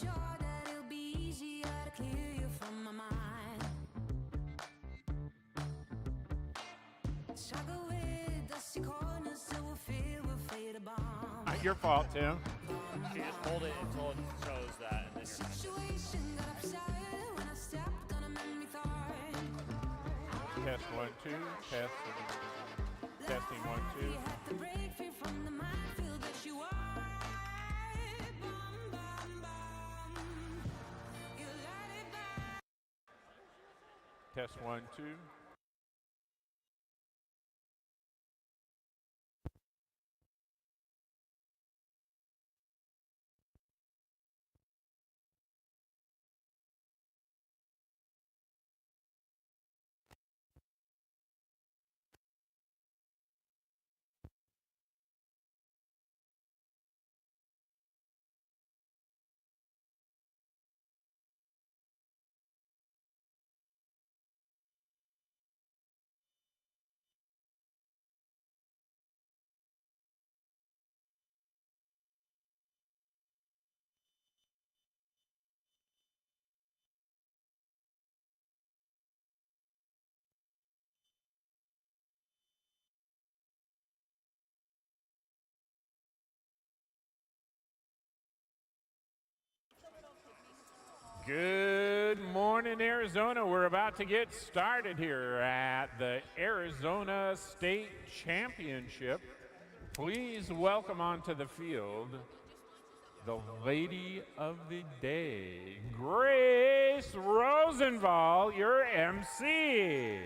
sure that it'll be easier to clear you from my mind. Struggle with dusty corners till we feel we'll fade a bomb. Not your fault, Tim. She just pulled it until it shows that, and then you're fine. Situation got upset when I stepped on a memory thorn. Test 1, 2. Testing 1, 2. You had to break free from the minefield that you are. Bum, bum, bum. You let it back. Test 1, 2. Good morning, Arizona. We're about to get started here at the Arizona State Championship. Please welcome onto the field the Lady of the Day, Grace Rosenval, your MC.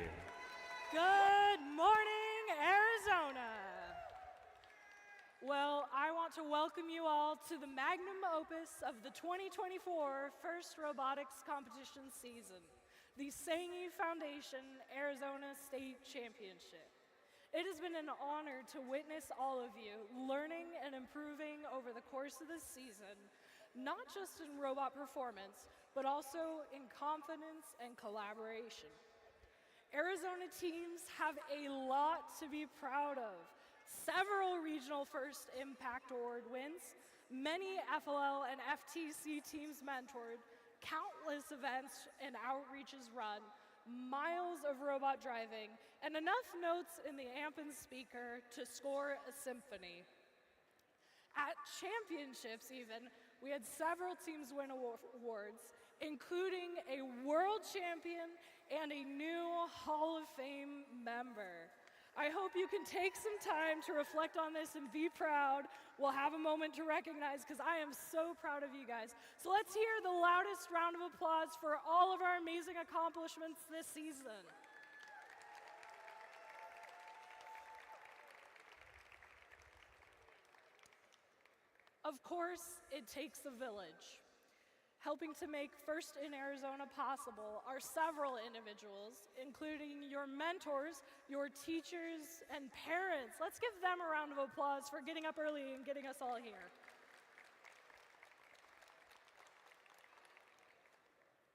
Good morning, Arizona. Well, I want to welcome you all to the magnum opus of the 2024 First Robotics Competition season, the Sanghi Foundation Arizona State Championship. It has been an honor to witness all of you learning and improving over the course of this season, not just in robot performance, but also in confidence and collaboration. Arizona teams have a lot to be proud of. Several regional First Impact Award wins, many FLL and FTC teams mentored, countless events and outreaches run, miles of robot driving, and enough notes in the amp and speaker to score a symphony. At championships even, we had several teams win awards, including a world champion and a new Hall of Fame member. I hope you can take some time to reflect on this and be proud. We'll have a moment to recognize, because I am so proud of you guys. So let's hear the loudest round of applause for all of our amazing accomplishments this season. Of course, it takes a village. Helping to make First in Arizona possible are several individuals, including your mentors, your teachers, and parents. Let's give them a round of applause for getting up early and getting us all here.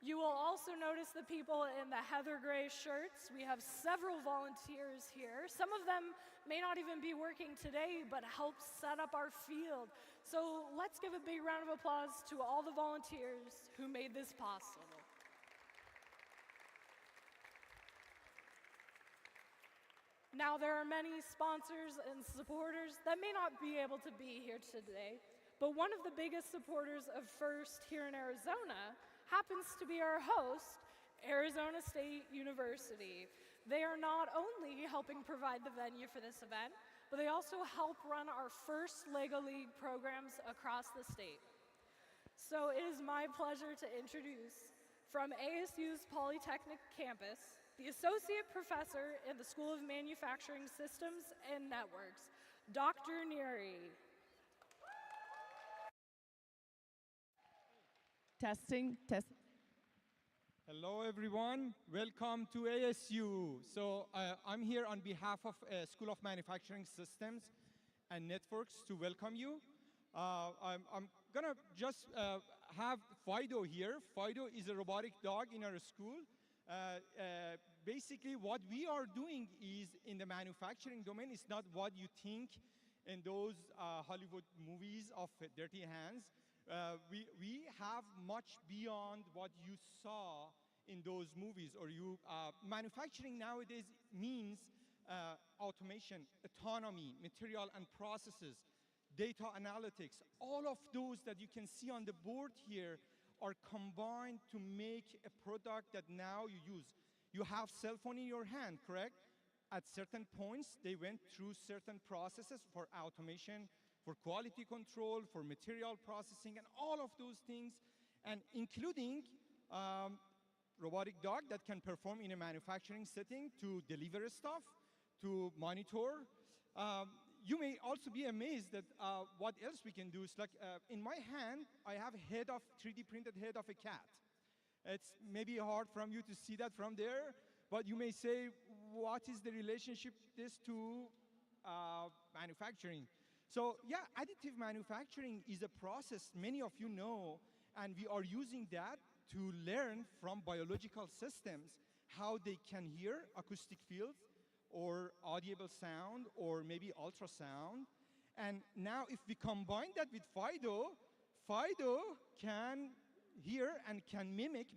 You will also notice the people in the heather gray shirts. We have several volunteers here. Some of them may not even be working today, but help set up our field. So let's give a big round of applause to all the volunteers who made this possible. Now, there are many sponsors and supporters that may not be able to be here today, but one of the biggest supporters of First here in Arizona happens to be our host, Arizona State University. They are not only helping provide the venue for this event, but they also help run our first LEGO League programs across the state. So it is my pleasure to introduce, from ASU's Polytechnic campus, the Associate Professor in the School of Manufacturing Systems and Networks, Dr. Neary. Testing, test. Hello, everyone. Welcome to ASU. So I'm here on behalf of School of Manufacturing Systems and Networks to welcome you. I'm gonna just have Fido here. Fido is a robotic dog in our school. Basically, what we are doing is in the manufacturing domain. It's not what you think in those Hollywood movies of dirty hands. We have much beyond what you saw in those movies or you. Manufacturing nowadays means automation, autonomy, material and processes, data analytics. All of those that you can see on the board here are combined to make a product that now you use. You have cell phone in your hand, correct? At certain points, they went through certain processes for automation, for quality control, for material processing, and all of those things, and including robotic dog that can perform in a manufacturing setting to deliver stuff, to monitor. You may also be amazed at what else we can do. It's like in my hand, I have a head of 3D printed head of a cat. It's maybe hard for you to see that from there, but you may say, what is the relationship this to manufacturing? So yeah, additive manufacturing is a process many of you know, and we are using that to learn from biological systems how they can hear acoustic fields or audible sound or maybe ultrasound. And now if we combine that with FIDO, FIDO can hear and can mimic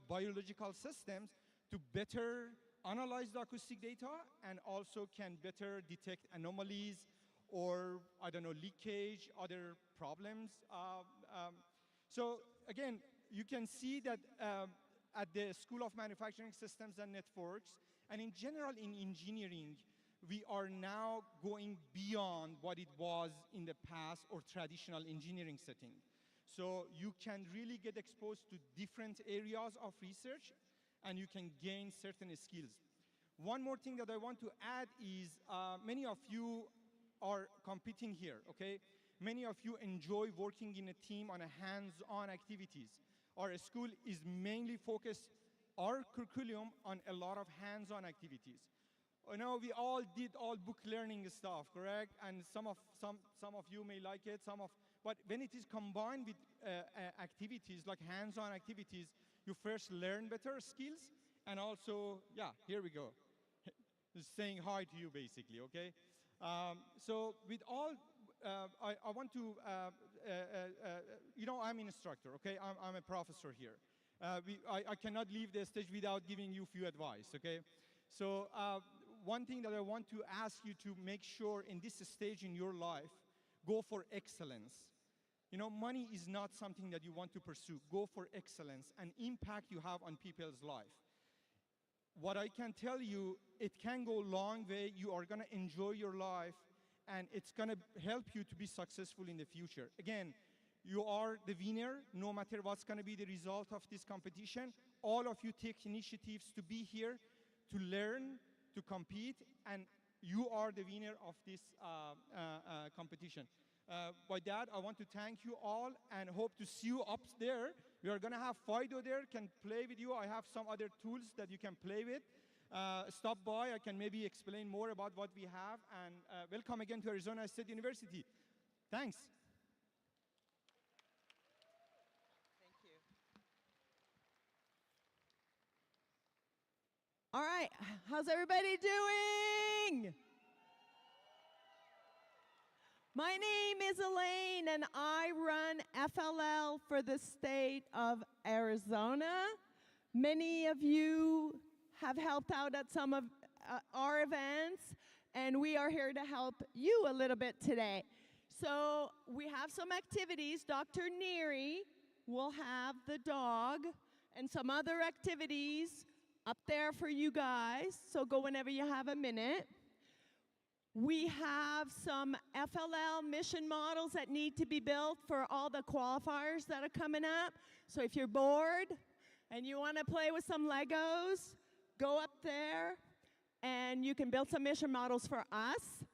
biological systems to better analyze the acoustic data and also can better detect anomalies or, I don't know, leakage, other problems. So again, you can see that at the School of Manufacturing Systems and Networks, and in general in engineering, we are now going beyond what it was in the past or traditional engineering setting. So you can really get exposed to different areas of research and you can gain certain skills. One more thing that I want to add is many of you are competing here, okay? Many of you enjoy working in a team on a hands-on activities. Our school is mainly focused, our curriculum, on a lot of hands-on activities. You know, we all did all book learning stuff, correct? And some of you may like it, but when it is combined with activities like hands-on activities, you first learn better skills, and also, yeah, here we go. Just saying hi to you, basically, okay? So with all, I want to, you know, I'm an instructor, okay? I'm a professor here. I cannot leave the stage without giving you a few advice, okay? So one thing that I want to ask you to make sure in this stage in your life, go for excellence. You know, money is not something that you want to pursue. Go for excellence and impact you have on people's life. What I can tell you, it can go a long way. You are going to enjoy your life, and it's going to help you to be successful in the future. Again, you are the winner, no matter what's going to be the result of this competition. All of you take initiatives to be here, to learn, to compete, and you are the winner of this competition. By that, I want to thank you all and hope to see you up there. We are going to have Fido there, can play with you. I have some other tools that you can play with. Stop by, I can maybe explain more about what we have. And welcome again to Arizona State University. Thanks. Thank you. All right, how's everybody doing? My name is Elaine, and I run FLL for the state of Arizona. Many of you have helped out at some of our events, and we are here to help you a little bit today. So we have some activities. Dr. Neary will have the dog and some other activities up there for you guys, so go whenever you have a minute. We have some FLL mission models that need to be built for all the qualifiers that are coming up. So if you're bored and you want to play with some Legos, go up there and you can build some mission models for us.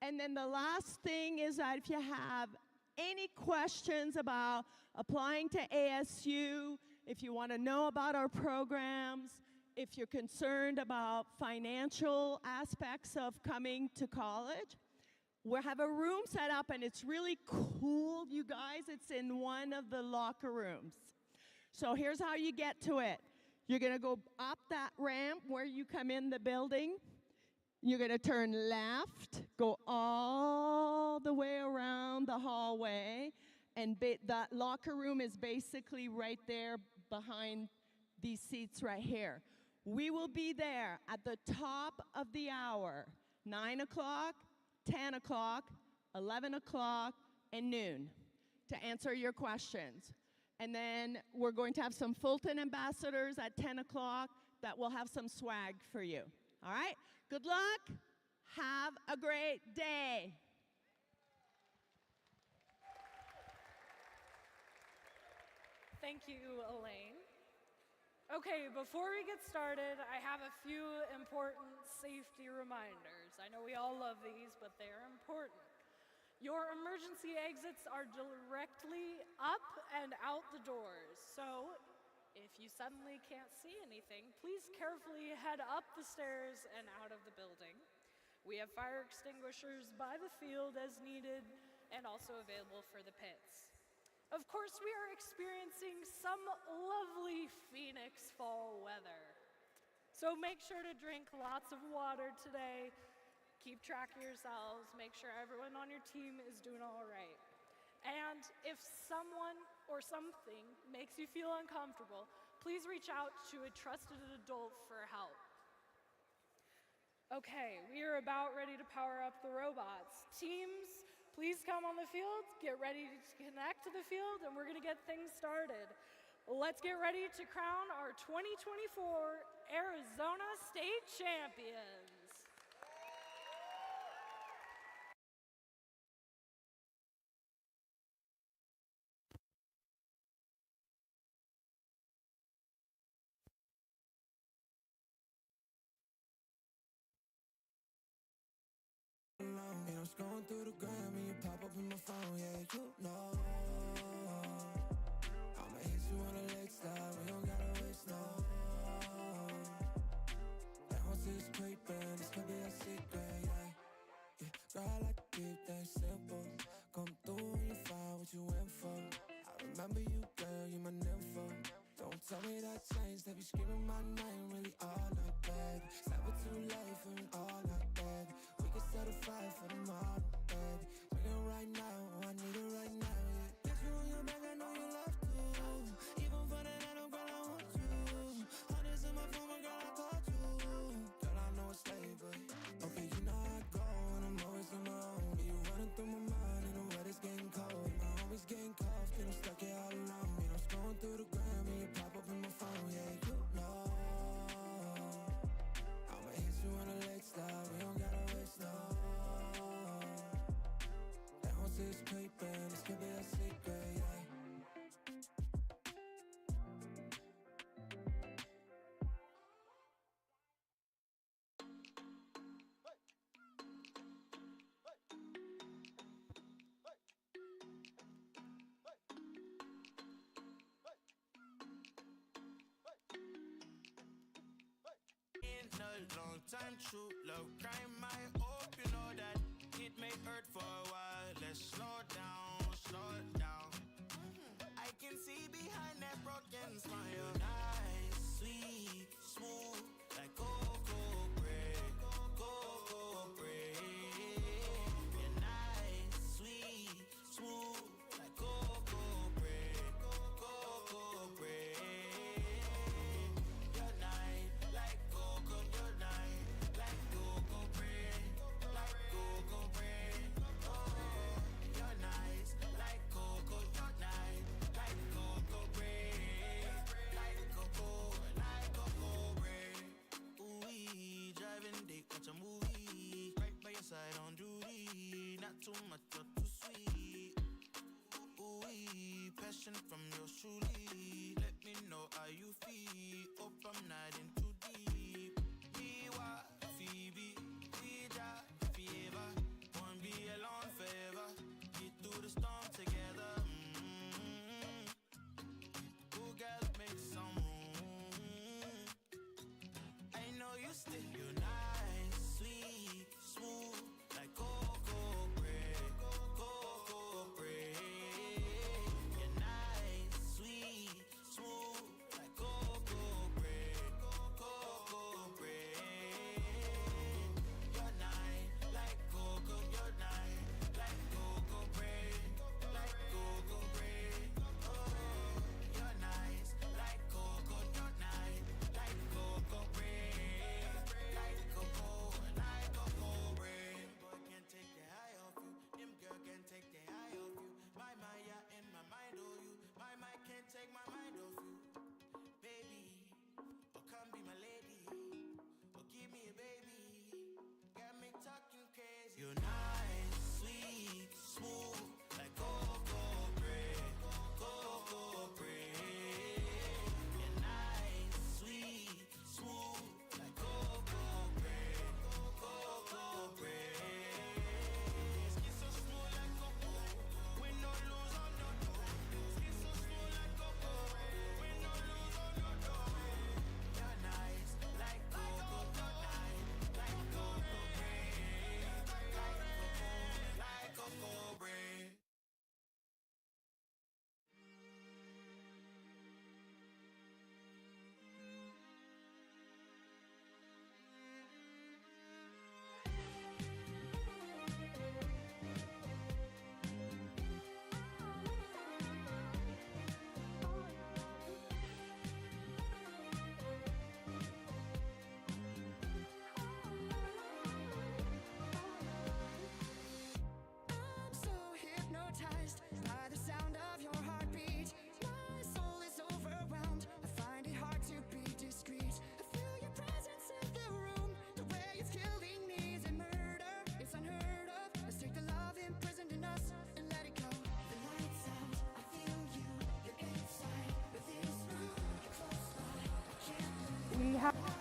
And then the last thing is that if you have any questions about applying to ASU, if you want to know about our programs, if you're concerned about financial aspects of coming to college, we have a room set up, and it's really cool, you guys. It's in one of the locker rooms. So here's how you get to it. You're going to go up that ramp where you come in the building. You're going to turn left, go all the way around the hallway, And that locker room is basically right there behind these seats right here. We will be there at the top of the hour, 9 o'clock, 10 o'clock, 11 o'clock, and noon to answer your questions. And then we're going to have some Fulton ambassadors at 10 o'clock that will have some swag for you. All right? Good luck. Have a great day. Thank you, Elaine. Okay, before we get started, I have a few important safety reminders. I know we all love these, but they're important. Your emergency exits are directly up and out the doors. So if you suddenly can't see anything, please carefully head up the stairs and out of the building. We have fire extinguishers by the field as needed and also available for the pits. Of course, we are experiencing some lovely Phoenix fall weather. So make sure to drink lots of water today. Keep track of yourselves. Make sure everyone on your team is doing all right. And if someone or something makes you feel uncomfortable, please reach out to a trusted adult for help. Okay, we are about ready to power up the robots. Teams, please come on the field, get ready to connect to the field, and we're gonna get things started. Let's get ready to crown our 2024 Arizona State Champions. And I'm scrolling through the gram and you pop up in my phone, yeah, you know I'ma hit you on a leg slide, we don't gotta waste no. That horse is creeping, this could be a secret, yeah. Yeah, girl, I like to keep things simple. Come through when you find what you went for. I remember you, girl, you my nympho. Don't tell me that changed, they be screaming my name really all night, baby. It's never too late for an all night, baby. We can set a fire for tomorrow, baby. Bring it right now, oh, I need it right now, yeah. Get you on your back, I know you love to. Even for the night, oh, girl, I want you. Honey's in my phone, but girl, I caught you. Girl, I know it's late, but okay, you know how I go, and I'm always on my own. Yeah, you running through my mind, and the weather's getting cold. My homies getting coughed, and I'm stuck here all alone. And I'm scrolling through the gram, and you pop up in my phone, yeah, you know I'ma hit you on a leg slide, we don't gotta waste no. That horse is creeping, this could be a secret, yeah. In a long time, true love crime. I hope you know that it may hurt for a while. Let's slow down, slow down. I can see behind that broken smile. Nice, sweet, smooth, like cocoa bread, cocoa bread. You're nice, sweet, smooth, like cocoa bread, cocoa bread. You're nice, like cocoa, you're nice, like cocoa bread, like cocoa bread. Oh, you're nice, like cocoa, you're nice, like cocoa bread, like cocoa bread.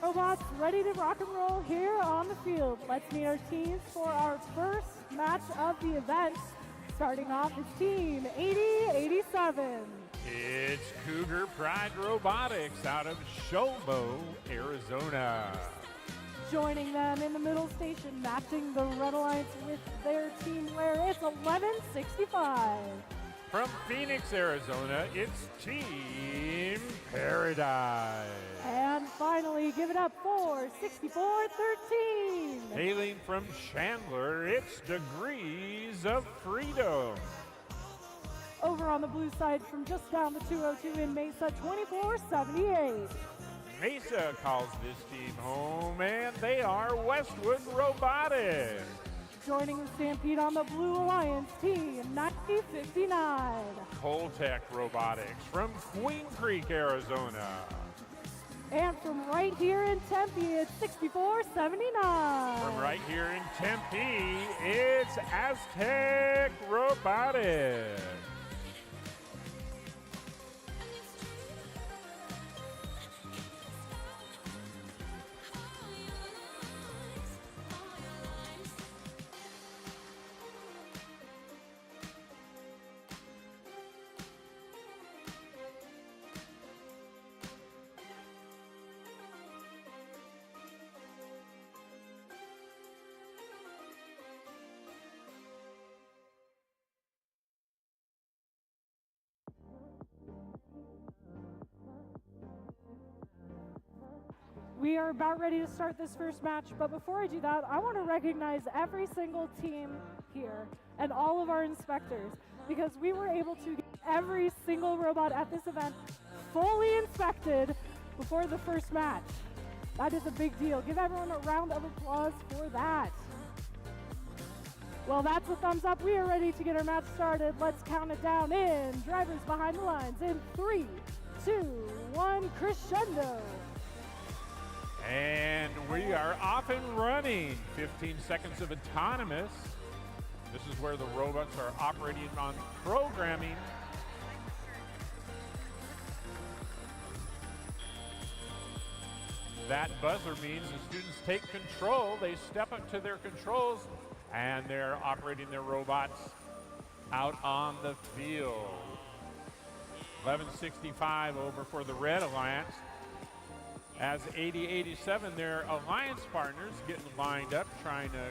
Robots ready to rock and roll here on the field. Let's meet our teams for our first match of the event. Starting off is Team 8087. It's Cougar Pride Robotics out of Shobo, Arizona. Joining them in the middle station, matching the Red Alliance with their team wear, it's 1165. From Phoenix, Arizona, it's Team Paradise. And finally, give it up for 6413. Hailing from Chandler, it's Degrees of Freedom. Over on the blue side from just down the 202 in Mesa, 2478. Mesa calls this team home, and they are Westwood Robotics. Joining the Stampede on the Blue Alliance, Team 9059. Coltec Robotics from Queen Creek, Arizona. And from right here in Tempe, it's 6479. From right here in Tempe, it's Aztec Robotics. We are about ready to start this first match, but before I do that, I want to recognize every single team here and all of our inspectors, because we were able to get every single robot at this event fully inspected before the first match. That is a big deal. Give everyone a round of applause for that. Well, that's a thumbs up. We are ready to get our match started. Let's count it down in drivers behind the lines in 3, 2, 1, crescendo. And we are off and running. 15 seconds of autonomous. This is where the robots are operating on programming. That buzzer means the students take control. They step up to their controls, and they're operating their robots out on the field. 1165 over for the Red Alliance. As 8087, their alliance partners getting lined up, trying to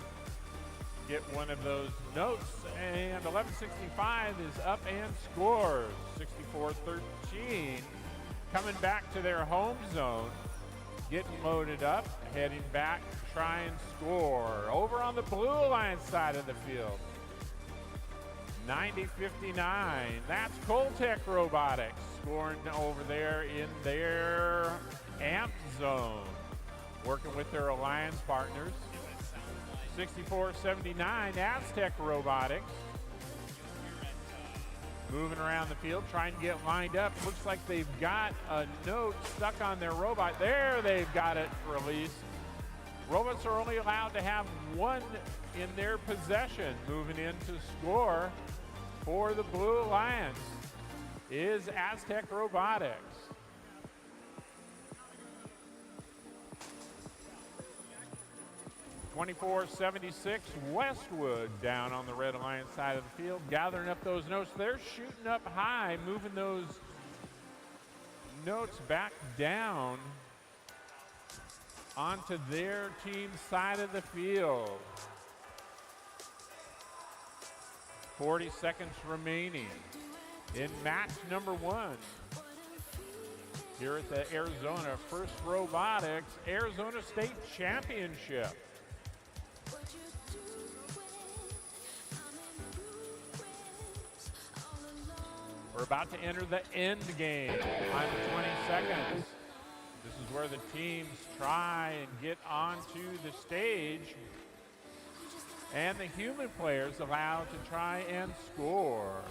get one of those notes. And 1165 is up and scores. 6413 coming back to their home zone, getting loaded up, heading back to try and score. Over on the Blue Alliance side of the field, 9059, that's Coltec Robotics scoring over there in their amp zone, working with their alliance partners. 6479, Aztec Robotics moving around the field, trying to get lined up. Looks like they've got a note stuck on their robot. There, they've got it released. Robots are only allowed to have one in their possession. Moving in to score for the Blue Alliance is Aztec Robotics. .2476 Westwood down on the Red Alliance side of the field, gathering up those notes. They're shooting up high, moving those notes back down onto their team's side of the field. 40 seconds remaining in match number 1 here at the Arizona First Robotics Arizona State Championship. We're about to enter the end game. Time of 20 seconds. This is where the teams try and get onto the stage, and the human players allowed to try and score.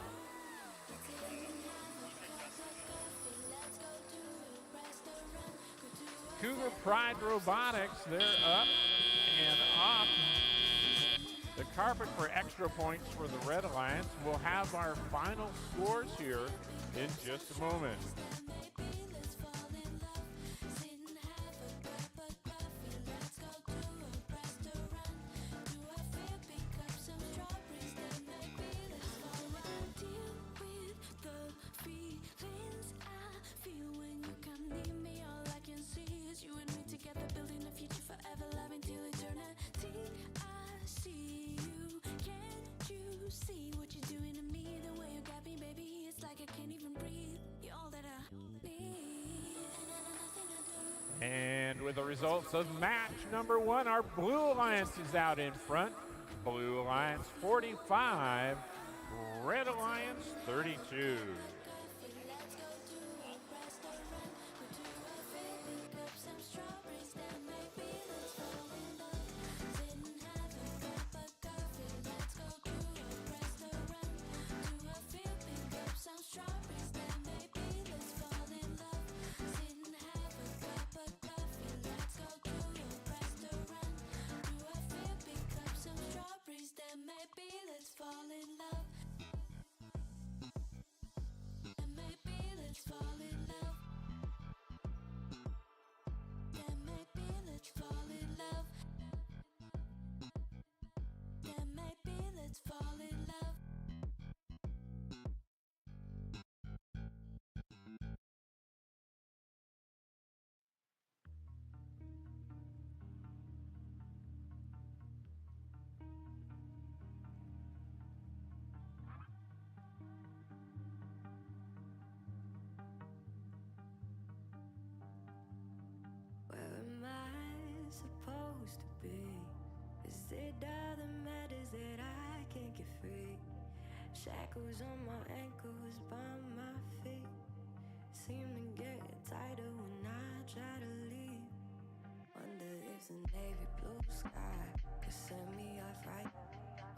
Cougar Pride Robotics, they're up and off the carpet for extra points for the Red Alliance. We'll have our final scores here in just a moment. with the results of match number 1, our Blue Alliance is out in front. Blue Alliance 45, Red Alliance 32. Where am I supposed to be? Is it all that matters that I can't get free? Shackles on my ankles, by my feet seem to get tighter when I try to leave. Wonder if the navy blue sky could set me off right.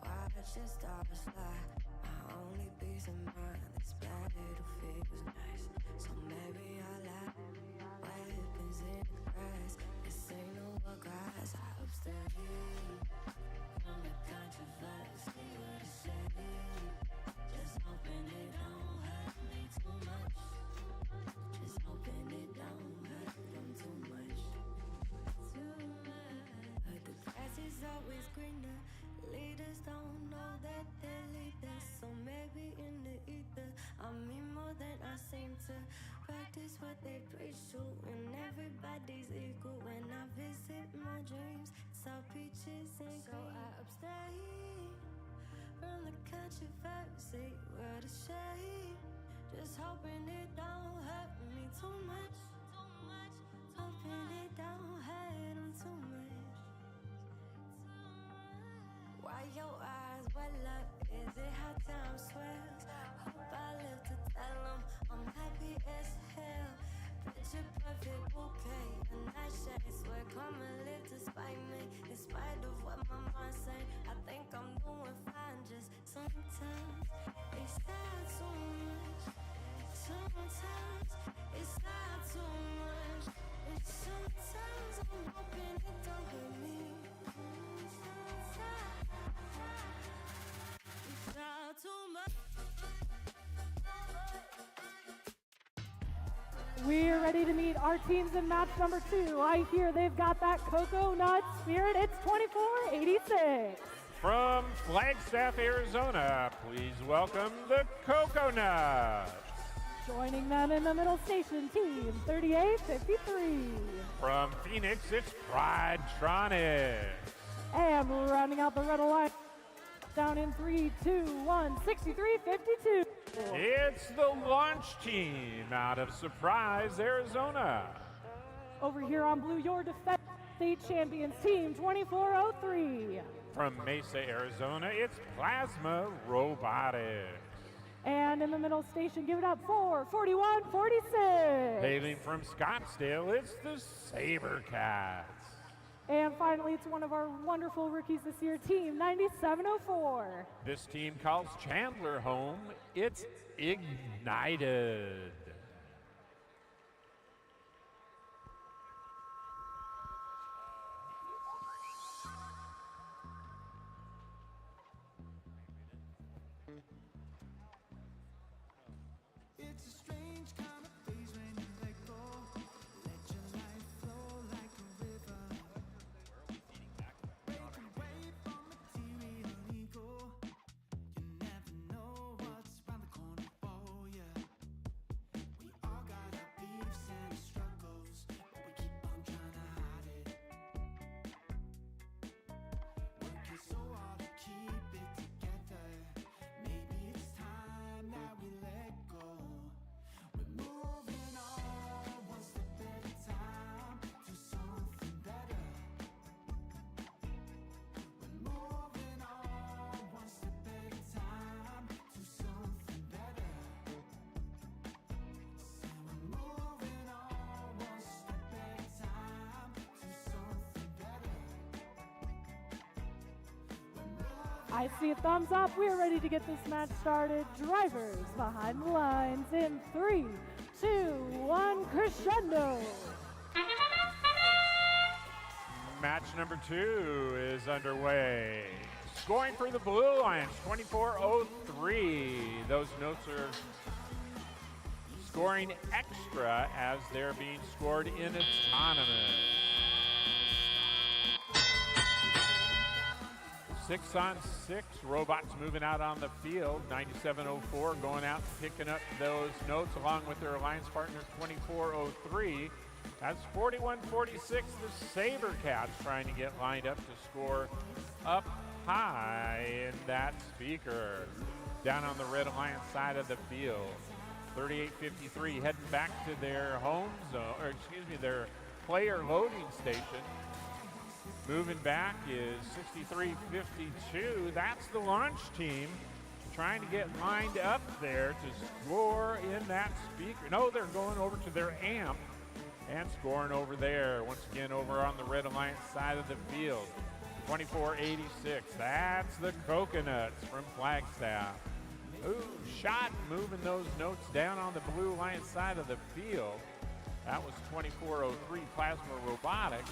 Watching stars fly, my only peace of mind. This battlefield feels nice, so maybe I'll lie. Weapons in the grass, this ain't no grass. I abstain from the controversy. What to say? Just hoping it don't hurt me too much. Just hoping it don't hurt them too much. But the grass is always greener. Leaders don't know that they're leaders. So maybe in the ether I mean more than I seem to. Practice what they preach to, and everybody's equal. When I visit my dreams, it's all peaches and cream. So I abstain from the controversy. What a shame. Just hoping it don't hurt me too much. Hoping it don't hurt them too much. Why your eyes well up? Is it how time swells? Hope I live to tell them I'm happy as hell. Picture perfect bouquet, a nice shade. Swear come and live to spite me. In spite of what my mind say, I think I'm doing fine. Just sometimes it's not too much. Sometimes it's not too much. And sometimes I'm hoping it don't hurt me. It's not too much. We're ready to meet our teams in match number 2. I hear they've got that coconut spirit. It's 24-86. From Flagstaff, Arizona, please welcome the Coconuts. Joining them in the middle station, team 38-53. From Phoenix, it's Pride Tronics. And rounding out the Red Alliance, down in 3, 2, 1, 63-52. It's the launch team out of Surprise, Arizona. Over here on blue, your defense state champions, team 2403. From Mesa, Arizona, it's Plasma Robotics. And in the middle station, give it up for 41-46. Hailing from Scottsdale, it's the Sabercats. And finally, it's one of our wonderful rookies this year, team 9704. This team calls Chandler home. It's Ignited. It's a strange kind of phase when you let go. Let your life flow like a river. Break away from material ego. You never know what's round the corner for you. I see a thumbs up. We are ready to get this match started. Drivers behind the lines in 3, 2, 1, crescendo. Match number 2 is underway. Scoring for the Blue Alliance, 24:03. Those notes are scoring extra as they're being scored in autonomous. 6-on-6, robots moving out on the field. 97:04 going out and picking up those notes along with their alliance partner 24:03. That's 41:46. The Sabercats trying to get lined up to score up high in that speaker. Down on the Red Alliance side of the field. 38:53 heading back to their home zone, or excuse me, their player loading station. Moving back is 63:52. That's the launch team trying to get lined up there to score in that speaker. No, they're going over to their amp and scoring over there. Once again, over on the Red Alliance side of the field. 24:86. That's the Coconuts from Flagstaff. Ooh, shot moving those notes down on the Blue Alliance side of the field. That was 24:03 Plasma Robotics.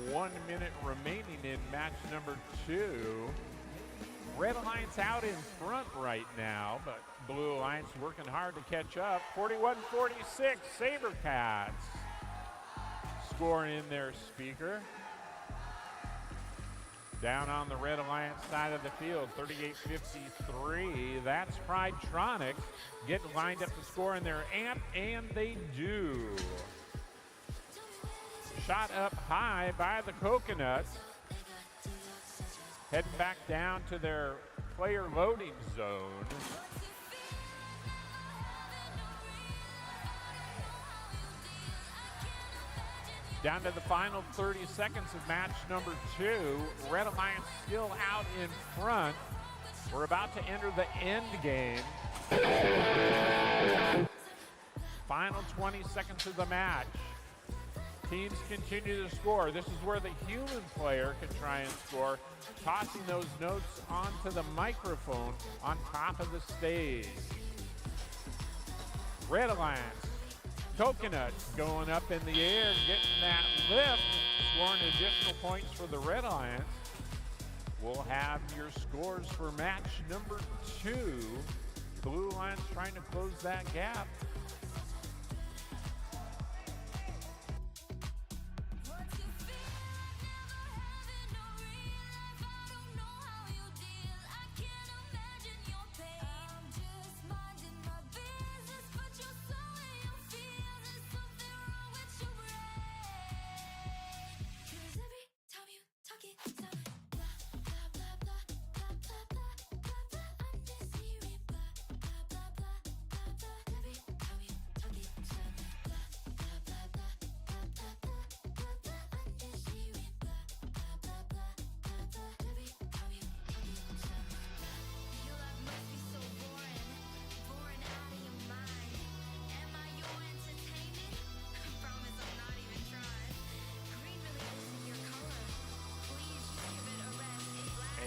1 minute remaining in match number 2. Red Alliance out in front right now, but Blue Alliance working hard to catch up. 41:46, Sabercats scoring in their speaker. Down on the Red Alliance side of the field, 38:53. That's Pridetronics getting lined up to score in their amp, and they do. Shot up high by the Coconuts. Heading back down to their player loading zone. Down to the final 30 seconds of match number 2. Red Alliance still out in front. We're about to enter the end game. Final 20 seconds of the match. Teams continue to score. This is where the human player can try and score, tossing those notes onto the microphone on top of the stage. Red Alliance, Coconuts going up in the air, getting that lift, scoring additional points for the Red Alliance. We'll have your scores for match number 2. Blue Alliance trying to close that gap.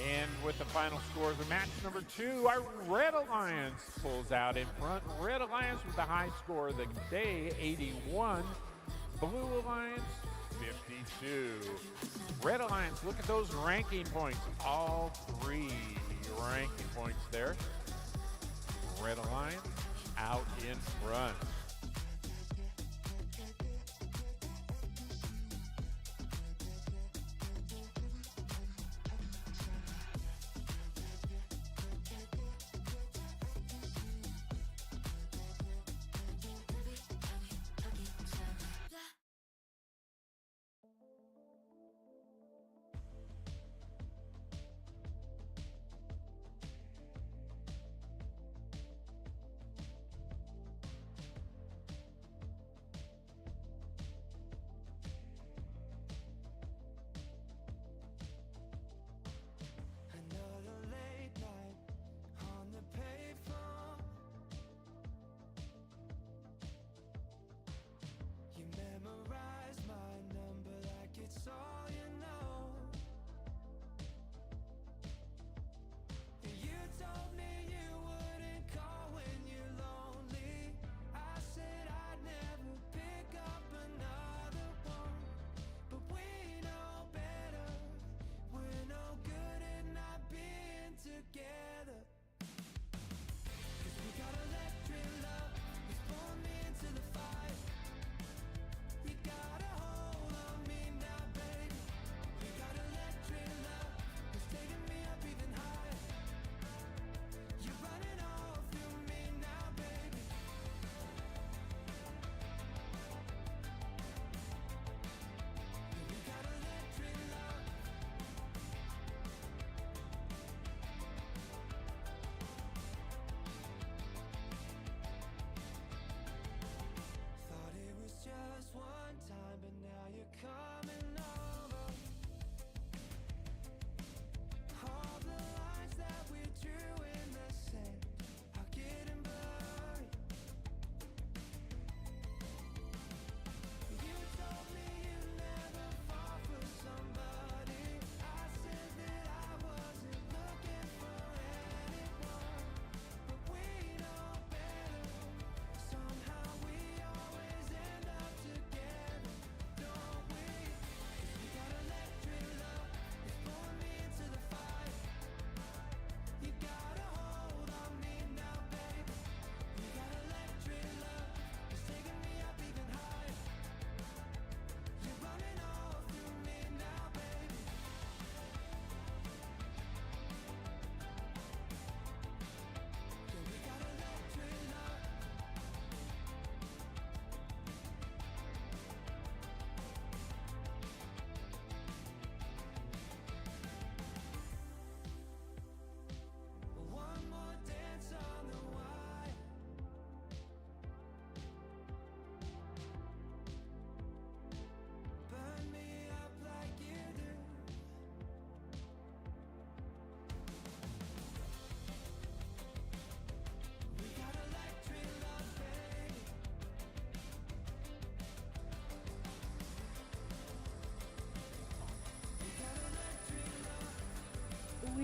And with the final scores of match number 2, our Red Alliance pulls out in front. Red Alliance with the high score of the day, 81. Blue Alliance, 52. Red Alliance, look at those ranking points. All 3 ranking points there. Red Alliance out in front.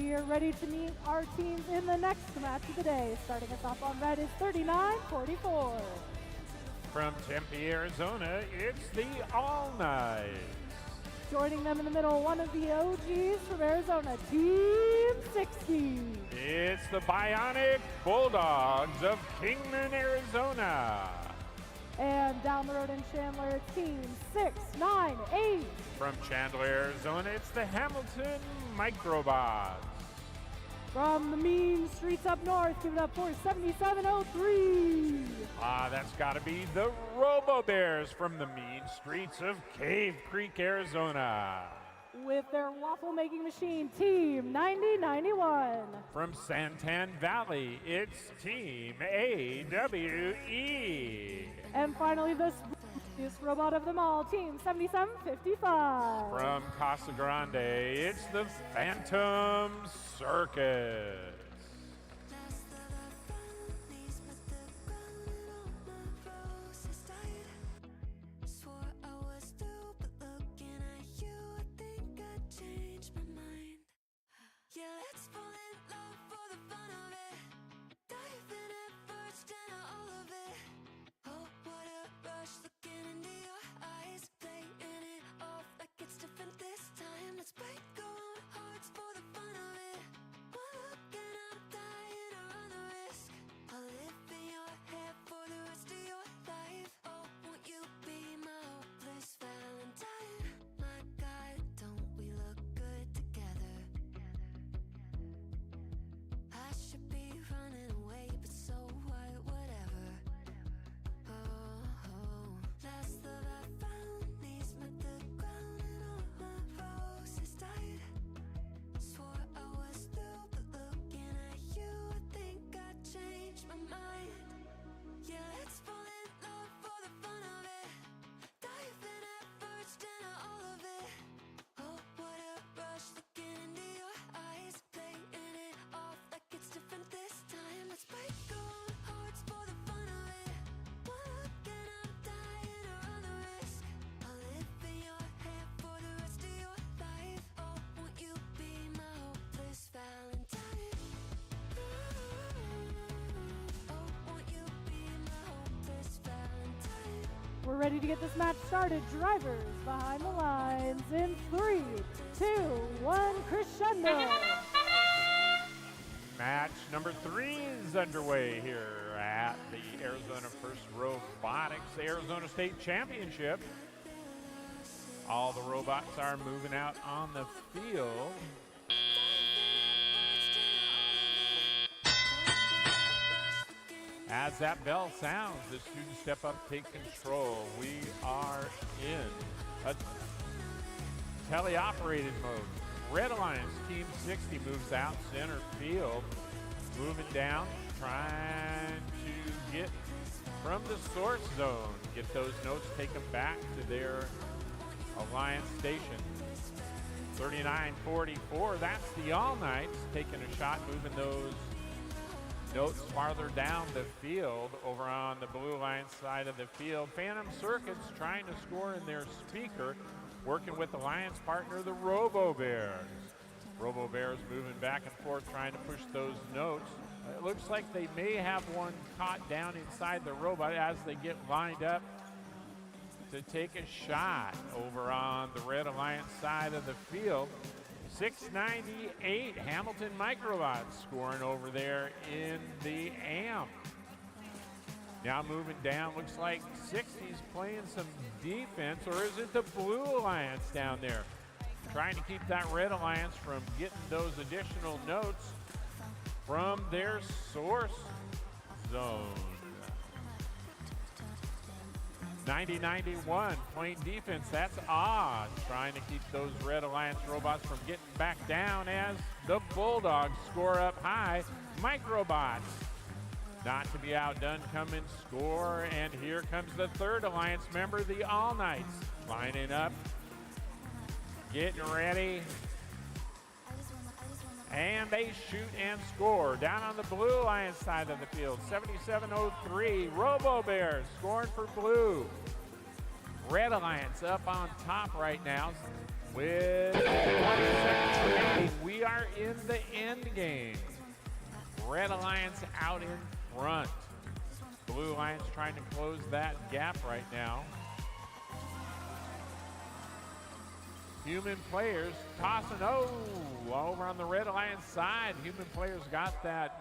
We are ready to meet our teams in the next match of the day. Starting us off on red is 3944. From Tempe, Arizona, it's the All Knights. Joining them in the middle, one of the OGs from Arizona, Team 60. It's the Bionic Bulldogs of Kingman, Arizona. And down the road in Chandler, it's Team 698. From Chandler, Arizona, it's the Hamilton Microbots. From the mean streets up north, give it up for 7703. That's got to be the Robo Bears from the mean streets of Cave Creek, Arizona. With their waffle making machine, Team 9091. From Santan Valley, it's Team AWE. And finally, this robot of them all, Team 7755. From Casa Grande, it's the Phantom Circus. We're ready to get this match started. Drivers behind the lines in 3, 2, 1, crescendo. Match number 3 is underway here at the Arizona First Robotics Arizona State Championship. All the robots are moving out on the field. As that bell sounds, the students step up, take control. We are in a teleoperated mode. Red Alliance Team 60 moves out center field, moving down, trying to get from the source zone, get those notes, take them back to their Alliance station. 39-44, that's the All Knights taking a shot, moving those notes farther down the field over on the Blue Alliance side of the field. Phantom Circuits trying to score in their speaker, working with Alliance partner, the Robo Bears. Robo Bears moving back and forth, trying to push those notes. It looks like they may have one caught down inside the robot as they get lined up to take a shot over on the Red Alliance side of the field. 698 Hamilton Microbots scoring over there in the AMP. Now moving down, looks like 60's playing some defense, or is it the Blue Alliance down there? Trying to keep that Red Alliance from getting those additional notes from their source zone. 90-91 playing defense, that's odd. Trying to keep those Red Alliance robots from getting back down as the Bulldogs score up high. Microbots, not to be outdone, come and score. And here comes the third Alliance member, the All Knights, lining up, getting ready. And they shoot and score. Down on the Blue Alliance side of the field, 77-03, Robo Bears scoring for Blue. Red Alliance up on top right now with 20 seconds remaining. We are in the end game. Red Alliance out in front. Blue Alliance trying to close that gap right now. Human players tossing, over on the Red Alliance side. Human players got that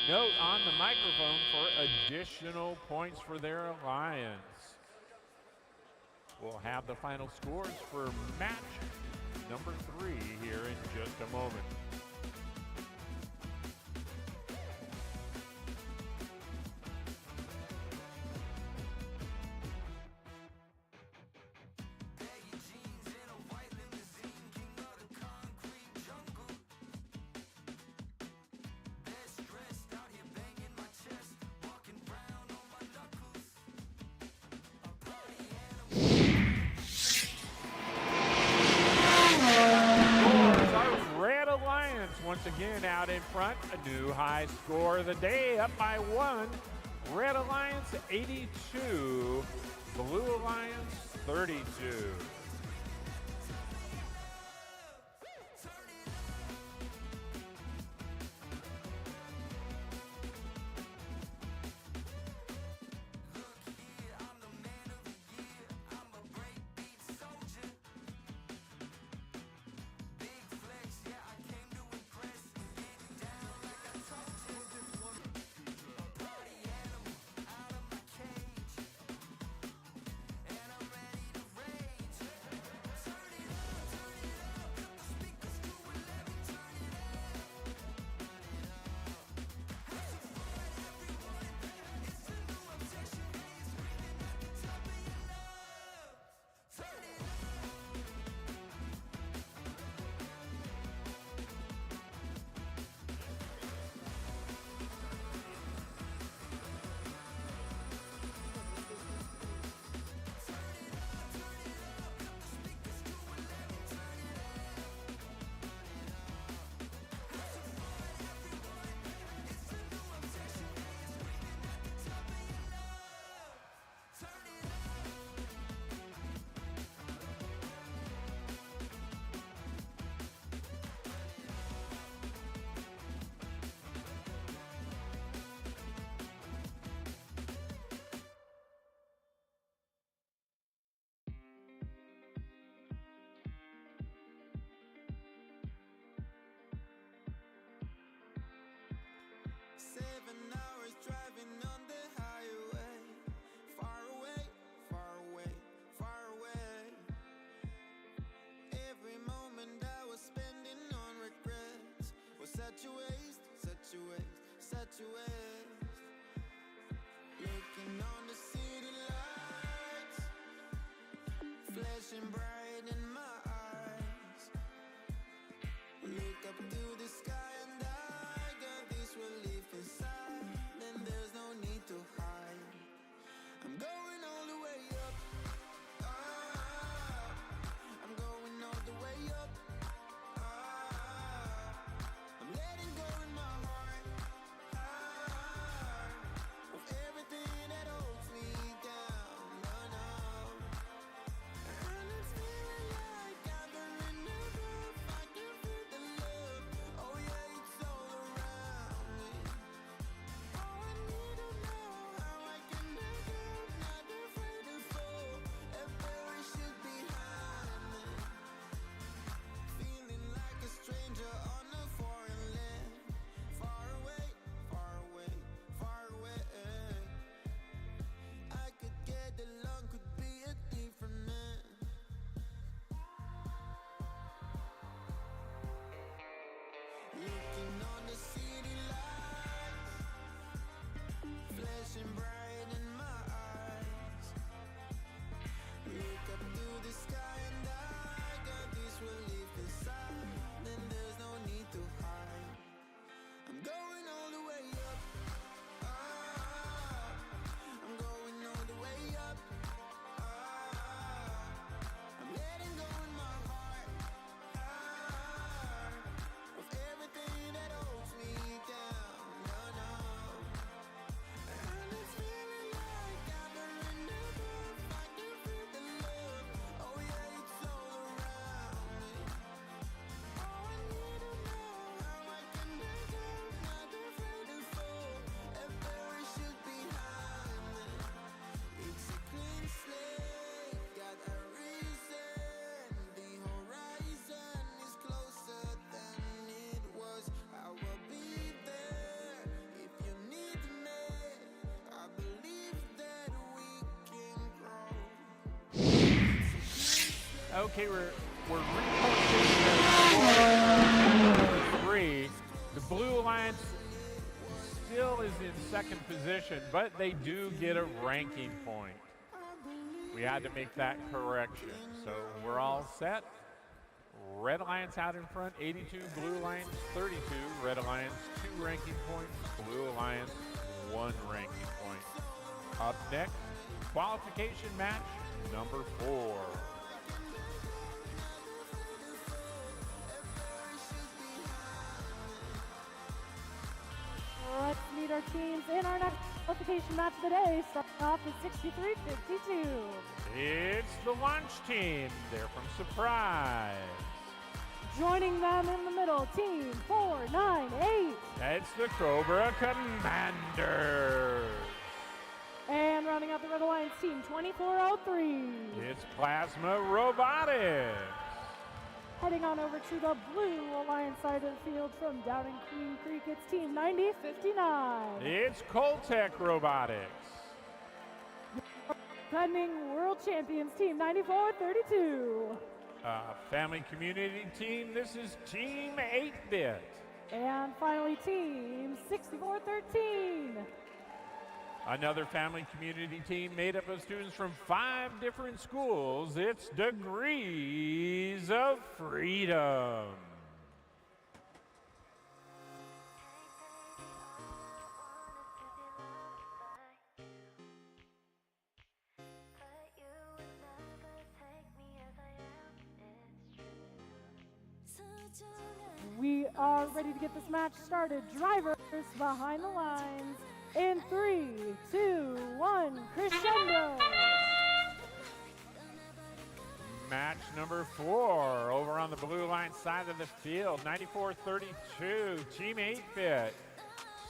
note on the microphone for additional points for their alliance. We'll have the final scores for match number 3 here in just a moment. Once again out in front, a new high score of the day, up by 1. Red Alliance 82, Blue Alliance 32. Such a waste. Looking on the city lights, flashing bright in my eyes. Look up to the sky and I got this relief inside. Then there's no need to hide. I'm going all the way up. I'm going all the way up. I'm letting go in my heart of everything that holds me down. No, no. And it's me Okay, we're reposting the 3. The Blue Alliance still is in second position, but they do get a ranking point. We had to make that correction, so we're all set. Red Alliance out in front, 82. Blue Alliance, 32. Red Alliance, 2 ranking points. Blue Alliance, 1 ranking point. Up next, qualification match number 4. Let's meet our teams in our next qualification match of the day, starting off with 63-52. It's the launch team. They're from Surprise. Joining them in the middle, team 498. It's the Cobra Commanders. And rounding out the Red Alliance team, 2403. It's Plasma Robotics. Heading on over to the Blue Alliance side of the field from down in Queen Creek, it's team 9059. It's Coltech Robotics. Defending world champions, team 9432. Family community team, this is Team 8-Bit. And finally, team 6413. Another family community team made up of students from 5 different schools. It's Degrees of Freedom. We are ready to get this match started. Drivers behind the lines. In 3, 2, 1, crescendo. Match number 4 over on the Blue Alliance side of the field. 94-32, Team 8-Bit.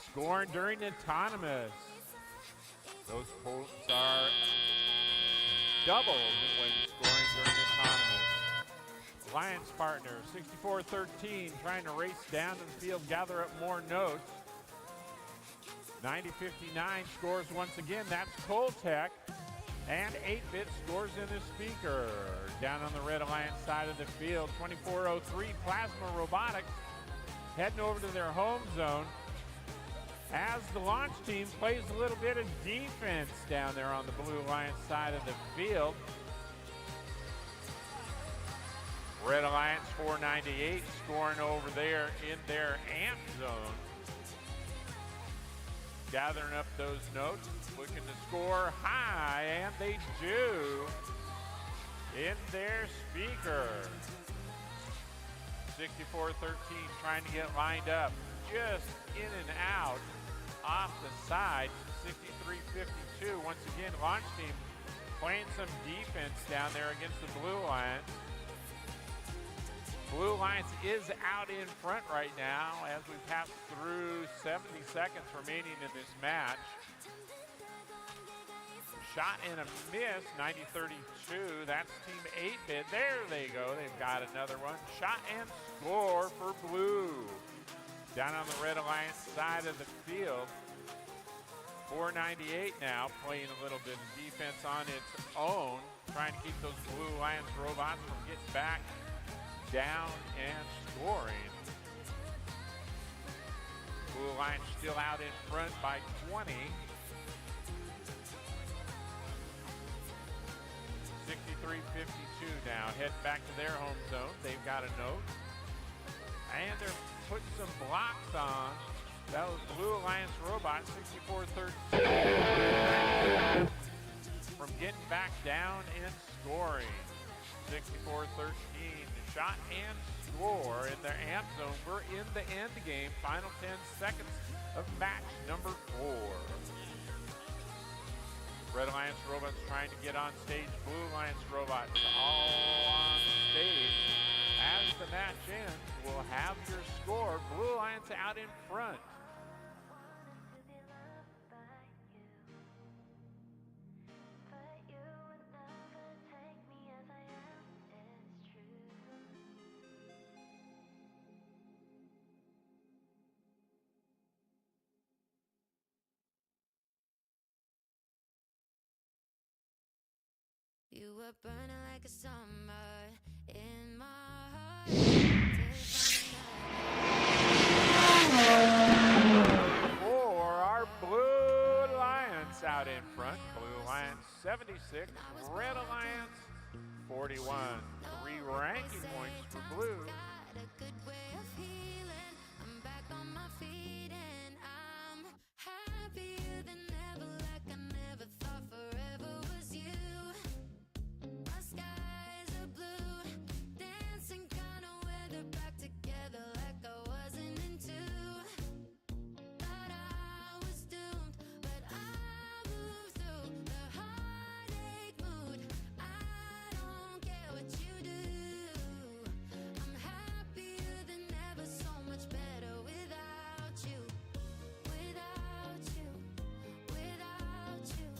Scoring during autonomous. Those points are doubled when scoring during autonomous. Alliance partner, 64-13, trying to race down to the field, gather up more notes. 90-59 scores once again. That's Coltech. And 8-Bit scores in the speaker. Down on the Red Alliance side of the field, 2403 Plasma Robotics heading over to their home zone as the launch team plays a little bit of defense down there on the Blue Alliance side of the field. Red Alliance 498 scoring over there in their amp zone. Gathering up those notes, looking to score high, and they do in their speaker. 64-13 trying to get lined up, just in and out off the side. 63-52, once again, launch team playing some defense down there against the Blue Alliance. Blue Alliance is out in front right now as we pass through 70 seconds remaining in this match. Shot and a miss, 90-32. That's Team 8-Bit. There they go. They've got another one. Shot and score for Blue. Down on the Red Alliance side of the field. 498 now, playing a little bit of defense on its own, trying to keep those Blue Alliance robots from getting back down and scoring. Blue Alliance still out in front by 20. 63-52 now. Heading back to their home zone. They've got a note. And they're putting some blocks on. That was Blue Alliance robot, 64-13. From getting back down and scoring. 64-13. Shot and score in their amp zone. We're in the end game. Final 10 seconds of match number 4. Red Alliance robots trying to get on stage. Blue Alliance robots all on stage. As the match ends, we'll have your score. Blue Alliance out in front. You were burning like like a summer in my heart. For our Blue Alliance out in front, Blue Alliance 76, Red Alliance 41. 3 ranking points for Blue. Got a good way of healing. I'm back on my feet and I'm happier than ever, like I never thought forever was you. My skies are blue, dancing kind of weather, back together like I wasn't into. Thought I was doomed, but I moved through the heartache mood. I don't care what you do. I'm happier than ever, so much better without you. Without you, without you.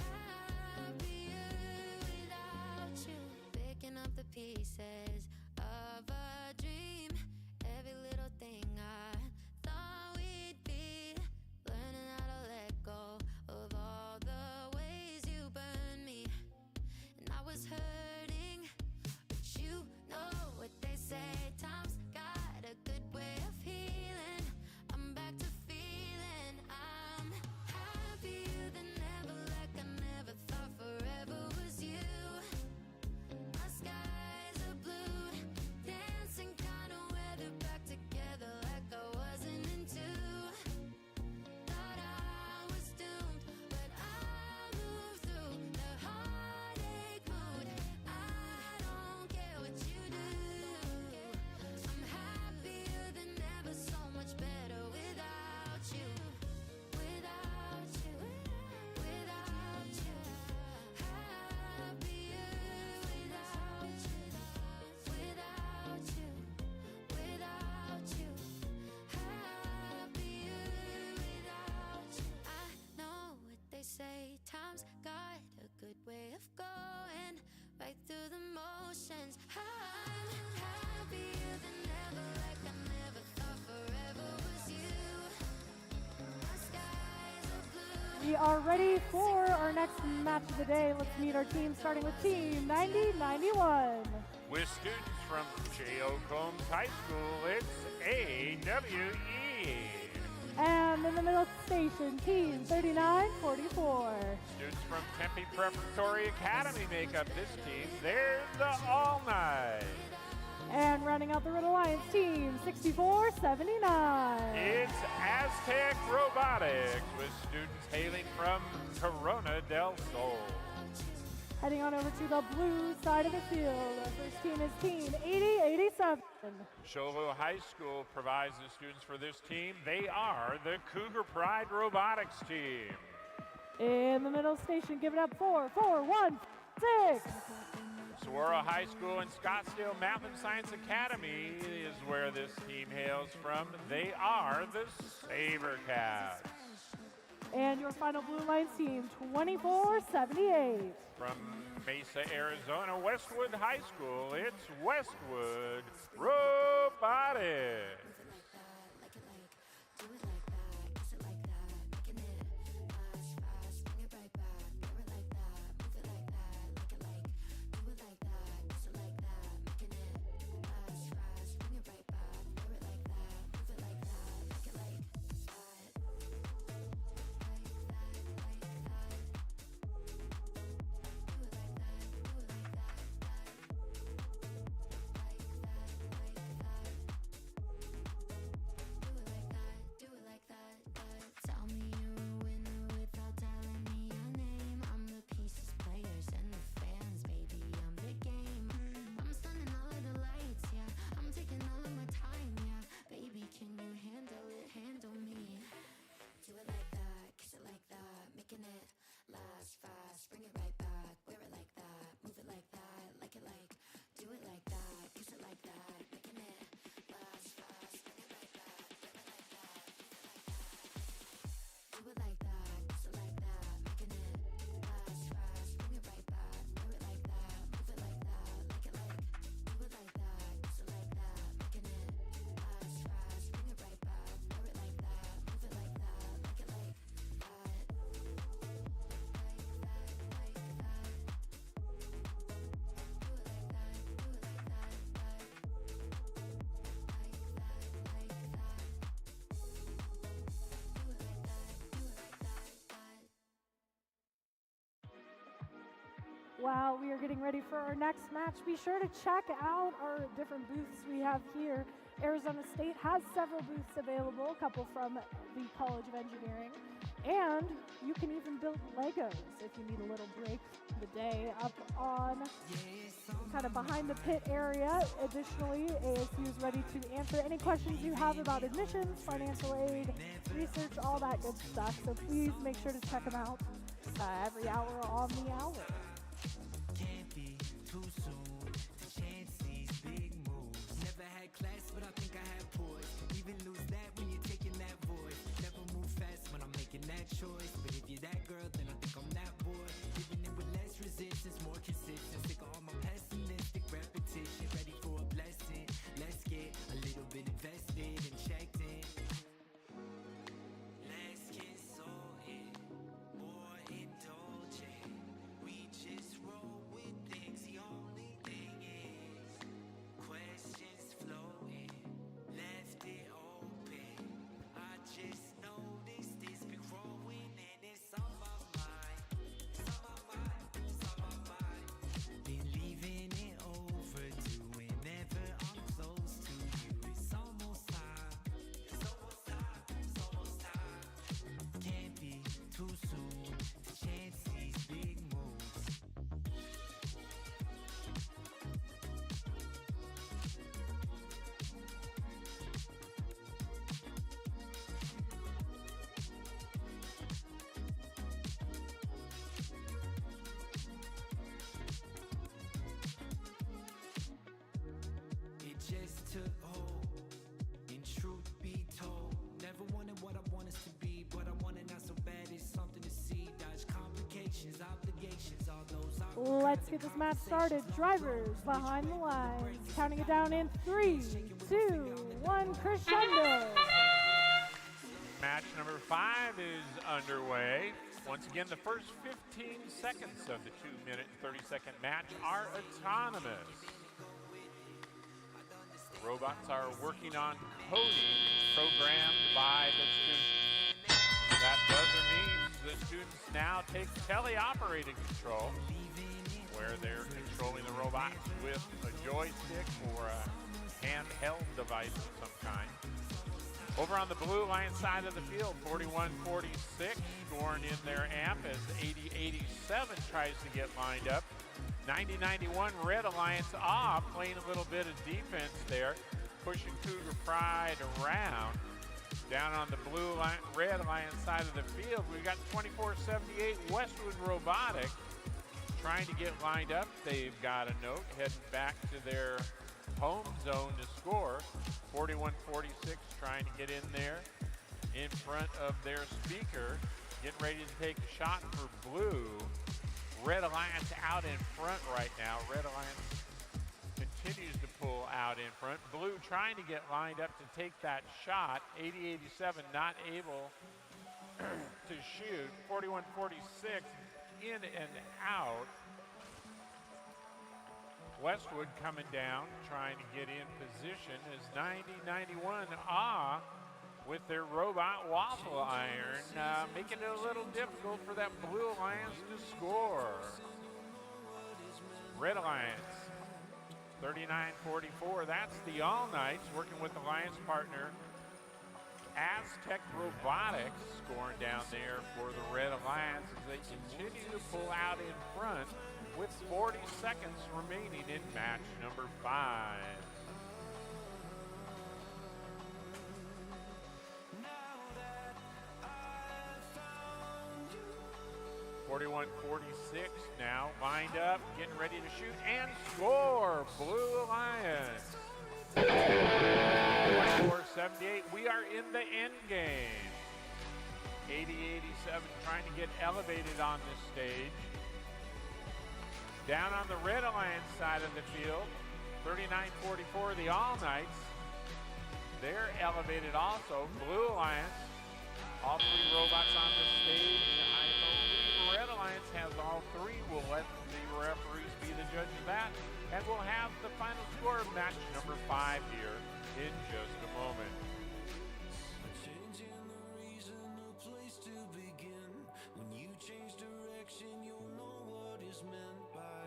Happier without you. Picking up the pieces of a dream. Every little thing I thought we'd be. Learning how to let go of all the ways you burned me. And I was hurting, but you know what they say. Time's got a good way of healing. I'm back to feeling I'm happier than ever, like I never thought forever was you. My skies are blue, dancing kind of weather, back together like I wasn't into. Thought I was doomed, but I moved through the heartache mood. I don't care what you do. I'm happier than ever, so much better without you. Without you, without you. Happier without you. Without you, without you. Happier without you. I know what they say, time's got a good way of going right through the motions. I'm happier than ever, like I never thought forever was you. My skies are blue. We are ready for our next match of the day. Let's meet our team, starting with Team 9091. With students from J.O. Combs High School, it's AWE. And in the middle station, Team 3944. Students from Tempe Preparatory Academy make up this team. They're the All Night. And rounding out the Red Alliance, Team 6479. It's Aztec Robotics with students hailing from Corona del Sol. Heading on over to the blue side of the field. Our first team is Team 8087. Sholo High School provides the students for this team. They are the Cougar Pride Robotics team. In the middle station, give it up for 416. Saguaro High School and Scottsdale Math and Science Academy is where this team hails from. They are the Sabercats. And your final blue line team, 2478. From Mesa, Arizona, Westwood High School, it's Westwood Robotics. while we are getting ready for our next match, be sure to check out our different booths we have here. Arizona State has several booths available, a couple from the College of Engineering, and you can even build Legos if you need a little break from the day up on kind of behind the pit area. Additionally, ASU is ready to answer any questions you have about admissions, financial aid, research, all that good stuff. So please make sure to check them out every hour on the hour. Can't be too soon to chance these big moves. Never had class, but I think I had poise. Even lose that when you're taking that voice. Never move fast when I'm making that choice. But if you're that girl, then I think I'm that boy. Living it with less resistance, more consistent. Sick of all my pessimistic repetition. Ready for a blessing. Let's get a little bit invested and checked in. Let's get sorted or indulgent. We just roll with things. The only thing is questions floating. Left it open. I just noticed it's been growing and it's on my mind. It's on my mind. It's on my mind. Been leaving it overdue whenever I'm close to you. It's almost time. It's almost time. It's almost time. Can't be too soon to chance these big moves. It just took hold, and truth be told, never wanted what I want us to be, but I want it not so bad, it's something to see. Dodge complications, obligations, all those Let's get this match started. Drivers behind the lines, counting it down in 3, 2, 1, crescendo. Match number 5 is underway. Once again, the first 15 seconds of the 2-minute and 30-second match are autonomous. The robots are working on coding programmed by the students. That buzzer means the students now take teleoperated control, where they're controlling the robots with a joystick or a handheld device of some kind. Over on the Blue Lion side of the field, 41-46 scoring in their amp as 80-87 tries to get lined up. 90-91 Red Alliance playing a little bit of defense there, pushing Cougar Pride around. Down on the Red Alliance side of the field, we've got 24-78 Westwood Robotics trying to get lined up. They've got a note heading back to their home zone to score. 41-46 trying to get in there in front of their speaker, getting ready to take a shot for Blue. Red Alliance out in front right now. Red Alliance continues to pull out in front. Blue trying to get lined up to take that shot. 80-87 not able to shoot. 41-46 in and out. Westwood coming down, trying to get in position as 90-91 with their robot waffle iron, making it a little difficult for that Blue Alliance to score. Red Alliance, 39-44. That's the All Knights working with Alliance partner Aztec Robotics, scoring down there for the Red Alliance as they continue to pull out in front with 40 seconds remaining in match number 5. 41-46 now, lined up, getting ready to shoot and score. Blue Alliance. 24-78. We are in the end game. 80-87 trying to get elevated on this stage. Down on the Red Alliance side of the field, 39-44, the All Knights. They're elevated also. Blue Alliance, all 3 robots on the stage. I believe Red Alliance has all 3. We'll let the referees be the judge of that. And we'll have the final score of match number 5 here in just a moment. Changing the reason, a place to begin. When you change direction, you'll know what is meant by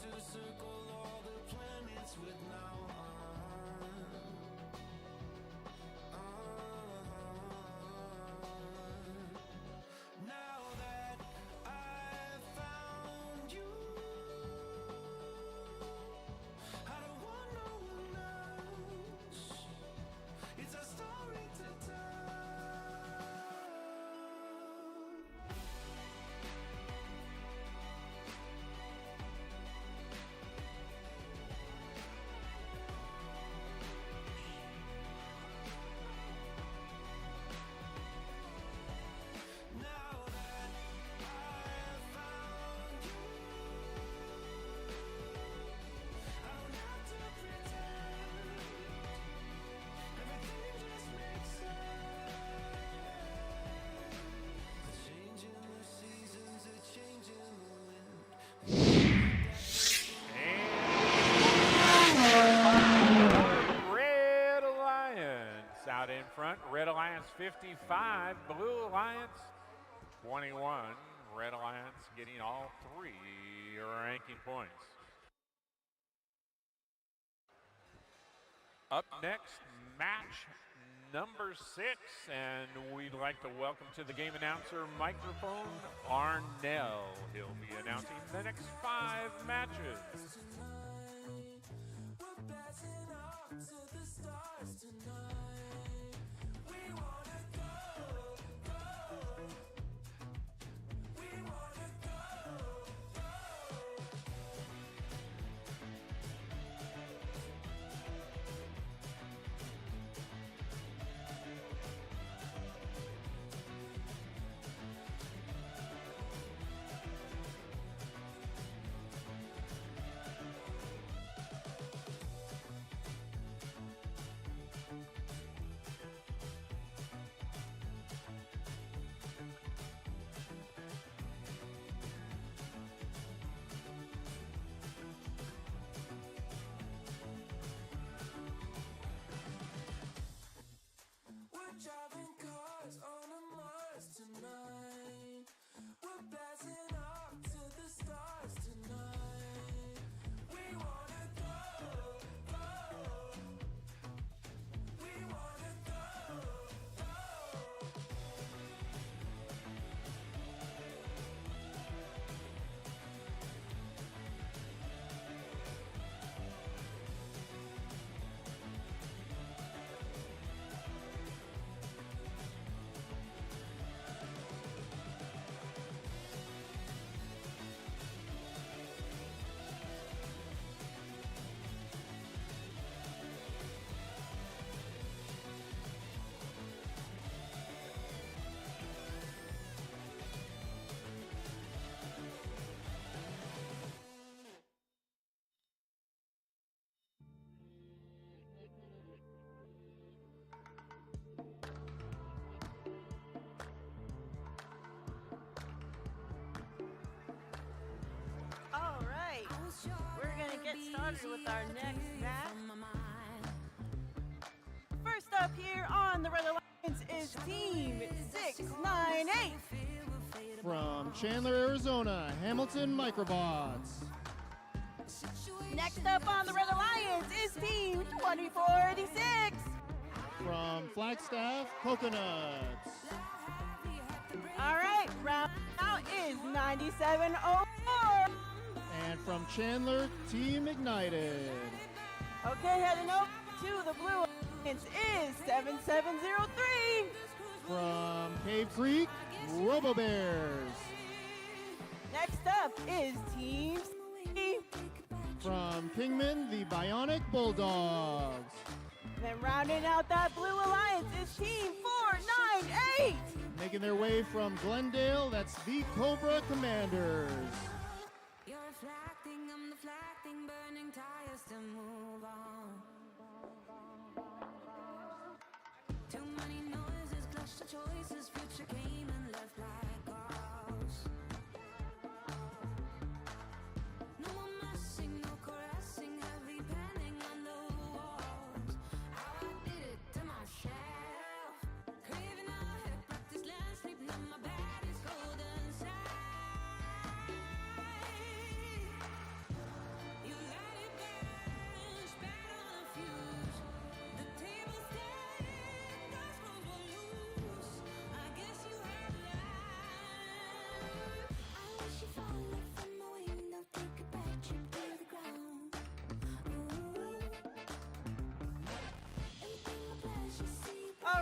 to circle all the planets with now now that I've found you, I don't want no one else. It's a story to tell. Now that I've found you, I don't have to pretend. Everything just makes sense. Changing the seasons, a changing the wind. Red Alliance out in front. Red Alliance 55, Blue Alliance 21. Red Alliance getting all three ranking points. Up next, match number 6, and we'd like to welcome to the game announcer microphone Arnell. He'll be announcing the next 5 matches. We're blasting off to the stars tonight. We wanna go, go. We wanna go, go. We're driving cars on a Mars tonight. We're blasting off to the stars tonight. We wanna go, go. We wanna go, go. All right, we're gonna get started with our next match. First up here on the Red Alliance is Team 698. From Chandler, Arizona, Hamilton Microbots. Next up on the Red Alliance is Team 2486. From Flagstaff, Coconuts. All right, round out is 9704. And from Chandler, Team Ignited. Okay, heading over to the Blue Alliance is 7703. From Cave Creek, Robo Bears. Next up is Team C. From Kingman, the Bionic Bulldogs. Then rounding out that Blue Alliance is Team 498. Making their way from Glendale, that's the Cobra Commanders. You're a flag thing, I'm the flag thing, burning tires to move on. Too many noises, clash of choices, future came and left like ghosts. No more messing, no caressing, heavy penning on the walls. How I did it to myself, craving a hip, practice land, sleeping on my bed is cold inside.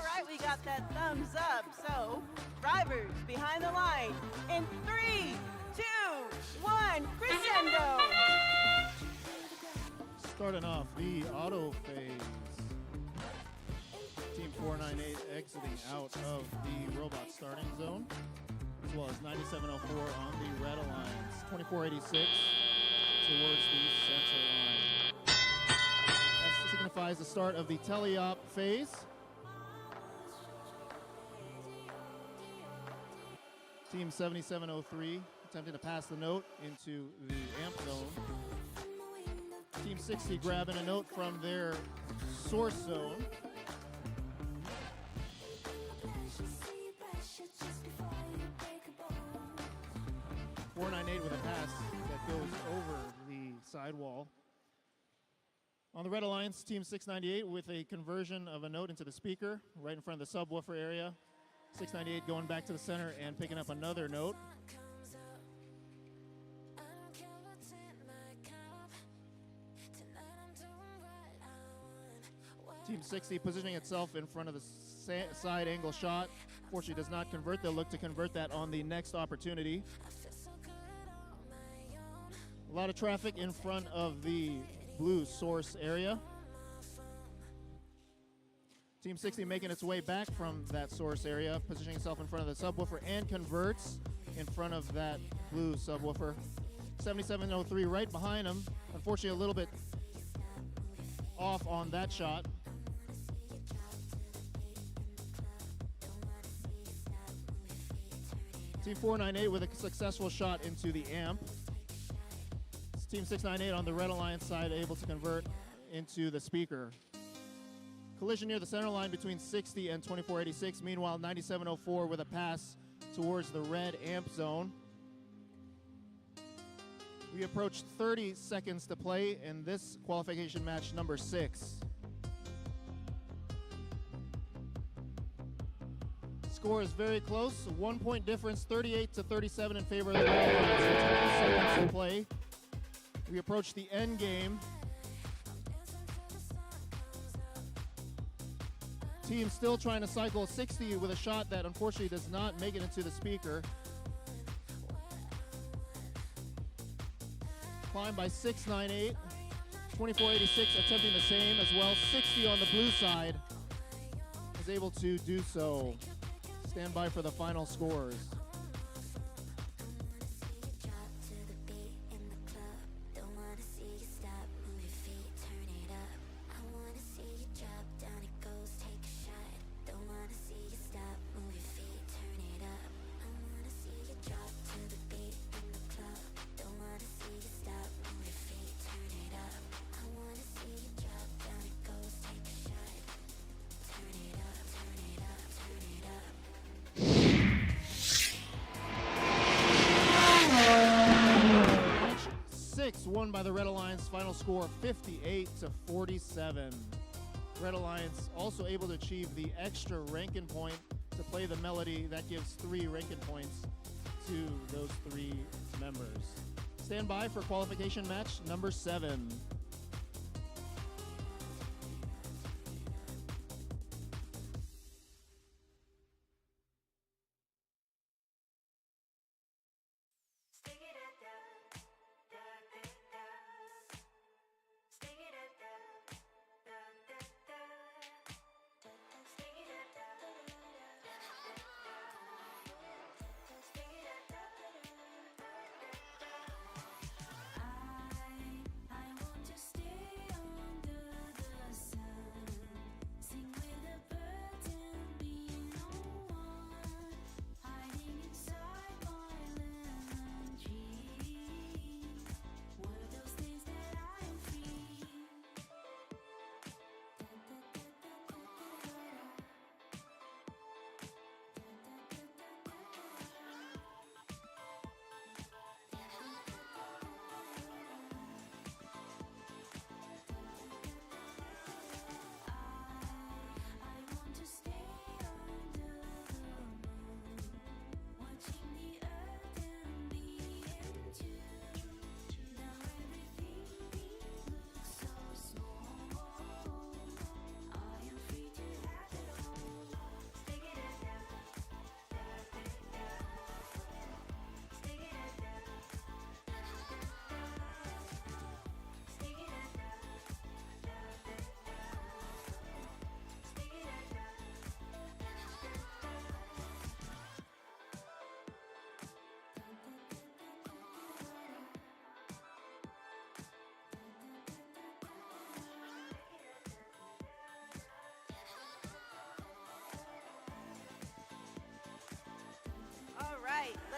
All right, we got that thumbs up. So, drivers behind the line in 3, 2, 1, crescendo. Starting off the auto phase. Team 498 exiting out of the robot starting zone, as well as 9704 on the red alliance. 2486 towards the center line. That signifies the start of the teleop phase. Team 7703 attempting to pass the note into the amp zone. Team 60 grabbing a note from their source zone. .498 with a pass that goes over the sidewall. On the red alliance, Team 698 with a conversion of a note into the speaker right in front of the subwoofer area. 698 going back to the center and picking up another note. Team 60 positioning itself in front of the side angle shot. Fortunately does not convert. They'll look to convert that on the next opportunity. A lot of traffic in front of the blue source area. Team 60 making its way back from that source area, positioning itself in front of the subwoofer and converts in front of that blue subwoofer. 7703 right behind him. Unfortunately, a little bit off on that shot. Team 498 with a successful shot into the amp. Team 698 on the red alliance side able to convert into the speaker. Collision near the center line between 60 and 2486. Meanwhile, 9704 with a pass towards the red amp zone. We approach 30 seconds to play in this qualification match number 6. Score is very close. 1 point difference, 38 to 37 in favor of the red alliance. 20 seconds to play. We approach the end game. Team still trying to cycle 60 with a shot that unfortunately does not make it into the speaker. Climbed by 698. 2486 attempting the same as well. 60 on the blue side is able to do so. Stand by for the final scores. Won by the Red Alliance, final score 58 to 47. Red Alliance also able to achieve the extra ranking point to play the melody that gives 3 ranking points to those 3 members. Stand by for qualification match number 7.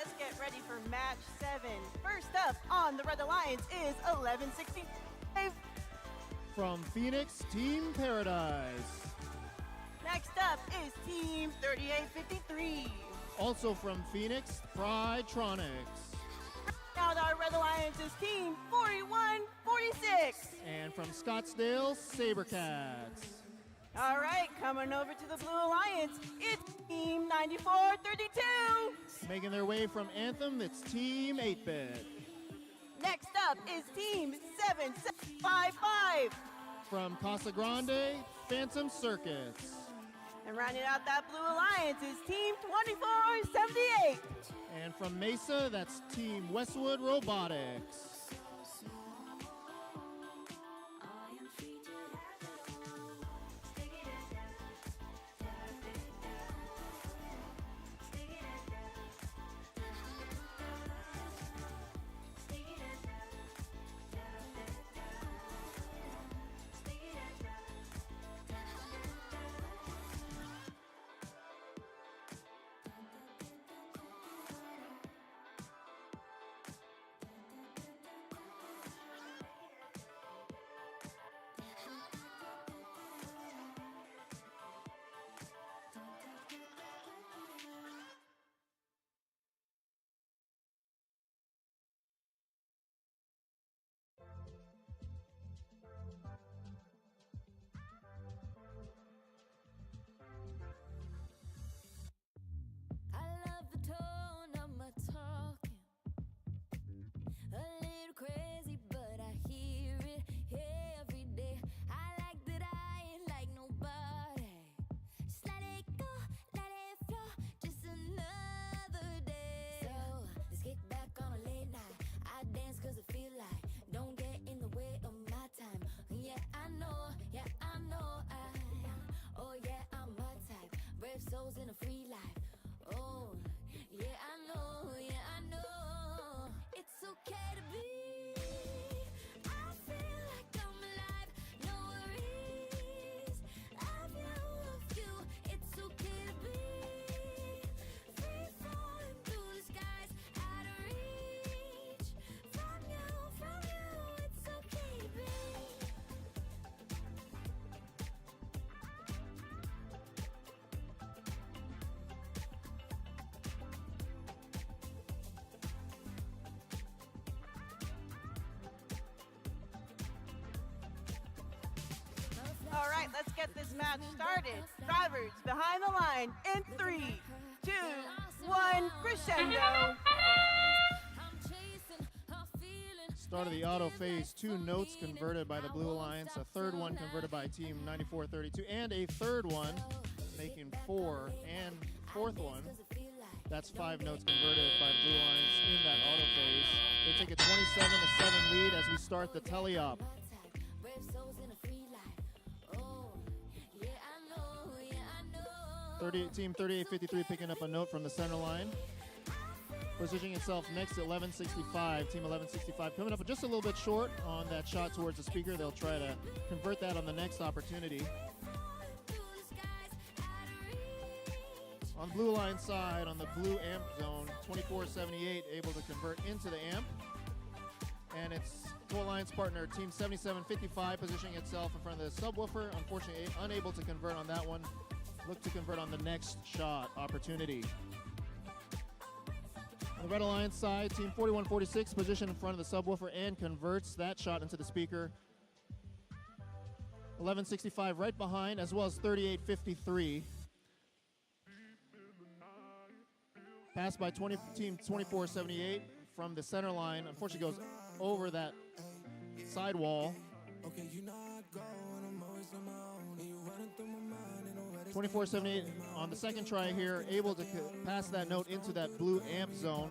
let's get ready for match 7. First up on the Red Alliance is 1165. From Phoenix, Team Paradise. Next up is Team 3853. Also from Phoenix, Prytronics. Now our Red Alliance is Team 4146. And from Scottsdale, Sabercats. All right, coming over to the Blue Alliance, it's Team 9432. Making their way from Anthem, it's Team 8-Bit. Next up is Team 7755. From Casa Grande, Phantom Circus. And rounding out that Blue Alliance is Team 2478. And from Mesa, that's Team Westwood Robotics. Souls in a free life. Oh, yeah, I know. It's okay to be. I feel like I'm alive. No worries. Of you. It's okay to be. Free falling through the skies. Out of reach. From you. It's okay to be. All right, let's get this match started. Drivers behind the line in 3, 2, 1, crescendo. Start of the auto phase, 2 notes converted by the Blue Alliance, a third one converted by Team 9432, and a third one, making 4, and fourth one. That's 5 notes converted by the Blue Alliance in that auto phase. They take a 27-7 lead as we start the tele-op. Team 3853 picking up a note from the center line. Positioning itself next to 1165. Team 1165 coming up just a little bit short on that shot towards the speaker. They'll try to convert that on the next opportunity. On the Blue Alliance side, on the blue amp zone, 2478 able to convert into the amp. And its co-alliance partner, Team 7755, positioning itself in front of the subwoofer. Unfortunately, unable to convert on that one. Look to convert on the next shot opportunity. On the Red Alliance side, Team 4146 positioned in front of the subwoofer and converts that shot into the speaker. 1165 right behind, as well as 3853. Passed by Team 2478 from the center line. Unfortunately goes over that sidewall. 2478 on the second try here, able to pass that note into that blue amp zone.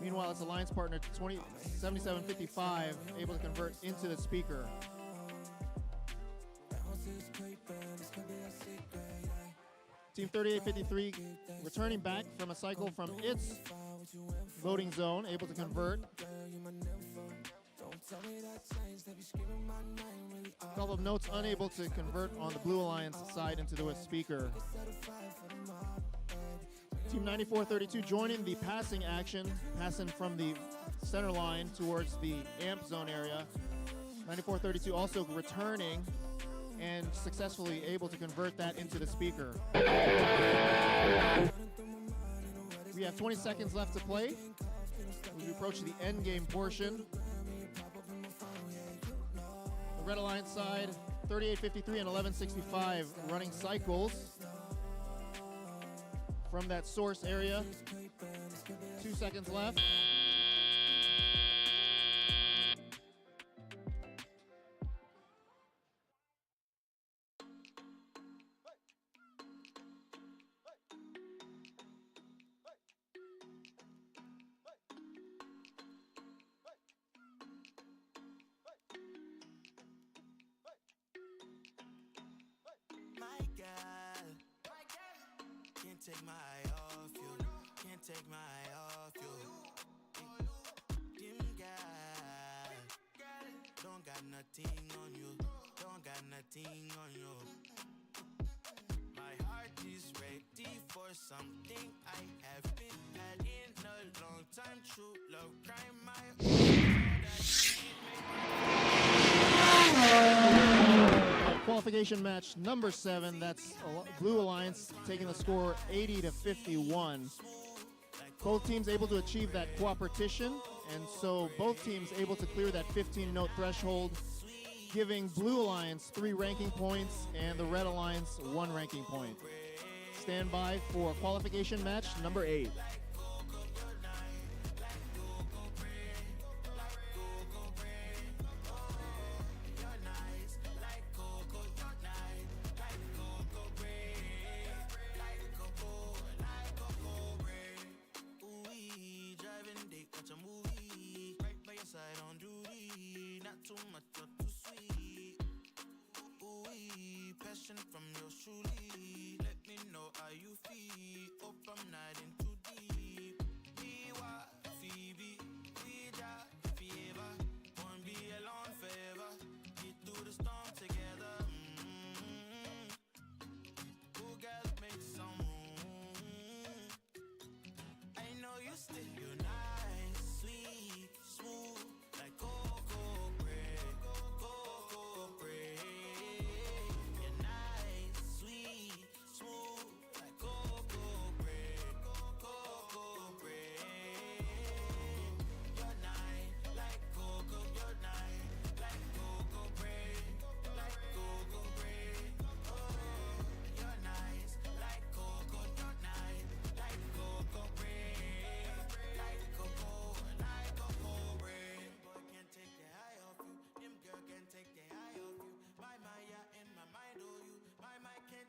Meanwhile, its alliance partner, 7755, able to convert into the speaker. Team 3853 returning back from a cycle from its loading zone, able to convert. A couple of notes unable to convert on the Blue Alliance side into the speaker. Team 9432 joining the passing action, passing from the center line towards the amp zone area. 9432 also returning and successfully able to convert that into the speaker. We have 20 seconds left to play. We approach the end game portion. The Red Alliance side, 3853 and 1165 running cycles from that source area. 2 seconds left. My girl, can't take my eye off you. Can't take my eye off you. Dim girl, don't got nothing on you. Don't got nothing on you. My heart is ready for something I haven't had in a long time. True love, crime, my Qualification match number 7. That's Blue Alliance taking the score 80-51. Both teams able to achieve that cooperation, and so both teams able to clear that 15-note threshold, giving Blue Alliance 3 ranking points and the Red Alliance 1 ranking point. Stand by for qualification match number 8. From your truly, let me know how you feel. Hope I'm not in too deep. Biwa, Phoebe, Ouija, fever. Won't be alone forever. Get through the storm together. Who girls make some room? I know you still, you're nice, sweet, smooth, like cocoa bread, cocoa bread.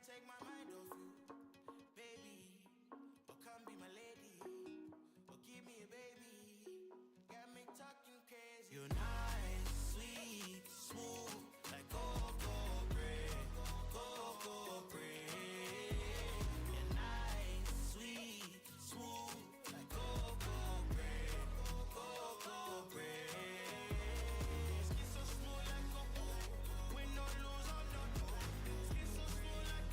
Take my mind off you, baby. Oh, come be my lady. Oh, give me a baby. Got me talking crazy. You're nice, sweet, smooth, like cocoa bread, cocoa bread. You're nice, sweet, smooth, like cocoa bread, cocoa bread. Skin so smooth like cocoa, we no lose on no door. Skin so smooth like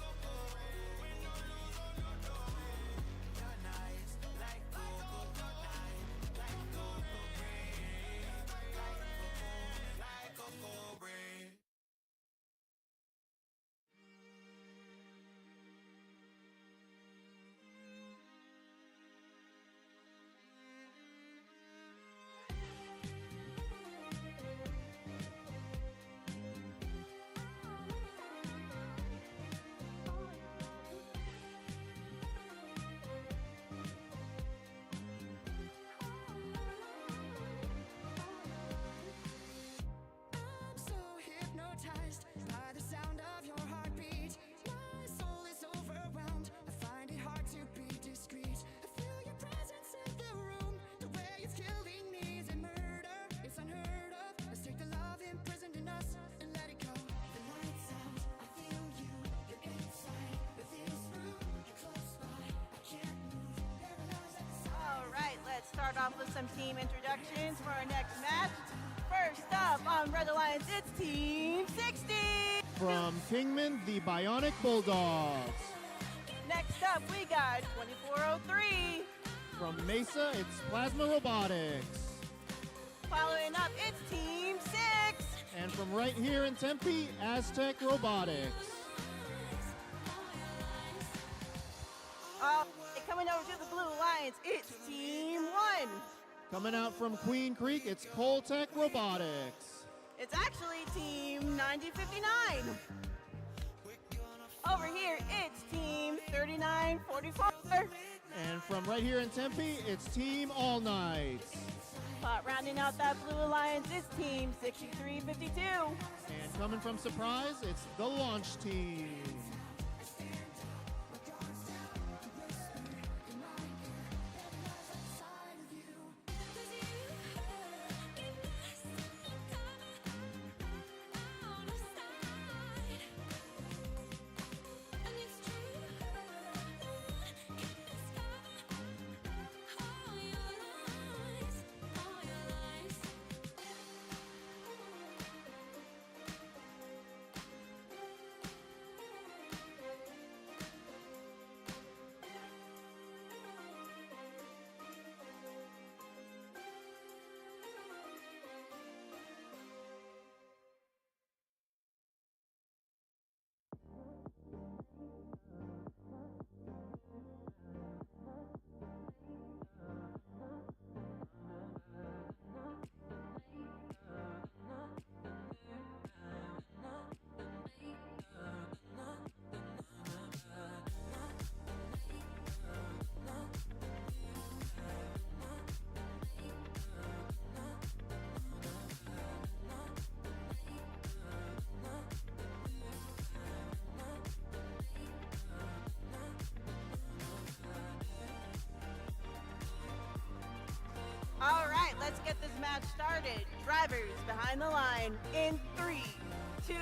start off with some team introductions for our next match. First up on Red Alliance, it's Team 60. From Kingman, the Bionic Bulldogs. Next Next up, we got 2403. From Mesa, it's Plasma Robotics. Following up, it's Team 6. And from right here in Tempe, Aztec Robotics. Coming over to the Blue Alliance, it's Team 1. Coming out from Queen Creek, it's Coltech Robotics. It's actually Team 9059. Over here, it's Team 3944. And from right here in Tempe, it's Team All Nights. But rounding out that Blue Alliance is Team 6352. And coming from Surprise, it's the Launch Team. All right, let's get this match started. Drivers behind the line in 3, 2,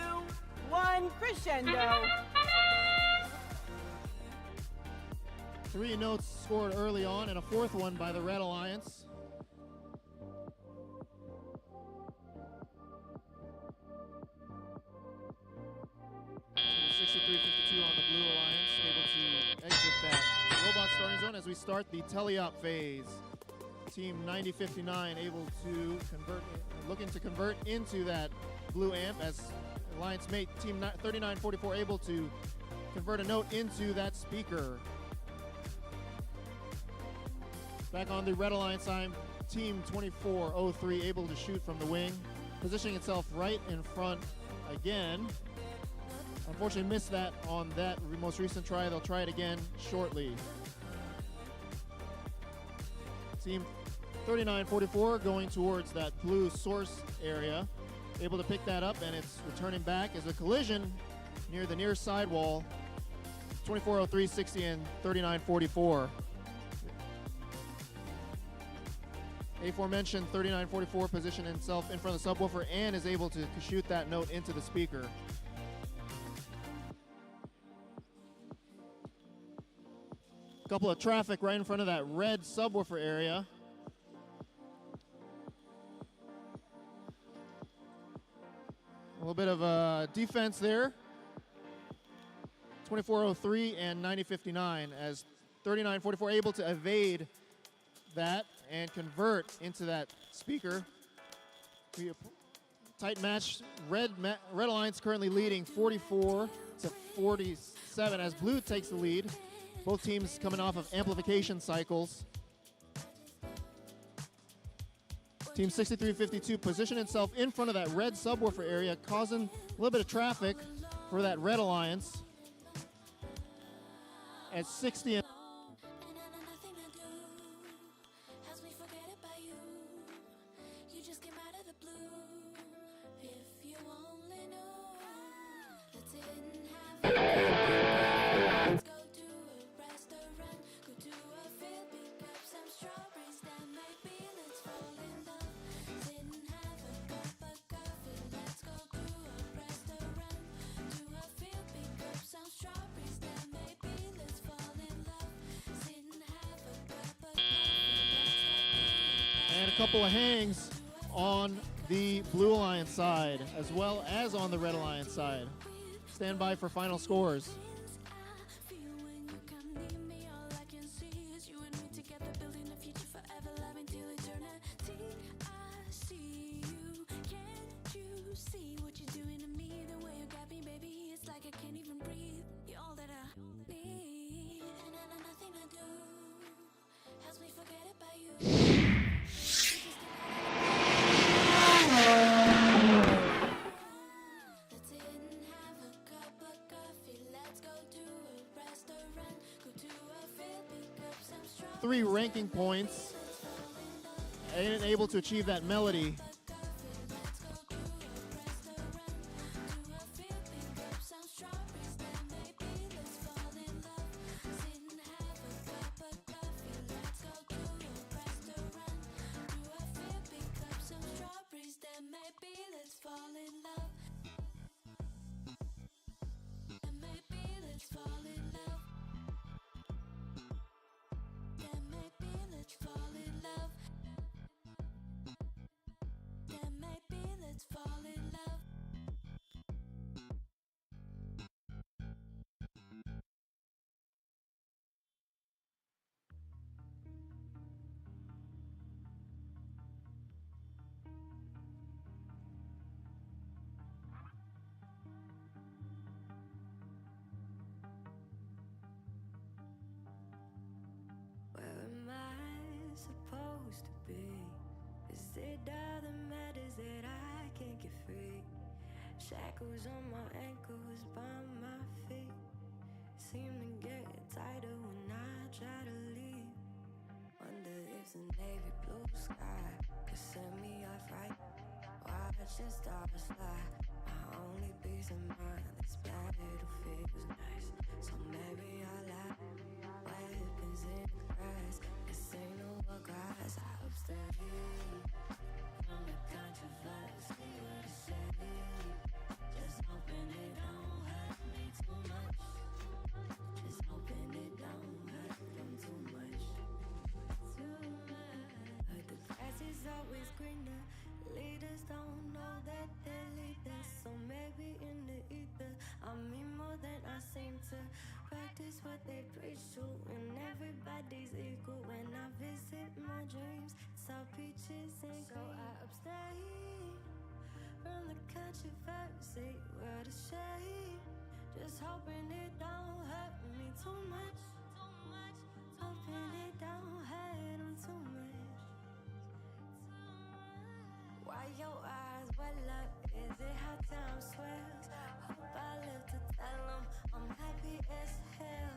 1, crescendo. 3 notes scored early on and a 4th one by the Red Alliance. Team 6352 on the Blue Alliance, able to exit that robot starting zone as we start the tele-op phase. Team 9059 able to convert, looking to convert into that blue amp as Alliance mate Team 3944 able to convert a note into that speaker. Back on the Red Alliance side, Team 2403 able to shoot from the wing, positioning itself right in front again. Unfortunately missed that on that most recent try. They'll try it again shortly. Team 3944 going towards that blue source area, able to pick that up, and it's returning back as a collision near the near sidewall. 2403, 60, and 3944. Aforementioned 3944 positioned himself in front of the subwoofer and is able to shoot that note into the speaker. Couple of traffic right in front of that red subwoofer area. A little bit of defense there. 2403 and 9059 as 3944 able to evade that and convert into that speaker. Tight match. Red Alliance currently leading 44 to 47 as Blue takes the lead. Both teams coming off of amplification cycles. Team 6352 positioned itself in front of that red subwoofer area, causing a little bit of traffic for that Red Alliance. At 60 and a couple of hangs on the Blue Alliance side, as well as on the Red Alliance side. Stand by for final scores. 3 ranking points and able to achieve that melody. Where am I supposed to be? Is it all that matters that I can't get free? Shackles on my ankles, by my feet seem to get tighter when I try to leave. Wonder if the navy blue sky could set me off right. Watching stars fly, my only peace of mind. This battlefield feels nice, so maybe I'll lie. Weapons in the grass, this ain't no grass. I abstain from the controversy. What to say? Just hoping it don't hurt me too much. Just hoping it don't hurt them too much. But the grass is always greener. Leaders don't know that they're leaders. So maybe in the ether I mean more than I seem to. Practice what they preach to, and everybody's equal. When I visit my dreams, it's all peaches and so I abstain from the controversy. What a shame. Just hoping it don't hurt me too much. Hoping it don't hurt them too much. Why your eyes well up? Is it how time swells? Hope I live to tell them I'm happy as hell.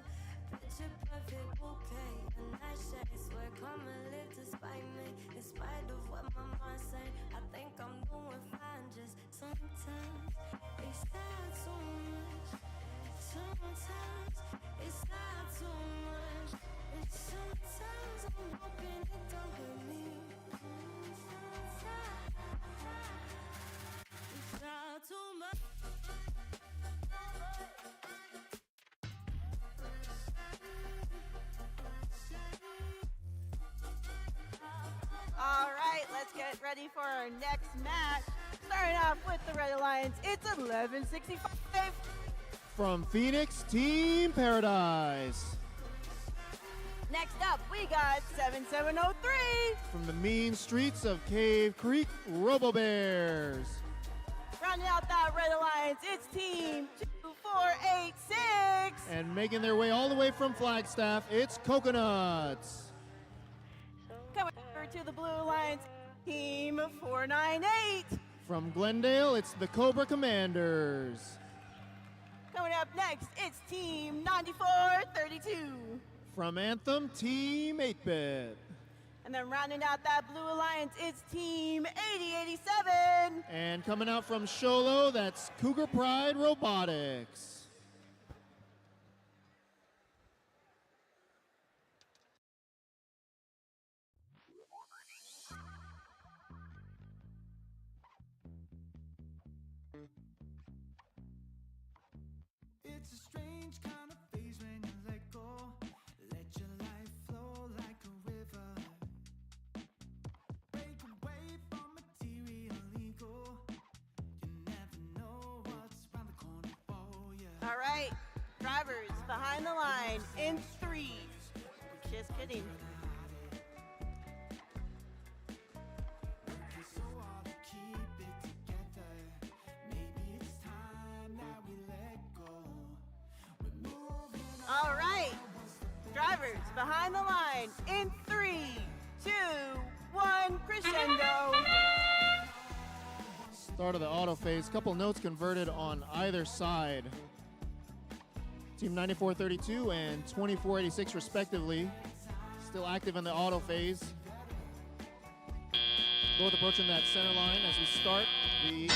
Picture perfect bouquet, a nice shade. Swear come and live to spite me. In spite of what my mind say, I think I'm doing fine. Just sometimes it's not too much. Sometimes it's not too much. And sometimes I'm hoping it don't hurt me. It's not too much. All right, let's get ready for our next match. Starting off with the Red Alliance, it's 1165. From Phoenix, Team Paradise. Next up, we got 7703. From the mean streets of Cave Creek, Robo Bears. Rounding out that Red Alliance, it's Team 2486. And making their way all the way from Flagstaff, it's Coconuts. Coming over to the Blue Alliance, Team 498. From Glendale, it's the Cobra Commanders. Coming up next, it's Team 9432. From Anthem, Team 8-Bit. And then rounding out that Blue Alliance, it's Team 8087. And coming out from Sholo, that's Cougar Pride Robotics. It's a strange kind of phase when you let go. Let your life flow like a river. Break away from material ego. You never know what's around the corner for you. All right, drivers behind the line in 3. Just kidding. So hard to keep it together. Maybe it's time that we let go. We're moving All right, drivers behind the line in 3, 2, 1, crescendo. Start of the auto phase, couple notes converted on either side. Team 9432 and 2486 respectively. still active in the auto phase. Both approaching that center line as we start the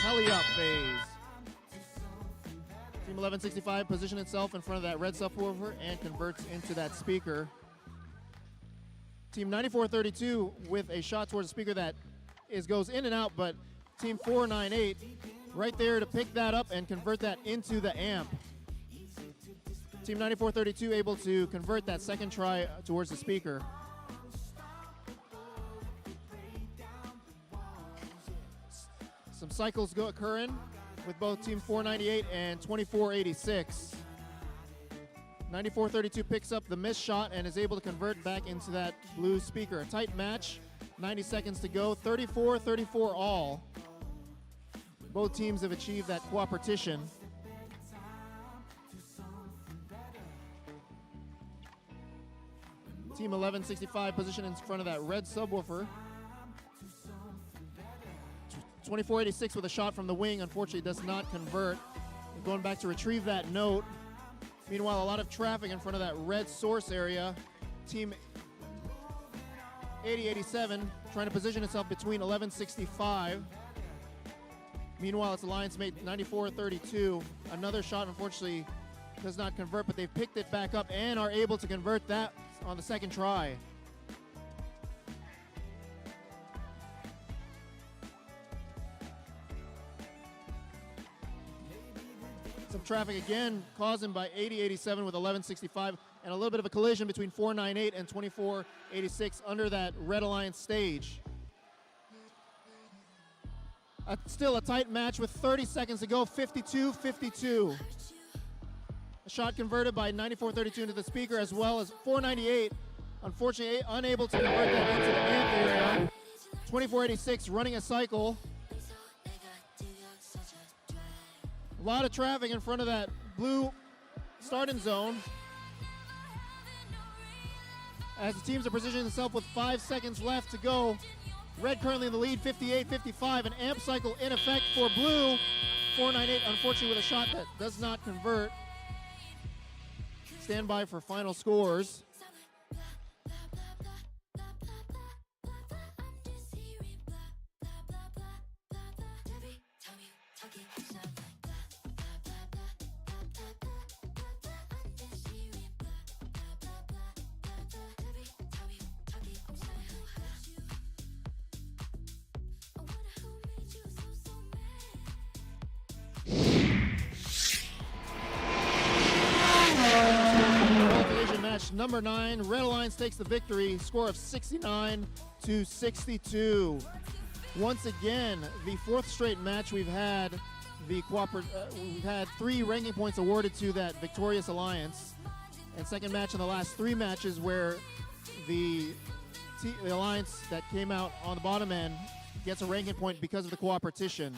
tele-up phase. Team 1165 position itself in front of that red subwoofer and converts into that speaker. Team 9432 with a shot towards the speaker that goes in and out, but Team 498 right there to pick that up and convert that into the amp. Team 9432 able to convert that second try towards the speaker. Some cycles occurring with both Team 498 and 2486. 9432 picks up the missed shot and is able to convert back into that blue speaker. A tight match, 90 seconds to go, 34-34 all. Both teams have achieved that cooperation. Team 1165 positioned in front of that red subwoofer. 2486 with a shot from the wing, unfortunately does not convert. Going back to retrieve that note. Meanwhile, a lot of traffic in front of that red source area. Team 8087 trying to position itself between 1165. Meanwhile, it's alliance mate 9432. Another shot, unfortunately, does not convert, but they've picked it back up and are able to convert that on the second try. Some traffic again caused by 8087 with 1165 and a little bit of a collision between 498 and 2486 under that Red Alliance stage. Still a tight match with 30 seconds to go, 52-52. A shot converted by 9432 into the speaker, as well as 498, unfortunately unable to convert that into the amp area. 2486 running a cycle. A lot of traffic in front of that blue starting zone. As the teams are positioning themselves with 5 seconds left to go. Red currently in the lead, 58-55. An amp cycle in effect for blue. 498, unfortunately, with a shot that does not convert. Stand by for final scores. Match number 9, Red Alliance takes the victory, score of 69-62. Once again, the 4th straight match we've had we've had 3 ranking points awarded to that victorious alliance, and second match in the last 3 matches where the alliance that came out on the bottom end gets a ranking point because of the cooperation.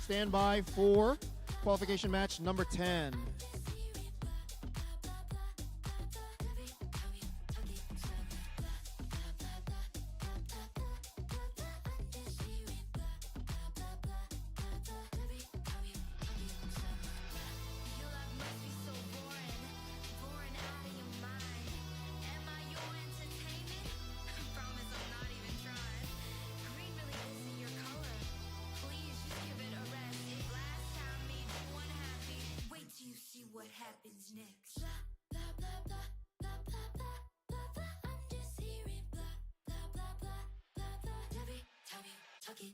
Stand by for qualification match number 10. What happens next? Every time you talk it,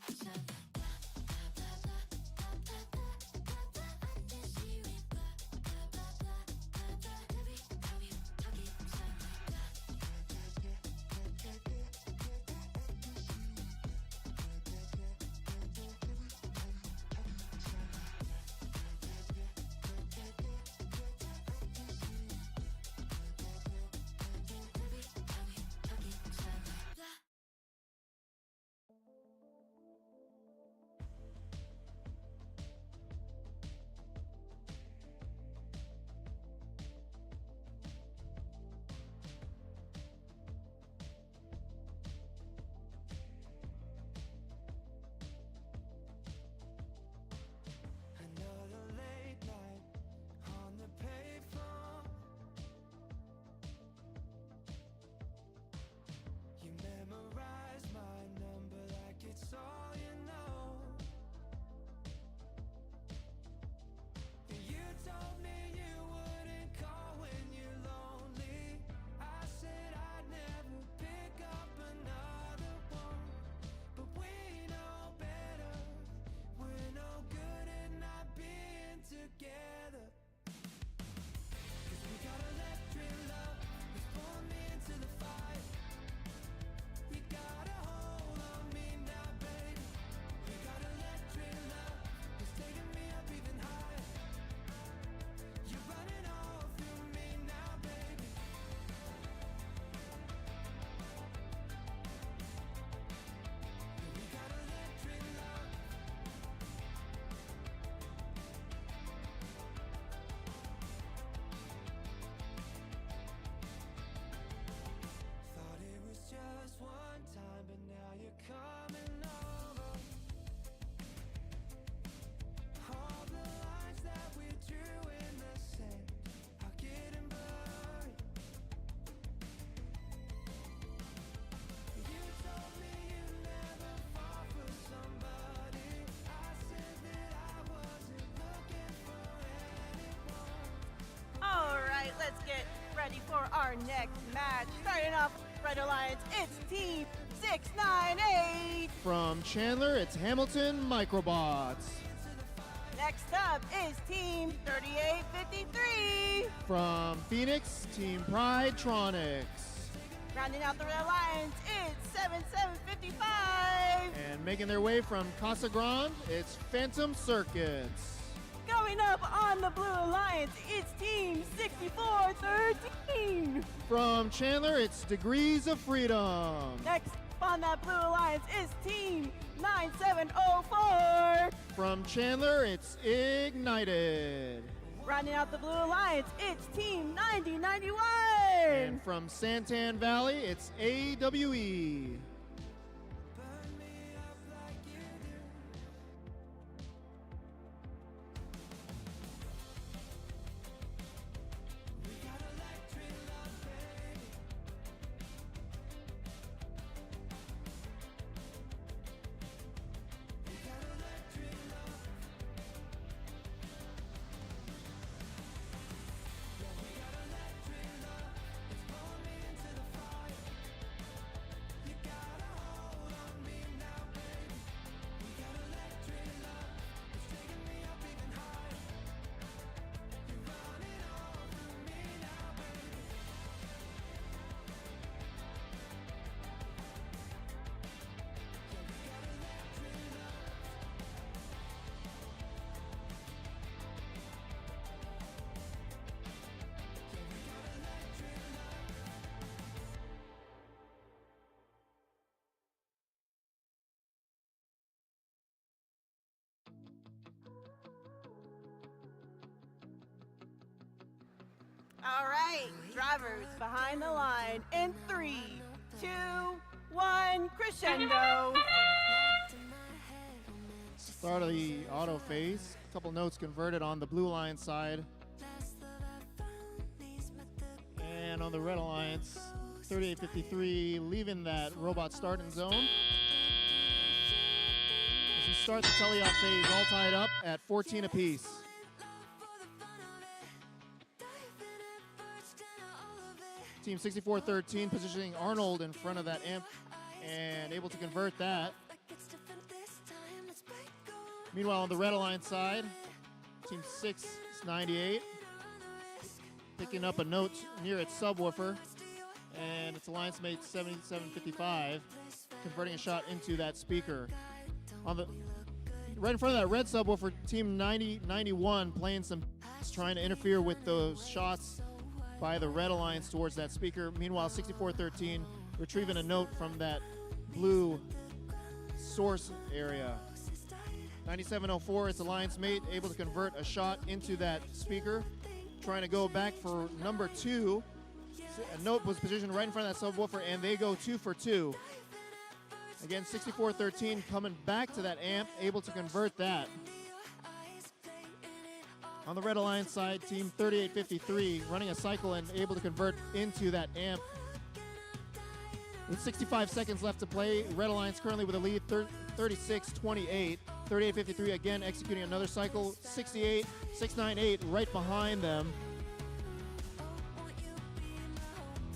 our next match. Starting off Red Alliance, it's Team 698. From Chandler, it's Hamilton Microbots. Next up is Team 3853. From Phoenix, Team Pridetronics. Rounding out the Red Alliance, it's 7755. And making their way from Casa Grande, it's Phantom Circuits. Going up on the Blue Alliance, it's Team 6413. From Chandler, it's Degrees of Freedom. Next on that Blue Alliance is Team 9704. From Chandler, it's Ignited. Rounding out the Blue Alliance, it's Team 9091. And from Santan Valley, it's AWE. All right, drivers behind the line in 3, 2, 1, crescendo. Start of the auto phase. A couple notes converted on the Blue Alliance side. And on the Red Alliance, 3853 leaving that robot starting zone. As we start the teleop phase, all tied up at 14 apiece. Team 6413 positioning Arnold in front of that amp and able to convert that. Meanwhile, on the Red Alliance side, Team 698 picking up a note near its subwoofer, and its alliance mate 7755 converting a shot into that speaker. On the right in front of that red subwoofer, Team 9091 playing some, trying to interfere with those shots by the Red Alliance towards that speaker. Meanwhile, 6413 retrieving a note from that blue source area. 9704, its alliance mate, able to convert a shot into that speaker, trying to go back for number 2. A note was positioned right in front of that subwoofer, and they go 2 for 2. Again, 6413 coming back to that amp, able to convert that. On the Red Alliance side, Team 3853 running a cycle and able to convert into that amp. With 65 seconds left to play, Red Alliance currently with a lead 36-28. 3853 again executing another cycle. 698 right behind them.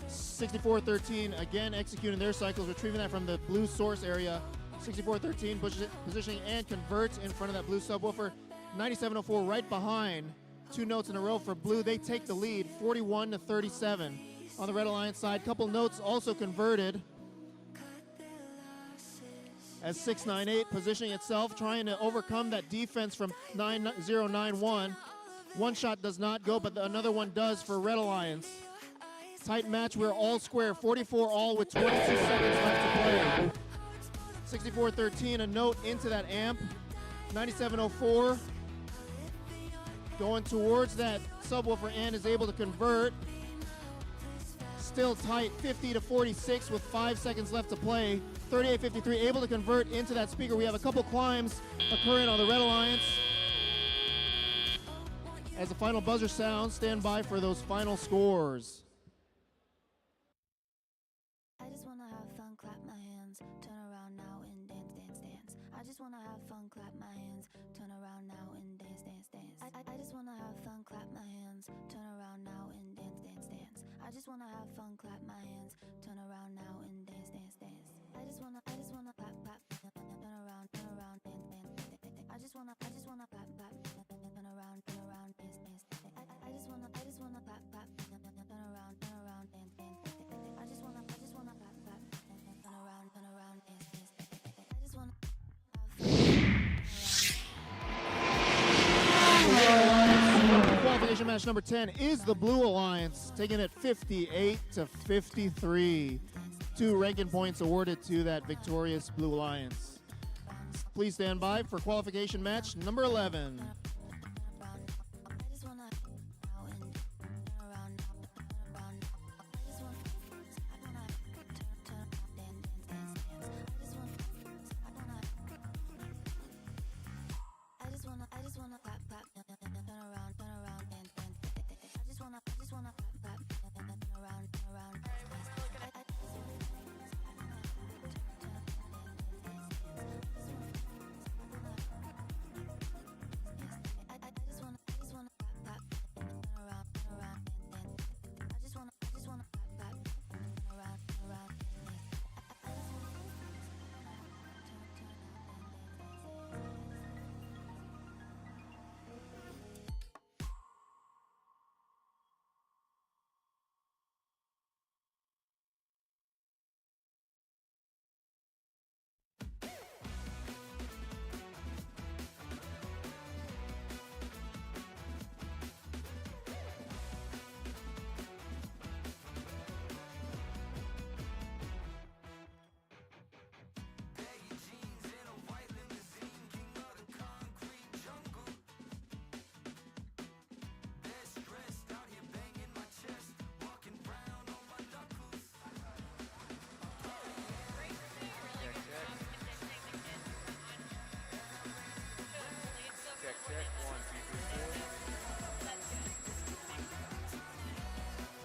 6413 again executing their cycles, retrieving that from the blue source area. 6413 positioning and converts in front of that blue subwoofer. 9704 right behind. 2 notes in a row for blue. They take the lead, 41-37. On the Red Alliance side, couple notes also converted. As 698 positioning itself, trying to overcome that defense from 9091. One shot does not go, but another one does for Red Alliance. Tight match, we're all square, 44 all with 22 seconds left to play. 6413, a note into that amp. 9704 going towards that subwoofer and is able to convert. Still tight, 50-46 with 5 seconds left to play. 3853 able to convert into that speaker. We have a couple climbs occurring on the Red Alliance. As the final buzzer sounds, stand by for those final scores. I just wanna have fun, clap my hands, turn around now and dance, dance, dance. I just wanna have fun, clap my hands, turn around now and dance, dance, dance. I just wanna have fun, clap my hands, turn around now and dance, dance, dance. I just just wanna have fun, clap my hands, turn around now and dance, dance, dance. I just wanna clap, clap, turn around, dance, dance, dance. I just wanna clap, turn around, dance, dance. I just wanna clap, turn around, dance, dance. I just wanna clap, turn around, dance, dance. I just wanna. Qualification match number 10 is the Blue Alliance, taking it 58-53. 2 ranking points awarded to that victorious Blue Alliance. Please stand by for qualification match number 11.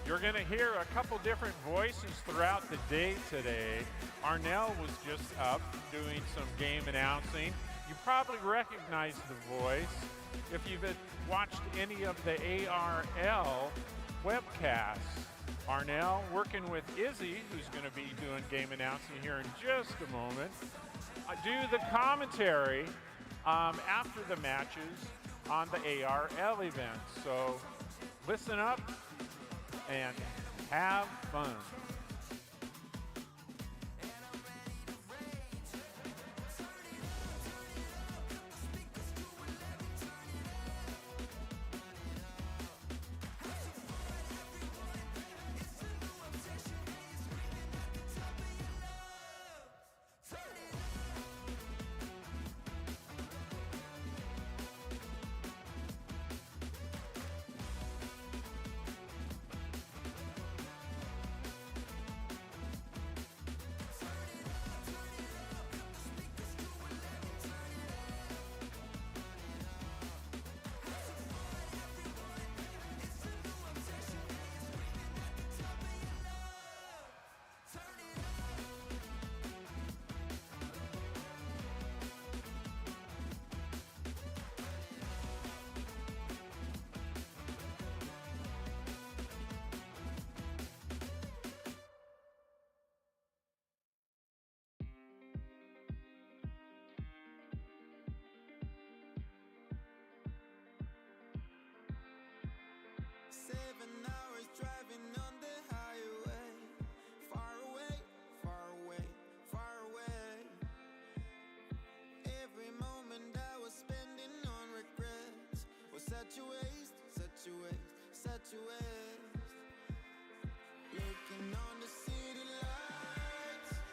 You're going to hear a couple different voices throughout the day today. Arnell was just up doing some game announcing. You probably recognize the voice if you've watched any of the ARL webcasts. Arnell working with Izzy, who's going to be doing game announcing here in just a moment, do the commentary after the matches on the ARL event. So listen up and have fun.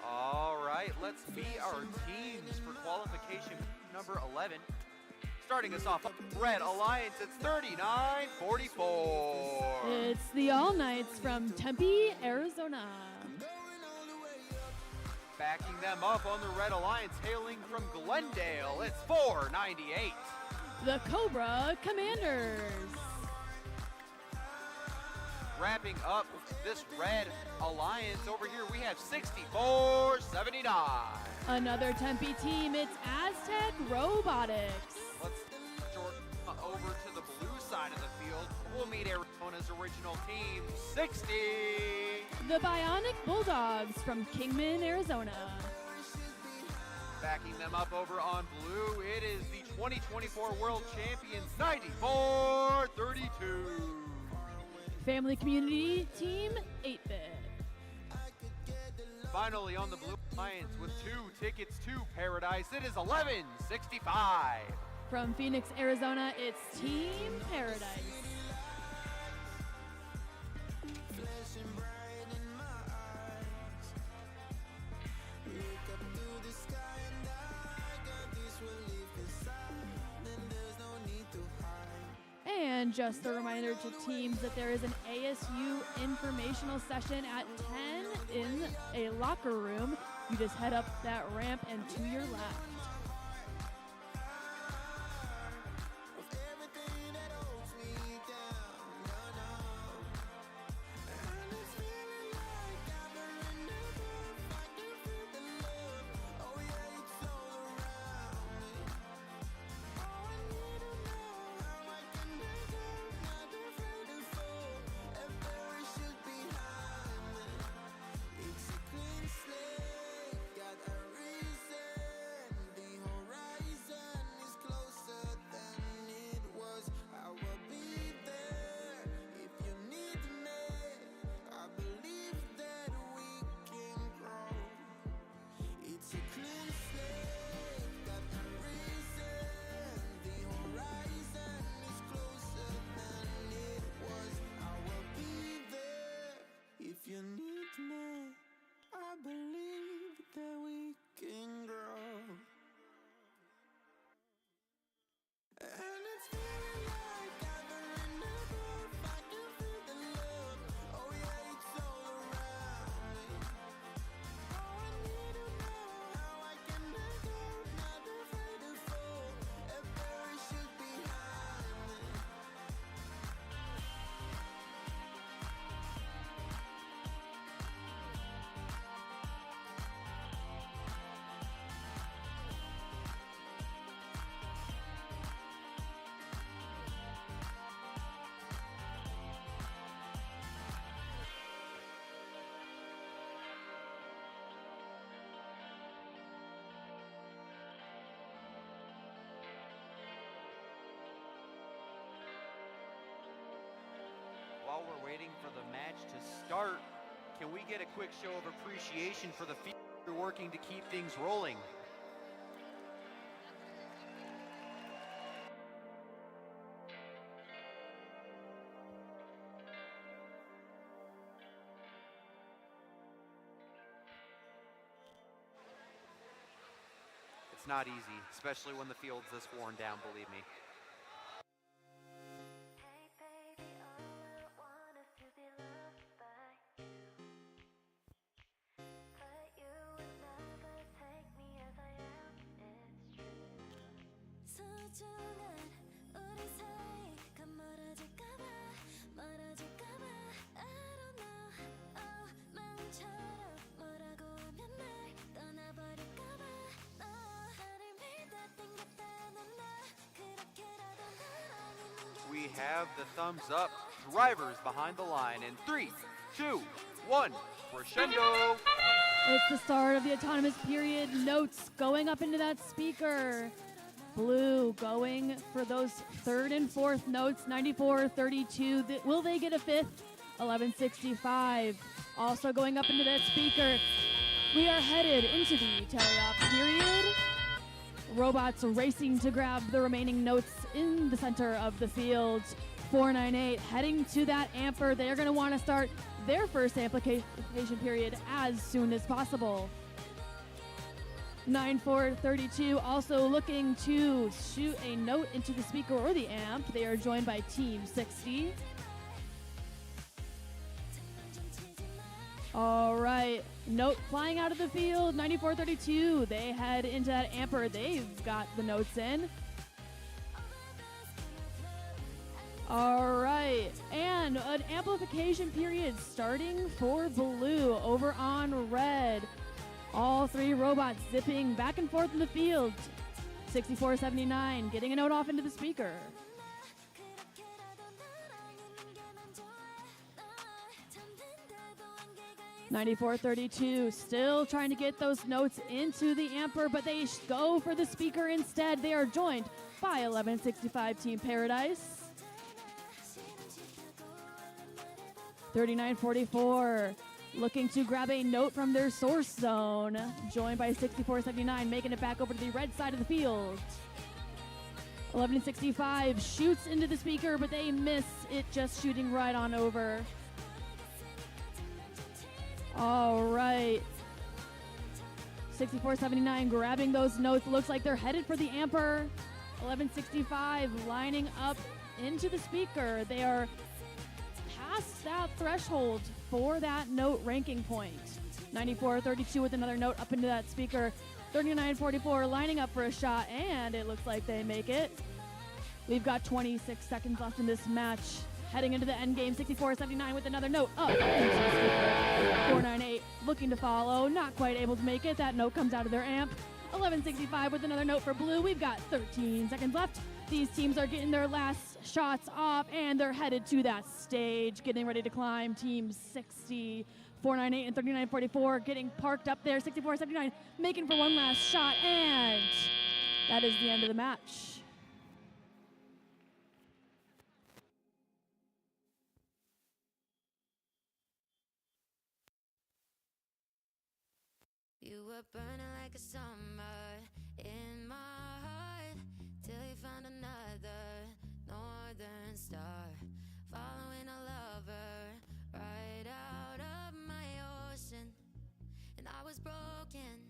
All right, let's meet our teams for qualification number 11. Starting us off, Red Alliance at 39-44. It's the All Knights from Tempe, Arizona. Backing them up on the Red Alliance, hailing from Glendale, it's 498. The Cobra Commanders. Wrapping up this Red Alliance over here, we have 6479. Another Tempe team, it's Aztec Robotics. Let's short over to the blue side of the field, we'll meet Arizona's original team, 60. The Bionic Bulldogs from Kingman, Arizona. Backing them up over on blue, it is the 2024 World Champions, 94-32. Family Community Team 8-Bit. Finally on the Blue Alliance with 2 tickets to Paradise, it is 11-65. From Phoenix, Arizona, it's Team Paradise. And just a reminder to teams that there is an ASU informational session at 10 in a locker room. You just head up that ramp and to your left. If you need me, I believe that we can grow. And it's feeling like gathering the proof. I can feel the love. Oh yeah, it's all around me. Oh, I need to know how I can let go, not afraid to fall. A parachute behind me. While we're waiting for the match to start, can we get a quick show of appreciation for the field who are working to keep things rolling? It's not easy, especially when the field's this worn down, believe me. We have the thumbs up. Drivers behind the line in 3, 2, 1, crescendo. It's the start of the autonomous period. Notes going up into that speaker. Blue going for those third and fourth notes, 94-32. Will they get a fifth? 11-65. Also going up into that speaker. We are headed into the teleops period. Robots racing to grab the remaining notes in the center of the field. 498 heading to that amper. They are going to want to start their first amplification period as soon as possible. 9432 also looking to shoot a note into the speaker or the amp. They are joined by Team 60. All right, note flying out of the field, 9432. They head into that amper. They've got the notes in. All right, and an amplification period starting for blue over on red. All three robots zipping back and forth in the field. 6479 getting a note off into the speaker. 94-32, still trying to get those notes into the amper, but they go for the speaker instead. They are joined by 1165 Team Paradise. 39-44, looking to grab a note from their source zone, joined by 64-79, making it back over to the red side of the field. 1165 shoots into the speaker, but they miss it, just shooting right on over. All right. 64-79 grabbing those notes. Looks like they're headed for the amper. 1165 lining up into the speaker. They are past that threshold for that note ranking point. 94-32 with another note up into that speaker. 39-44 lining up for a shot, and it looks like they make it. We've got 26 seconds left in this match. Heading into the end game, 64-79 with another note up into the speaker. 498 looking to follow, not quite able to make it. That note comes out of their amp. 1165 with another note for blue. We've got 13 seconds left. These teams are getting their last shots off, and they're headed to that stage, getting ready to climb. Team 60, 498 and 39-44 getting parked up there. 64-79 making for one last shot, and that is the end of the match. You were burning like a summer in my heart till you found another northern star, following a lover right out of my ocean. And I was broken,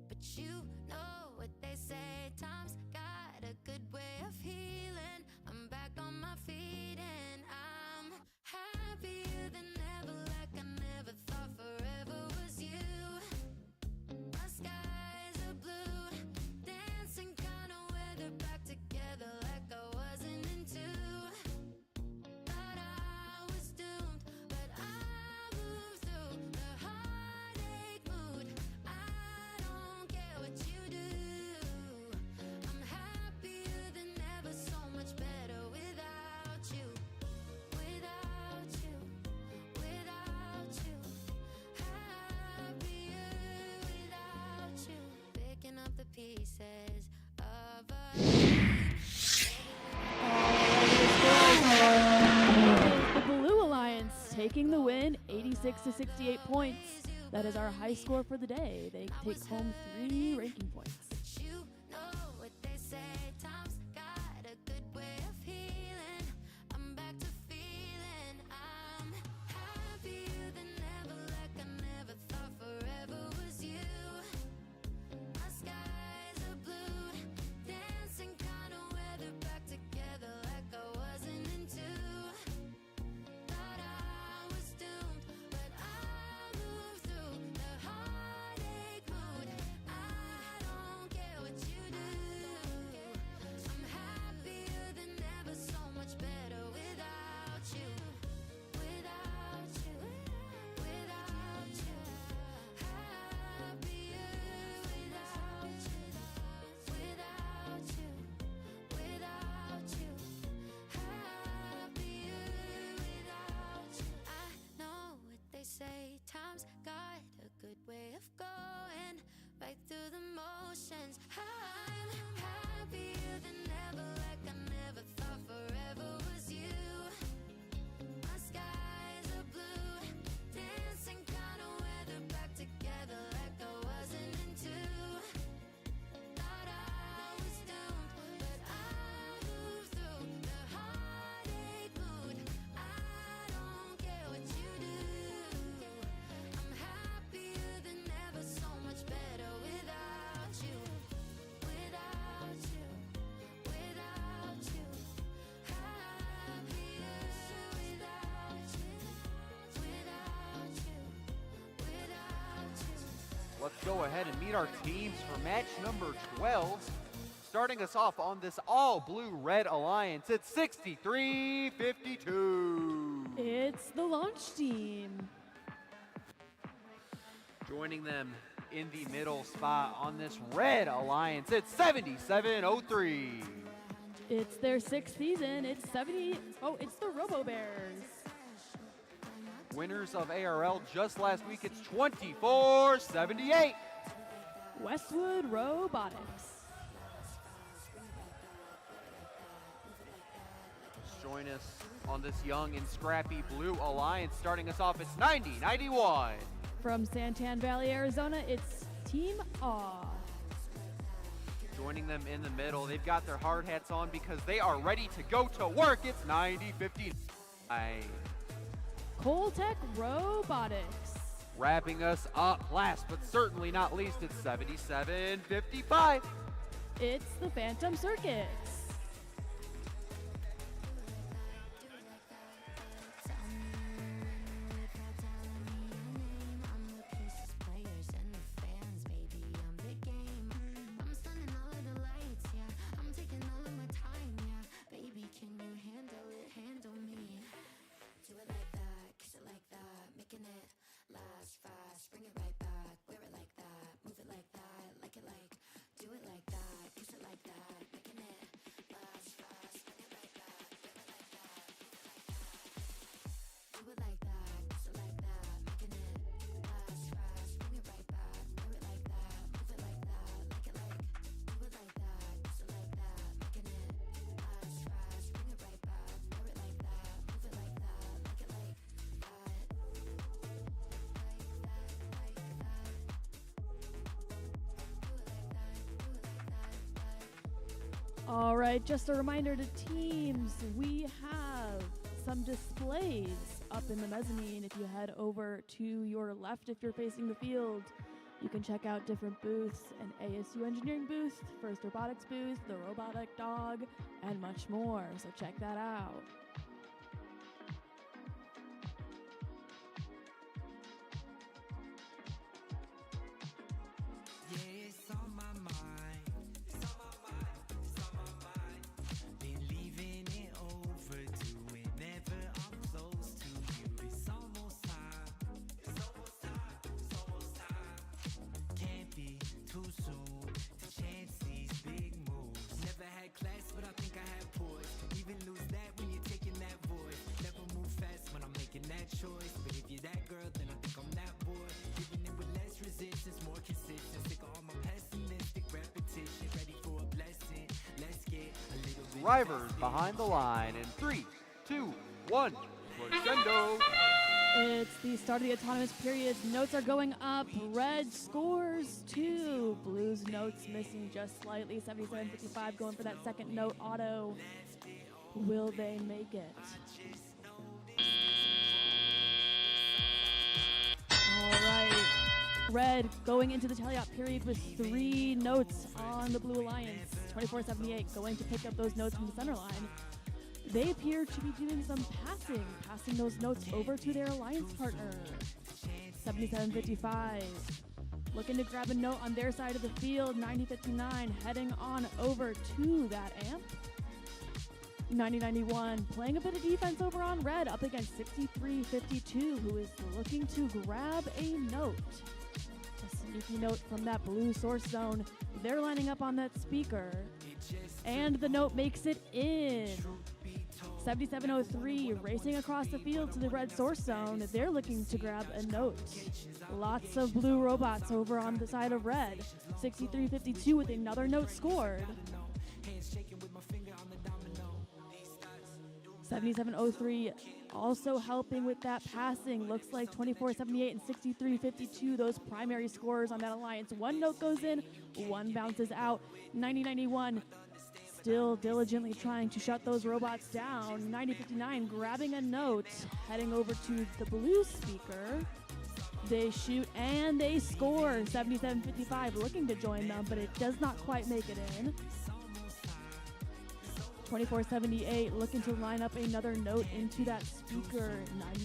but you know what they say, time's got a good way of healing. I'm back on my feet and I'm happier than ever, like I never thought forever was you. My skies are blue, dancing kind of weather, back together like I wasn't into. Thought I was doomed, but I moved through the heartache mood. I don't care what you do. I'm happier than ever, so much better without you. Without you, without you. Happier without you. Picking up the pieces of a The Blue Alliance taking the win, 86-68 points. That is our high score for the day. They take home 3 ranking points. you know what they say, time's got a good way of healing. I'm back to feeling I'm happier than ever, like I never thought forever was you. My skies are blue, dancing kind of weather, back together like I wasn't into. Thought I was doomed, but I moved through the heartache mood. I don't care what you do. I'm happier than ever, so much better without you. Without you, without you. Happier without you. Without you, without you. Happier without you. I know what they say, time's got a good way of going right through the motions. I'm happier than ever, like I never thought forever was you. My skies are blue, dancing kind of weather, back together like I wasn't into. Thought I was doomed, but I moved through the heartache mood. I don't care what you do. I'm happier than ever, so much better without you. Without you, without you. Happier without you. Without you, without you. Let's go ahead and meet our teams for match number 12. Starting us off on this all-blue-red alliance, it's 63-52. It's the launch team. Joining them in the middle spot on this red alliance, it's 77-03. It's their 6th season. It's the Robo Bears. Winners of ARL just last week, it's 24-78. Westwood Robotics. Join us on this young and scrappy Blue Alliance. Starting us off, it's 90-91. From Santan Valley, Arizona, it's Team Awe. Joining them in the middle, they've got their hard hats on because they are ready to go to work. It's 90-59. Coltec Robotics. Wrapping us up, last but certainly not least, it's 77-55. It's the Phantom Circuits. All right, just a reminder to teams, we have some displays up in the mezzanine. If you head over to your left, if you're facing the field, you can check out different booths, an ASU engineering booth, First Robotics booth, the Robotic Dog, and much more, so check that out. Drivers behind the line in 3, 2, 1, crescendo. It's the start of the autonomous period. Notes are going up. Red scores 2. Blues notes missing just slightly. 77-55 going for that second note auto. Will they make it? All right. Red going into the teleop period with 3 notes on the Blue Alliance. 24-78 going to pick up those notes from the center line. They appear to be doing some passing those notes over to their alliance partner. 77-55 looking to grab a note on their side of the field. 90-59 heading on over to that amp. 90-91 playing a bit of defense over on Red up against 63-52, who is looking to grab a note. A sneaky note from that blue source zone. They're lining up on that speaker, and the note makes it in. 77-03 racing across the field to the red source zone. They're looking to grab a note. Lots of blue robots over on the side of red. 63-52 with another note scored. 77-03 also helping with that passing. Looks like 24-78 and 63-52, those primary scores on that alliance. One note goes in, one bounces out. 90-91 still diligently trying to shut those robots down. 90-59 grabbing a note, heading over to the blue speaker. They shoot and they score. 77-55 looking to join them, but it does not quite make it in. 24-78 looking to line up another note into that speaker.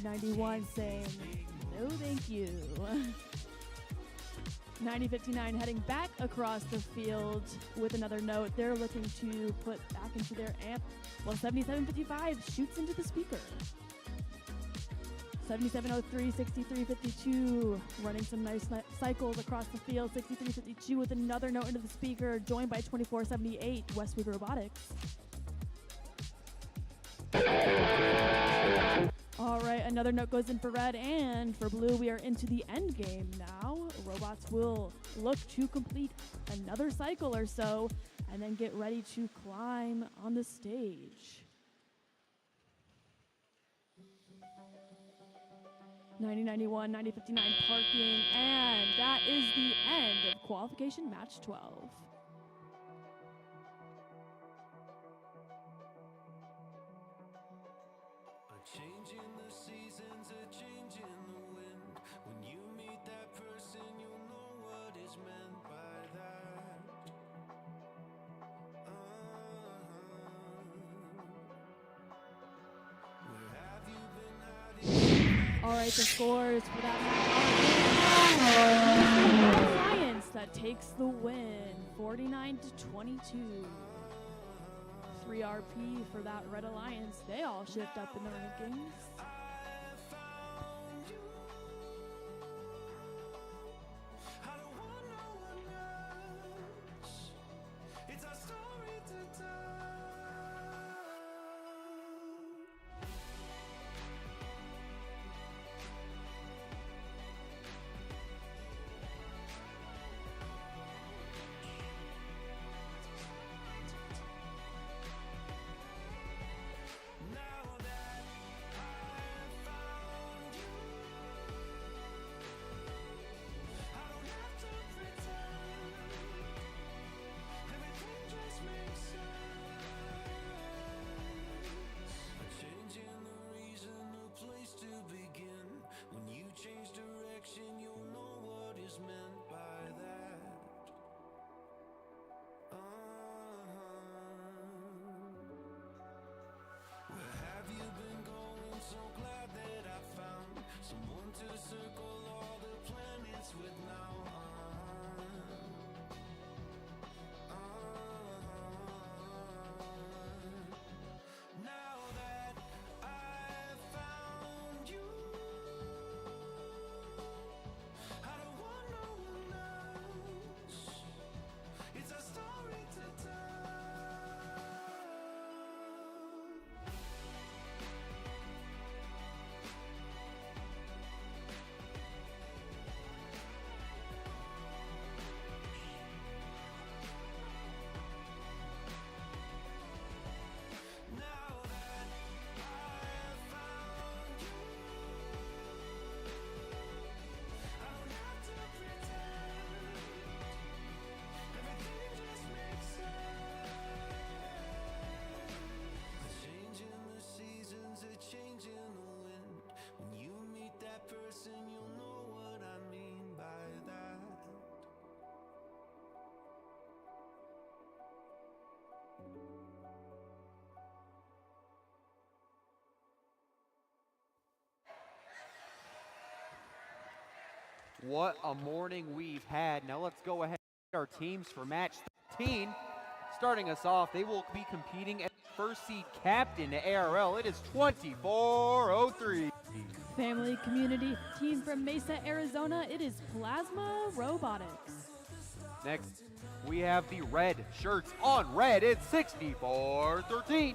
90-91 saying, no thank you. 90-59 heading back across the field with another note. They're looking to put back into their amp. Well, 77-55 shoots into the speaker. 77-03, 63-52 running some nice cycles across the field. 63-52 with another note into the speaker, joined by 24-78 Westwood Robotics. All right, another note goes in for red, and for blue, we are into the end game now. Robots will look to complete another cycle or so, and then get ready to climb on the stage. 9091, 9059 parking, and that is the end of qualification match 12. Change in the seasons, a change in the wind. When you meet that person, you'll know what is meant by that. Where have you been hiding? All right, the scores for that match. Alliance that takes the win, 49-22. 3 RP for that Red Alliance. They all shift up in the rankings. It's our story to tell. Someone to circle all the planets with now. Now that I've found you, I don't want no one else. It's a story to tell. Person, you'll know what I mean by that. What a morning we've had. Now let's go ahead and our teams for match 13. Starting us off, they will be competing as first seed captain to ARL. It is 24-03. Family community team from Mesa, Arizona. It is Plasma Robotics. Next, we have the red shirts on red. It's 64-13.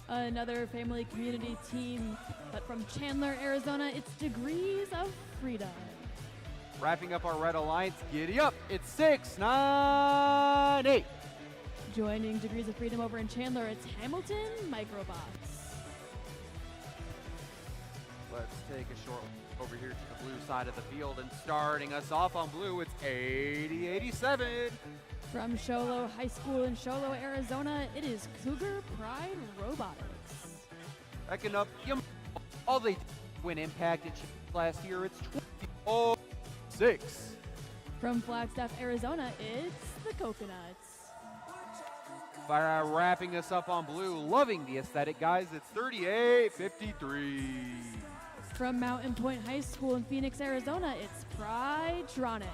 Another family community team, but from Chandler, Arizona. It's Degrees of Freedom. Wrapping up our Red Alliance, giddy up. It's 6-9-8. Joining Degrees of Freedom over in Chandler, it's Hamilton Microbots. Let's take a short look over here to the blue side of the field, and starting us off on blue, it's 80-87. From Sholo High School in Sholo, Arizona, it is Cougar Pride Robotics. Backing up, all they win impact last year, it's 24-6. From Flagstaff, Arizona, it's the Coconuts. Wrapping us up on blue, loving the aesthetic, guys, it's 38-53. From Mountain Point High School in Phoenix, Arizona, it's Pridetronics.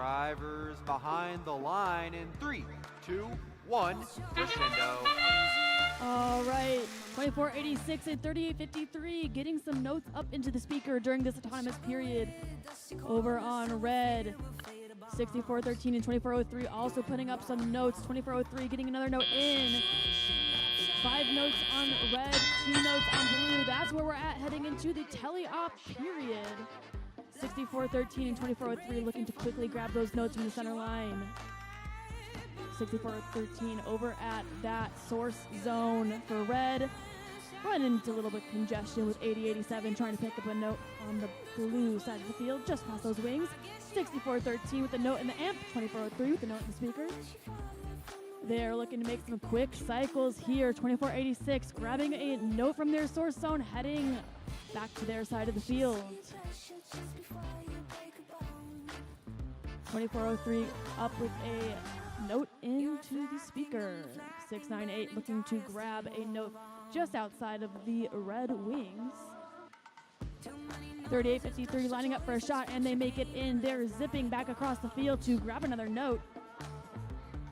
Drivers behind the line in 3, 2, 1, crescendo. All right, 2486 and 3853 getting some notes up into the speaker during this autonomous period. Over on red, 6413 and 2403 also putting up some notes. 2403 getting another note in. 5 notes on red, 2 notes on blue. That's where we're at heading into the tele-op period. 6413 and 2403 looking to quickly grab those notes from the center line. 6413 over at that source zone for red. Run into a little bit of congestion with 8087 trying to pick up a note on the blue side of the field, just past those wings. 6413 with a note in the amp, 2403 with a note in the speaker. They're looking to make some quick cycles here. 2486 grabbing a note from their source zone, heading back to their side of the field. 2403 up with a note into the speaker. 698 looking to grab a note just outside of the red wings. 3853 lining up for a shot, and they make it in. They're zipping back across the field to grab another note.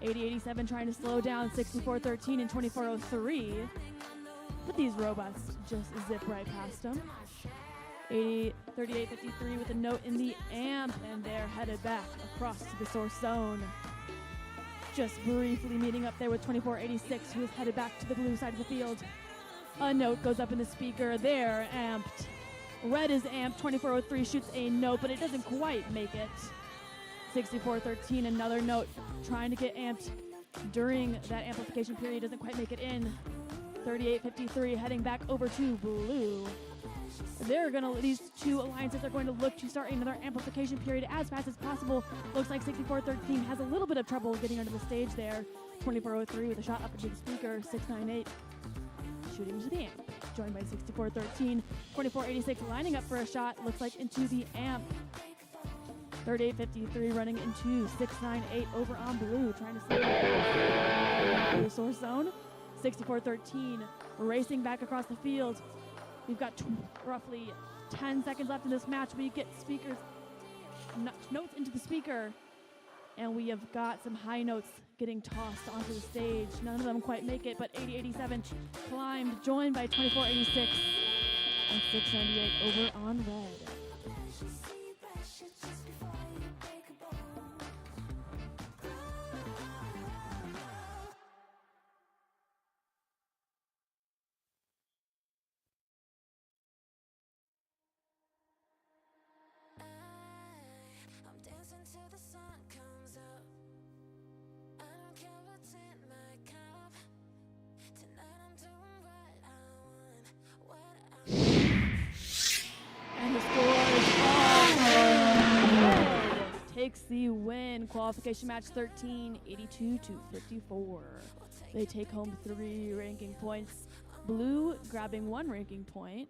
8087 trying to slow down 6413 and 2403. But these robots just zip right past them. 3853 with a note in the amp, and they're headed back across to the source zone. Just briefly meeting up there with 2486, who is headed back to the blue side of the field. A note goes up in the speaker. They're amped. Red is amped. 2403 shoots a note, but it doesn't quite make it. 6413, another note, trying to get amped during that amplification period, doesn't quite make it in. 3853 heading back over to blue. These two alliances are going to look to start another amplification period as fast as possible. Looks like 6413 has a little bit of trouble getting onto the stage there. 2403 with a shot up into the speaker. 698 shooting into the amp, joined by 6413. 2486 lining up for a shot, looks like into the amp. 3853 running into 698 over on blue, trying to see the source zone. 6413 racing back across the field. We've got roughly 10 seconds left in this match. We get speakers notes into the speaker, and we have got some high notes getting tossed onto the stage. None of them quite make it, but 8087 climbed, joined by 2486 and 698 over on red. Till the sun comes up, I don't care what's in my cup. Tonight I'm doing what I want, And the score is all red takes the win. Qualification match 13, 82 to 54. They take home 3 ranking points. Blue grabbing 1 ranking point.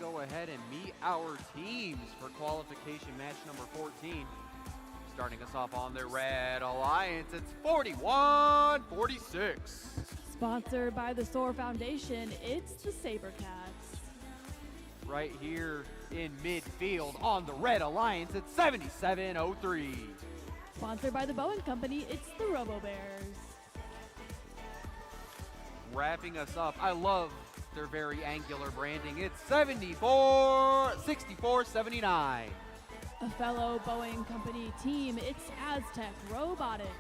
go ahead and meet our teams for qualification match number 14. Starting us off on the Red Alliance, it's 41-46. Sponsored by the SOAR Foundation, it's the SaberCats. Right here in midfield on the Red Alliance, it's 77-03. Sponsored by the Bowen Company, it's the RoboBears. Wrapping us up, I love their very angular branding. It's 64-79. A fellow Boeing Company team, it's Aztec Robotics.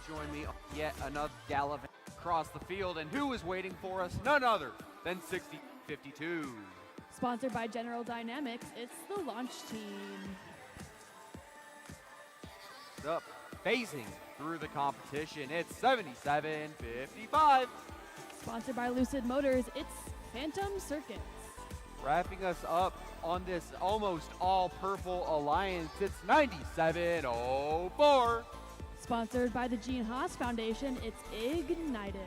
Join me on yet another gallivant across the field, and who is waiting for us? None other than 6052. Sponsored by General Dynamics, it's the Launch Team. Up, phasing through the competition, it's 77-55. Sponsored by Lucid Motors, it's Phantom Circuits. Wrapping us up on this almost all-purple alliance, it's 97-04. Sponsored by the Gene Haas Foundation, it's Ignited.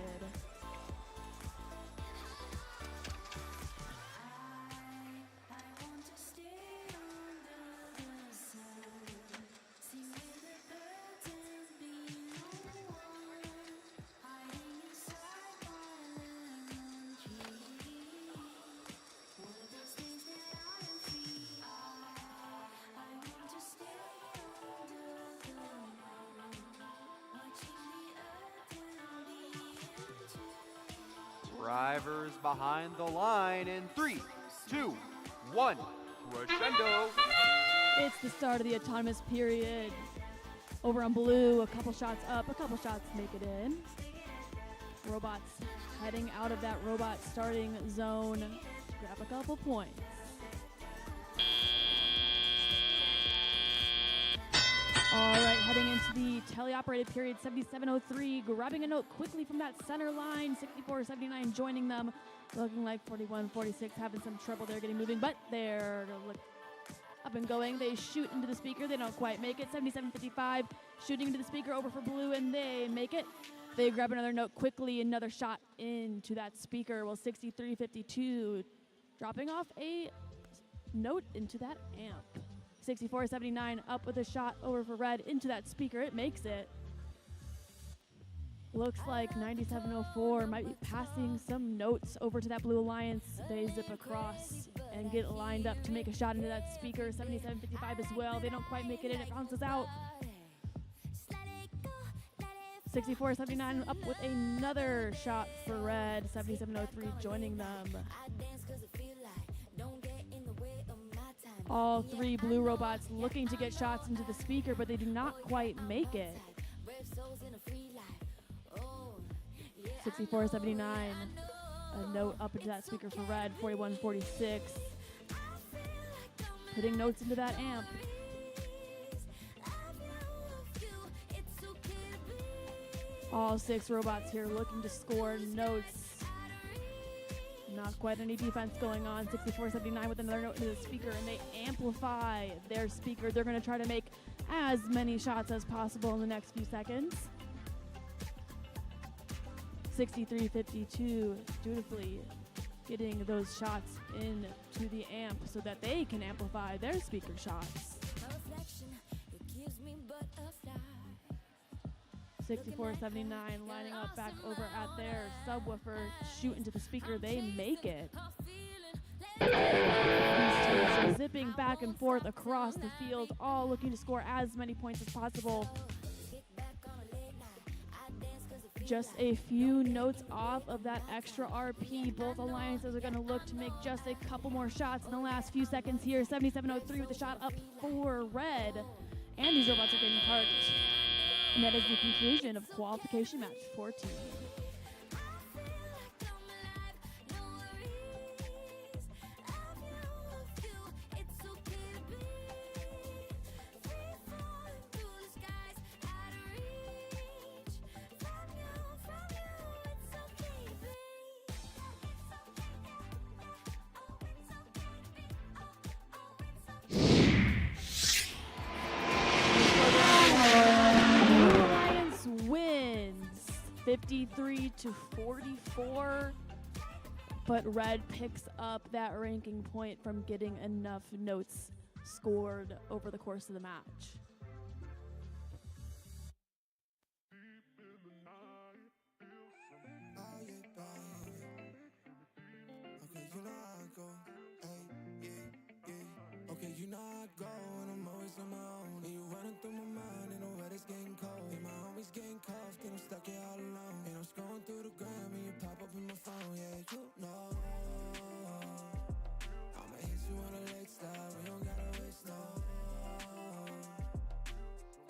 Drivers behind the line in 3, 2, 1, crescendo. It's the start of the autonomous period. Over on blue, a couple shots up, a couple shots make it in. Robots heading out of that robot starting zone to grab a couple points. All right, heading into the teleoperated period, 77:03, grabbing a note quickly from that center line, 64:79 joining them, looking like 41:46 having some trouble there getting moving, but they're up and going. They shoot into the speaker, they don't quite make it. 77:55, shooting into the speaker over for blue, and they make it. They grab another note quickly, another shot into that speaker. Well, 63:52, dropping off a note into that amp. 64:79 up with a shot over for red into that speaker. It makes it. Looks like 9704 might be passing some notes over to that blue alliance. They zip across and get lined up to make a shot into that speaker. 7755 as well. They don't quite make it in. It bounces out. 6479 up with another shot for red. 7703 joining them. All three blue robots looking to get shots into the speaker, but they do not quite make it. 6479, a note up into that speaker for red. 4146, putting notes into that amp. All six robots here looking to score notes. Not quite any defense going on. 6479 with another note into the speaker, and they amplify their speaker. They're going to try to make as many shots as possible in the next few seconds. 6352 dutifully getting those shots into the amp so that they can amplify their speaker shots. 6479 lining up back over at their subwoofer, shoot into the speaker, they make it. These teams are zipping back and forth across the field, all looking to score as many points as possible. Just a few notes off of that extra RP. Both alliances are going to look to make just a couple more shots in the last few seconds here. 7703 with a shot up for red. And these robots are getting parked. And that is the conclusion of qualification match 14. Wins 53-44. but red picks up that ranking point from getting enough notes scored over the course of the match. Okay, you know how I go, and I'm always on my own. And you running through my mind, and the weather's getting cold. And my homies getting cuffed, and I'm stuck here all alone. And I'm scrolling through the gram, and you pop up in my phone. Yeah, you know I'ma hit you on a late style. We don't gotta waste no.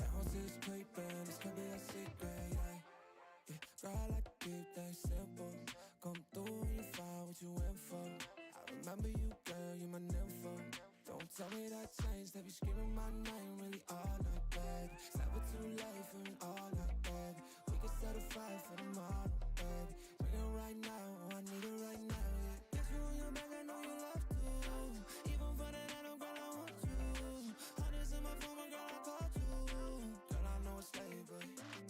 That house is creeping, this could be a secret. Yeah, yeah. Girl, I like to keep things simple. Come through when you find what you went for. I remember you, girl, you my nympho. Don't tell me that changed, they be screaming my name really all night, baby. It's never too late for an all night, baby. We can set a fire for tomorrow, baby. Bring it right now, oh, I need it right now, yeah. Got you on your back, I know you love to. Even for the night, oh, girl, I want you. Hundreds in my phone, but girl, I called you. Girl, I know it's late, but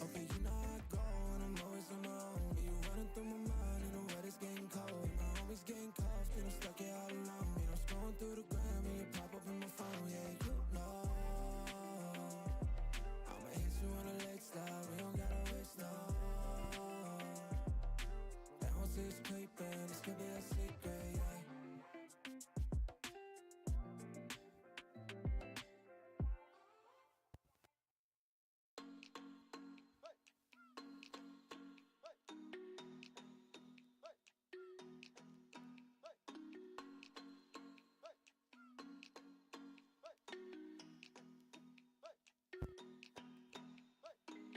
okay, you know how I go, and I'm always on my own. And you running through my mind, and the weather's getting cold. And my homies getting cuffed, and I'm stuck here all alone. And I'm scrolling through the gram, and you pop up in my phone, yeah, you know I'ma hit you on a late style, we don't gotta waste no. That house is creeping, this could be a secret, yeah.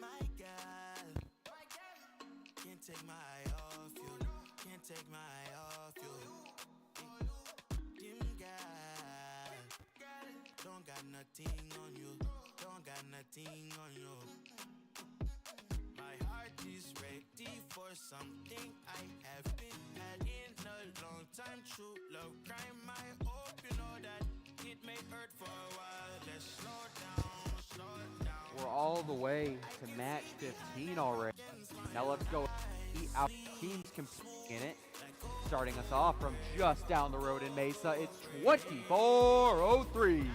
My girl, can't take my eye off you. Can't take my eye off you. Dim girl, don't got nothing on you. Don't got nothing on you. My heart is ready for something I haven't had in a long time. True love crime, I hope you know that it may hurt for a while. Let's slow down, slow down. We're all the way to match 15 already. Now let's go see our teams competing in it. Starting us off from just down the road in Mesa, it's 24:03.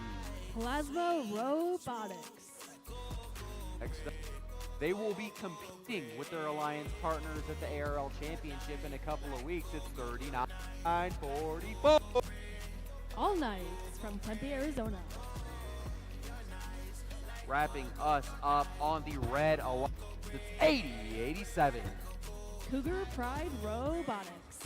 Plasma Robotics. Next up, they will be competing with their alliance partners at the ARL Championship in a couple of weeks. It's 39:44. All Knights from Tempe, Arizona. Wrapping us up on the red alliance, it's 80-87. Cougar Pride Robotics.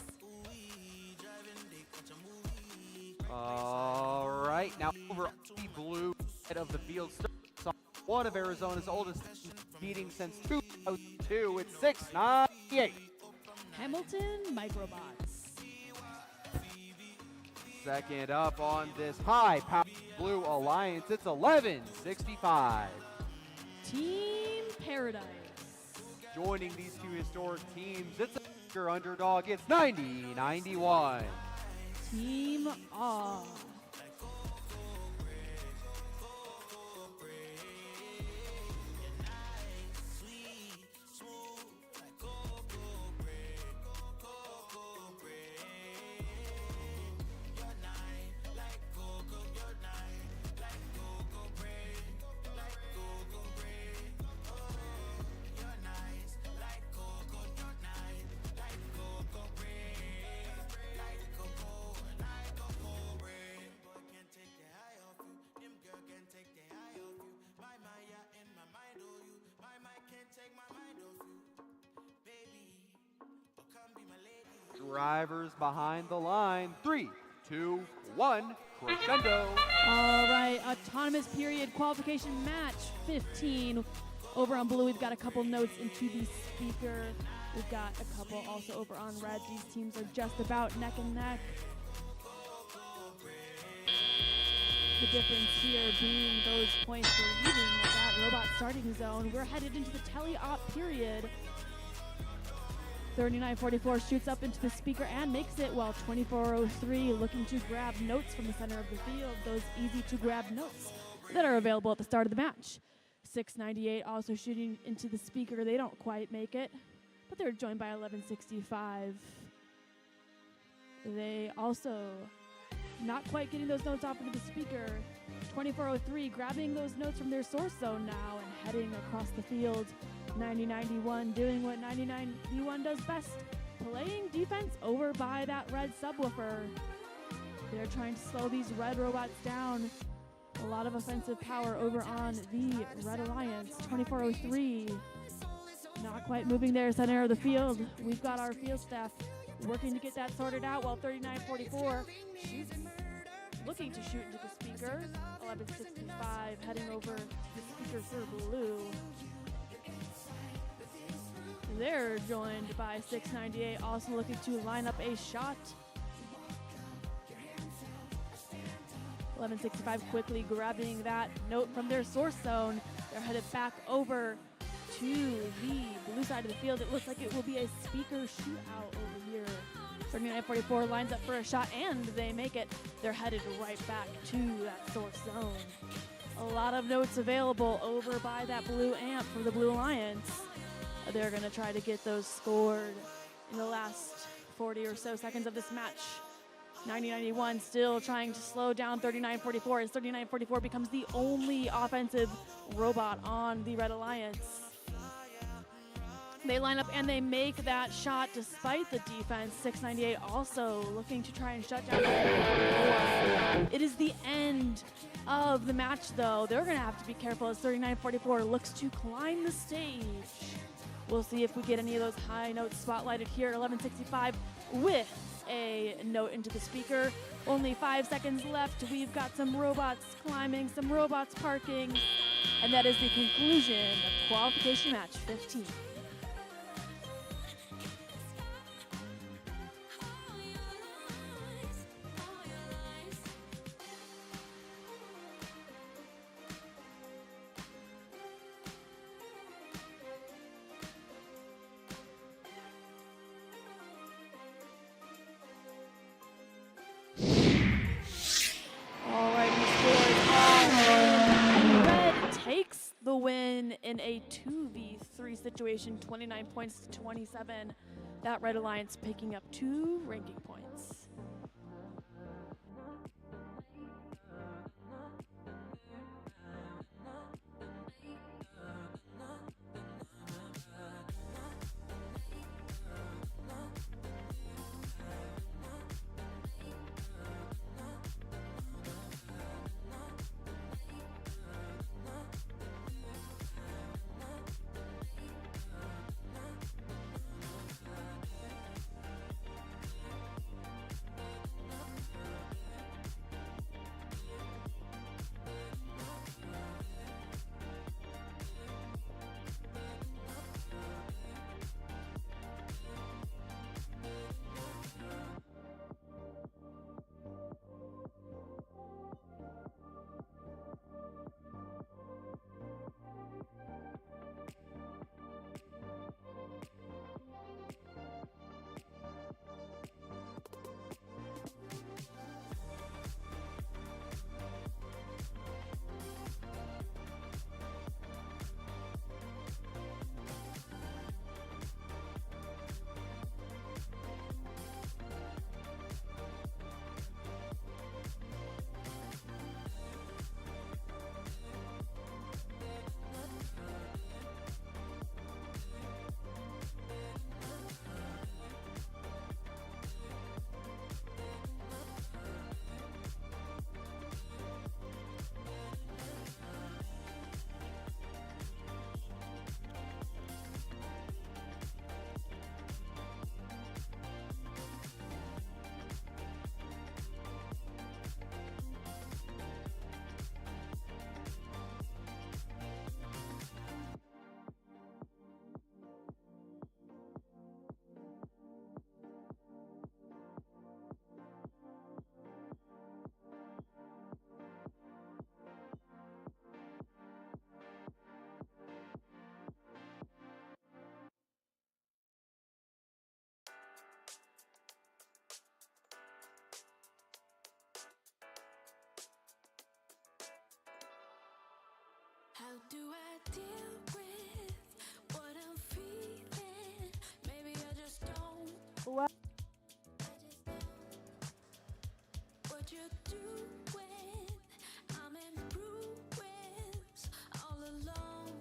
All right, now over the blue side of the field, one of Arizona's oldest teams, beating since 2002. It's 698. Hamilton Microbots. Second up on this high-powered blue alliance, it's 1165. Team Paradise. Joining these two historic teams, it's a bigger underdog. It's 90-91. Team Awe. Drivers behind the line. 3, 2, 1, crescendo. All right, autonomous period qualification match 15. Over on blue, we've got a couple notes into the speaker. We've got a couple also over on red. These teams are just about neck and neck. The difference here being those points for leaving that robot starting zone. We're headed into the tele-op period. 39:44 shoots up into the speaker and makes it, while 24:03 looking to grab notes from the center of the field, those easy to grab notes that are available at the start of the match. 698 also shooting into the speaker. They don't quite make it, but they're joined by 1165. They also not quite getting those notes off into the speaker. 2403 grabbing those notes from their source zone now and heading across the field. 9091 doing what 9091 does best, playing defense over by that red subwoofer. They're trying to slow these red robots down. A lot of offensive power over on the Red Alliance. 2403 not quite moving their center of the field. We've got our field staff working to get that sorted out while 3944 looking to shoot into the speaker. 1165 heading over the speaker for blue. They're joined by 698 also looking to line up a shot. 1165 quickly grabbing that note from their source zone. They're headed back over to the blue side of the field. It looks like it will be a speaker shootout over here. 3944 lines up for a shot and they make it. They're headed right back to that source zone. A lot of notes available over by that blue amp for the Blue Alliance. They're gonna try to get those scored in the last 40 or so seconds of this match. 9091 still trying to slow down 3944 as 3944 becomes the only offensive robot on the Red Alliance. They line up and they make that shot despite the defense. 698 also looking to try and shut down. It is the end of the match though. They're gonna have to be careful as 3944 looks to climb the stage. We'll see if we get any of those high notes spotlighted here at 1165 with a note into the speaker. Only 5 seconds left. We've got some robots climbing, some robots parking, and that is the conclusion of qualification match 15. The win in a 2v3 situation, 29 points to 27. That Red Alliance picking up 2 ranking points. How do I deal with what I'm feeling? Maybe I just don't. Well, you doing? I'm in ruins, all alone.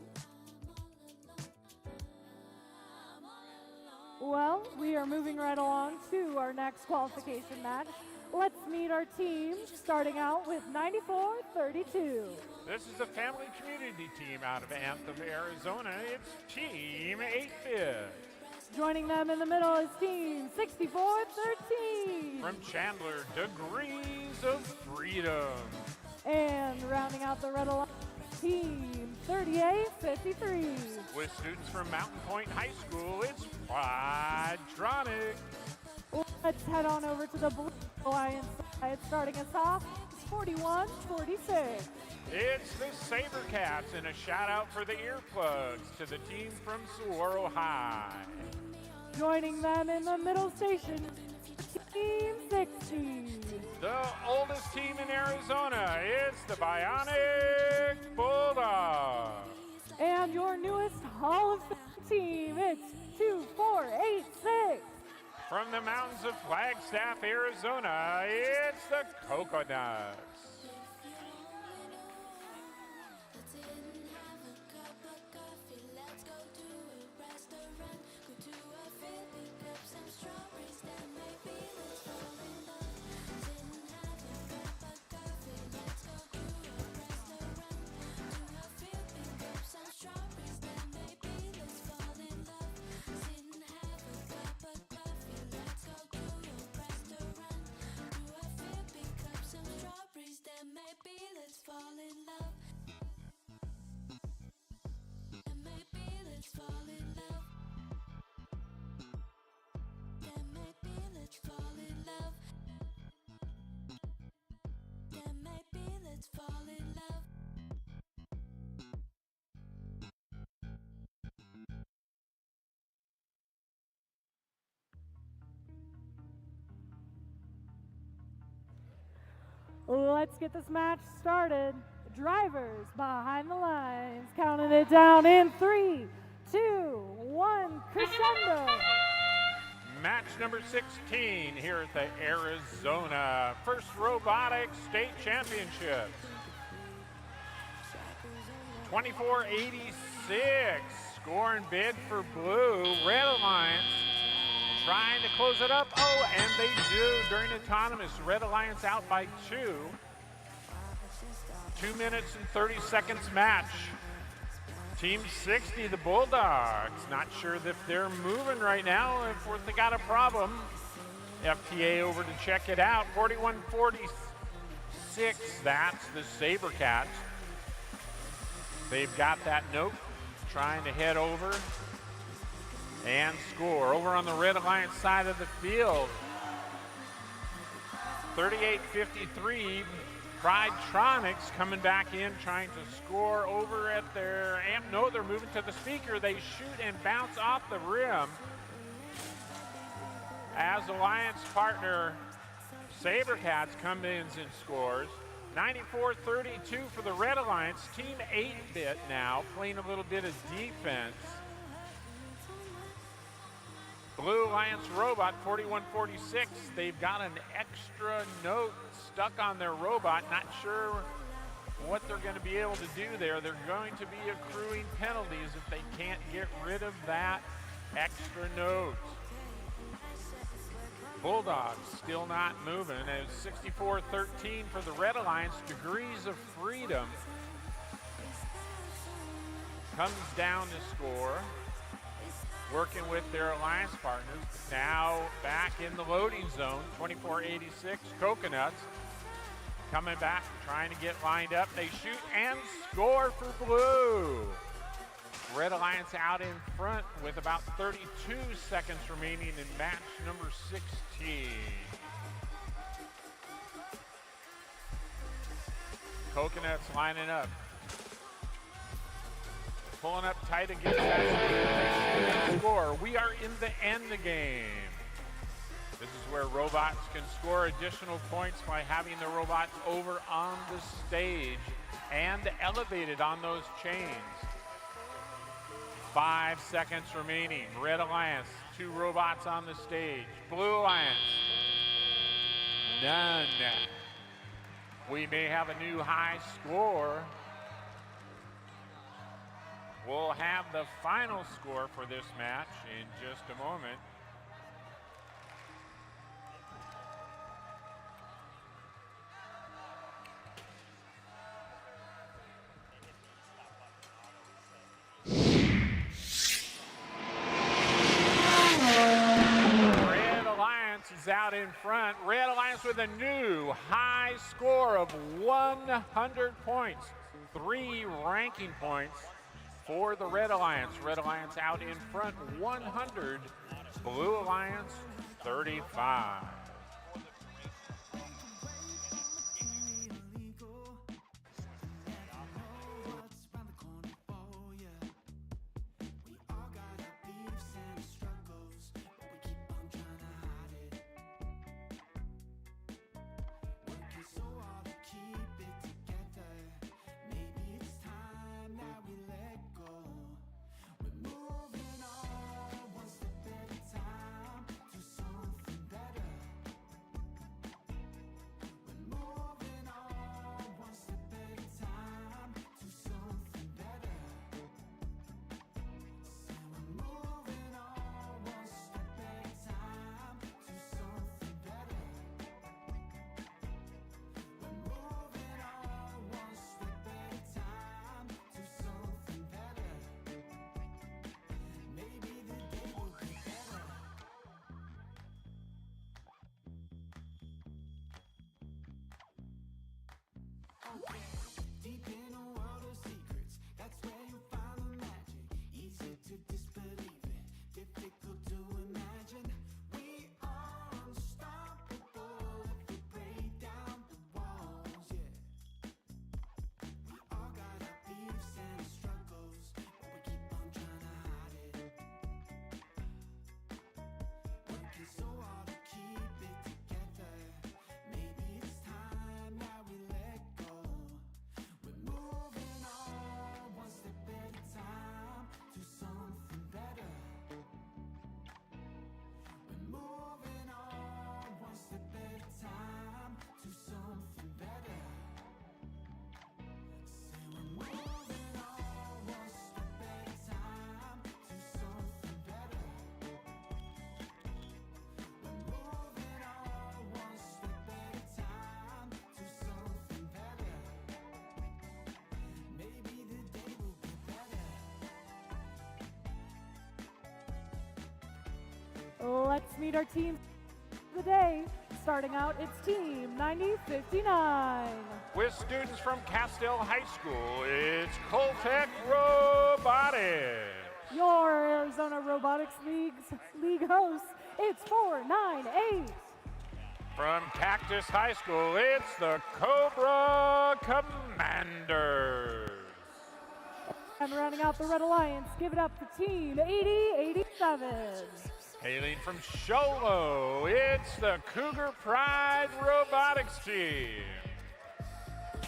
Well, we are moving right along to our next qualification match. Let's meet our teams, starting out with 94-32. This is a family community team out of Anthem, Arizona. It's Team 8-Bit. Joining them in the middle is Team 64-13. From Chandler, Degrees of Freedom. And rounding out the Red Alliance, Team 38-53. With students from Mountain Point High School, it's Quadtronic. Let's head on over to the Blue Alliance side. Starting us off, it's 41-46. It's the Sabercats, and a shout out for the earplugs to the team from Saguaro High. Joining them in the middle station, Team 60. The oldest team in Arizona is the Bionic Bulldogs. And your newest Hall of Fame team, it's 2486. From the mountains of Flagstaff, Arizona, it's the Coconuts. Let's get this match started. Drivers behind the lines, counting it down in 3, 2, 1, crescendo. Match number 16 here at the Arizona First Robotics State Championships. 24-86, scoring big for Blue. Red Alliance trying to close it up. Oh, and they do during autonomous. Red Alliance out by 2. 2 minutes and 30 seconds match. Team 60, the Bulldogs. Not sure if they're moving right now, if they got a problem. FTA over to check it out. 41-46, that's the Sabercats. They've got that note, trying to head over and score. Over on the Red Alliance side of the field, 38-53, Quadtronics coming back in, trying to score over at their amp. No, they're moving to the speaker. They shoot and bounce off the rim. As Alliance partner Sabercats comes in and scores. 94-32 for the Red Alliance. Team 8-Bit now playing a little bit of defense. Blue Alliance Robot, 41-46. They've got an extra note stuck on their robot. Not sure what they're going to be able to do there. They're going to be accruing penalties if they can't get rid of that extra note. Bulldogs still not moving. As 64-13 for the Red Alliance. Degrees of Freedom comes down to score, working with their alliance partners. Now back in the loading zone, 24-86, Coconuts coming back, trying to get lined up. They shoot and score for Blue. Red Alliance out in front with about 32 seconds remaining in match number 16. Coconuts lining up. Pulling up tight against that score. We are in the end game. This is where robots can score additional points by having the robots over on the stage and elevated on those chains. 5 seconds remaining. Red Alliance, 2 robots on the stage. Blue Alliance, none. We may have a new high score. We'll have the final score for this match in just a moment. Red Alliance is out in front. Red Alliance with a new high score of 100 points. 3 ranking points for the Red Alliance. Red Alliance out in front 100. Blue Alliance 35. Deep in a world of secrets, that's where you find the magic. Easy to disbelieve it, difficult to imagine. We are unstoppable if we break down the walls, yeah. We all got our beefs and struggles, but we keep on trying to hide it. Working so hard to keep it together. Maybe it's time that we let go. We're moving on one step at a time to something better. We're moving on one step at a time to something better. Say we're moving on one step at a time to something better. We're moving on one step at a time to something better. Maybe the day will be better. Let's meet our teams of the day. Starting out, it's Team 9059. With students from Castell High School, it's Coltec Robotics. Your Arizona Robotics League hosts, it's 498. From Cactus High School, it's the Cobra Commanders. And rounding out the Red Alliance, give it up for Team 8087. Hailing from Sholo, it's the Cougar Pride Robotics team.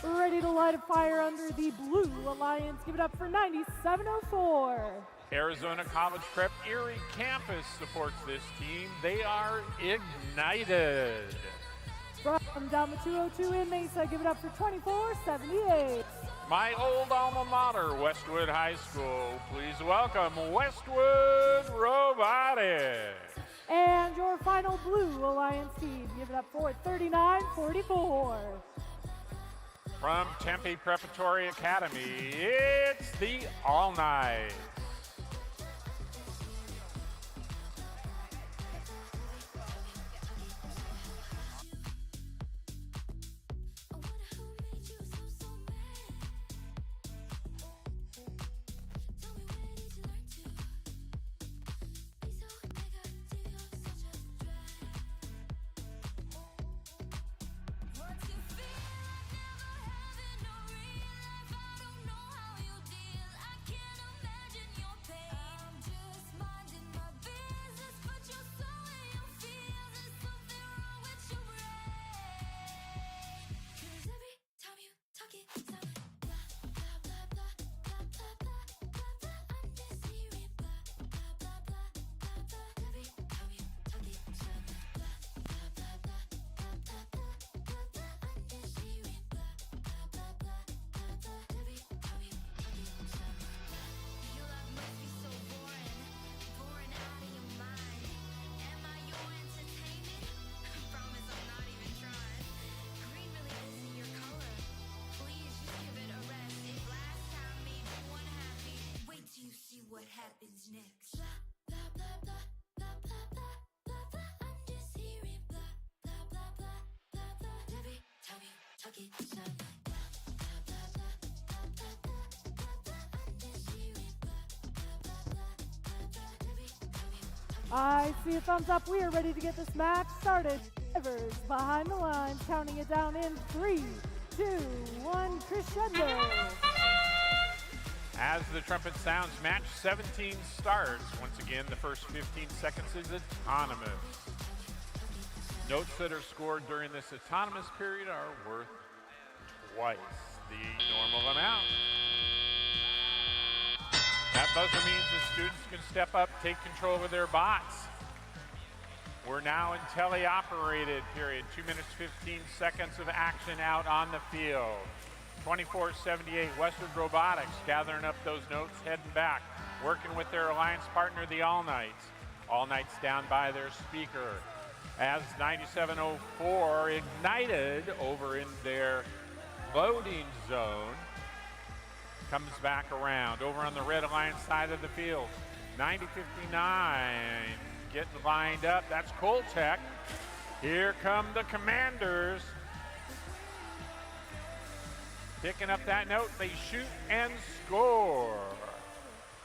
Ready to light a fire under the Blue Alliance, give it up for 9704. Arizona College Prep Erie campus supports this team. They are ignited. From down the 202 in Mesa, give it up for 2478. My old alma mater, Westwood High School. Please welcome Westwood Robotics. And your final Blue Alliance team, give it up for 3944. From Tempe Preparatory Academy, it's the All Night. I see a thumbs up. We are ready to get this match started. Drivers behind the lines, counting it down in 3, 2, 1, crescendo. As the trumpet sounds, match 17 starts. Once again, the first 15 seconds is autonomous. Notes that are scored during this autonomous period are worth twice the normal amount. That buzzer means the students can step up, take control of their bots. We're now in teleoperated period. 2 minutes, 15 seconds of action out on the field. 24-78, Westwood Robotics gathering up those notes, heading back, working with their alliance partner, the All Knights. All Knights down by their speaker. As 9704 ignited over in their loading zone. Comes back around over on the Red Alliance side of the field. 9059 getting lined up. That's Coltech. Here come the Commanders. Picking up that note, they shoot and score.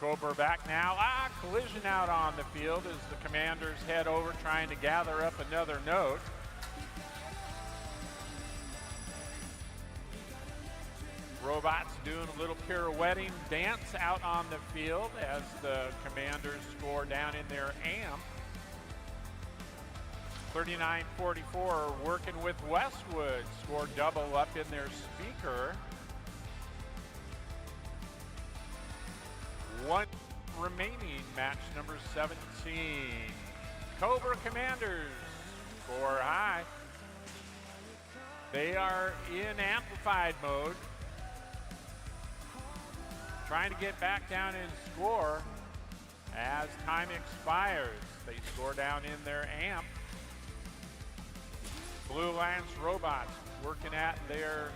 Cobra back now. Collision out on the field as the Commanders head over trying to gather up another note. Robots doing a little pirouetting dance out on the field as the Commanders score down in their amp. 39-44 working with Westwood, score double up in their speaker. One remaining, match number 17. Cobra Commanders score high. They are in amplified mode. Trying to get back down and score as time expires. They score down in their amp. Blue Alliance Robots working at their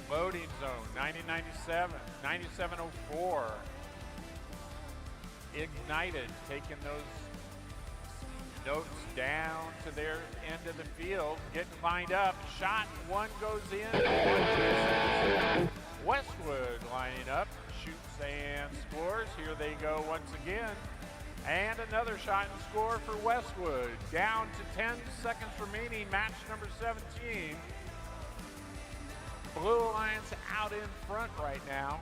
loading zone. 9097, 9704. Ignited, taking those notes down to their end of the field, getting lined up. Shot, one goes in, one misses. Westwood lining up, shoots and scores. Here they go once again. And another shot and score for Westwood. Down to 10 seconds remaining, match number 17. Blue Alliance out in front right now.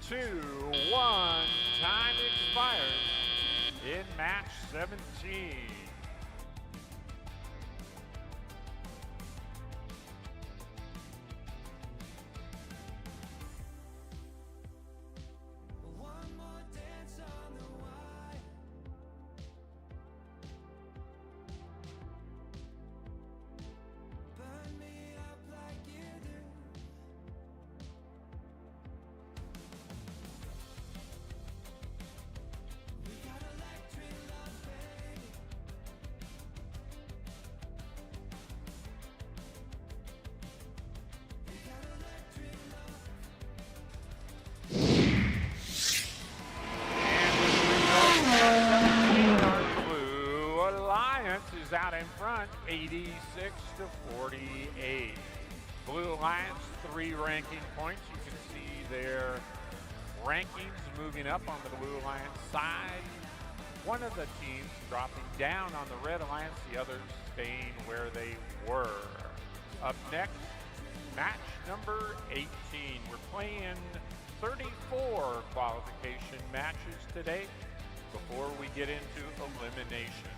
2-1, time expires in match 17. Is out in front, 86-48. Blue Alliance, 3 ranking points. You can see their rankings moving up on the Blue Alliance side. One of the teams dropping down on the Red Alliance, the others staying where they were. Up next, match number 18. We're playing 34 qualification matches today before we get into elimination.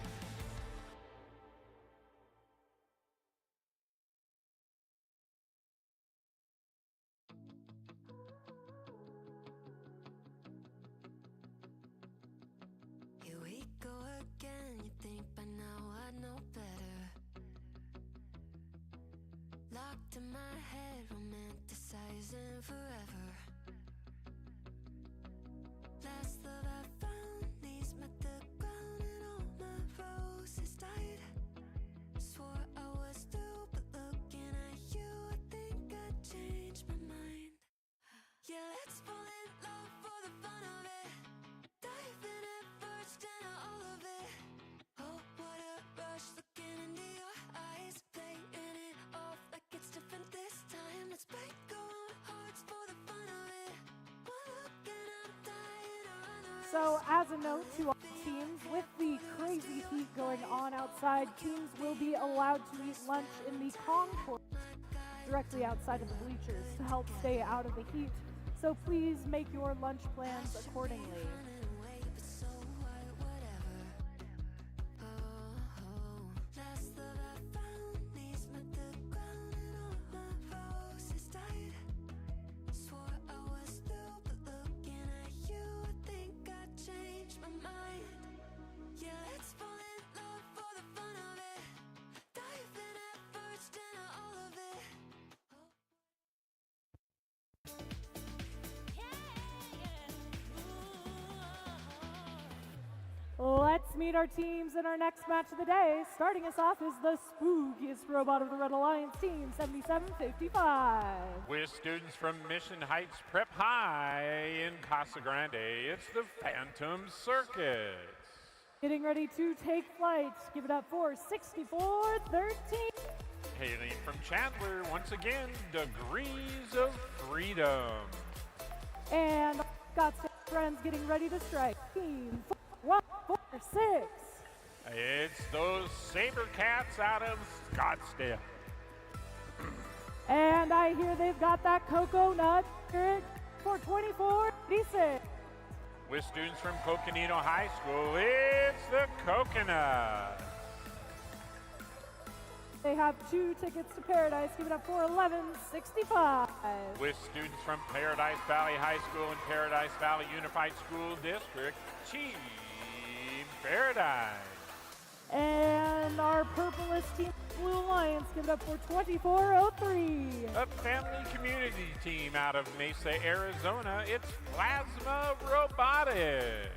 Locked in my head, romanticizing forever. Last love I found, knees met the ground and all my roses died. Swore I was through, but looking at you, I think I changed my mind. Yeah, let's fall in love for the fun of it. Dive in at first and all of it. Oh, what a rush looking into your eyes, playing it off like it's different things. So, as a note to all teams, with the crazy heat going on outside, teams will be allowed to eat lunch in the concourse directly outside of the bleachers to help stay out of the heat. So please make your lunch plans accordingly. Let's meet our teams in our next match of the day. Starting us off is the spookiest robot of the Red Alliance team, 7755. With students from Mission Heights Prep High in Casa Grande, it's the Phantom Circus. Getting ready to take flight. Give it up for 6413. Hailing from Chandler, once again, Degrees of Freedom. And Scott's friends getting ready to strike. Team 146. It's those Saber Cats out of Scottsdale. And I hear they've got that cocoa nut for 2486. With students from Coconino High School, it's the Coconut. They have 2 tickets to Paradise. Give it up for 1165. With students from Paradise Valley High School and Paradise Valley Unified School District, Team Paradise. And our purplest team, Blue Alliance, give it up for 2403. A family community team out of Mesa, Arizona, it's Plasma Robotics.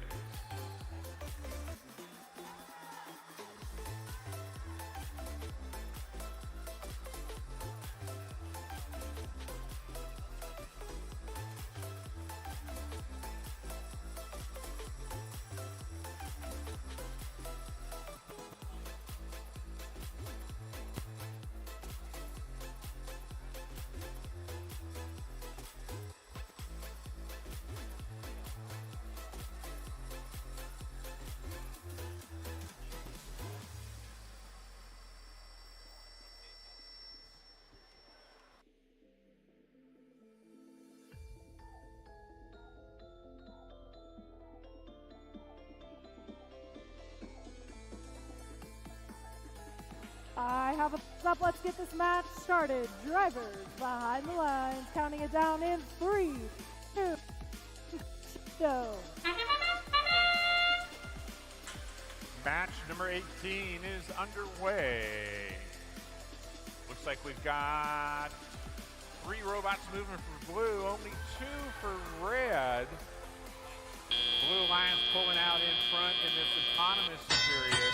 I have a thumbs up. Let's get this match started. Drivers behind the lines, counting it down in 3, 2, go. Match number 18 is underway. Looks like we've got 3 robots moving for blue, only 2 for red. Blue Lions pulling out in front in this autonomous period.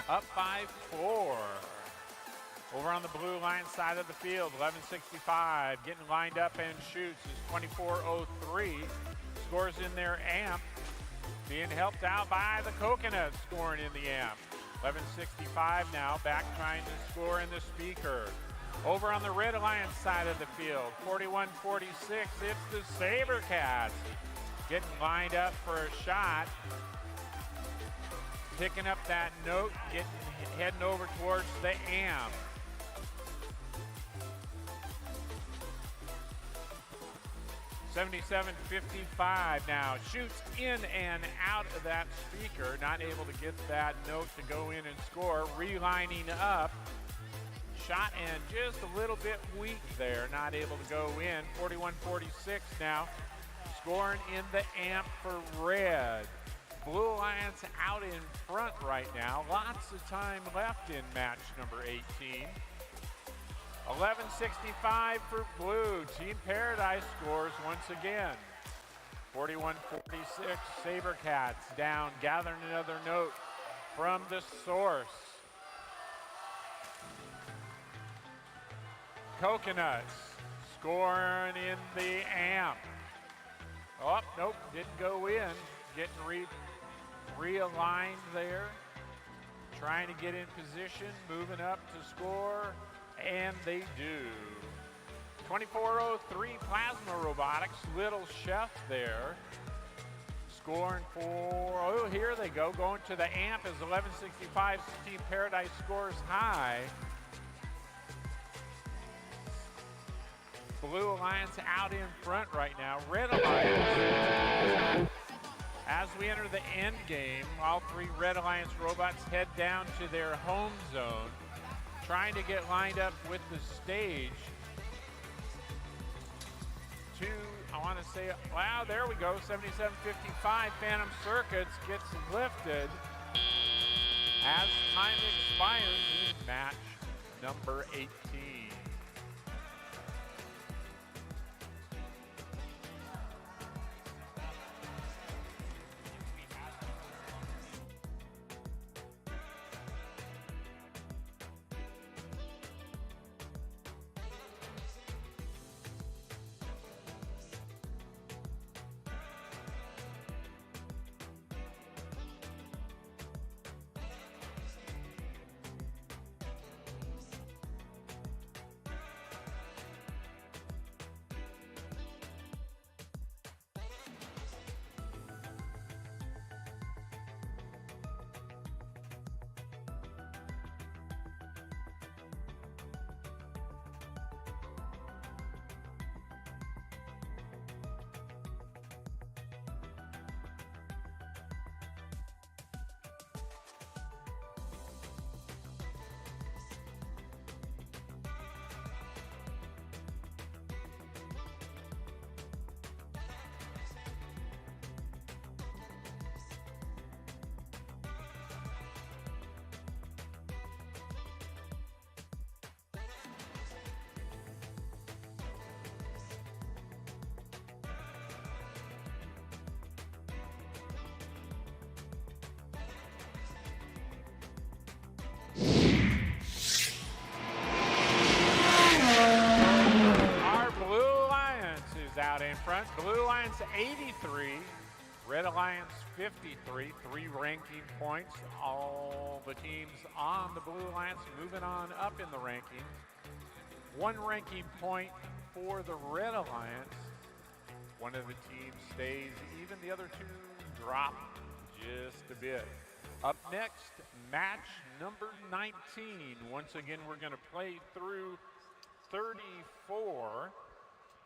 Up by 4. Over on the Blue Lions side of the field, 1165 getting lined up and shoots is 2403. Scores in their amp. Being helped out by the Coconut, scoring in the amp. 1165 now, back trying to score in the speaker. Over on the Red Alliance side of the field, 4146, it's the Saber Cats. Getting lined up for a shot. Picking up that note, heading over towards the amp. $77.55 now, shoots in and out of that speaker, not able to get that note to go in and score, relining up, shot and just a little bit weak there, not able to go in. 41-46 now, scoring in the amp for red. Blue Alliance out in front right now, lots of time left in match number 18. 11:65 for blue. Team Paradise scores once again. 41-46. Sabercats down, gathering another note from the source. Coconuts scoring in the amp. Oh, nope, didn't go in. Getting realigned there. Trying to get in position, moving up to score. And they do. 2403 Plasma Robotics, Little Chef there. scoring for, oh, here they go, going to the amp as 1165 Team Paradise scores high. Blue Alliance out in front right now. Red Alliance, as we enter the end game, all three Red Alliance robots head down to their home zone, trying to get lined up with the stage. I want to say, wow, there we go, 7755 Phantom Circuits gets lifted as time expires in match number 18. Out in front. Blue Alliance 83, Red Alliance 53, 3 ranking points. All the teams on the Blue Alliance moving on up in the rankings. 1 ranking point for the Red Alliance. One of the teams stays even, the other 2 drop just a bit. Up next, match number 19. Once again, we're going to play through 34.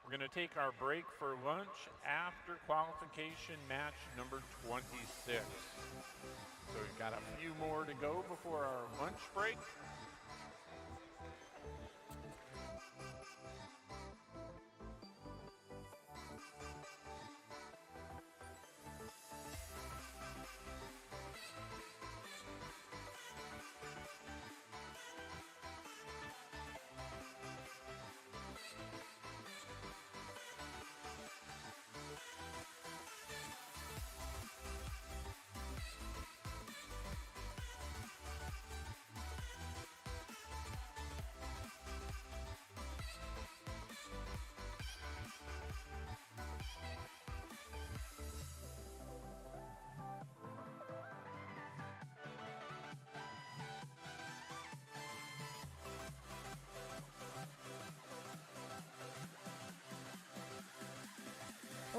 We're going to take our break for lunch after qualification match number 26. So we've got a few more to go before our lunch break.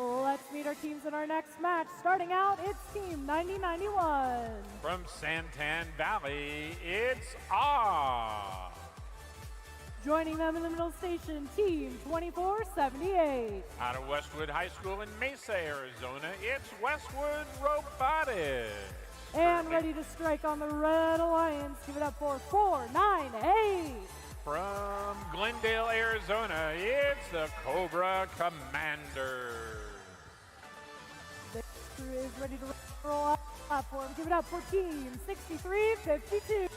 Let's meet our teams in our next match. Starting out, it's Team 9091. From Santan Valley, it's Ah. Joining them in the middle station, Team 2478. Out of Westwood High School in Mesa, Arizona, it's Westwood Robotics. And ready to strike on the Red Alliance. Give it up for 498. From Glendale, Arizona, it's the Cobra Commander. The crew is ready to roll off the platform. Give it up for Team 6352.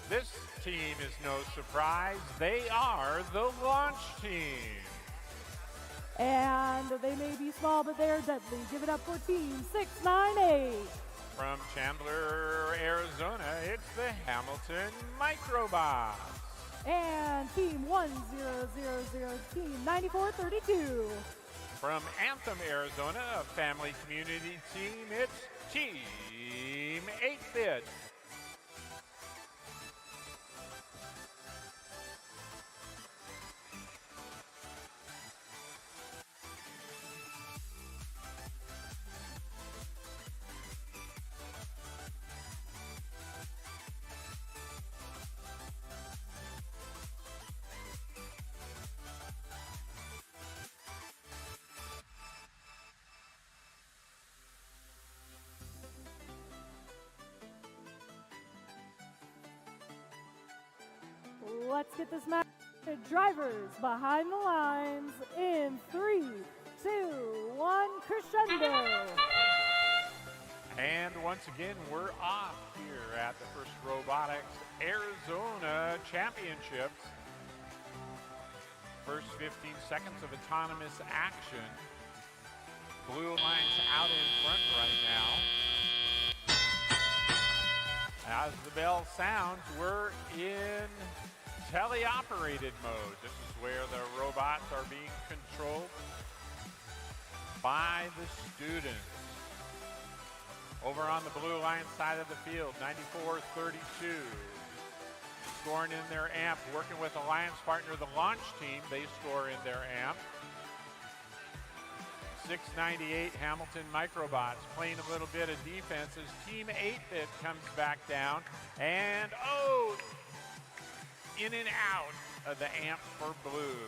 This team is no surprise. They are the launch team. And they may be small, but they are deadly. Give it up for Team 698. From Chandler, Arizona, it's the Hamilton Microbots. And Team 1000, Team 9432. From Anthem, Arizona, a family community team, it's Team 8-Bit. let's get this match. Drivers behind the lines in 3, 2, 1, crescendo. And once again, we're off here at the First Robotics Arizona Championships. First 15 seconds of autonomous action. Blue Alliance out in front right now. As the bell sounds, we're in teleoperated mode. This is where the robots are being controlled by the students. Over on the Blue Alliance side of the field, 94-32. Scoring in their amp, working with Alliance partner, the launch team. They score in their amp. 698 Hamilton Microbots playing a little bit of defense as Team 8-Bit comes back down. And, oh, in and out of the amp for blue.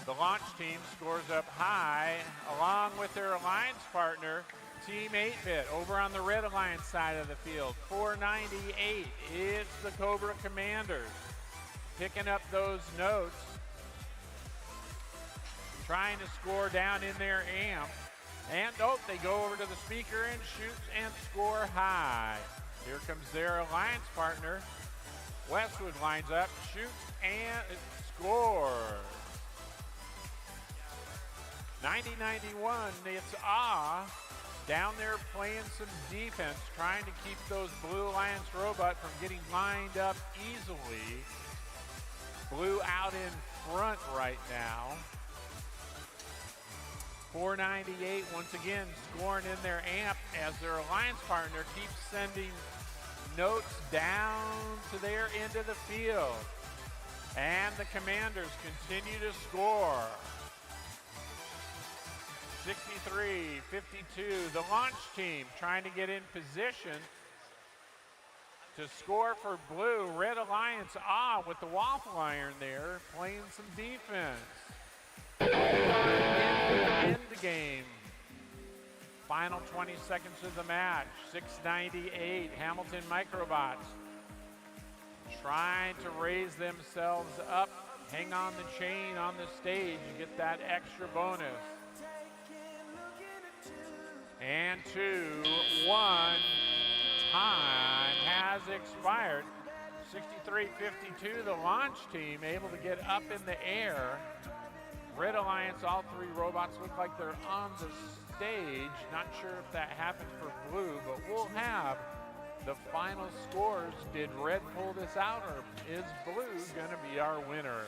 The launch team scores up high along with their alliance partner, Team 8-Bit, over on the Red Alliance side of the field. 498, it's the Cobra Commanders picking up those notes, trying to score down in their amp. And nope, they go over to the speaker and shoot and score high. Here comes their alliance partner. Westwood lines up, shoots and scores. 90-91, it's down there playing some defense, trying to keep those Blue Alliance robots from getting lined up easily. Blue out in front right now. 498 once again scoring in their amp as their alliance partner keeps sending notes down to their end of the field. And the Commanders continue to score. 63-52, the launch team trying to get in position to score for blue. Red Alliance, with the waffle iron there, playing some defense. End the game. Final 20 seconds of the match. 698, Hamilton Microbots trying to raise themselves up, hang on the chain on the stage and get that extra bonus. And 2-1, time has expired. 63-52, the launch team able to get up in the air. Red Alliance, all three robots look like they're on the stage. Not sure if that happened for blue, but we'll have the final scores. Did red pull this out, or is blue gonna be our winner?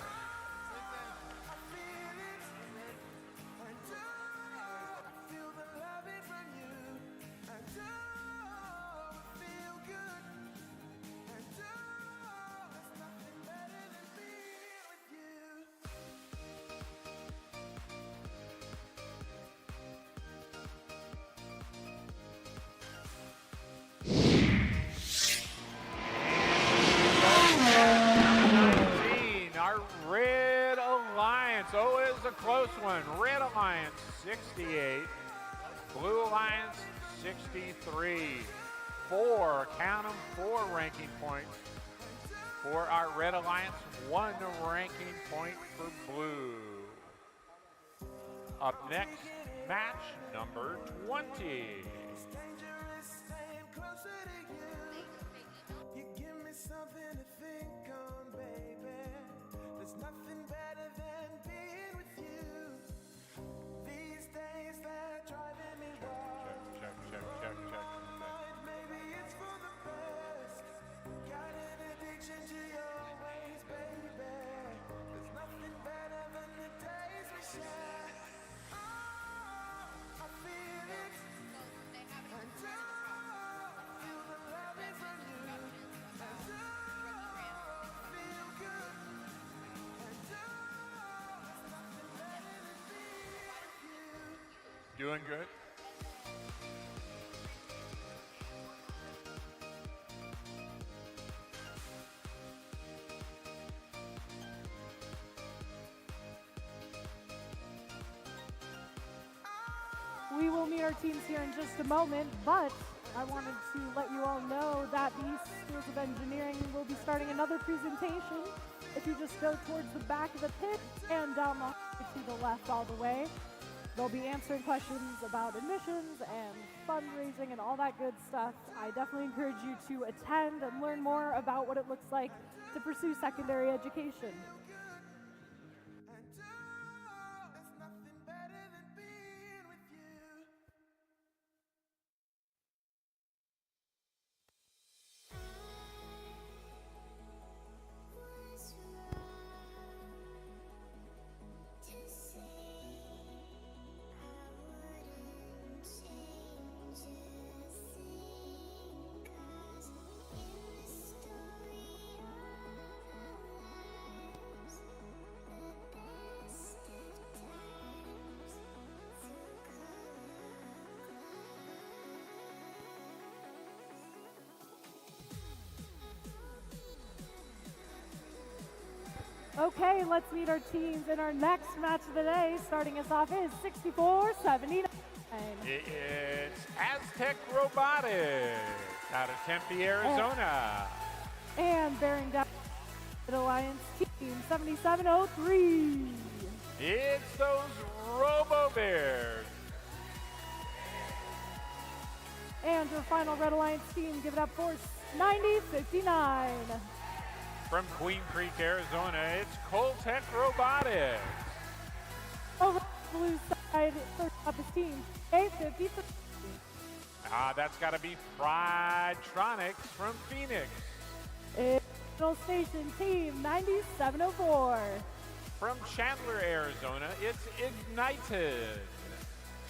So is a close one. Red Alliance 68, Blue Alliance 63. Count them, 4 ranking points for our Red Alliance, 1 ranking point for blue. Up next, match number 20. Nothing better than being with you. These days they're driving me wild. Check. Maybe it's for the best. Got an addiction to your ways, baby. There's nothing better than the days we share. I feel it. And I feel the loving from you. And I feel good. Doing good. We will meet our teams here in just a moment, but I wanted to let you all know that the Schools of Engineering will be starting another presentation. If you just go towards the back of the pit and down the hallway to the left all the way, they'll be answering questions about admissions and fundraising and all that good stuff. I definitely encourage you to attend and learn more about what it looks like to pursue secondary education. Okay, let's meet our teams in our next match of the day. Starting us off is 64-79. It's Aztec Robotics out of Tempe, Arizona. And bearing down the Alliance team, 7703. It's those Robo Bears. And your final Red Alliance team, give it up for 9059. From Queen Creek, Arizona, it's Coltech Robotics. Over blue side, first up is team 853. That's got to be Friedtronics from Phoenix. Middle Station team 9704. From Chandler, Arizona, it's Ignited.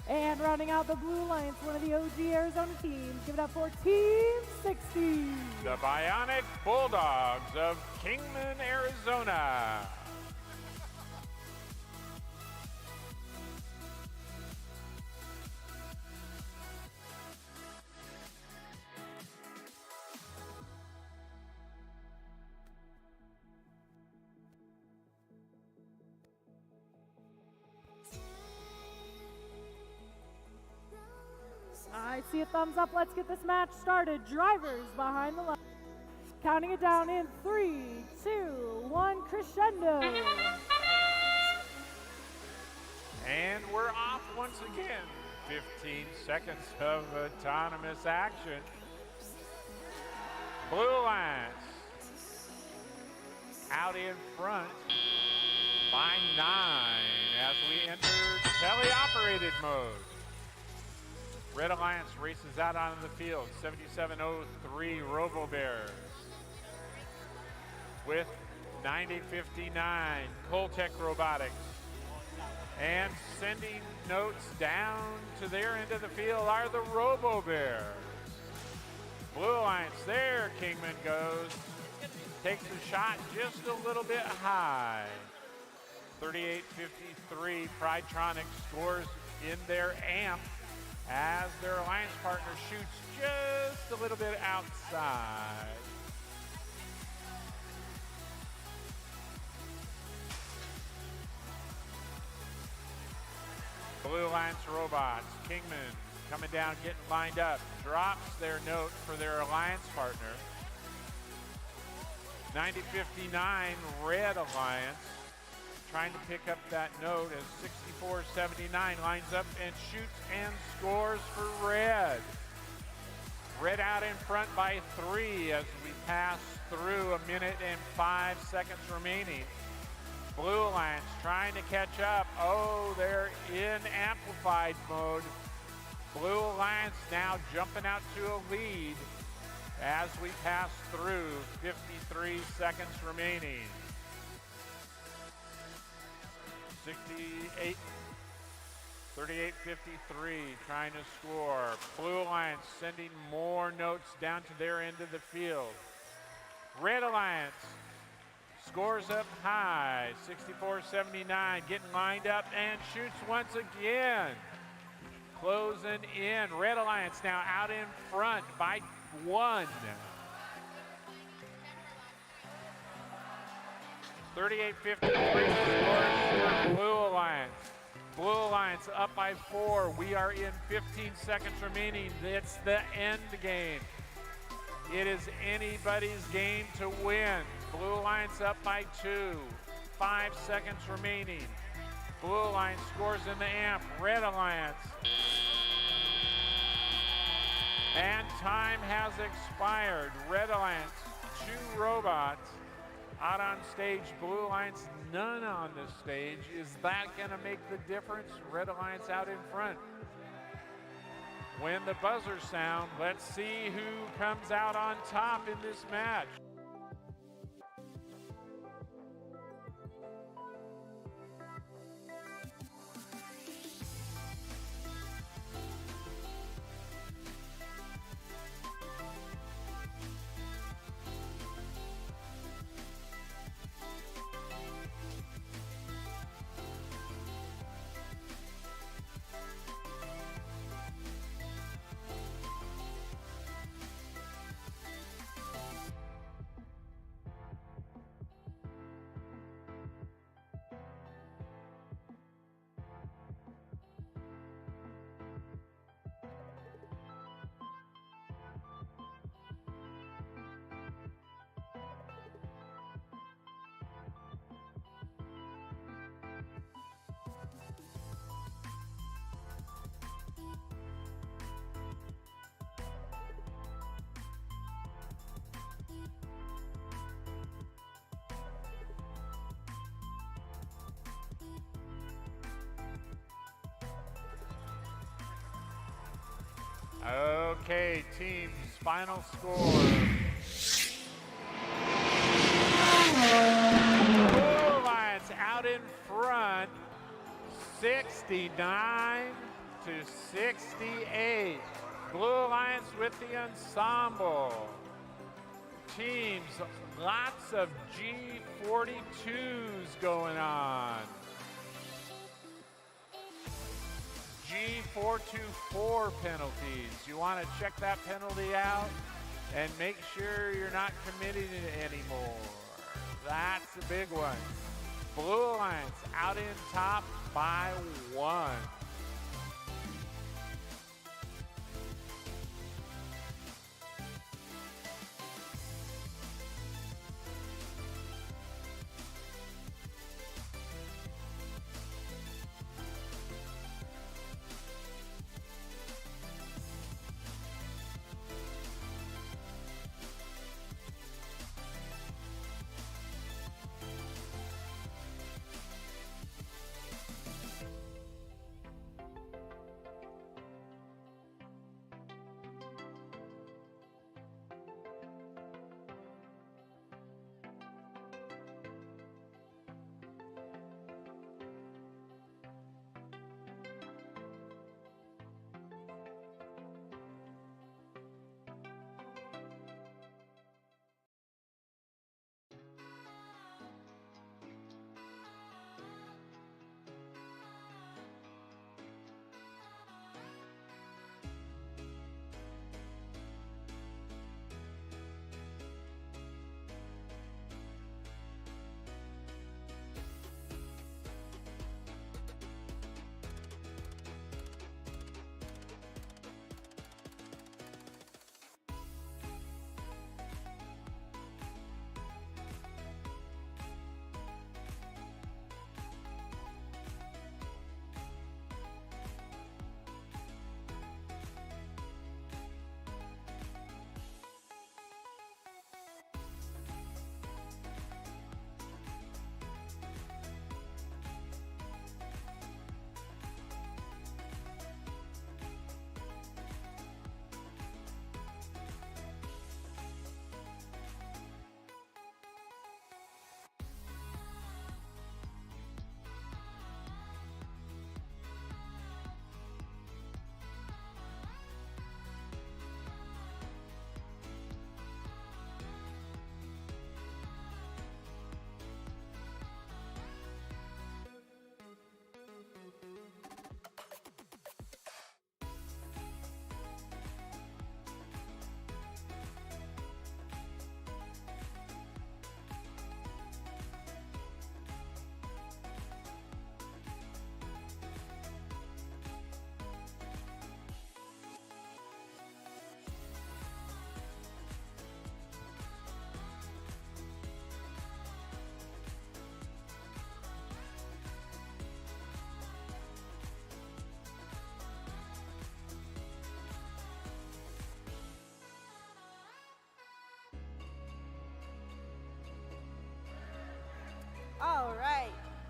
And rounding out the Blue Alliance, one of the OG Arizona teams, give it up for Team 60. The Bionic Bulldogs of Kingman, Arizona. I see a thumbs up. Let's get this match started. Drivers behind the line. Counting it down in 3, 2, 1, crescendo. And we're off once again. 15 seconds of autonomous action. Blue Alliance out in front by 9 as we enter teleoperated mode. Red Alliance races out onto the field, 7703 Robo Bears. With 9059 Coltech Robotics. And sending notes down to their end of the field are the Robo Bears. Blue Alliance there, Kingman goes. Takes a shot just a little bit high. 38-53, Friedtronics scores in their amp as their alliance partner shoots just a little bit outside. Blue Alliance Robots, Kingman coming down, getting lined up, drops their note for their alliance partner. 9059 Red Alliance trying to pick up that note as 6479 lines up and shoots and scores for Red. Red out in front by 3 as we pass through 1 minute and 5 seconds remaining. Blue Alliance trying to catch up. Oh, they're in amplified mode. Blue Alliance now jumping out to a lead as we pass through 53 seconds remaining. 38-53 trying to score. Blue Alliance sending more notes down to their end of the field. Red Alliance scores up high, 64-79, getting lined up and shoots once again. Closing in. Red Alliance now out in front by 1. 38-53 scores for Blue Alliance. Blue Alliance up by 4. We are in 15 seconds remaining. It's the end game. It is anybody's game to win. Blue Alliance up by 2. 5 seconds remaining. Blue Alliance scores in the amp. Red Alliance. And time has expired. Red Alliance, 2 robots out on stage. Blue Alliance, none on this stage. Is that going to make the difference? Red Alliance out in front. When the buzzers sound, let's see who comes out on top in this match. Okay, teams, final score. Blue Alliance out in front, 69 to 68. Blue Alliance with the ensemble. Teams, lots of G42s going on. G424 penalties. You want to check that penalty out and make sure you're not committing it anymore. That's a big one. Blue Alliance out in top by 1.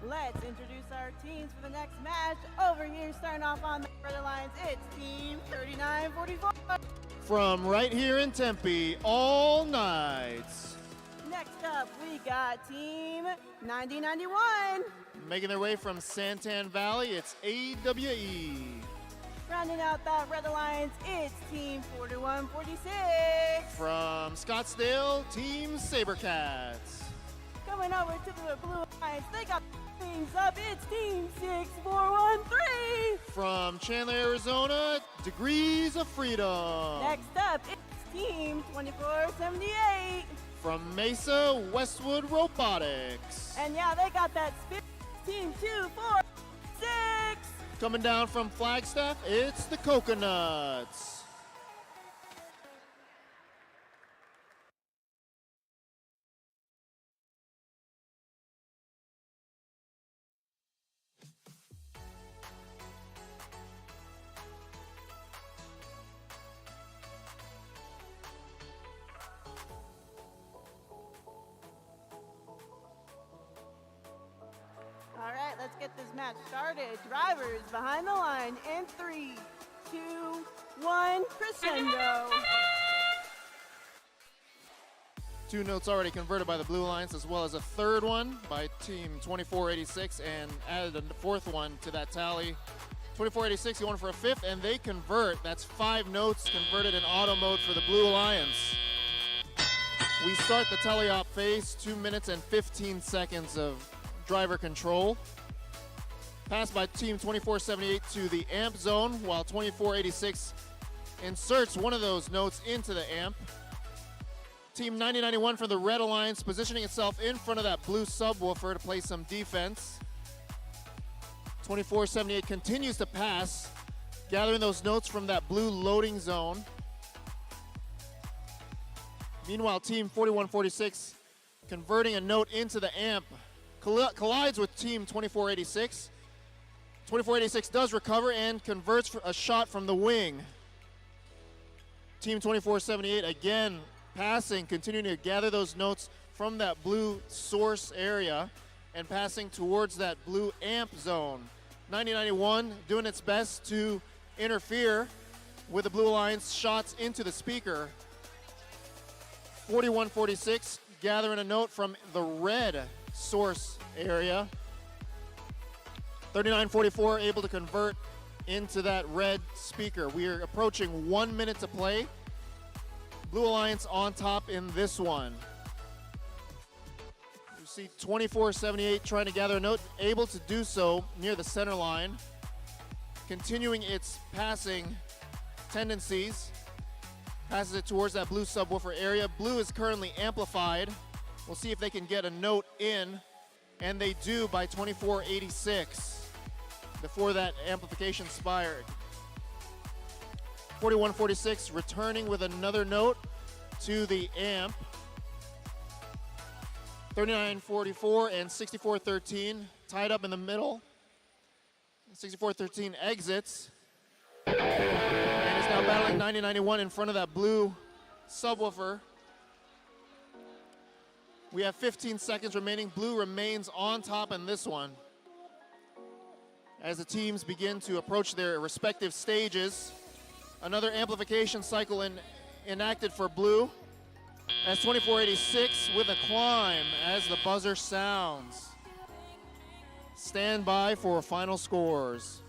let's introduce our teams for the next match. Over here, starting off on the Red Alliance, it's Team 3944. From right here in Tempe, all night. Next up, we got Team 9091. Making their way from Santan Valley, it's AWE. Rounding out that Red Alliance, it's Team 4146. From Scottsdale, Team Sabercats. Coming over to the Blue Alliance, they got things up, it's Team 6413. From Chandler, Arizona, Degrees of Freedom. Next up, it's Team 2478. From Mesa, Westwood Robotics. And yeah, they got that spin. Team 246. Coming down from Flagstaff, it's the Coconuts. All right, let's get this match started. Drivers behind the line in 3, 2, 1, crescendo. 2 notes already converted by the Blue Alliance, as well as a third one by Team 2486, and added a fourth one to that tally. 2486 going for a fifth, and they convert. That's 5 notes converted in auto mode for the Blue Alliance. We start the teleop phase, 2 minutes and 15 seconds of driver control. Pass by Team 2478 to the amp zone, while 2486 inserts one of those notes into the amp. Team 9091 from the Red Alliance positioning itself in front of that blue subwoofer to play some defense. 2478 continues to pass, gathering those notes from that blue loading zone. Meanwhile, Team 4146 converting a note into the amp collides with Team 2486. 2486 does recover and converts for a shot from the wing. Team 2478 again passing, continuing to gather those notes from that blue source area and passing towards that blue amp zone. 9091 doing its best to interfere with the Blue Alliance shots into the speaker. 4146 gathering a note from the red source area. 3944 able to convert into that red speaker. We are approaching 1 minute to play. Blue Alliance on top in this one. You see 2478 trying to gather a note, able to do so near the center line. Continuing its passing tendencies. Passes it towards that blue subwoofer area. Blue is currently amplified. We'll see if they can get a note in, and they do by 2486 before that amplification expired. 4146 returning with another note to the amp. 3944 and 6413 tied up in the middle. 6413 exits and is now battling 9091 in front of that blue subwoofer. We have 15 seconds remaining. Blue remains on top in this one as the teams begin to approach their respective stages. Another amplification cycle enacted for Blue as 2486 with a climb as the buzzer sounds. Stand by for final scores.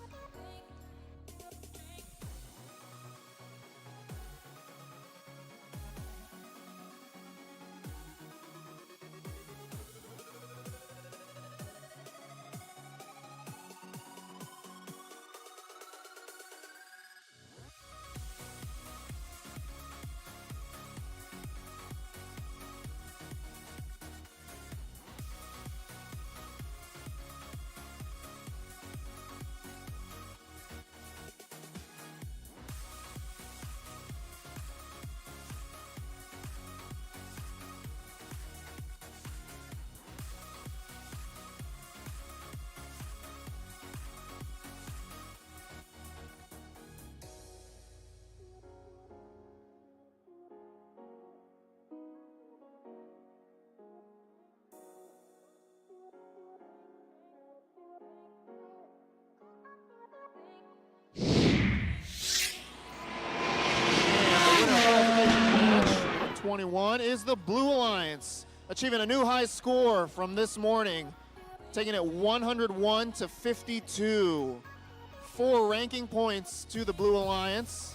the Blue Alliance, achieving a new high score from this morning, taking it 101 to 52. 4 ranking points to the Blue Alliance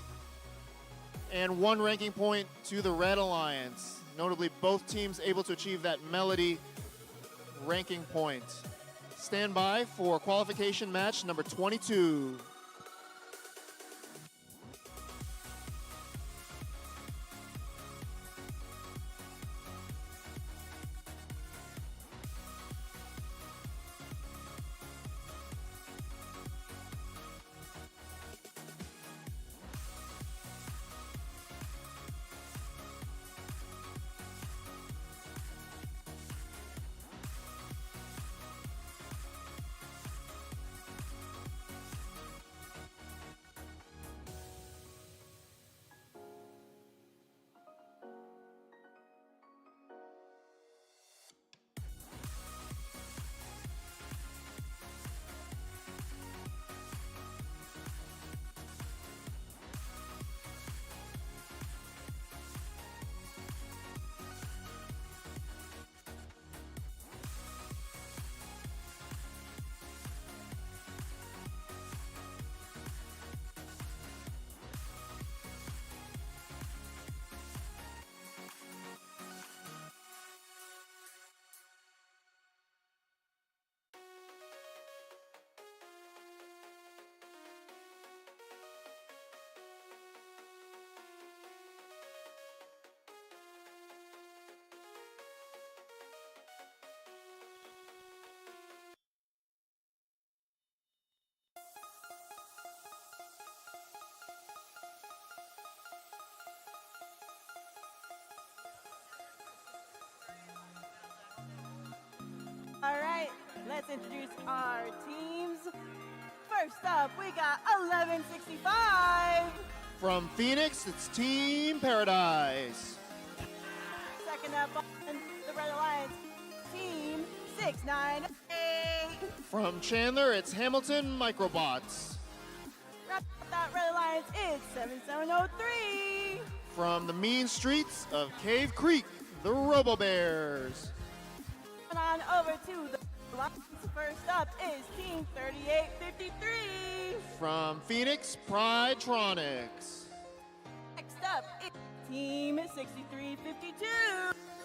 and 1 ranking point to the Red Alliance. Notably, both teams able to achieve that Melody ranking point. Stand by for qualification match number 22. All right, let's introduce our teams. First up, we got 1165. From Phoenix, it's Team Paradise. Second up on the Red Alliance, Team 698. From Chandler, it's Hamilton Microbots. Wrapping up that Red Alliance is 7703. From the mean streets of Cave Creek, the Robo Bears. On over to the Alliance. First up is Team 3853. From Phoenix, Pridetronics. Next up is Team 6352.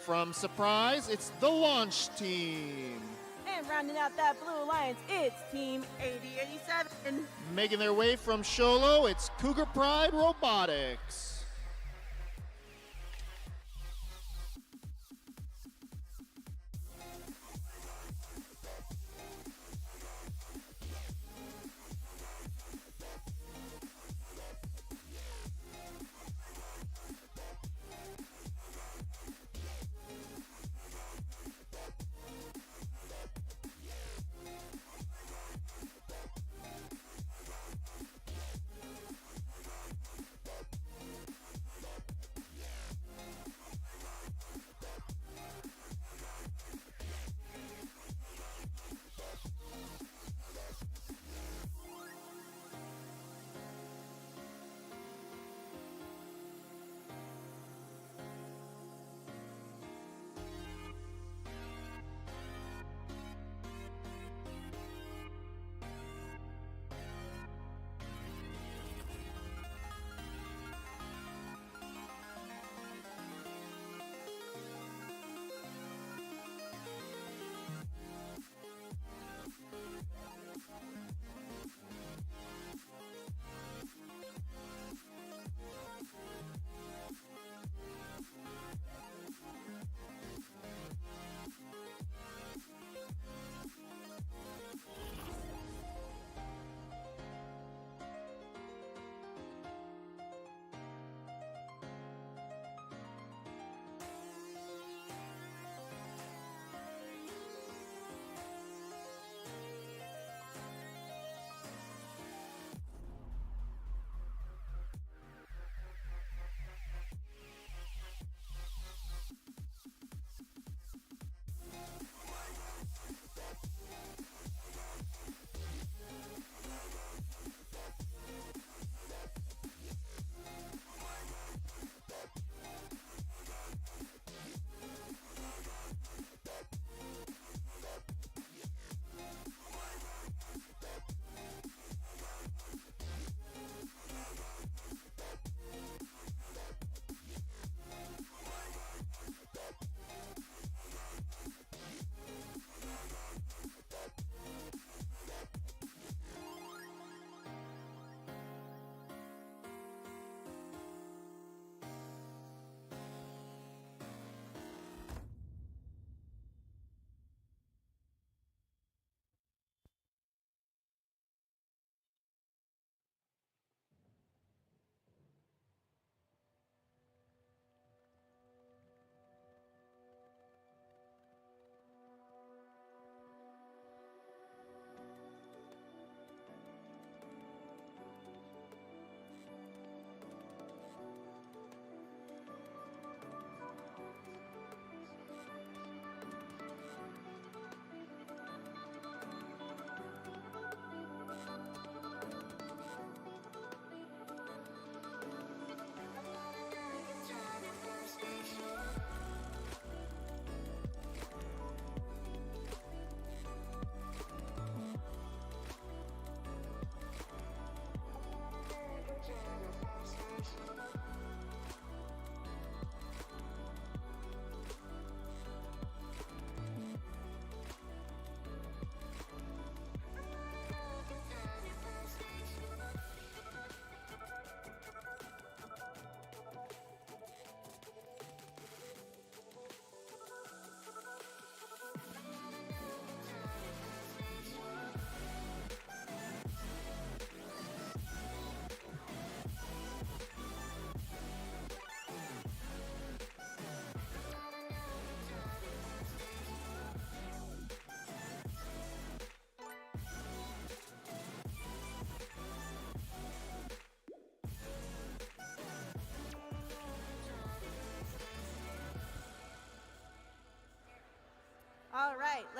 From Surprise, it's the Launch Team. And rounding out that Blue Alliance, it's Team 8087. Making their way from Sholo, it's Cougar Pride Robotics.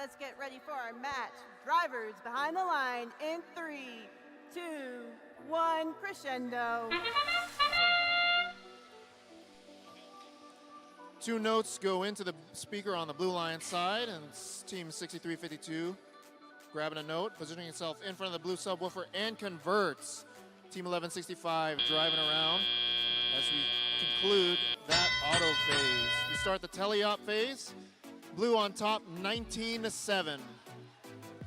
let's get ready for our match. Drivers behind the line in 3, 2, 1, crescendo. 2 notes go into the speaker on the Blue Lions side, and it's Team 6352 grabbing a note, positioning itself in front of the blue subwoofer, and converts. Team 1165 driving around as we conclude that auto phase. We start the teleop phase. Blue on top, 19-7.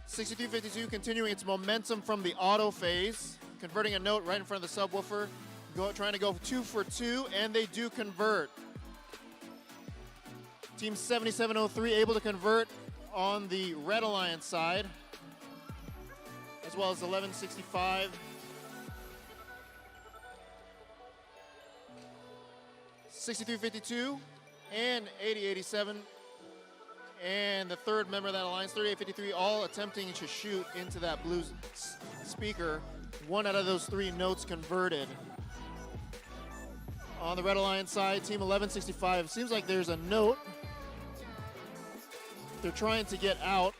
6352 continuing its momentum from the auto phase, converting a note right in front of the subwoofer, trying to go 2 for 2, and they do convert. Team 7703 able to convert on the Red Alliance side, as well as 1165. 6352 and 8087, and the third member of that alliance, 3853, all attempting to shoot into that blue speaker. 1 out of those 3 notes converted. On the Red Alliance side, Team 1165, seems like there's a note they're trying to get out,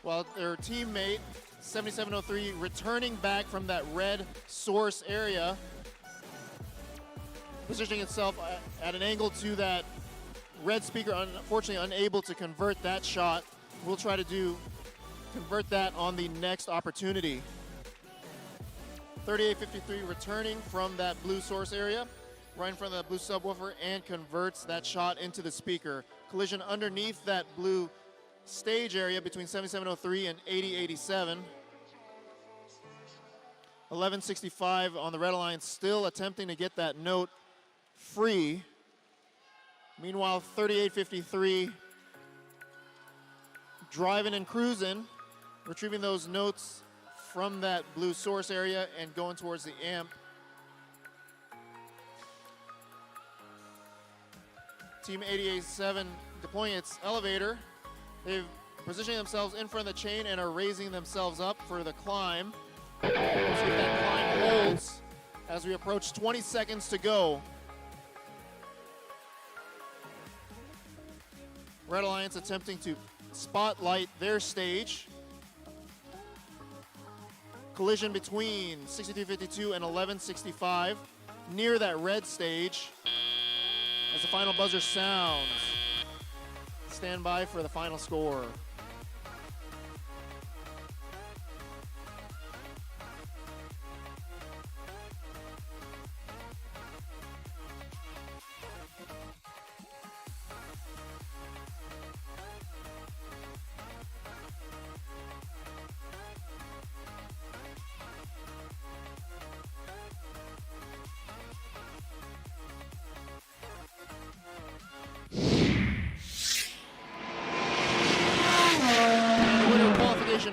while their teammate, 7703, returning back from that red source area, positioning itself at an angle to that red speaker, unfortunately unable to convert that shot. We'll try to convert that on the next opportunity. 3853 returning from that blue source area, right in front of the blue subwoofer, and converts that shot into the speaker. Collision underneath that blue stage area between 7703 and 8087. 1165 on the Red Alliance still attempting to get that note free. Meanwhile, 3853 driving and cruising, retrieving those notes from that blue source area and going towards the amp. Team 8087 deploying its elevator. They've positioned themselves in front of the chain and are raising themselves up for the climb. We'll see if that climb holds as we approach 20 seconds to go. Red Alliance attempting to spotlight their stage. Collision between 6352 and 1165 near that red stage. As the final buzzer sounds, stand by for the final score.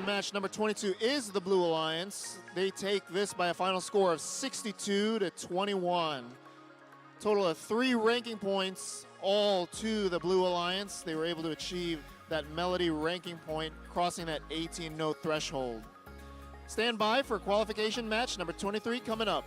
Match number 22 is the Blue Alliance. They take this by a final score of 62-21. Total of 3 ranking points, all to the Blue Alliance. They were able to achieve that melody ranking point, crossing that 18-note threshold. Stand by for qualification match number 23 coming up.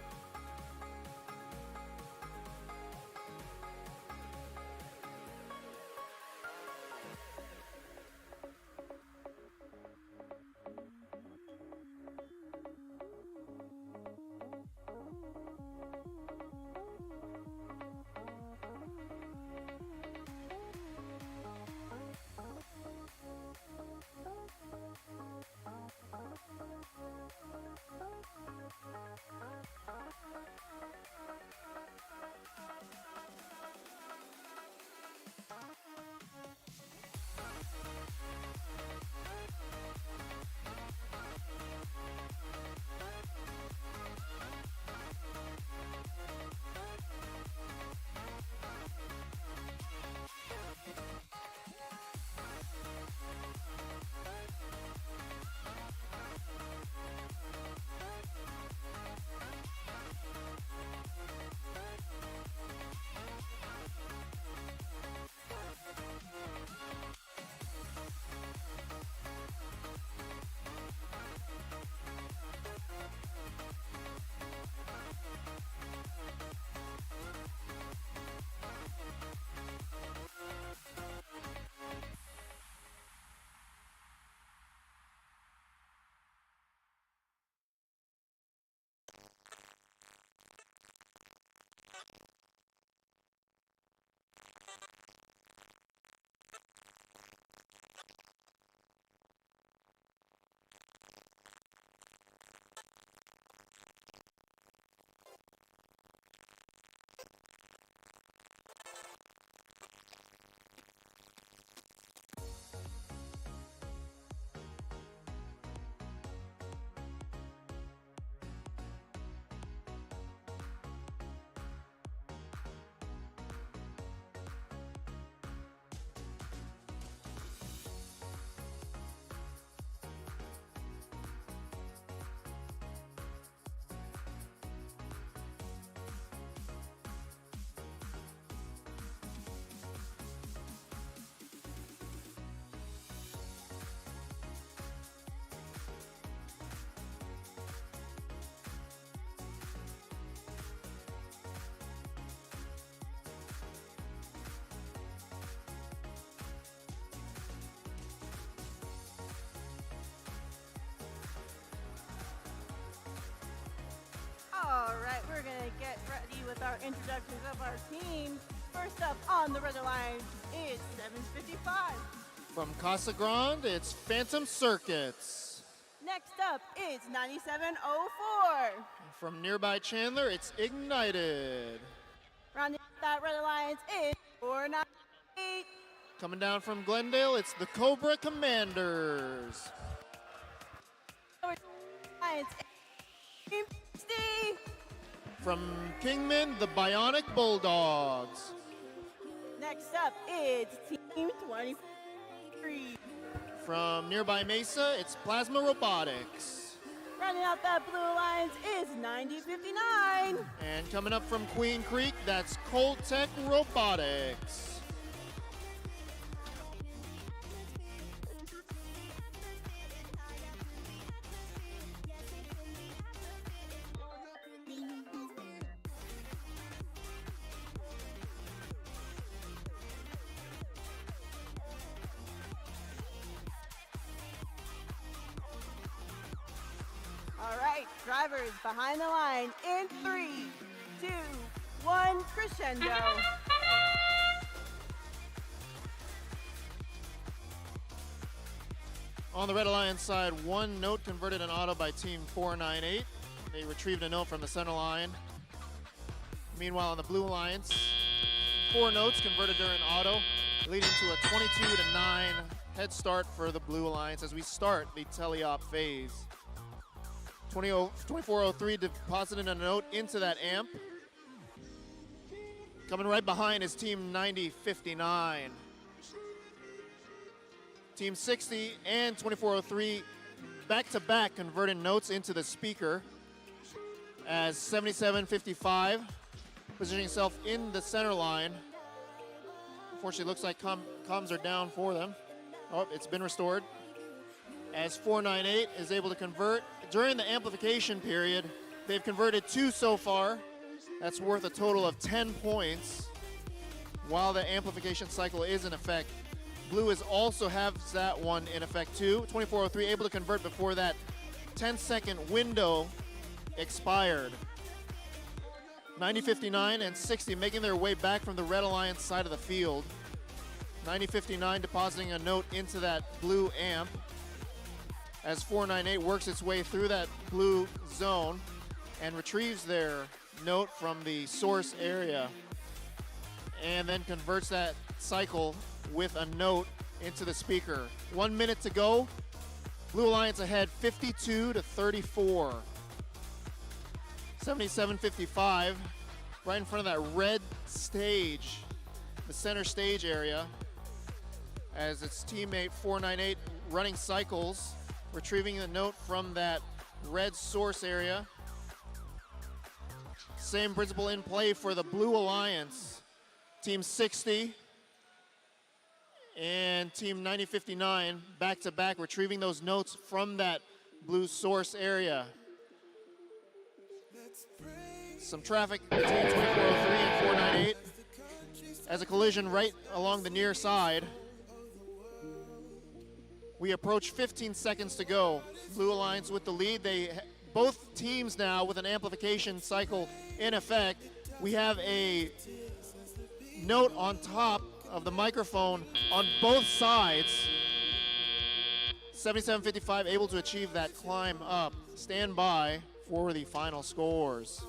going to get ready with our introductions of our teams. First up on the Red Alliance is 755. From Casa Grande, it's Phantom Circuits. Next up is 9704. From nearby Chandler, it's Ignited. Rounding out that Red Alliance is 498. Coming down from Glendale, it's the Cobra Commanders. Alliance is Team 60. From Kingman, the Bionic Bulldogs. Next up is Team 23. From nearby Mesa, it's Plasma Robotics. Rounding out that Blue Alliance is 9059. And coming up from Queen Creek, that's Coltech Robotics. All right, drivers behind the line in 3, 2, 1, crescendo. On the Red Alliance side, one note converted an auto by Team 498. They retrieved a note from the center line. Meanwhile, on the Blue Alliance, 4 notes converted during auto, leading to a 22-9 head start for the Blue Alliance as we start the teleop phase. 2403 deposited a note into that amp. Coming right behind is Team 9059. Team 60 and 2403 back-to-back converted notes into the speaker as 7755 positioning himself in the center line. Unfortunately, looks like comms are down for them. Oh, it's been restored. As 498 is able to convert. During the amplification period, they've converted 2 so far. That's worth a total of 10 points while the amplification cycle is in effect. Blue also has that one in effect too. 2403 able to convert before that 10-second window expired. 9059 and 60 making their way back from the Red Alliance side of the field. 9059 depositing a note into that blue amp as 498 works its way through that blue zone and retrieves their note from the source area and then converts that cycle with a note into the speaker. 1 minute to go. Blue Alliance ahead 52-34. 7755 right in front of that red stage, the center stage area, as its teammate 498 running cycles, retrieving the note from that red source area. Same principle in play for the Blue Alliance. Team 60 and Team 9059 back-to-back retrieving those notes from that blue source area. Some traffic between 2403 and 498 as a collision right along the near side. We approach 15 seconds to go. Blue Alliance with the lead. Both teams now with an amplification cycle in effect. We have a note on top of the microphone on both sides. 7755 able to achieve that climb up. Stand by for the final scores.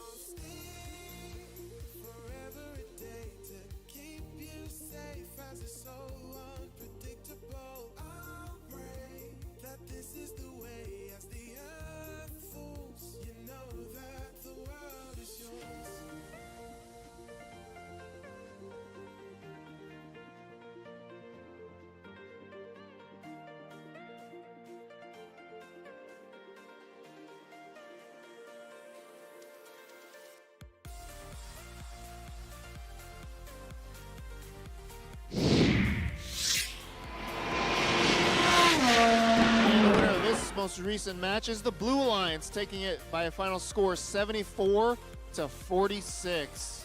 Most recent match is the Blue Alliance, taking it by a final score 74-46.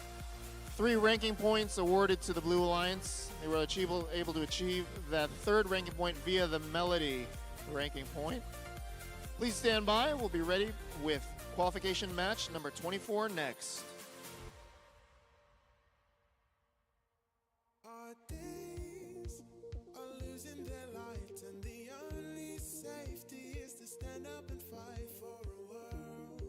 3 ranking points awarded to the Blue Alliance. They were able to achieve that 3rd ranking point via the Melody ranking point. Please stand by. We'll be ready with qualification match number 24 next. Our days are losing their light, and the only safety is to stand up and fight for a world.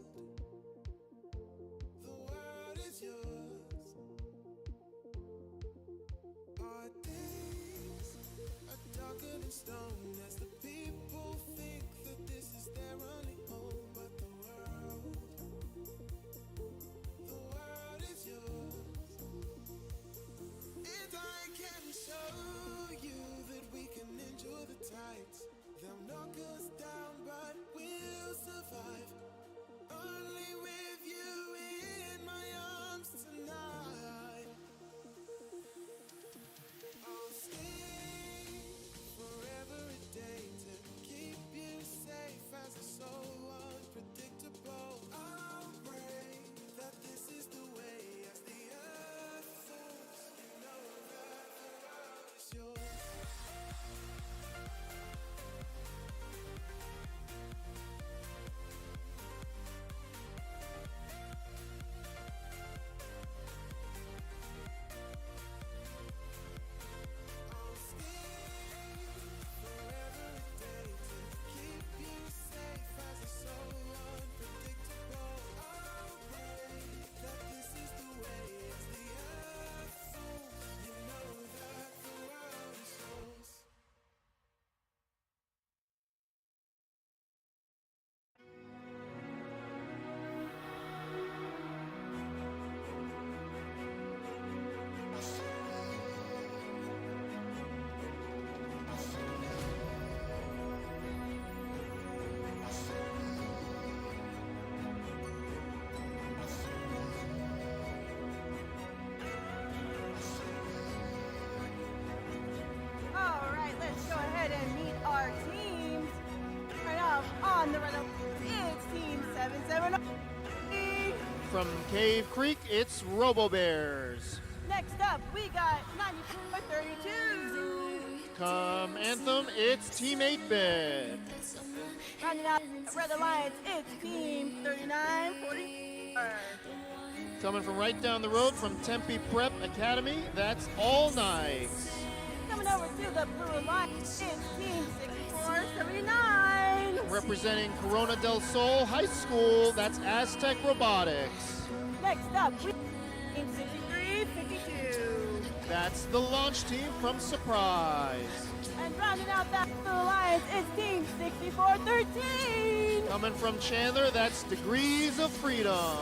The world is yours. Our days are darker than stone as the people think that this is their only home, but the world is yours. And I can show you that we can endure the tides. They'll knock us down, but we'll survive. Only with you in my arms tonight. I'll stay forever a day to keep you safe as a soul unpredictable. I'll pray that this is the way as the earth falls. You know that the world is yours. I'll stay forever a day to keep you safe as a soul unpredictable. I'll pray that this is the way as the earth falls. You know that the world is yours. All right, let's go ahead and meet our teams. Right off on the run, it's Team 770. From Cave Creek, it's Robo Bears. Next up, we got 9432. Come Anthem, it's Team 8-Bit. Rounding out Red Alliance, it's Team 3944. Coming from right down the road from Tempe Prep Academy, that's All Nights. Coming over to the Blue Alliance, it's Team 6479. Representing Corona del Sol High School, that's Aztec Robotics. Next up, we Team 6352. That's the launch team from Surprise. And rounding out that Blue Alliance, it's Team 6413. Coming from Chandler, that's Degrees of Freedom.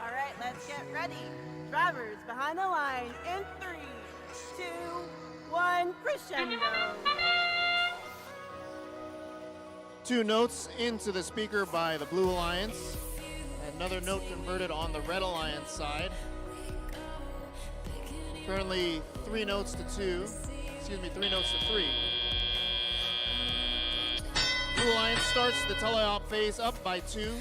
All right, let's get ready. Drivers behind the line in 3, 2, 1, crescendo. 2 notes into the speaker by the Blue Alliance. Another note converted on the Red Alliance side. Currently 3 notes to 2. Excuse me, 3 notes to 3. Blue Alliance starts the teleop phase up by 2.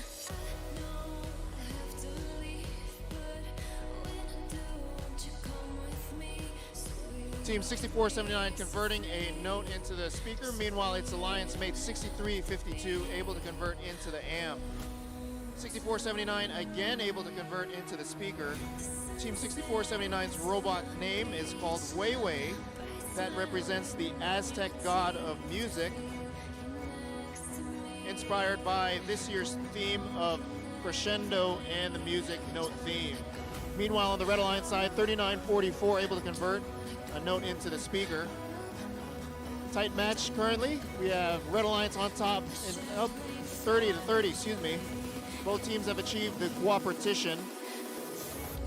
Team 6479 converting a note into the speaker. Meanwhile, its alliance mate 6352 able to convert into the amp. 6479 again able to convert into the speaker. Team 6479's robot name is called Weiwei. That represents the Aztec god of music, inspired by this year's theme of crescendo and the music note theme. Meanwhile, on the Red Alliance side, 3944 able to convert a note into the speaker. Tight match currently. We have Red Alliance on top and up 30-30, excuse me. Both teams have achieved the cooperation.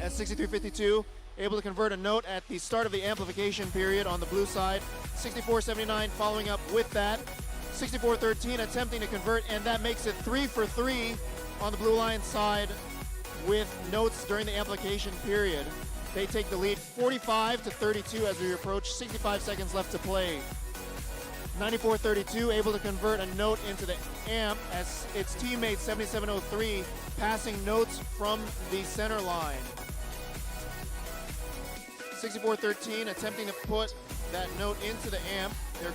At 63-52, able to convert a note at the start of the amplification period on the blue side. 64-79 following up with that. 64-13 attempting to convert, and that makes it 3 for 3 on the Blue Lions side with notes during the amplification period. They take the lead 45-32 as we approach 65 seconds left to play. 94-32 able to convert a note into the amp as its teammate 7703 passing notes from the center line. 64-13 attempting to put that note into the amp. They're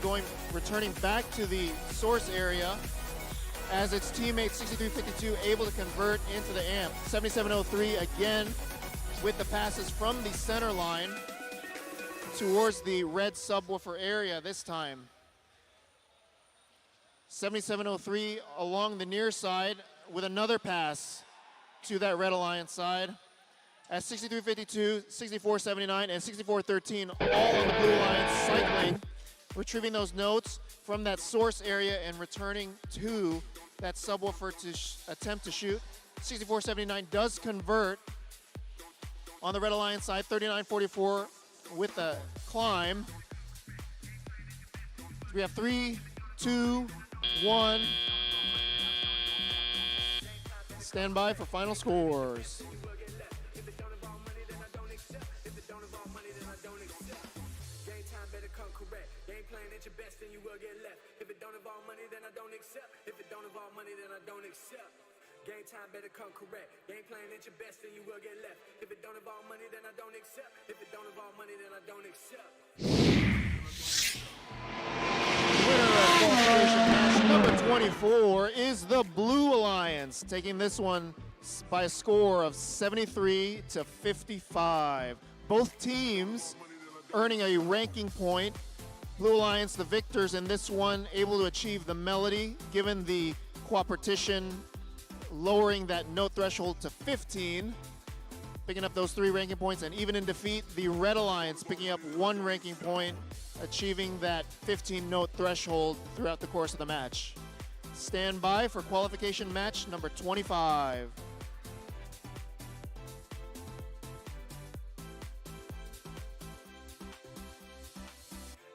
returning back to the source area as its teammate 63-52 able to convert into the amp. 7703 again with the passes from the center line towards the red subwoofer area this time. 7703 along the near side with another pass to that Red Alliance side. At 63-52, 64-79, and 64-13, all on the Blue Lions cycling, retrieving those notes from that source area and returning to that subwoofer to attempt to shoot. 64-79 does convert on the Red Alliance side, 39-44 with a climb. We have 3, 2, 1. Stand by for final scores. Game time better come correct. Game playing at your best and you will get left. If it don't involve money, then I don't accept. If it don't involve money, then I don't accept. Winner of qualification match number 24 is the Blue Alliance, taking this one by a score of 73-55. Both teams earning a ranking point. Blue Alliance, the victors in this one, able to achieve the melody, given the cooperation, lowering that note threshold to 15, picking up those 3 ranking points, and even in defeat, the Red Alliance picking up 1 ranking point, achieving that 15 note threshold throughout the course of the match. Stand by for qualification match number 25.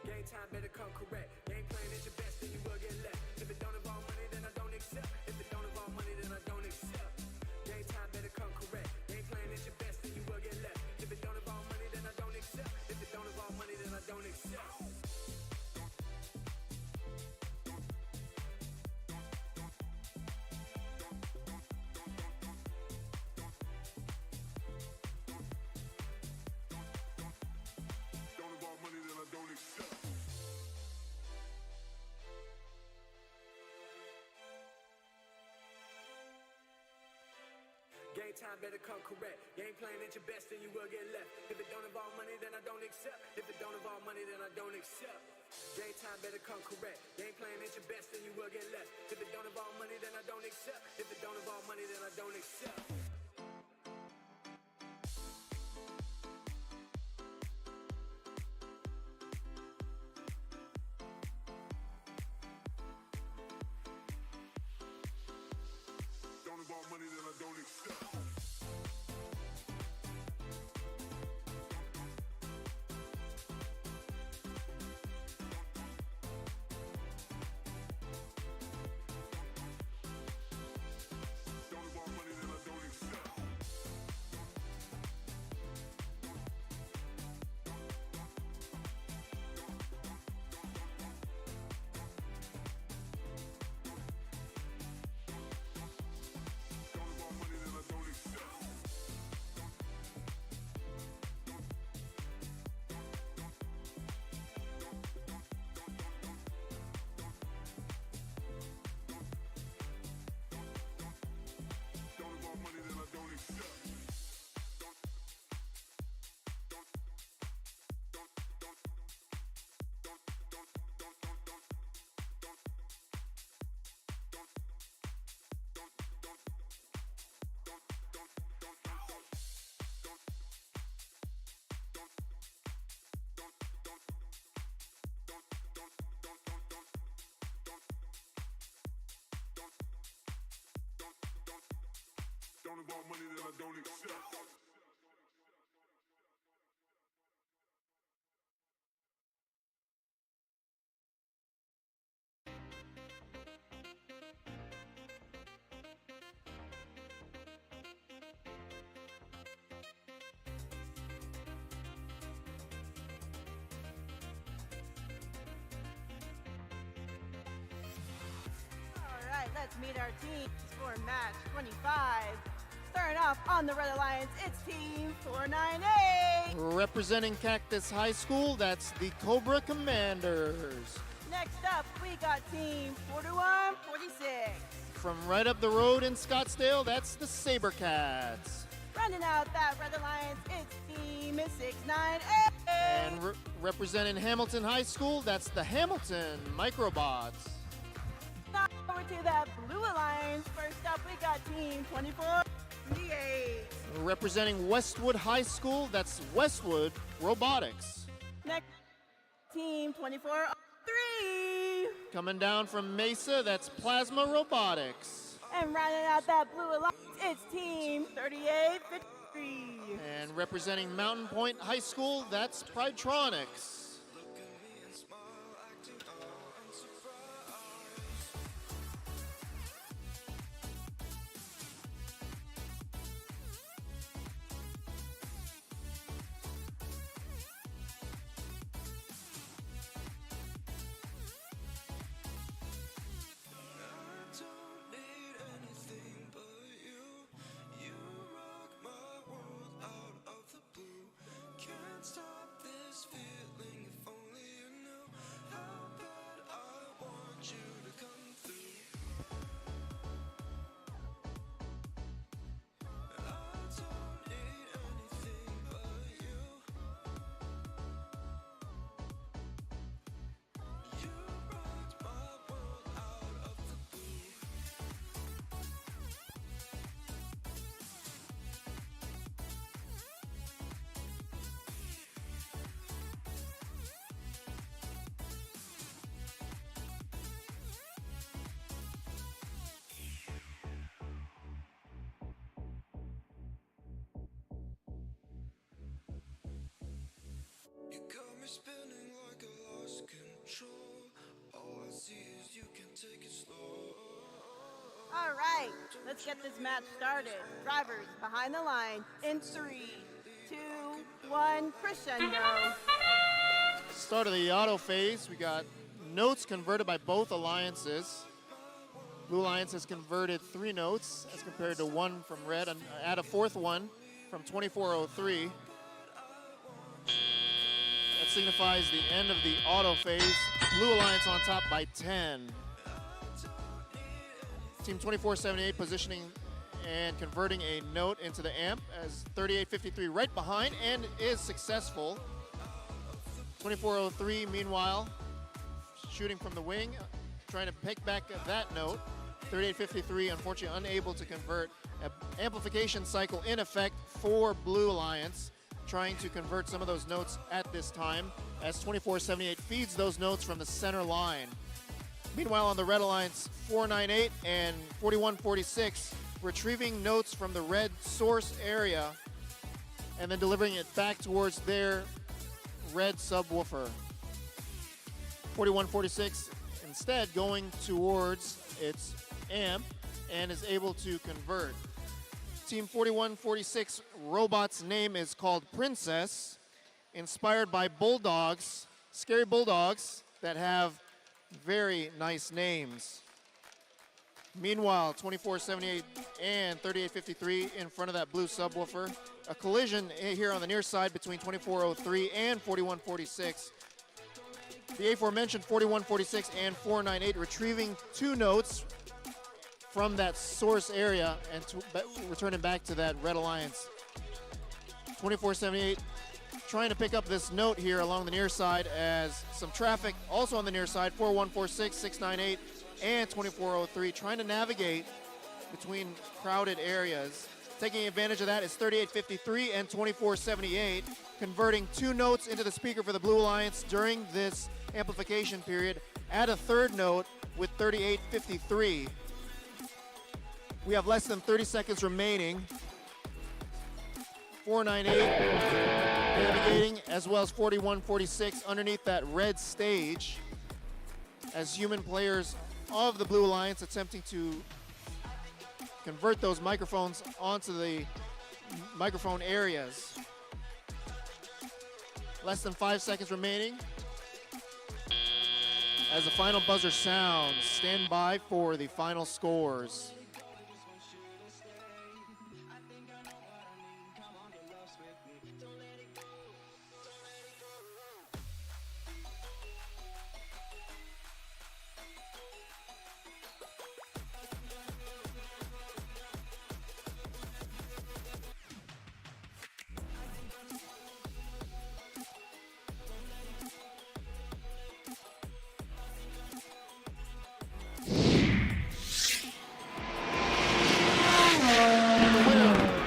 Game time better come correct. Game playing at your best and you will get left. If it don't involve money, then I don't accept. If it don't involve money, then I don't accept. Game time better come correct. Game playing at your best and you will get left. If it don't involve money, then I don't accept. If it don't involve money, then I don't accept. Game time better come correct. Game playing at your best and you will get left. If it don't involve money, then I don't accept. If it don't involve money, then I don't accept. Game time better come correct. Game playing at your best and you will get left. If it don't involve money, then I don't accept. If it don't involve money, then I don't accept. Don't involve money, then I don't accept. All right, let's meet our teams for match 25. Starting off on the Red Alliance, it's Team 498. Representing Cactus High School, that's the Cobra Commanders. Next up, we got Team 4146. From right up the road in Scottsdale, that's the Sabercats. Rounding out that Red Alliance, it's Team 698. And representing Hamilton High School, that's the Hamilton Microbots. Now over to that Blue Alliance. First up, we got Team 2478. Representing Westwood High School, that's Westwood Robotics. Next, Team 2403. Coming down from Mesa, that's Plasma Robotics. And rounding out that Blue Alliance, it's Team 3853. And representing Mountain Point High School, that's Pridetronics. You got me spinning like I lost control. All I see is you can take it slow. All right, let's get this match started. Drivers behind the line in 3, 2, 1, crescendo. Start of the auto phase, we got notes converted by both alliances. Blue Alliance has converted 3 notes as compared to 1 from Red, and add a 4th one from 2403. That signifies the end of the auto phase. Blue Alliance on top by 10. Team 2478 positioning and converting a note into the amp as 3853 right behind and is successful. 2403 meanwhile shooting from the wing, trying to pick back that note. 3853 unfortunately unable to convert. An amplification cycle in effect for Blue Alliance, trying to convert some of those notes at this time as 2478 feeds those notes from the center line. Meanwhile on the Red Alliance, 498 and 4146 retrieving notes from the red source area and then delivering it back towards their red subwoofer. 4146 instead going towards its amp and is able to convert. Team 4146 robot's name is called Princess, inspired by bulldogs, scary bulldogs that have very nice names. Meanwhile, 2478 and 3853 in front of that blue subwoofer. A collision here on the near side between 2403 and 4146. The aforementioned 4146 and 498 retrieving 2 notes from that source area and returning back to that Red Alliance. 2478 trying to pick up this note here along the near side as some traffic also on the near side, 4146, 698, and 2403 trying to navigate between crowded areas. Taking advantage of that is 3853 and 2478, converting 2 notes into the speaker for the Blue Alliance during this amplification period. Add a 3rd note with 3853. We have less than 30 seconds remaining. 498 navigating, as well as 4146 underneath that red stage, as human players of the Blue Alliance attempting to convert those microphones onto the microphone areas. Less than 5 seconds remaining. As the final buzzer sounds, stand by for the final scores.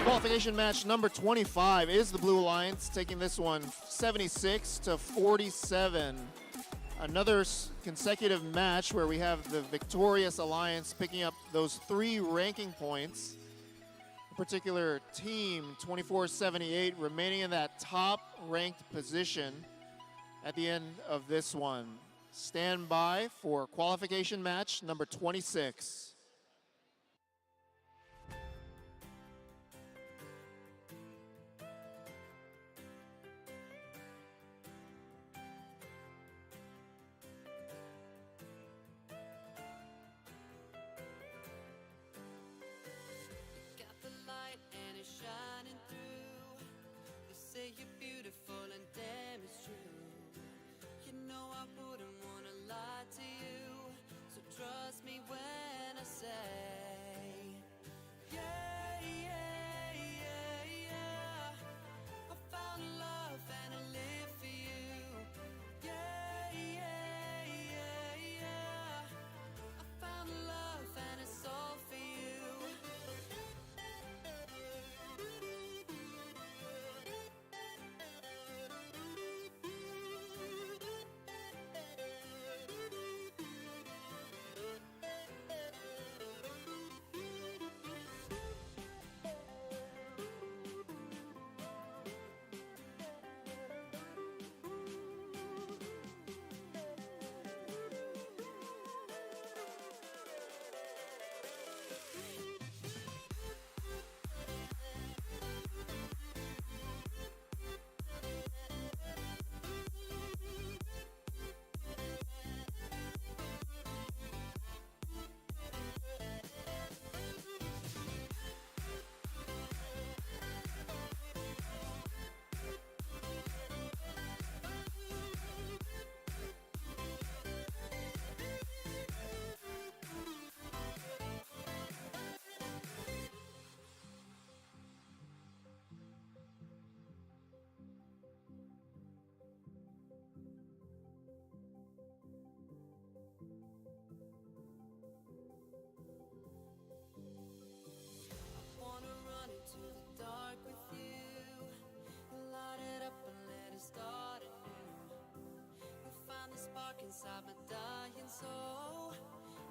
Qualification match number 25 is the Blue Alliance, taking this one 76-47. Another consecutive match where we have the victorious Alliance picking up those 3 ranking points. In particular, team 2478 remaining in that top ranked position at the end of this one. Stand by for qualification match number 26. You're beautiful and damn it's true. You know I wouldn't wanna lie to you, so trust me when I say, yeah, yeah, yeah, yeah. I found love and I live for you. Yeah, yeah, yeah, yeah. I found love and it's all for you. Inside my dying soul,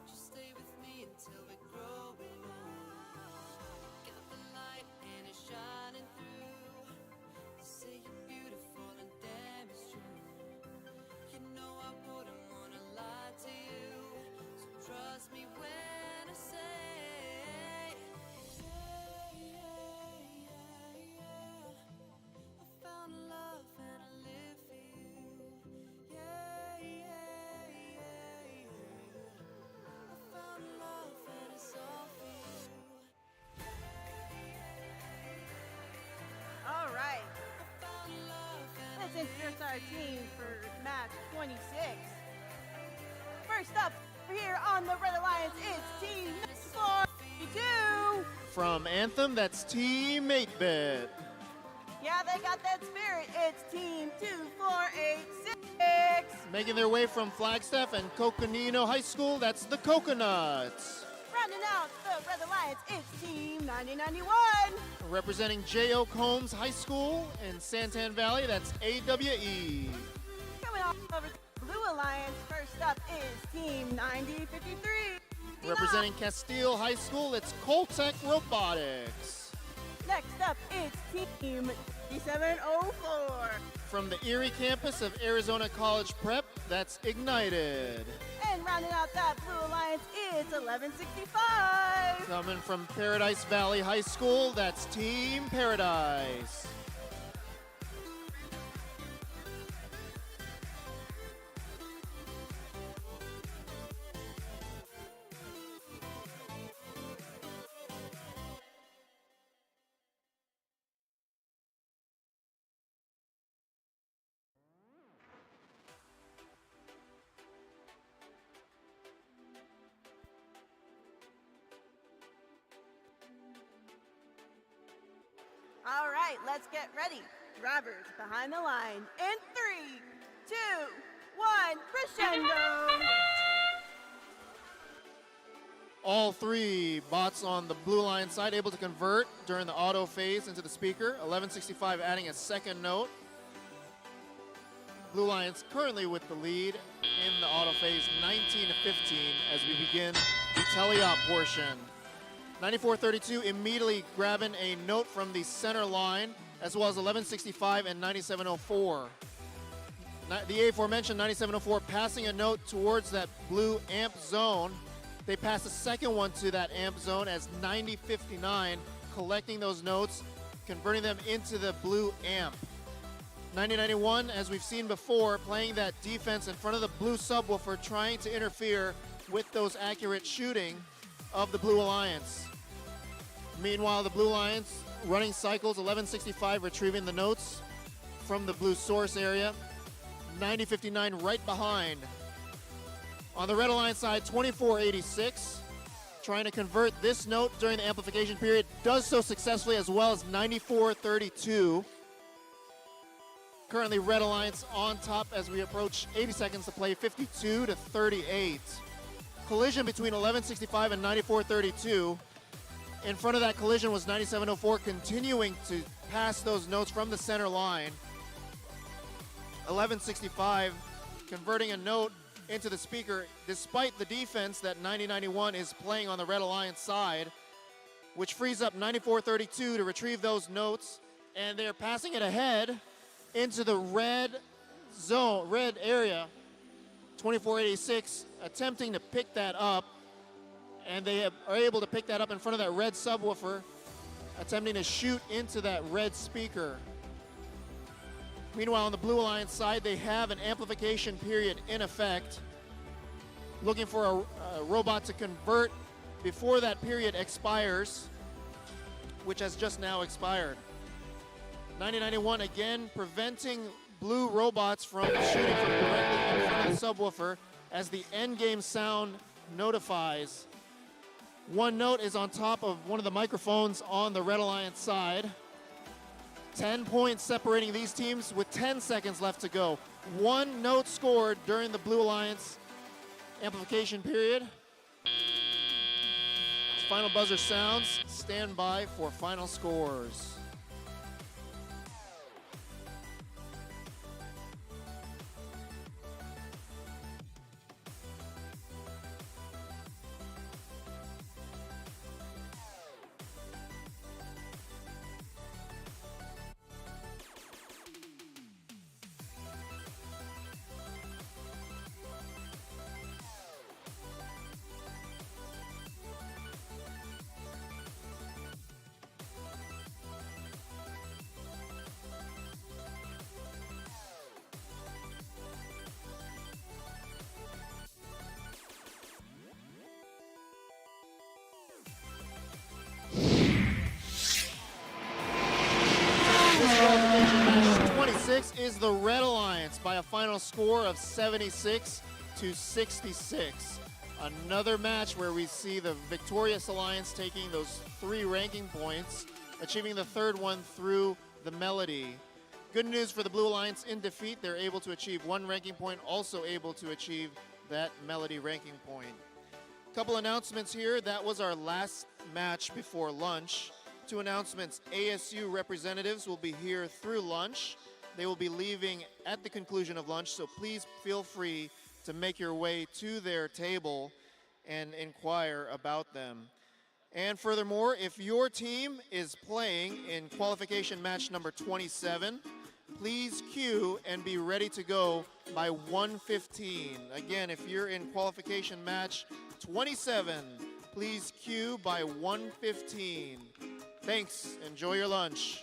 just stay with me until we're growing old. Got the light and it's shining through. You say you're beautiful and damn it's true. You know I wouldn't wanna lie to you, so trust me when I say, yeah, yeah, yeah, yeah. I found love and I live for you. Yeah, yeah. All right. Let's introduce our team for match 26. First up here on the Red Alliance is Team 442. From Anthem, that's Team 8-Bit. Yeah, they got that spirit. It's Team 2486. Making their way from Flagstaff and Coconino High School, that's the Coconuts. Rounding out the Red Alliance, it's Team 9091. Representing J. Oak Holmes High School in Santan Valley, that's AWE. Coming off over the Blue Alliance, first up is Team 9053. Representing Castile High School, it's Coltec Robotics. Next Next up, it's Team 3704. From the Erie campus of Arizona College Prep, that's Ignited. And rounding out that Blue Alliance, it's 1165. Coming from Paradise Valley High School, that's Team Paradise. All right, let's get ready. Drivers behind the line in 3, 2, 1, crescendo. All three bots on the Blue Line side able to convert during the auto phase into the speaker. 1165 adding a second note. Blue Lions currently with the lead in the auto phase 19-15 as we begin the teleop portion. 9432 immediately grabbing a note from the center line, as well as 1165 and 9704. The aforementioned 9704 passing a note towards that blue amp zone. They pass a second one to that amp zone as 9059 collecting those notes, converting them into the blue amp. 9091, as we've seen before, playing that defense in front of the blue subwoofer, trying to interfere with those accurate shooting of the Blue Alliance. Meanwhile, the Blue Alliance running cycles, 1165 retrieving the notes from the blue source area, 9059 right behind. On the Red Alliance side, 2486 trying to convert this note during the amplification period, does so successfully, as well as 9432. Currently Red Alliance on top as we approach 80 seconds to play, 52-38. Collision between 1165 and 9432. In front of that collision was 9704 continuing to pass those notes from the center line. 1165 converting a note into the speaker despite the defense that 9091 is playing on the Red Alliance side, which frees up 9432 to retrieve those notes, and they're passing it ahead into the red zone, red area. 2486 attempting to pick that up, and they are able to pick that up in front of that red subwoofer, attempting to shoot into that red speaker. Meanwhile, on the Blue Alliance side, they have an amplification period in effect, looking for a robot to convert before that period expires, which has just now expired. 9091 again preventing blue robots from shooting from directly in front of the subwoofer as the end game sound notifies. One note is on top of one of the microphones on the Red Alliance side. 10 points separating these teams with 10 seconds left to go. One note scored during the Blue Alliance amplification period. Final buzzer sounds. Stand by for final scores. Is the Red Alliance by a final score of 76-66. Another match where we see the victorious Alliance taking those 3 ranking points, achieving the 3rd one through the Melody. Good news for the Blue Alliance in defeat. They're able to achieve 1 ranking point, also able to achieve that Melody ranking point. Couple announcements here. That was our last match before lunch. 2 announcements. ASU representatives will be here through lunch. They will be leaving at the conclusion of lunch, so please feel free to make your way to their table and inquire about them. And furthermore, if your team is playing in qualification match number 27, please queue and be ready to go by 1:15. Again, if you're in qualification match 27, please queue by 1:15. Thanks. Enjoy your lunch.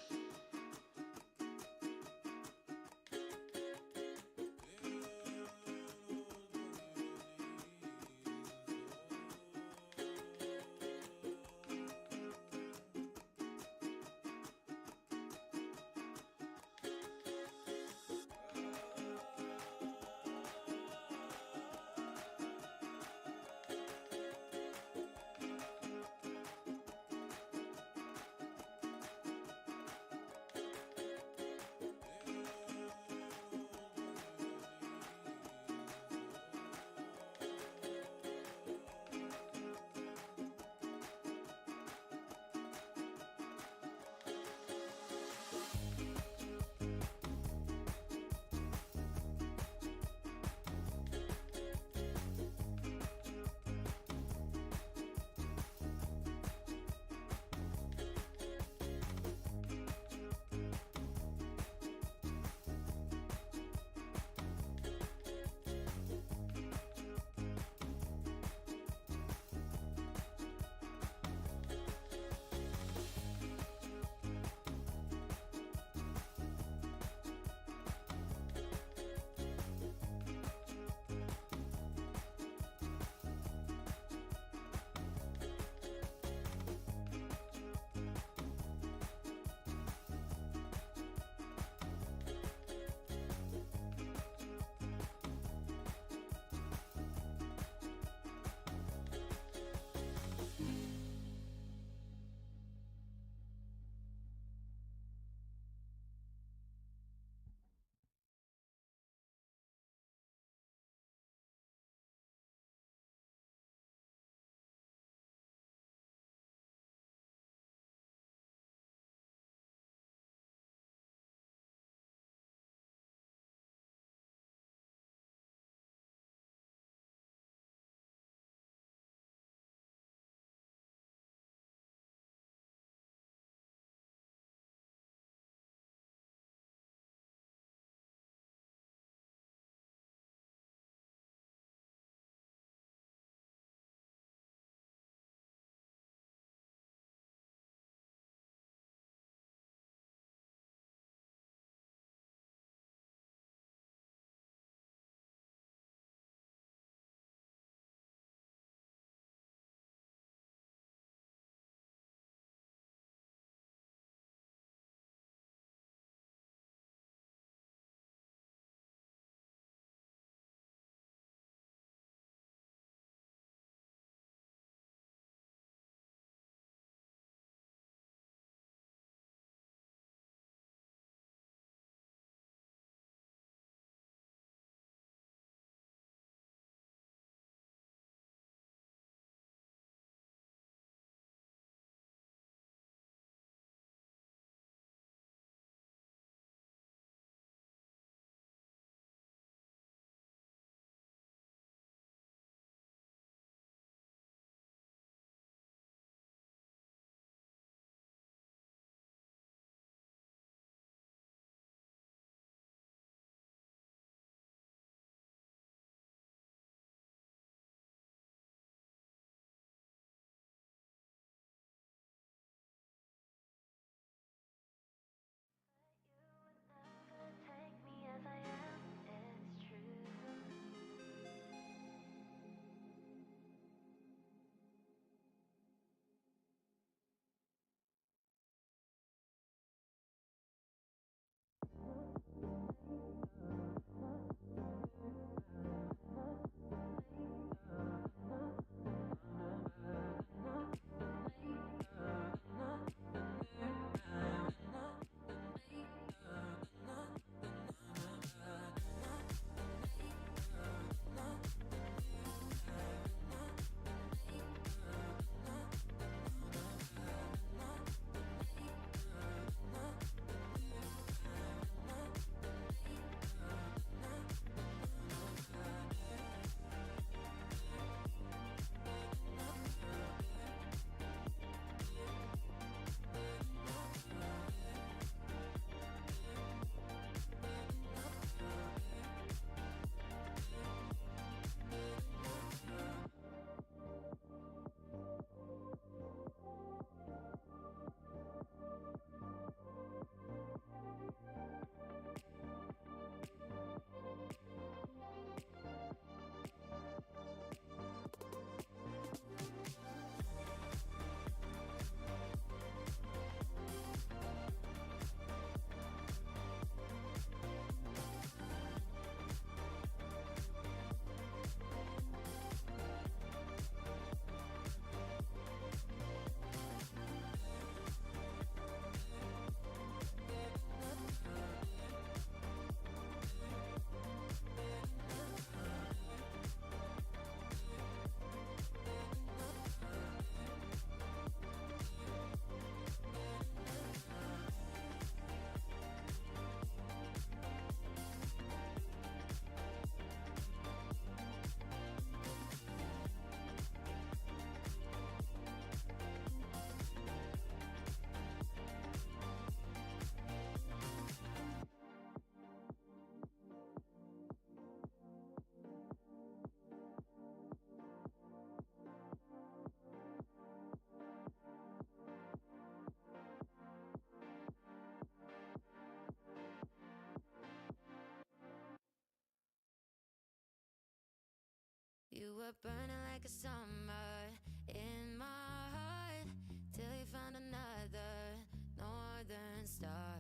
were burning like a summer in my heart till you found another northern star,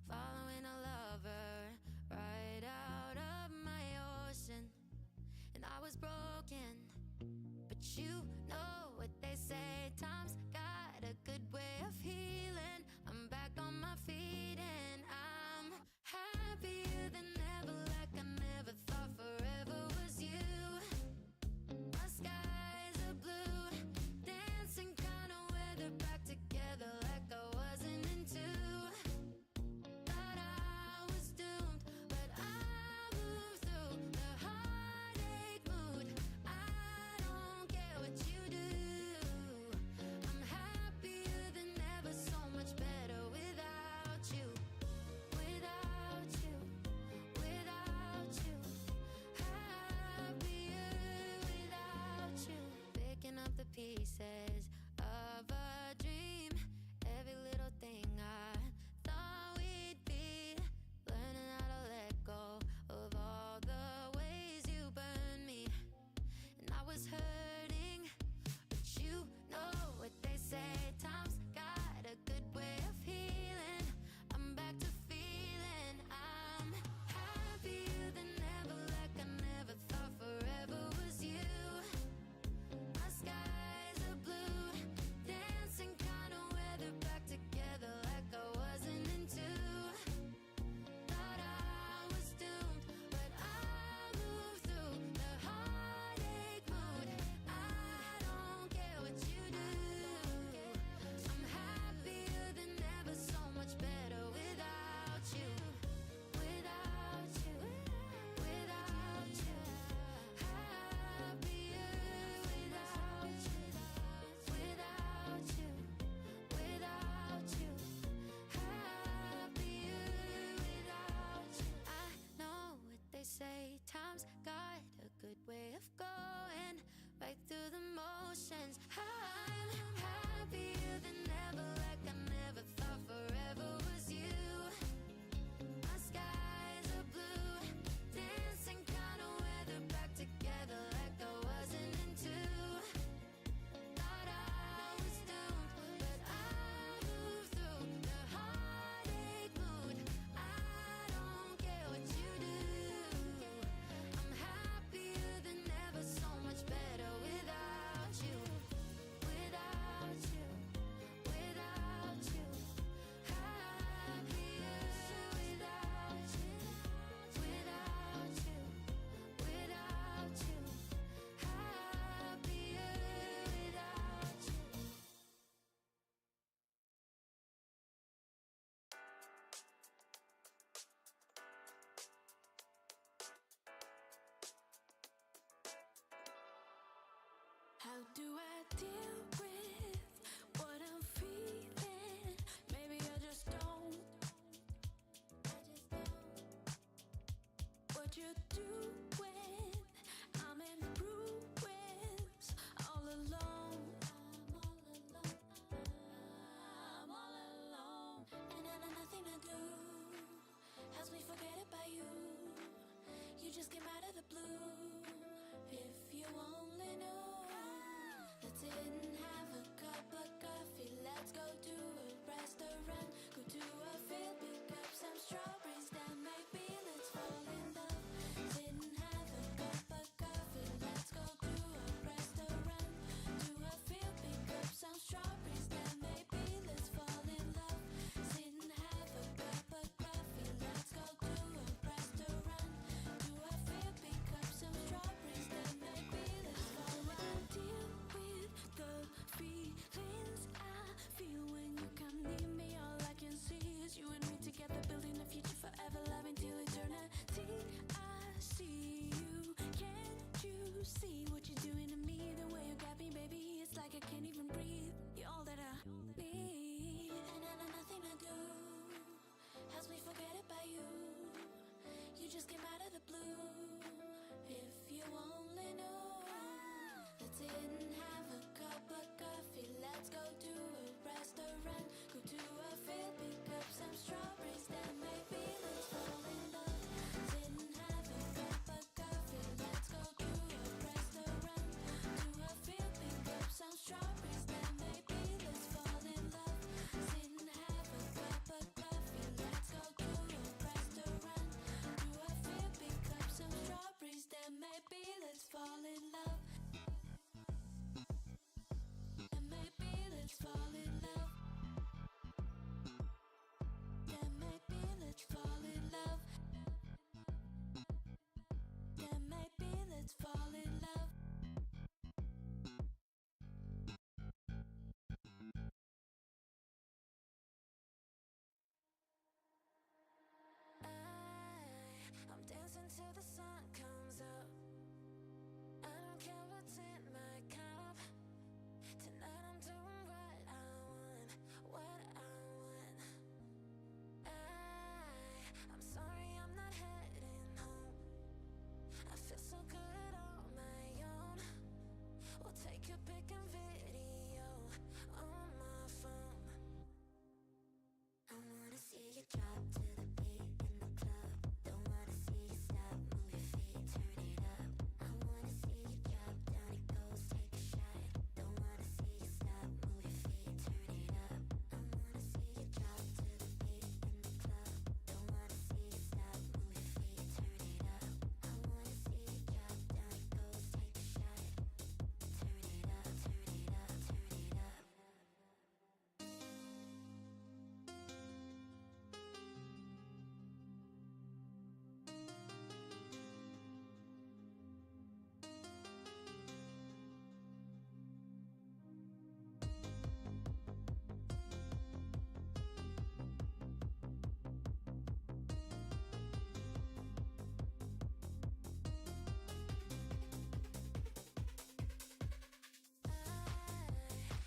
following a lover right out of my ocean. And I was broken, but you know what they say, time's got a good way of healing. I'm back on my feet and I'm happier than ever, like I never thought forever was you. My skies are blue, dancing kind of weather, back together like I wasn't into. Thought I was doomed, but I moved through the heartache mood. I don't care what you do. I'm happier than ever, so much better without you. Without you, without you. Happier without you. Picking up the pieces of a dream. Every little thing I thought we'd be. Learning how to let go of all the ways you burned me. And I was hurting, but you know what they say, time's got a good way of healing. I'm back to feeling I'm happier than ever, like I never thought forever was you. My skies are blue, dancing kind of weather, back together like I wasn't into. Thought I was doomed, but I moved through the heartache mood. I don't care what you do. I'm happier than ever, so much better without you. Without you, without you. Happier without you. Without you, without you. Happier without you. I know what they say, time's got a good way of going right through the motions. I'm happier than ever, like I never thought forever was you. My skies are blue, dancing kind of weather, back together like I wasn't into. Thought I was doomed, but I moved through the heartache mood. I don't care what you do. I'm happier than ever, so much better without you. Without you, without you. Happier without you. Without you, without you. Happier without you. How do I deal with what I'm feeling? Maybe I just don't. What you're doing, I'm in ruins, all alone. I'm all alone, and I know nothing to do helps me forget about you. You just came out of the blue. If you only knew, let's sit and have a cup of coffee. Let's go to a restaurant, go to a field, pick up some strawberries, then maybe let's fall in love. Sit and have a cup of coffee. Let's go to a restaurant, to a field, pick up some strawberries, then maybe let's fall in love. Sit and have a cup of coffee. Let's go to a restaurant, to a field, till the sun comes up. I don't care what's in my cup. Tonight I'm doing what I want, what I want. I'm sorry I'm not heading home. I feel so good on my own. We'll take a pic and video on my phone. I wanna see you drop to the beat in the club. Don't wanna see you stop, move your feet, turn it up. I wanna see you drop, down it goes, take a shot. Don't wanna see you stop, move your feet, turn it up. I wanna see you drop to the beat in the club. Don't wanna see you stop, move your feet, turn it up. I wanna see you drop, down it goes, take a shot. Turn it up, turn it up, turn it up.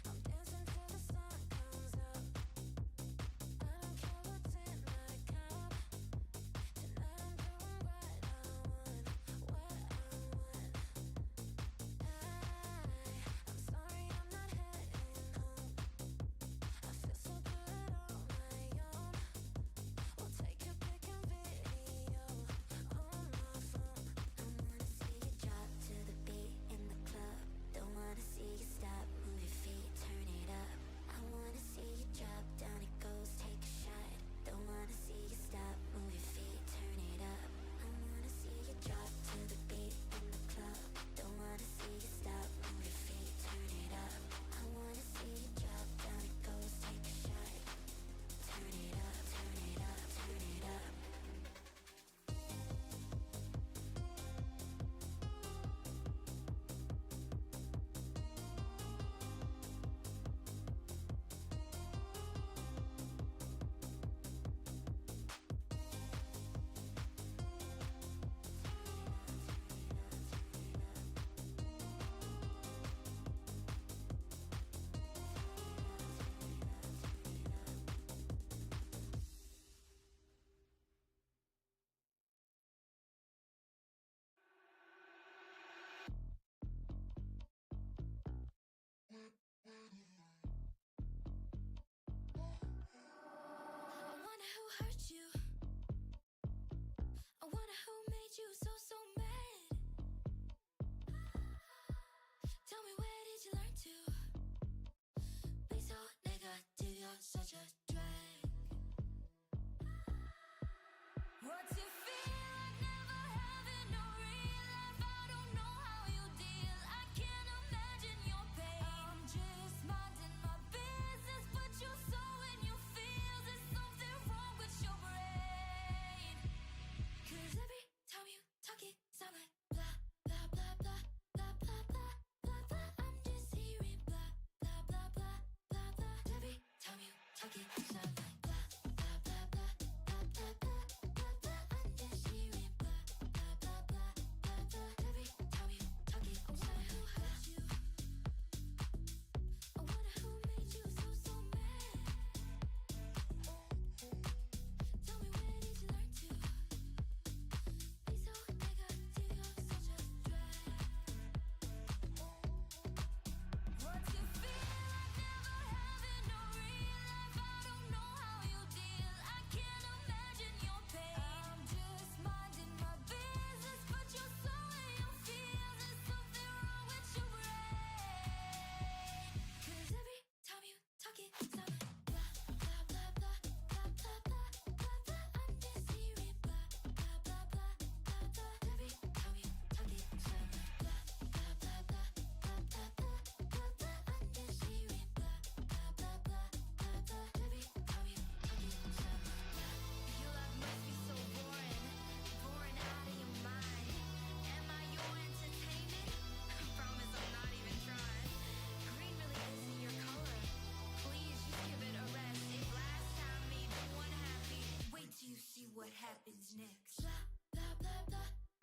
I'm dancing till the sun comes up. I don't care what's in my cup. Tonight I'm doing what I want, what I want. I'm sorry I'm not heading home. I feel so good on my own. We'll take a pic and video on my phone. I wanna see you drop to the beat in the club. Don't wanna see you stop, move your feet, turn it up. I wanna see you drop, down it goes, take a shot. Don't wanna see you stop, move your feet, turn it up. I wanna see you drop to the beat in the club. Don't wanna see you stop, move your feet, turn it up. I wanna see you drop, down it goes, take a shot. Turn it up, turn it up, turn it up. I wonder who hurt you. I wonder who made you so mad. Tell me, where did you learn to be so negative? You're such a drag. What's it feel like never having no real life? I don't know how you deal. I can't imagine your pain. I'm just minding my business, but you're so in your feels. There's something wrong with your brain. 'Cause every time you talk it sound like blah, blah, blah, blah, blah, blah, blah, blah, blah. I'm just hearing blah, blah, blah, blah, blah, blah. Every time you talk it sound like blah, blah, blah, blah, blah, blah, blah, blah, blah. I'm just hearing blah, blah, blah, blah, blah, blah. Every time you talk it sound like who hurt you. I wonder who made you so mad. Tell me, where did you learn to be so negative? You're such a drag. What's it feel like never having no real life? I don't know how you deal. I can't imagine your pain. I'm just minding my business, but you're so in your feels. There's something wrong with your brain. 'Cause every time you talk it sound like blah, blah, blah, blah, blah, blah, blah, blah, blah. I'm just hearing blah, blah, blah, blah, blah, blah. Every time you talk it sound like blah, blah, blah, blah, blah, blah, blah, blah, blah. I'm just hearing blah, blah, blah, blah, blah, blah. Every time you talk it sound like blah. Your life must be so boring, boring out of your mind. Am I your entertainment? I promise I'm not even trying. Green really isn't your color. Please just give it a rest. If last time made you unhappy, wait till you see what happens next. Blah, blah, blah, blah,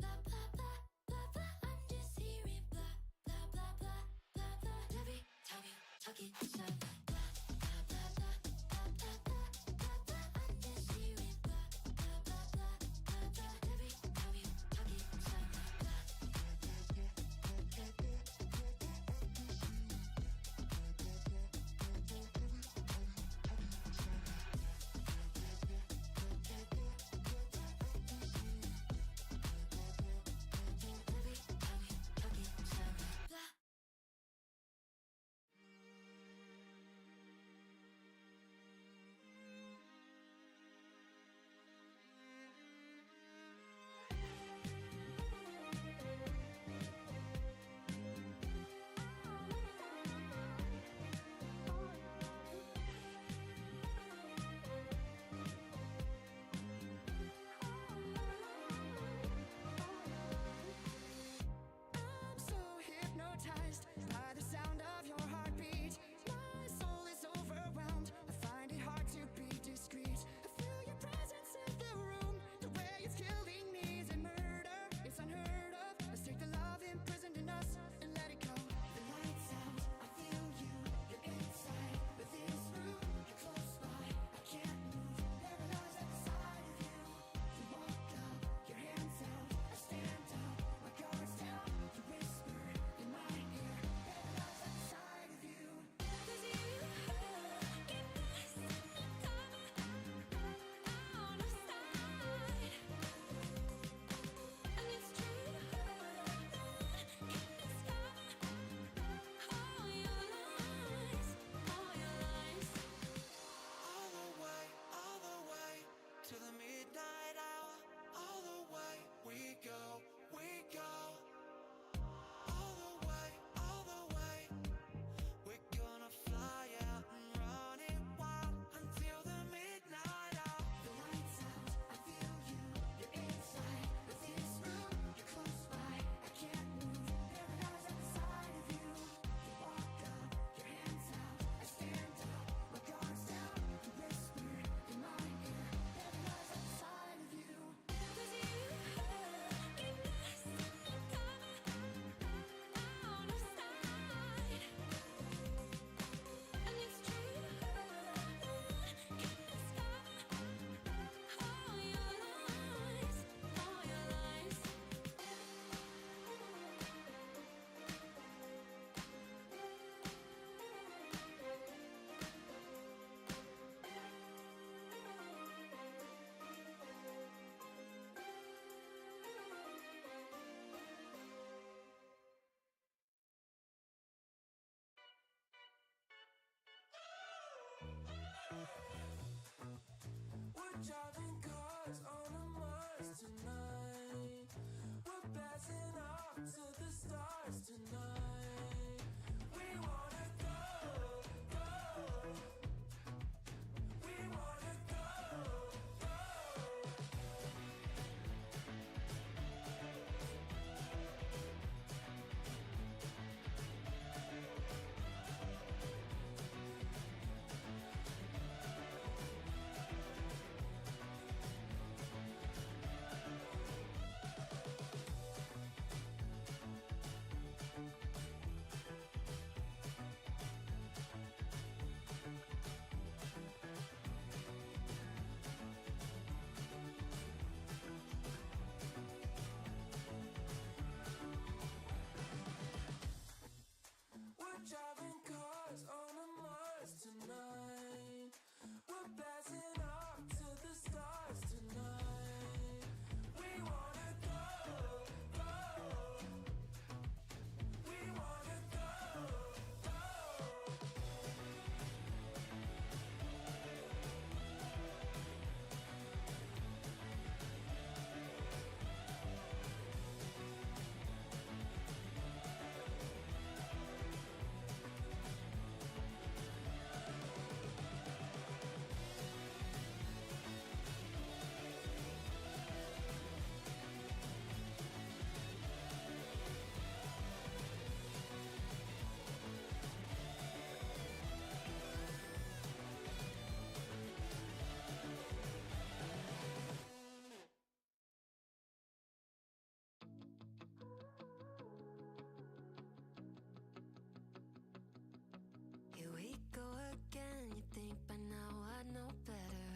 again, you think by now I'd know better.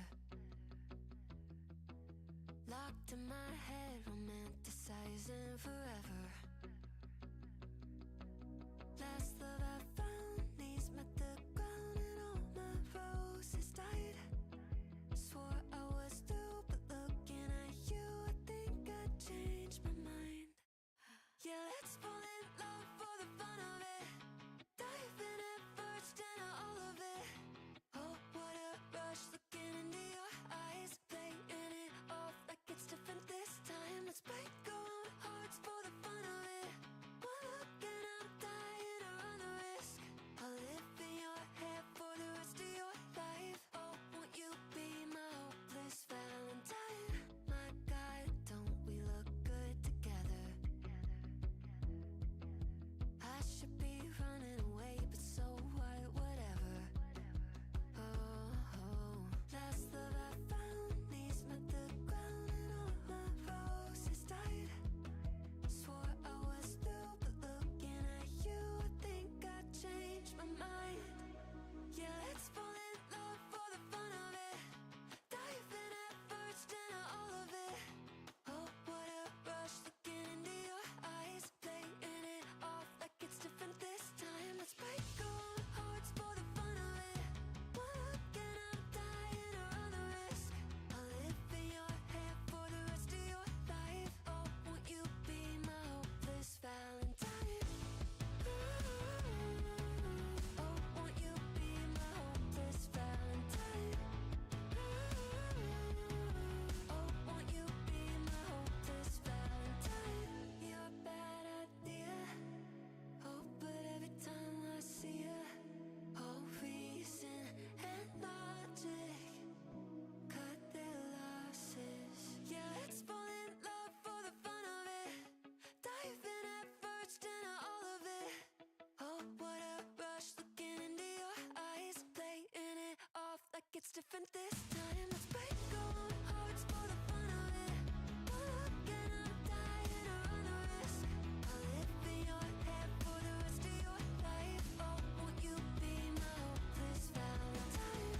Locked in my head, romanticizing forever. Last love I found, knees met the ground and all my roses died. Swore I was through, but looking at you, I think I changed my mind. Yeah, let's fall in love for the fun of it. Dive in at first into all of it. Oh, what a rush looking into your eyes, playing it off like it's different this time. Let's break our own hearts for the fun of it. One look and I'm dying to run the risk. I'll live in your head for the rest of your life. Oh, won't you be my hopeless Valentine? My God, don't we look good together? I should be running away, but so what, whatever. Oh, last love I found, knees met the ground and all my roses died. Swore I was through, but looking at you, I think I changed my mind. Yeah, let's fall in love for the fun of it. Dive in at first into all of it. Oh, what a rush looking into your eyes, playing it off like it's different this time. Let's break our own hearts for the fun of it. One look and I'm dying to run the risk. I'll live in your head for the rest of your life. Oh, won't you be my hopeless Valentine? Oh, won't you be my hopeless Valentine? Oh, won't you be my hopeless Valentine? You're a bad idea. Oh, but every time I see you, all reason and logic cut their losses. Yeah, let's fall in love for the fun of it. Dive in at first into all of it. Oh, what a rush looking into your eyes, playing it off like it's different this time. Let's break our own hearts for the fun of it. One look and I'm dying to run the risk. I'll live in your head for the rest of your life. Oh, won't you be my hopeless Valentine?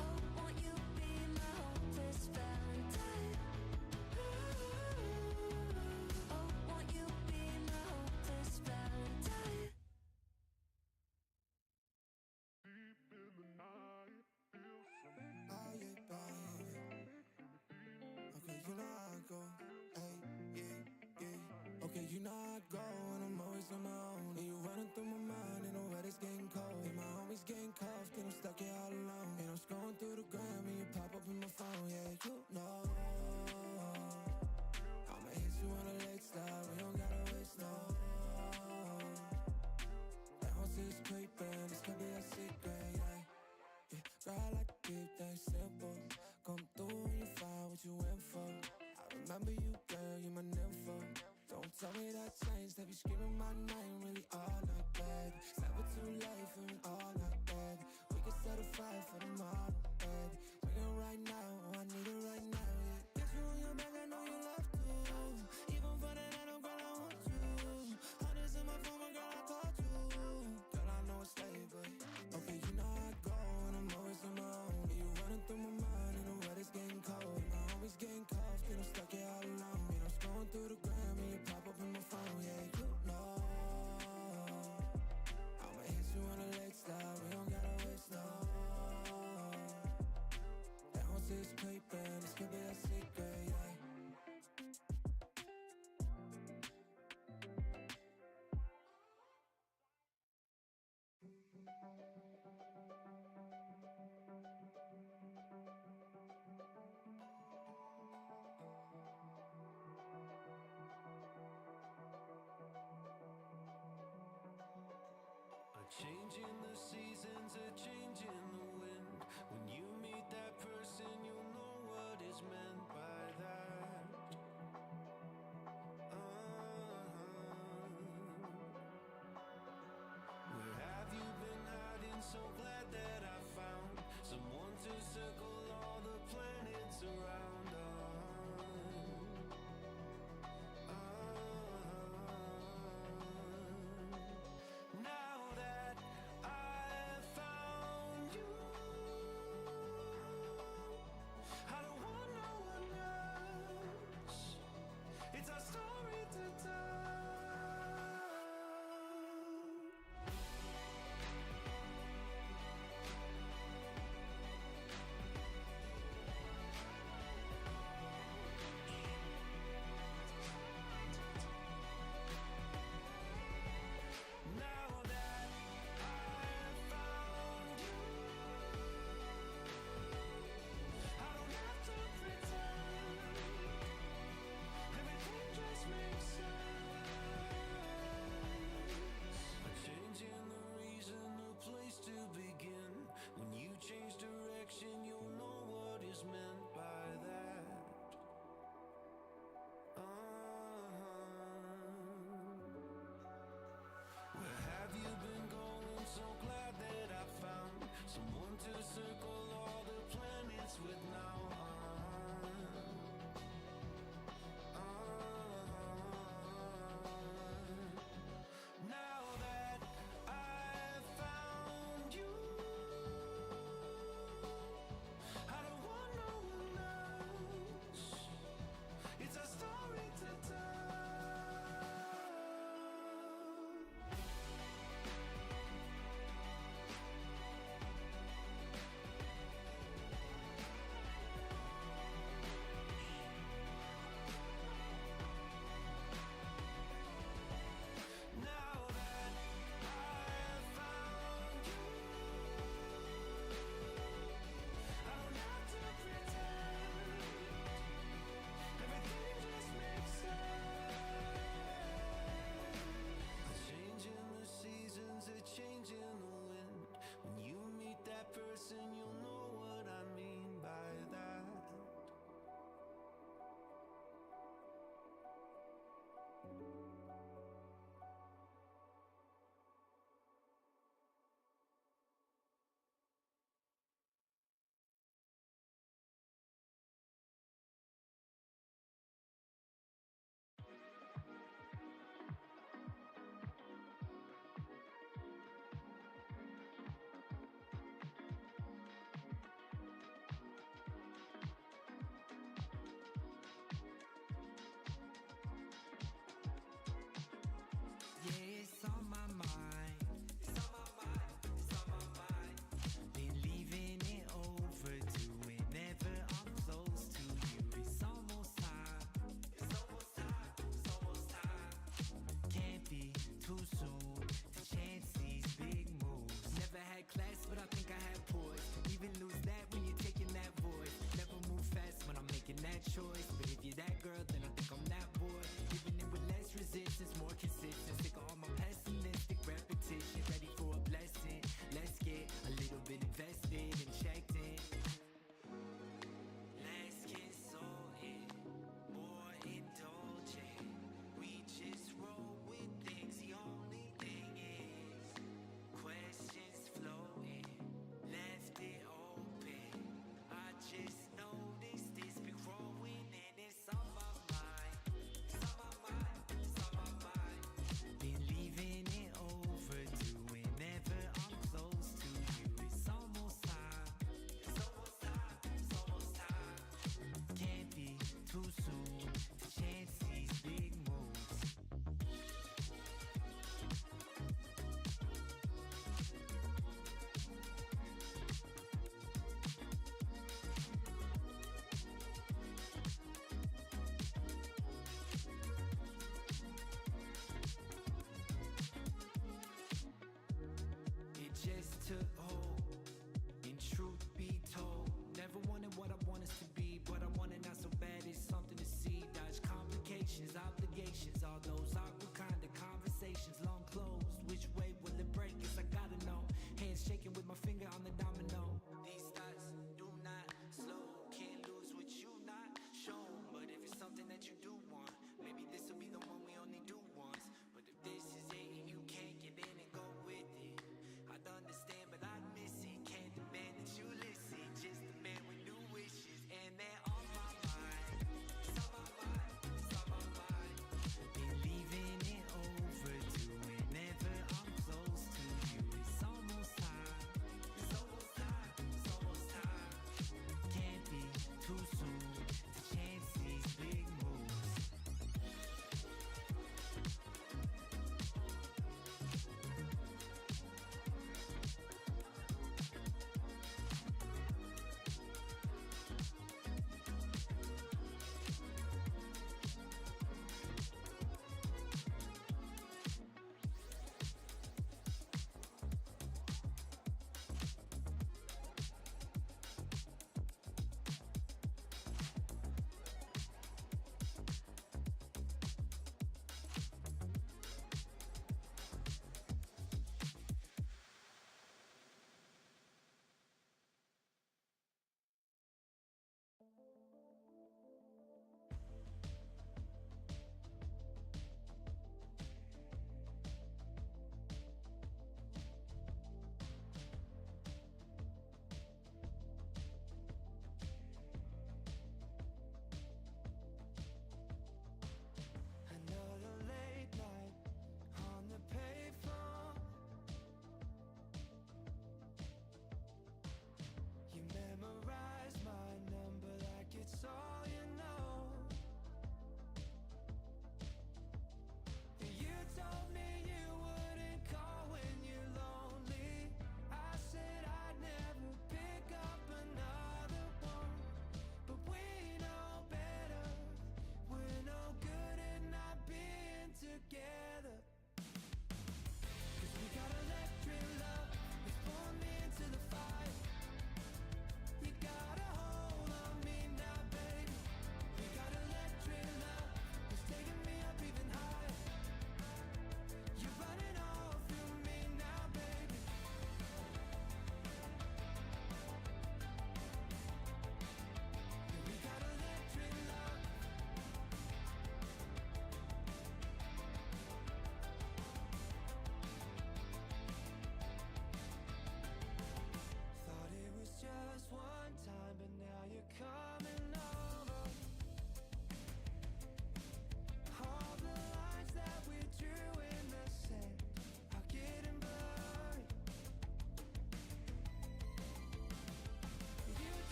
Oh, won't you be my hopeless Valentine? Oh, won't you be my hopeless Valentine? Oh, yeah, baby. Okay, you know how I go. Hey, yeah. Okay, you know how I go, and I'm always on my own. And you running through my mind, and the weather's getting cold. And my homies getting cuffed, and I'm stuck here all alone. And I'm scrolling through the gram, and you pop up in my phone. Yeah, you know I'ma hit you on a late stop. We don't gotta waste no. That house is creeping, this could be a secret, yeah. Girl, I like to keep things simple. Come through when you find what you went for. I remember you, girl, you my nympho. Don't tell me that changed, have you screaming my name really all night, baby. It's never too late for an all night, baby. We can set a fire for the morning, baby. Bring it right now, oh, I need it right now, yeah. Get you on your back, I know you love to. Even for the night, oh, girl, I want you. Hundreds in my phone, my girl, I called you. Girl, I know it's late, but okay, you know how I go, and I'm always on my own. And you running through my mind, and the weather's getting cold. And my homies getting cuffed, and I'm stuck here all alone. And I'm scrolling through the gram, and you pop up in my phone. Yeah, you know I'ma hit you on a late stop. We don't gotta waste no. That house is creeping, this could be a secret, yeah. A change in the seasons, a change in the wind. When you meet that person, you'll know what is meant by that. Where have you been hiding? So glad that I found someone to circle all the planets around Now that shaking with my finger on the domino. These thoughts do not slow. Can't lose what you not shown. But if it's something that you do want, maybe this will be the one we only do once. But if this is it and you can't get in and go with it, I'd understand, but I'd miss it. Can't demand that you listen. Just a man with new wishes, and they're on my mind. It's on my mind. It's on my mind. Been leaving it overdue. Whenever I'm close to you, it's almost time.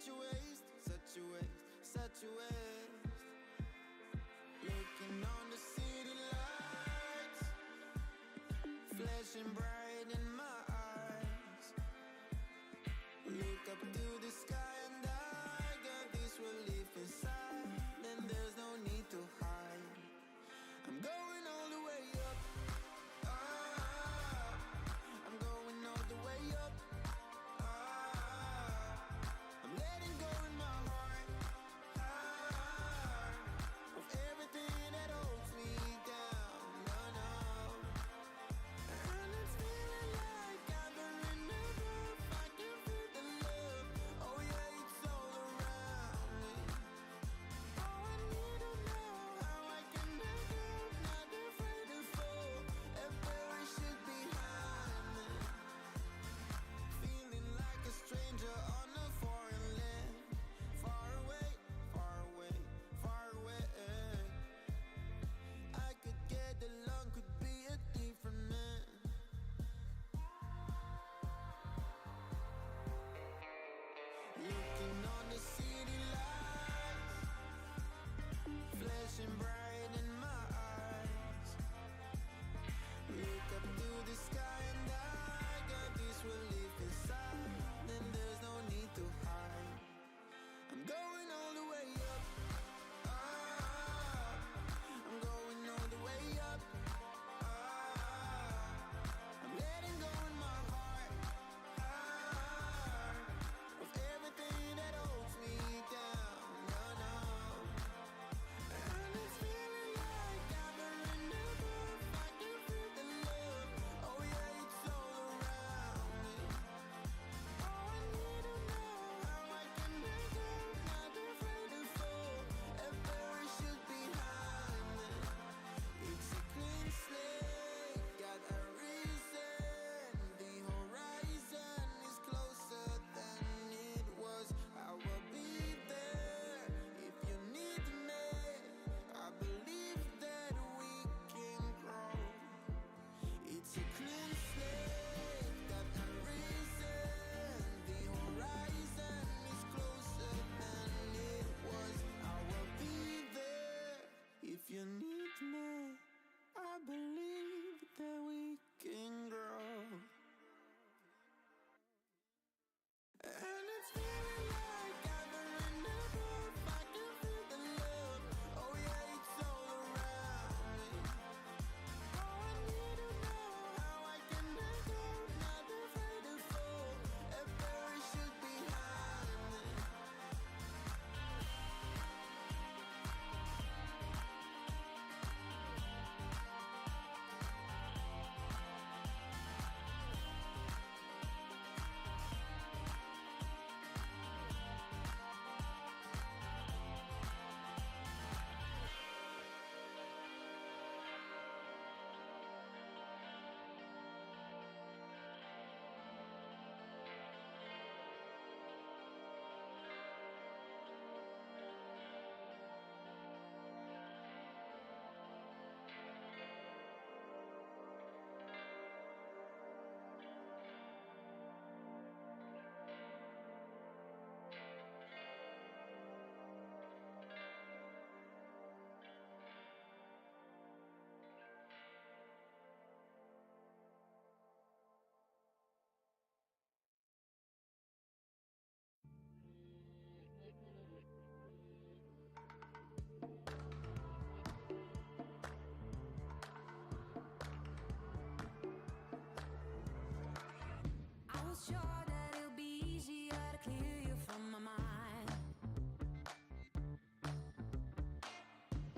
such a waste, such a waste, such a waste. Looking on the city lights, flashing bright in my eyes. Look up to the sky and I got this relief inside. Then there's no need to hide. I'm going all the way up. Ah, I'm going all the way up. Ah, I'm letting go in my heart. Ah, of everything that holds me down. No, no. And it's feeling like I'm in love. I can feel the love. Oh yeah, it's all around me. Oh, I need to know how I can let go. Not afraid to fall and perish it behind me. Feeling like a stranger on a foreign land. Far away, far away, far away. I could get along, could be a different man. Looking on the city lights, flashing bright in my eyes. Look up to the sky and I got this relief inside. Then there's no need to hide. I'm going all the way up. Ah, I'm going all the way up. Ah, I'm letting go in my heart. Ah, of everything that holds me down. No, no. And it's feeling like I'm in love. I can feel the love. Oh yeah, it's all around me. Oh, I need to know how I can let go. Not afraid to fall and perish it behind me. It's a clean slate, got a reason. The horizon is closer than it was. I will be there if you need me. I believe that we can grow. It's a clean slate, got a reason. The horizon is closer than it was. I will be there if you need me. I believe that we can grow. And it's feeling like I'm in love. I can feel the love. Oh yeah, it's all around me. Oh, I need to know how I can let go. Not afraid to fall and perish it behind me. I was sure that it'll be easier to clear you from my mind.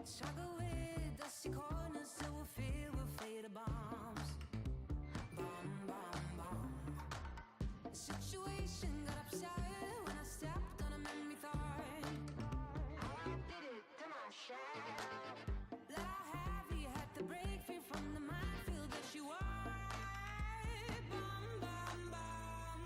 Struggle with dusty corners that were filled with fatal bombs. Bomb, bomb, bomb. The situation got upset when I stepped on a memory thorn. I did it to myself. That I heavy had to break free from the minefield that you are. Bomb, bomb, bomb.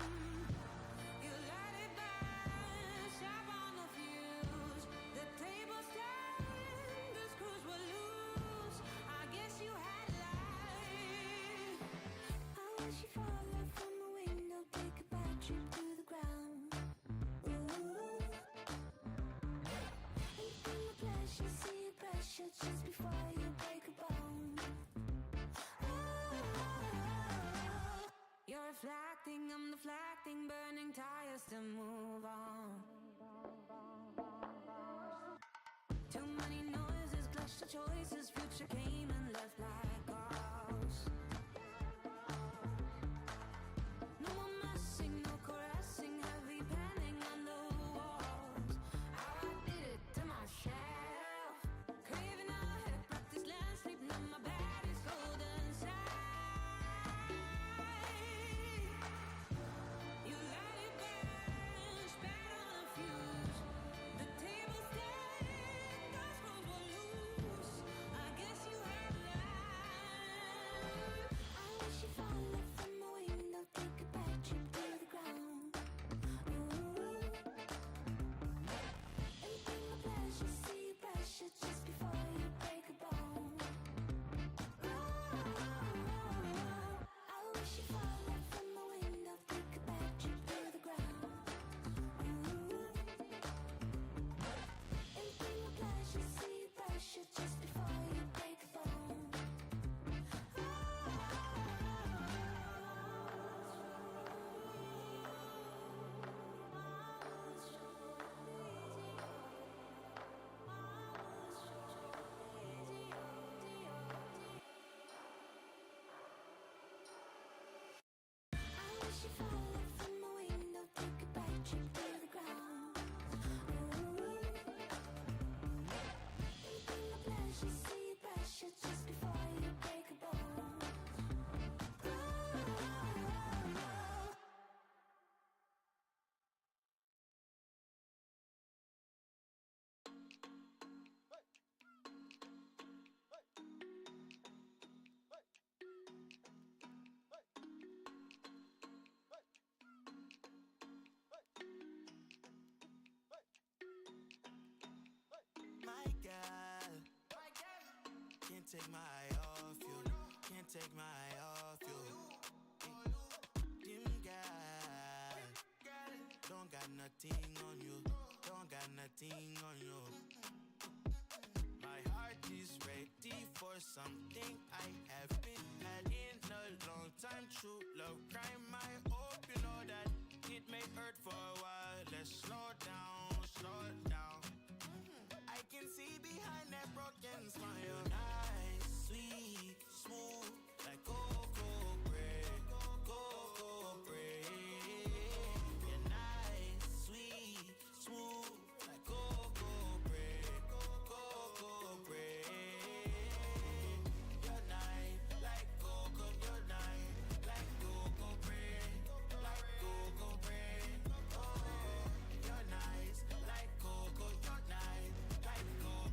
You let it burn, sharp on the fuse. The table stand, the screws were loose. I guess you had life. I wish you fall out from the window, take a bad trip to the ground. Ooh. Watch the choices, future came and left like ours. No more messing, no caressing, heavy panning on the walls. How I did it to myself. Craving a head, practice land, sleeping on my bed is golden side. You let it burn, spat on a fuse. The table stand, those screws were loose. I guess you had lied. I wish you fall off from a window, take a bad trip to the ground. Ooh. Anything a pleasure, see you pressure just before you break a bone. I wish you fall off from a window, take a bad trip to the ground. Anything a pleasure, see you pressure just before you break a bone. I wish you fall off from a window, take a bad trip to the ground. Anything a pleasure, see you pressure just before you break a bone. My girl, can't take my eye off you. Can't take my eye off you. Dim girl, don't got nothing on you. Don't got nothing on you. My heart is ready for something I have been had in a long time. True love crime. I hope you know that it may hurt for a while. Let's slow down, slow down. I can see behind that broken smile. Nice, sweet, smooth, like cocoa bread, cocoa bread. You're nice, sweet, smooth, like cocoa bread, cocoa bread. You're nice, like cocoa, you're nice, like cocoa bread, like cocoa bread. Oh, you're nice, like cocoa, you're nice. Like cocoa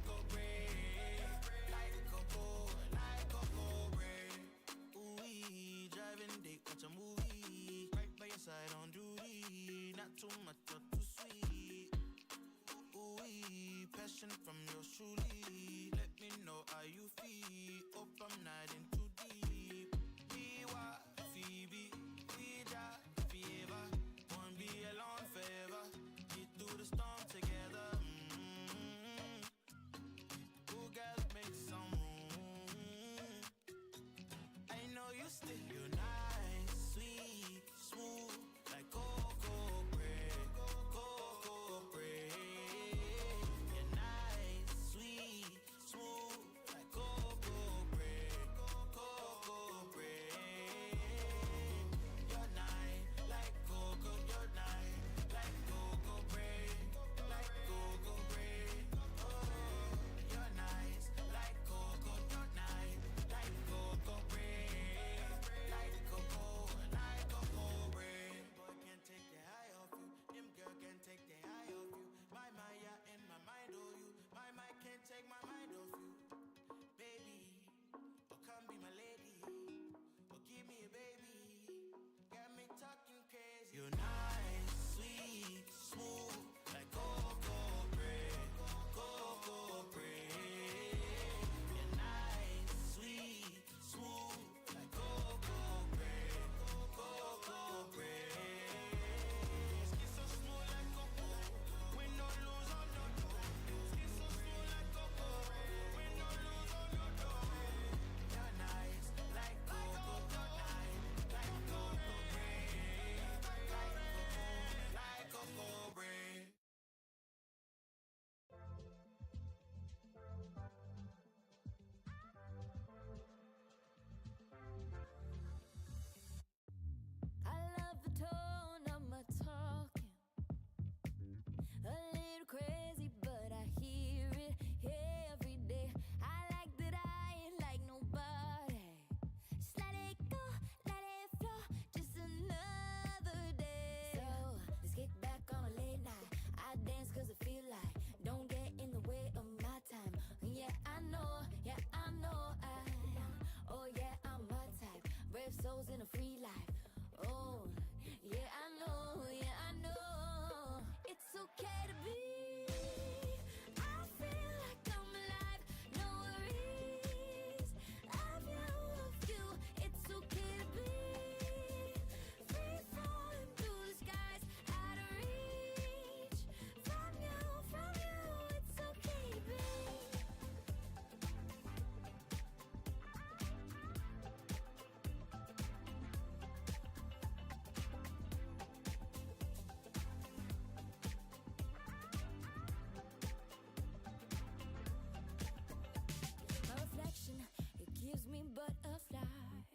butterflies.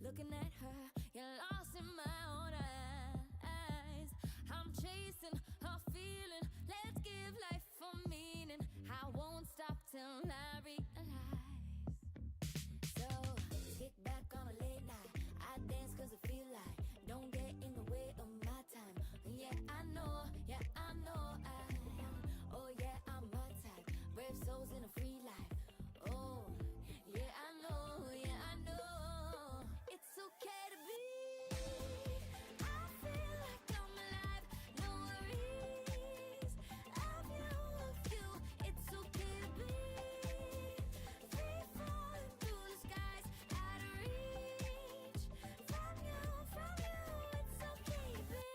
Looking at her, you're lost in my own eyes. I'm chasing a feeling. Let's give life a meaning. I won't stop till I realize. So, kick back on a late night. I dance cause I feel like. Don't get in the way of my time. Yeah, I know I am. Oh yeah, I'm my type. Brave souls in a free life. Oh, yeah, I know. It's okay to be. I feel like I'm alive. No worries. Love you. It's okay to be. Free falling through the skies. Out of reach. From you. It's okay to be.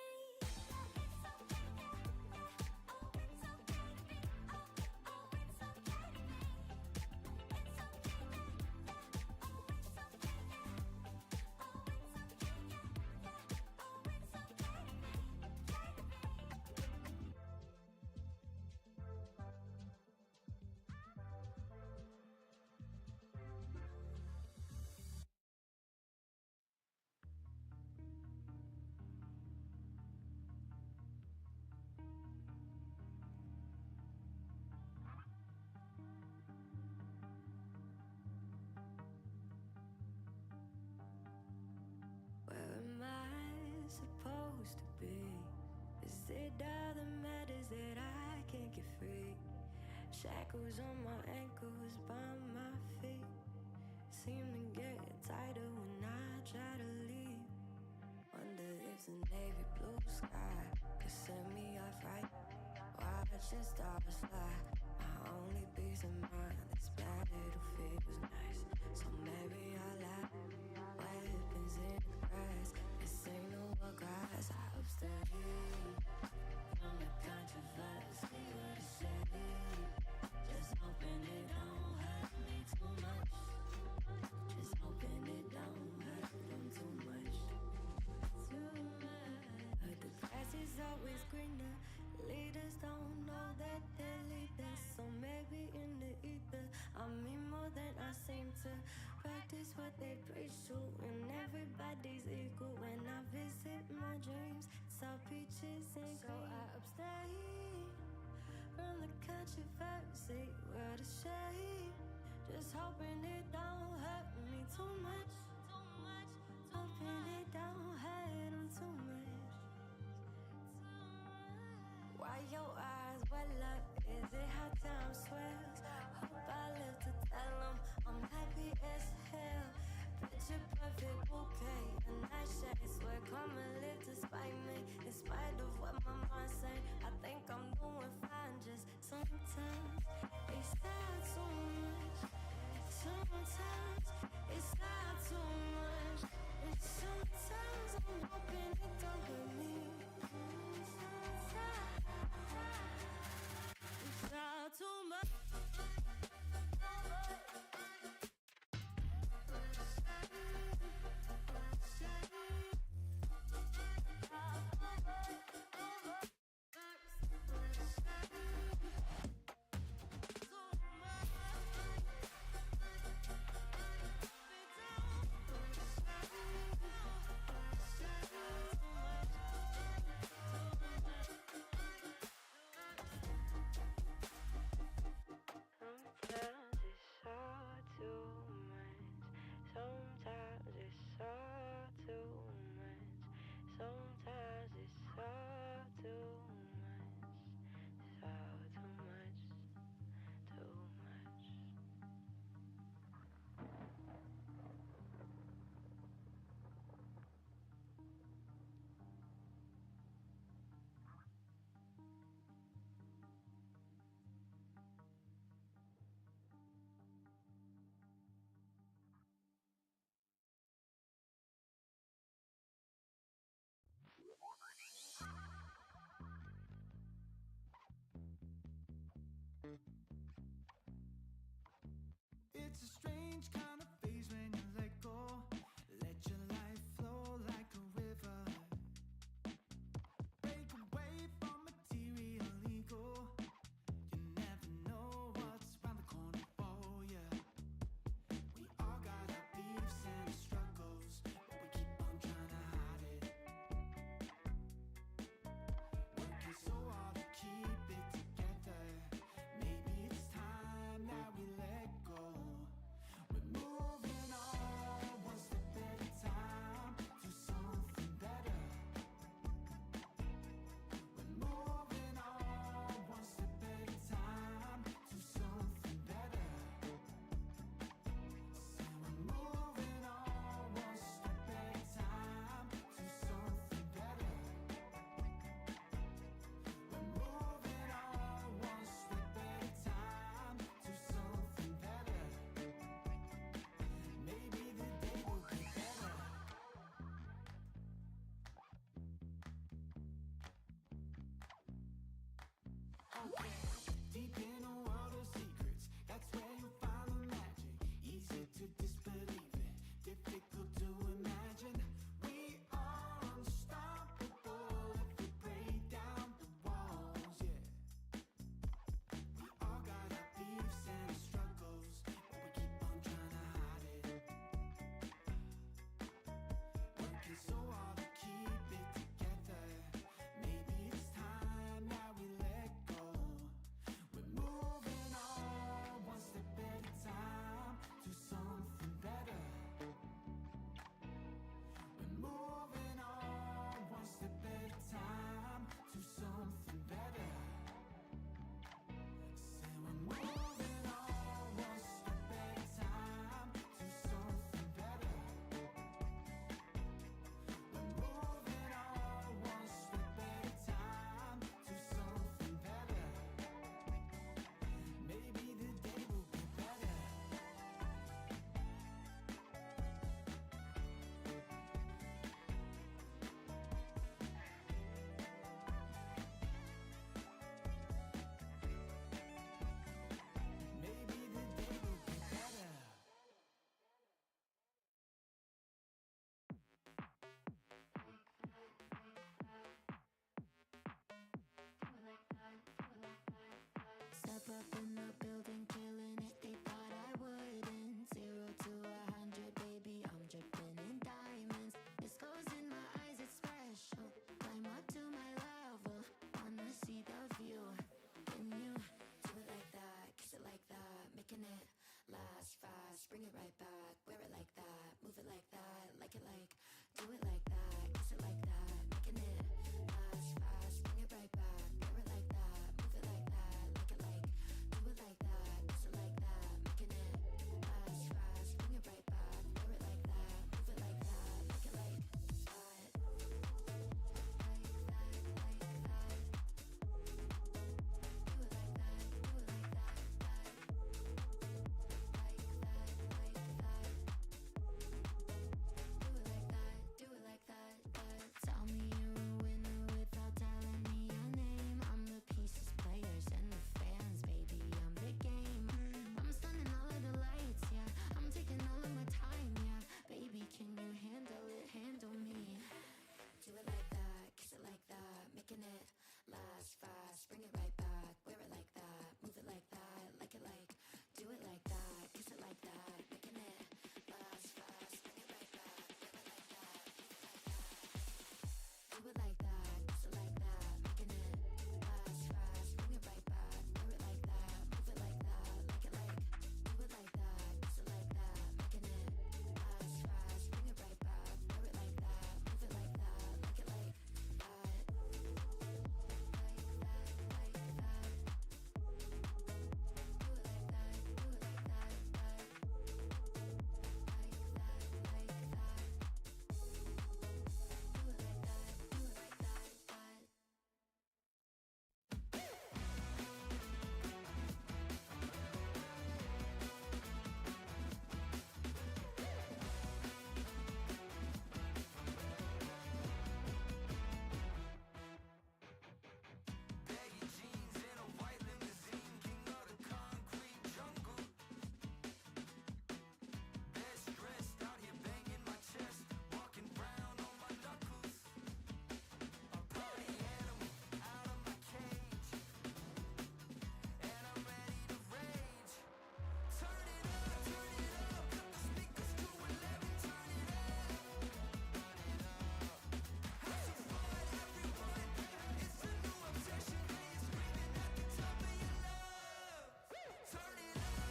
Where am I supposed to be? Is it all that matters that I can't get free? Shackles on my ankles, by my feet seem to get tighter when I try to leave. Wonder if the navy blue sky could set me off right. Watching stars fly, my only peace of mind. This battlefield was nice, so maybe I'll lie. Weapons in the grass, this ain't no war cries. I abstain from the controversy. What to say? Just hoping it don't hurt me too much. Just hoping it don't hurt them too much. But the grass is always greener. Leaders don't know that they're leaders. So maybe in the ether I mean more than I seem to. Practice what they preach to, and everybody's equal. When I visit my dreams, saw peaches and cream. So I abstain from the controversy. What a shame. Just hoping it don't hurt me too much. Hoping it don't hurt them too much. Why your eyes well up? Is it how time swells? Hope I live to tell them I'm happy as hell. Picture perfect bouquet, a nice shade. Swear come and live despite me. In spite of what my mind say, I think I'm doing fine. Just sometimes it's not too much. Sometimes it's not too much. And sometimes I'm hoping it don't hurt me. It's not too much. up in the building, killing it. They thought I wouldn't. 0 to 100, baby, I'm dripping in diamonds. This goes in my eyes, it's special. Climb up to my level, wanna see the view. Can you do it like that? Kiss it like that, making it last fast. Bring it right back, wear it like that, move it like that, like it like. Do it like that, kiss it like that, making it last fast. Bring it right back, wear it like that, move it like that, like it like. Do it like that, kiss it like that, making it last fast. Bring it right back, wear it like that, move it like that, like it like. Do it like that. Tell me you're a winner without telling me your name. I'm the pieces, players, and the fans, baby. I'm the game. I'm stunning all of the lights, yeah. I'm taking all of my time, yeah. Baby, can you handle it? Handle me. Do it like that, kiss it like that, making it last fast. Bring it right back, wear it like that, move it like that, like it like. Do it like that, kiss it like that, making it last fast. Bring it right back, wear it like that, do it like that, kiss it like that, making it last fast. Bring it right back, wear it like that, move it like that, like it like. Do it like that, kiss it like that, making it last fast. Bring it right back, wear it like that, move it like that, like it like. Baggy jeans and a white limousine, king of the concrete jungle. Best dressed, out here banging my chest, walking round on my knuckles. A party animal out of my cage, and I'm ready to rage. Turn it up, cut the speakers to 11, turn it up, have some fun, everyone. It's a new obsession, yeah, you're screaming at the top of your lungs. Turn it up.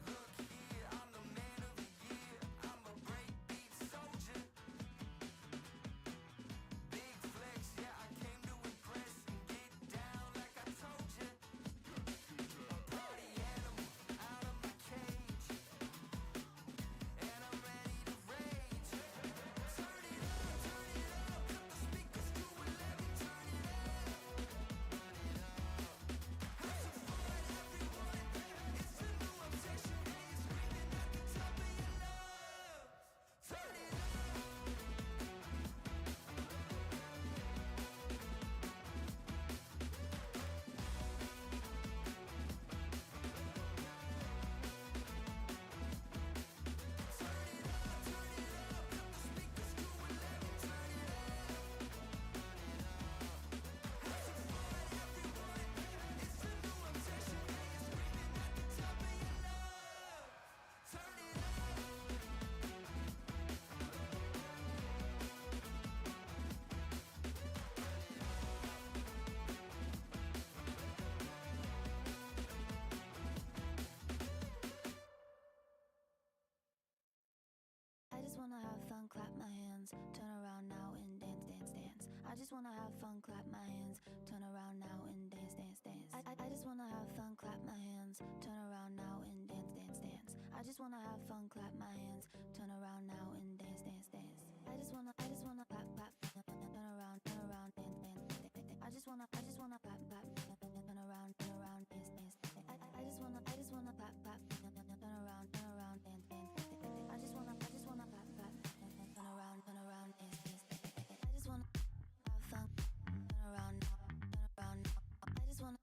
Look here, I'm the man of the year. I'm a breakbeat soldier. Big flex, yeah, I came to impress and get down like I told ya. A party animal out of my cage, and I'm ready to rage. Turn it up, cut the speakers to 11, turn it up, have some fun, everyone. It's a new obsession, yeah, you're screaming at the top of your lungs. Turn it up. I just wanna have fun, clap my hands, turn around now and dance, dance, dance. I just wanna have fun, clap my hands, turn around now and dance, dance, dance. I just wanna have fun, clap my hands, turn around now and dance, dance, dance. I just wanna have fun, clap my hands, turn around now and dance, dance, dance. I just wanna clap, clap, turn around, dance, dance, dance. I just wanna clap, clap, turn around, dance, dance, dance. I just wanna clap, clap, turn around, dance, dance, dance. I just wanna clap, clap, turn around, dance, dance, dance. I just wanna have fun, turn around now, turn around now. I just wanna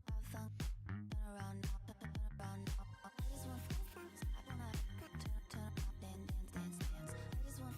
have fun, turn around now, turn around now. I just wanna turn around, dance, dance, dance. I just wanna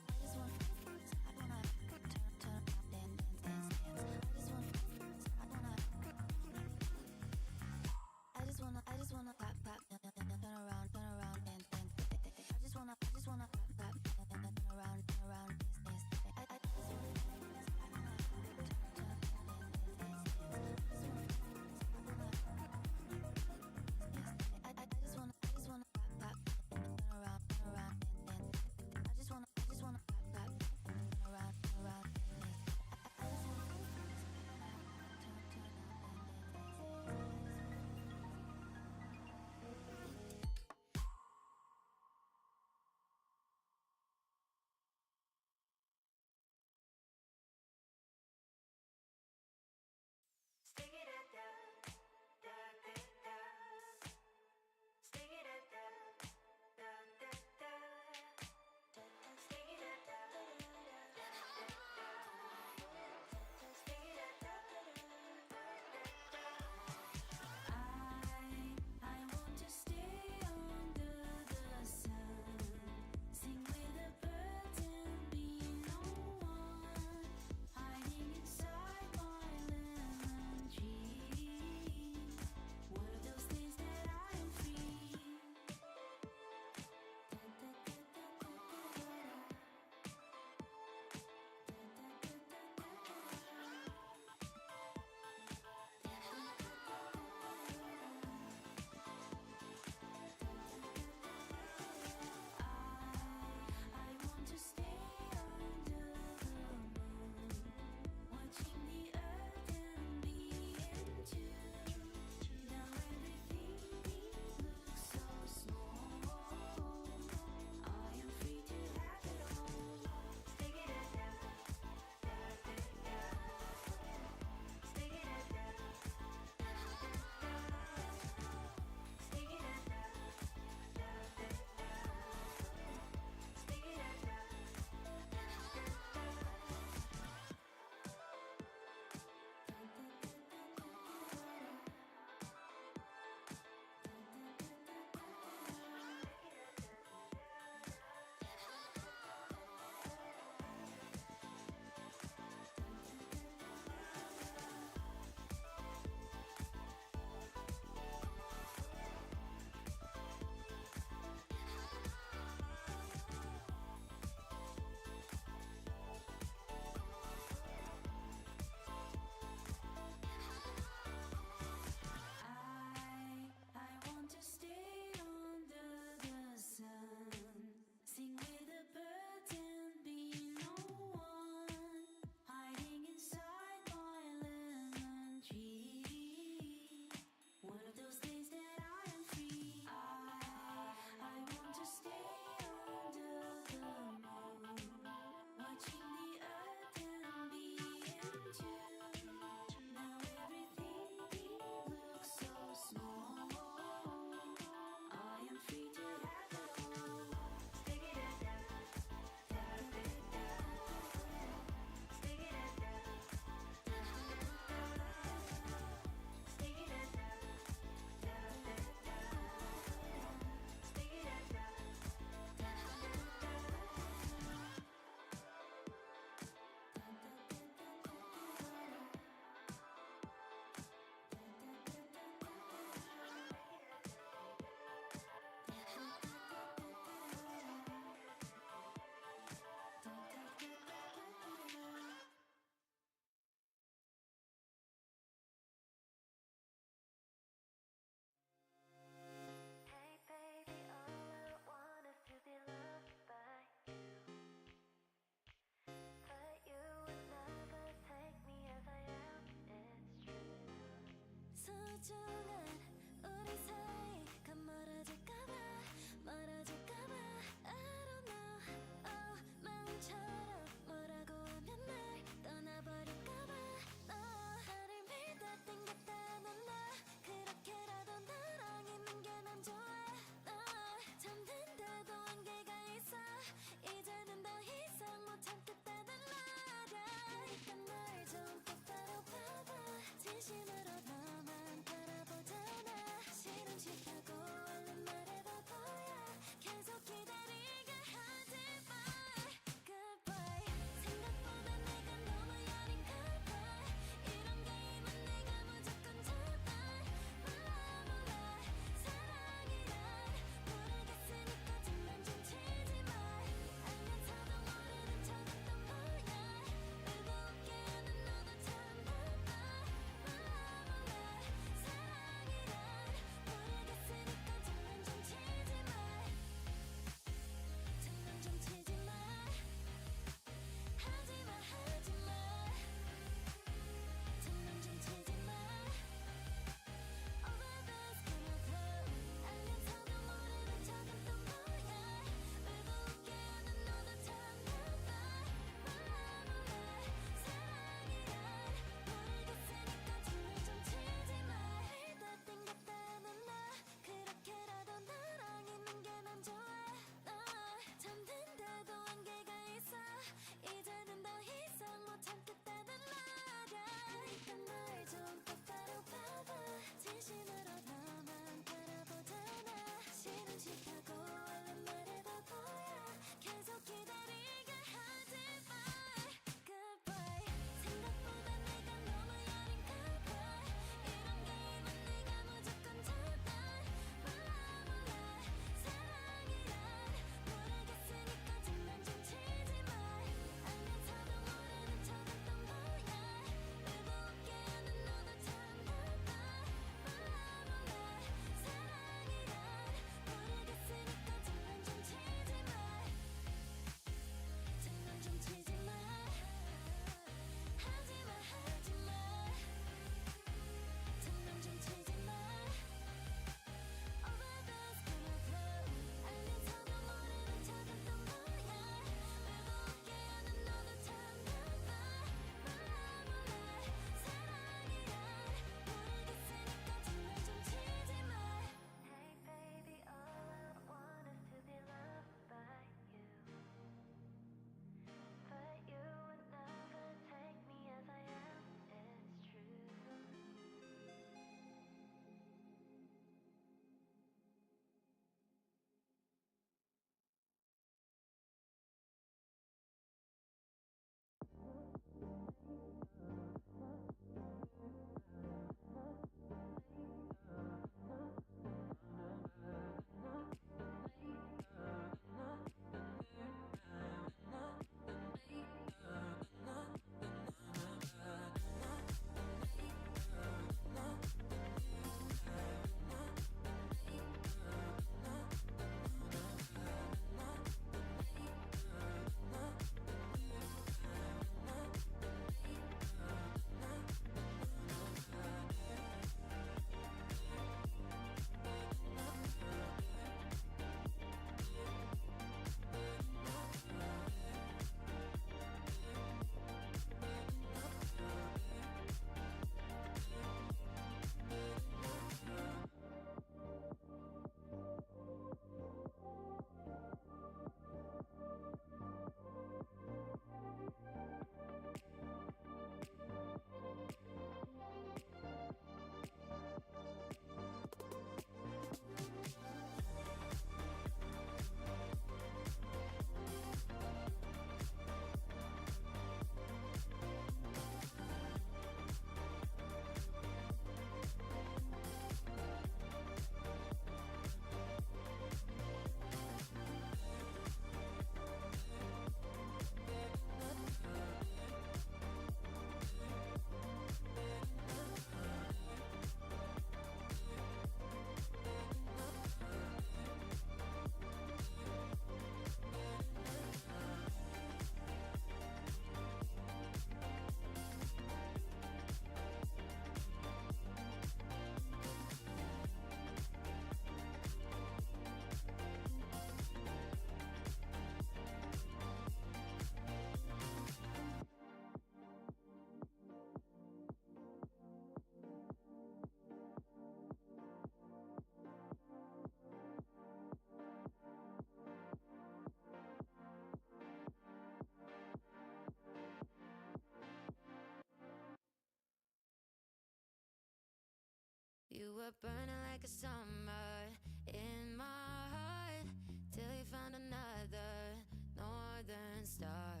You were burning like a summer in my heart till you found another northern star,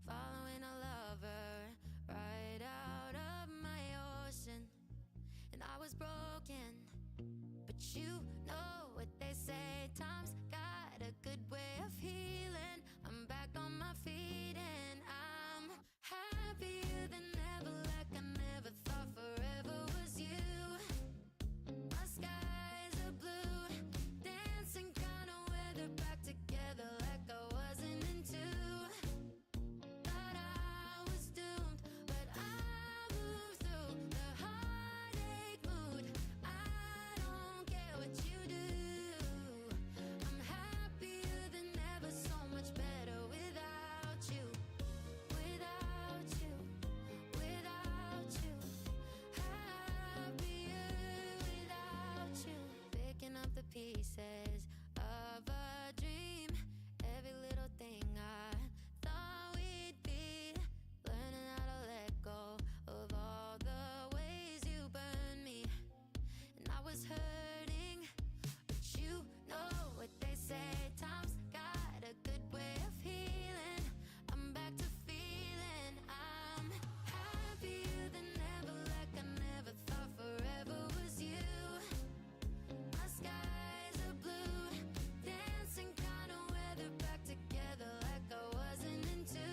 following a lover right out of my ocean. And I was broken, but you know what they say, time's got a good way of healing. I'm back on my feet and I'm happier than ever, like I never thought forever was you. My skies are blue, dancing kind of weather, back together like I wasn't into. Thought I was doomed, but I moved through the heartache mood. I don't care what you do. I'm happier than ever, so much better without you. Without you, without you. Happier without you. Picking up the pieces of a dream. Every little thing I thought we'd be. Learning how to let go of all the ways you burned me. And I was hurting, but you know what they say, time's got a good way of healing. I'm back to feeling I'm happier than ever, like I never thought forever was you. My skies are blue, dancing kind of weather, back together like I wasn't into.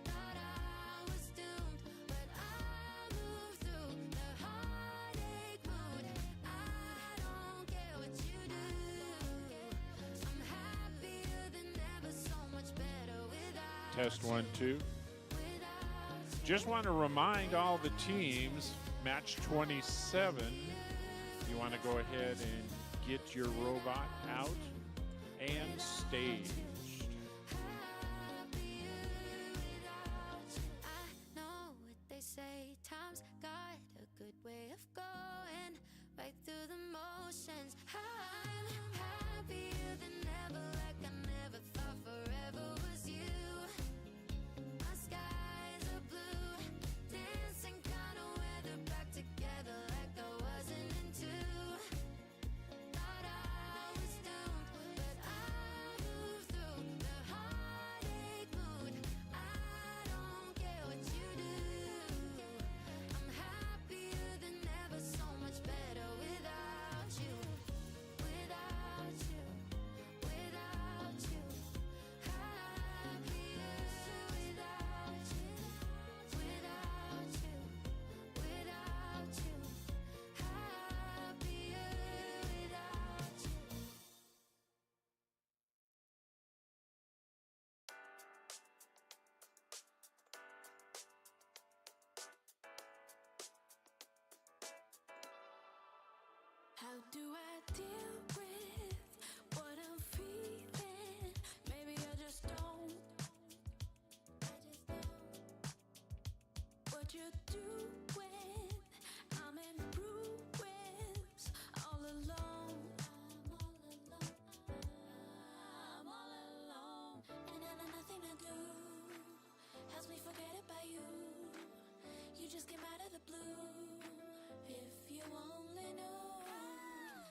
Thought I was doomed, but I moved through the heartache mood. I don't care what you do. I'm happier than ever, so much better without. Test 1, 2. Just want to remind all the teams, match 27, you want to go ahead and get your robot out and staged. I know what they say, time's got a good way of going right through the motions. I'm happier than ever, like I never thought forever was you. My skies are blue, dancing kind of weather, back together like I wasn't into. Thought I was doomed, but I moved through the heartache mood. I don't care what you do. I'm happier than ever, so much better without you. Without you, without you. Happier without you. Without you, without you. Happier without you. How do I deal with what I'm feeling? Maybe I just don't. What you doing? I'm in ruins, all alone. I'm all alone, and nothing to do helps me forget about you. You just came out of the blue. If you only knew.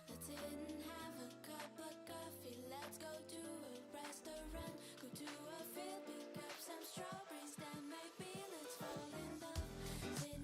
Let's sit and have a cup of coffee. Let's go to a restaurant. Go to a field, pick up some strawberries. Then maybe let's fall in love. Sitting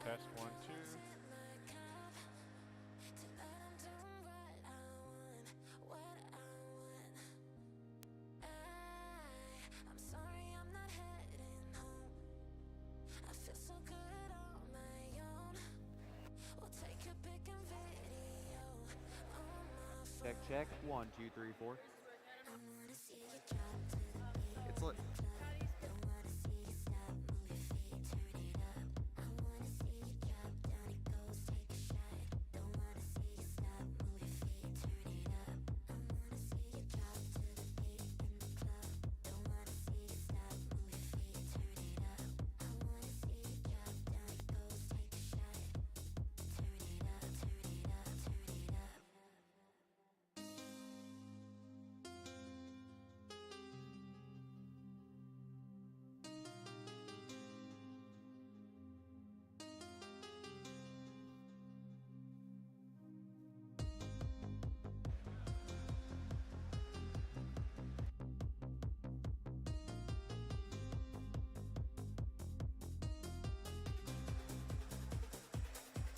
Test 1, 2. I'm sorry I'm not heading home. I feel so good on my own. We'll take a pic and video on my phone. Check, check. 1, 2, 3, 4. It's lit.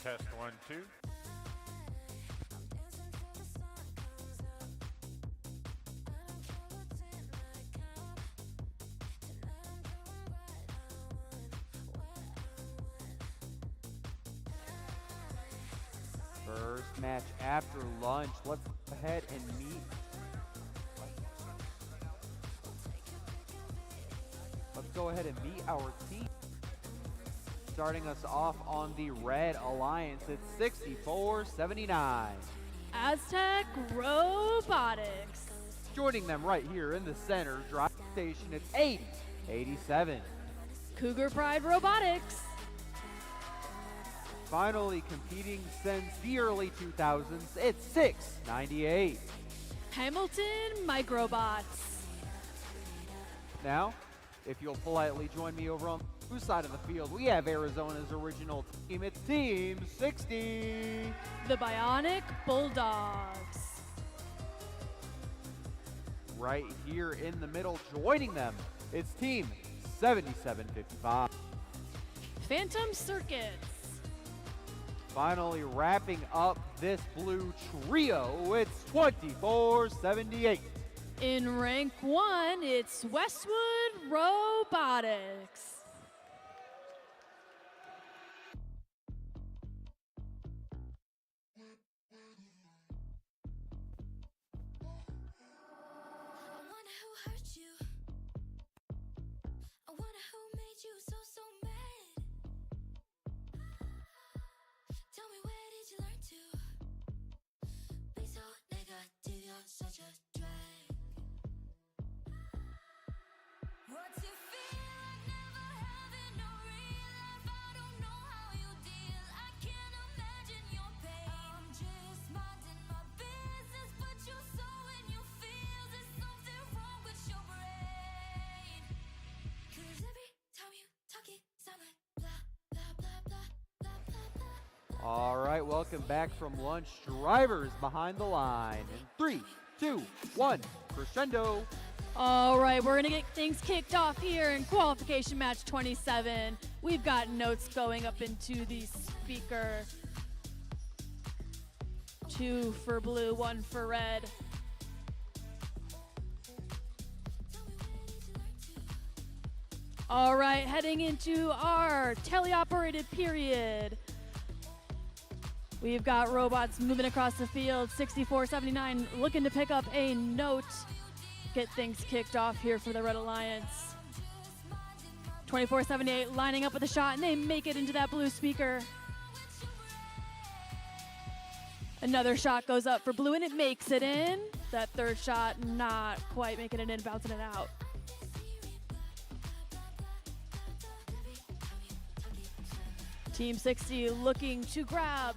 Test 1, 2. First match after lunch. Let's go ahead and meet. Let's go ahead and meet our team. Starting us off on the Red Alliance, it's 64-79. Aztec Robotics. Joining them right here in the center drive station, it's 80-87. Cougar Pride Robotics. Finally competing since the early 2000s, it's 6-98. Hamilton Microbots. Now, if you'll politely join me over on the blue side of the field, we have Arizona's original team. It's Team 60. The Bionic Bulldogs. Right here in the middle, joining them, it's Team 7755. Phantom Circuits. Finally wrapping up this blue trio, it's 24-78. In rank 1, it's Westwood Robotics. Tell me, where did you learn to be so negative? You're such a drag. What's it feel like never having no real life? I don't know how you deal. I can't imagine your pain. I'm just minding my business, but you so in your feels. There's something wrong with your brain. 'Cause every time you talk, it sound like blah, blah, blah, blah, blah, blah, blah. All right, welcome back from lunch. Drivers behind the line. In 3, 2, 1, crescendo. All right, we're gonna get things kicked off here in qualification match 27. We've got notes going up into the speaker. 2 for blue, 1 for red. All right, heading into our teleoperated period. We've got robots moving across the field. 64-79 looking to pick up a note. Get things kicked off here for the Red Alliance. 24-78 lining up with a shot, and they make it into that blue speaker. Another shot goes up for blue, and it makes it in. That third shot not quite making it in, bouncing it out. Team 60 looking to grab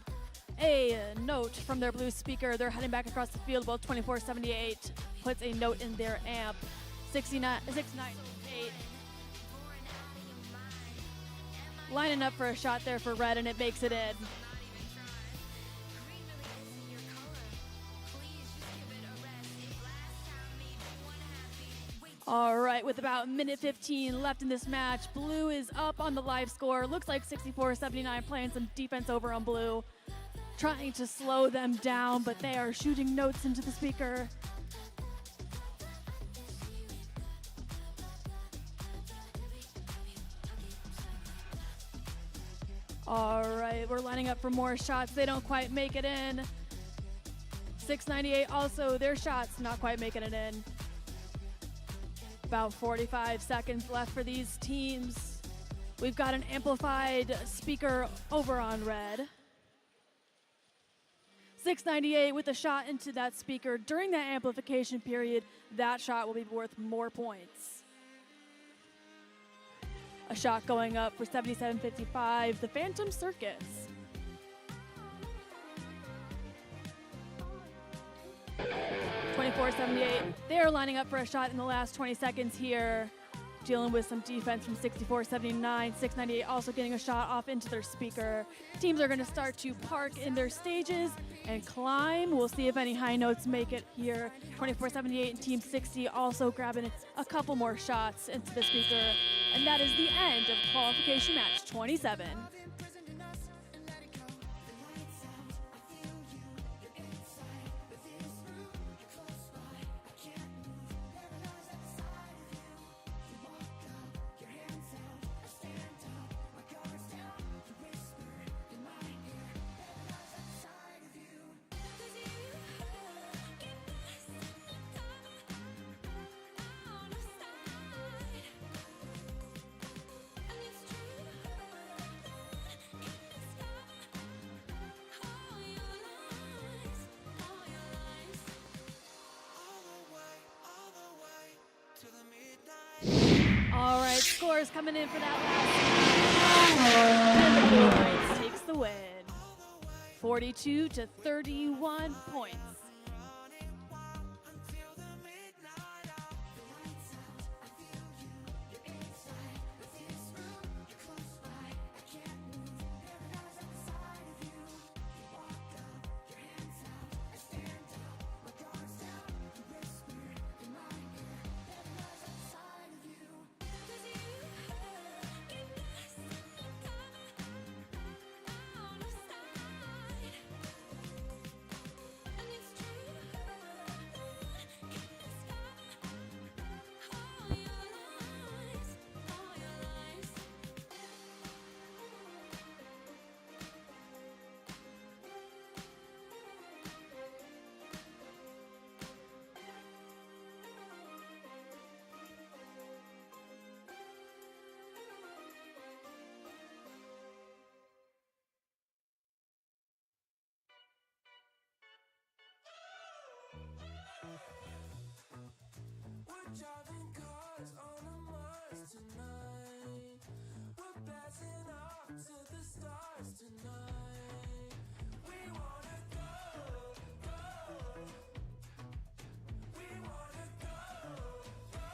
a note from their blue speaker. They're heading back across the field while 24-78 puts a note in their amp. 69-8. Lining up for a shot there for red, and it makes it in. All right, with about minute 15 left in this match, Blue is up on the live score. Looks like 64-79, playing some defense over on Blue, trying to slow them down, but they are shooting notes into the speaker. All right, we're lining up for more shots. They don't quite make it in. 698 also, their shots not quite making it in. About 45 seconds left for these teams. We've got an amplified speaker over on red. 698 with a shot into that speaker. During that amplification period, that shot will be worth more points. A shot going up for 77.55, the Phantom Circus. $24.78. They are lining up for a shot in the last 20 seconds here, dealing with some defense from 64.79. 698 also getting a shot off into their speaker. Teams are going to start to park in their stages and climb. We'll see if any high notes make it here. 24.78 and Team 60 also grabbing a couple more shots into the speaker. And that is the end of qualification match 27. All right, scores coming in for that last and the Blue Knights takes the win. 42-31 points. We're driving cars on a Mars tonight. We're blasting off to the stars tonight. We wanna go, go. We wanna go, go.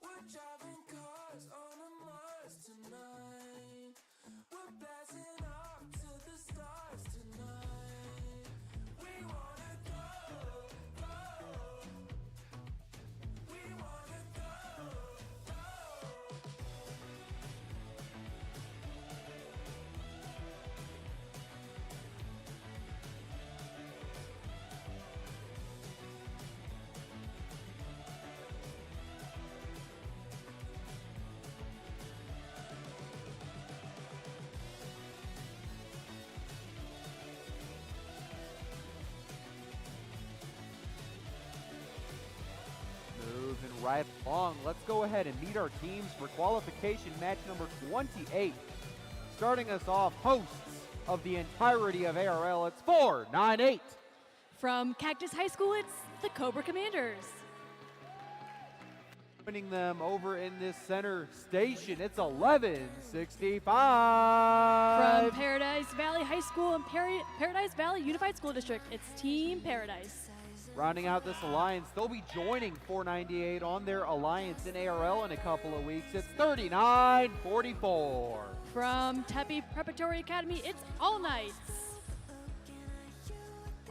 We're driving cars on a Mars tonight. We're blasting off to the stars tonight. We wanna go, go. We wanna go, go. Moving right along, let's go ahead and meet our teams for qualification match number 28. Starting us off, hosts of the entirety of ARL, it's 498. From Cactus High School, it's the Cobra Commanders. Winning them over in this center station, it's 1165. From Paradise Valley High School and Paradise Valley Unified School District, it's Team Paradise. Rounding out this alliance, they'll be joining 498 on their alliance in ARL in a couple of weeks. It's 3944. From Tempe Preparatory Academy, it's All Knights.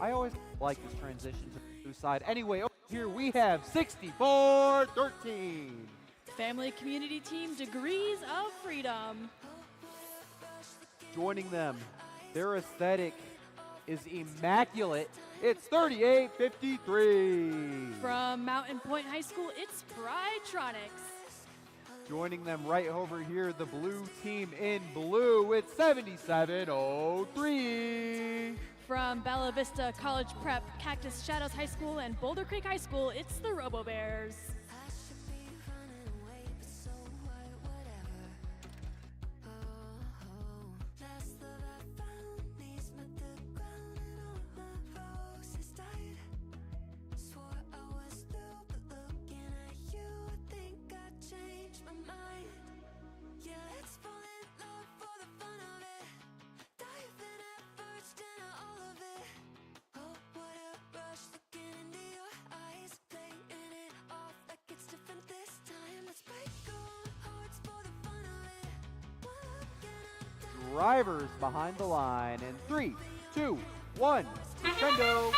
I always like this transition to the blue side. Anyway, over here we have 6413. Family Community Team Degrees of Freedom. Joining them, their aesthetic is immaculate. It's 3853. From Mountain Point High School, it's Brytronics. Joining them right over here, the blue team in blue, it's 7703. From Bella Vista College Prep, Cactus Shadows High School, and Boulder Creek High School, it's the Robo Bears. Drivers behind the line in 3, 2, 1, crescendo.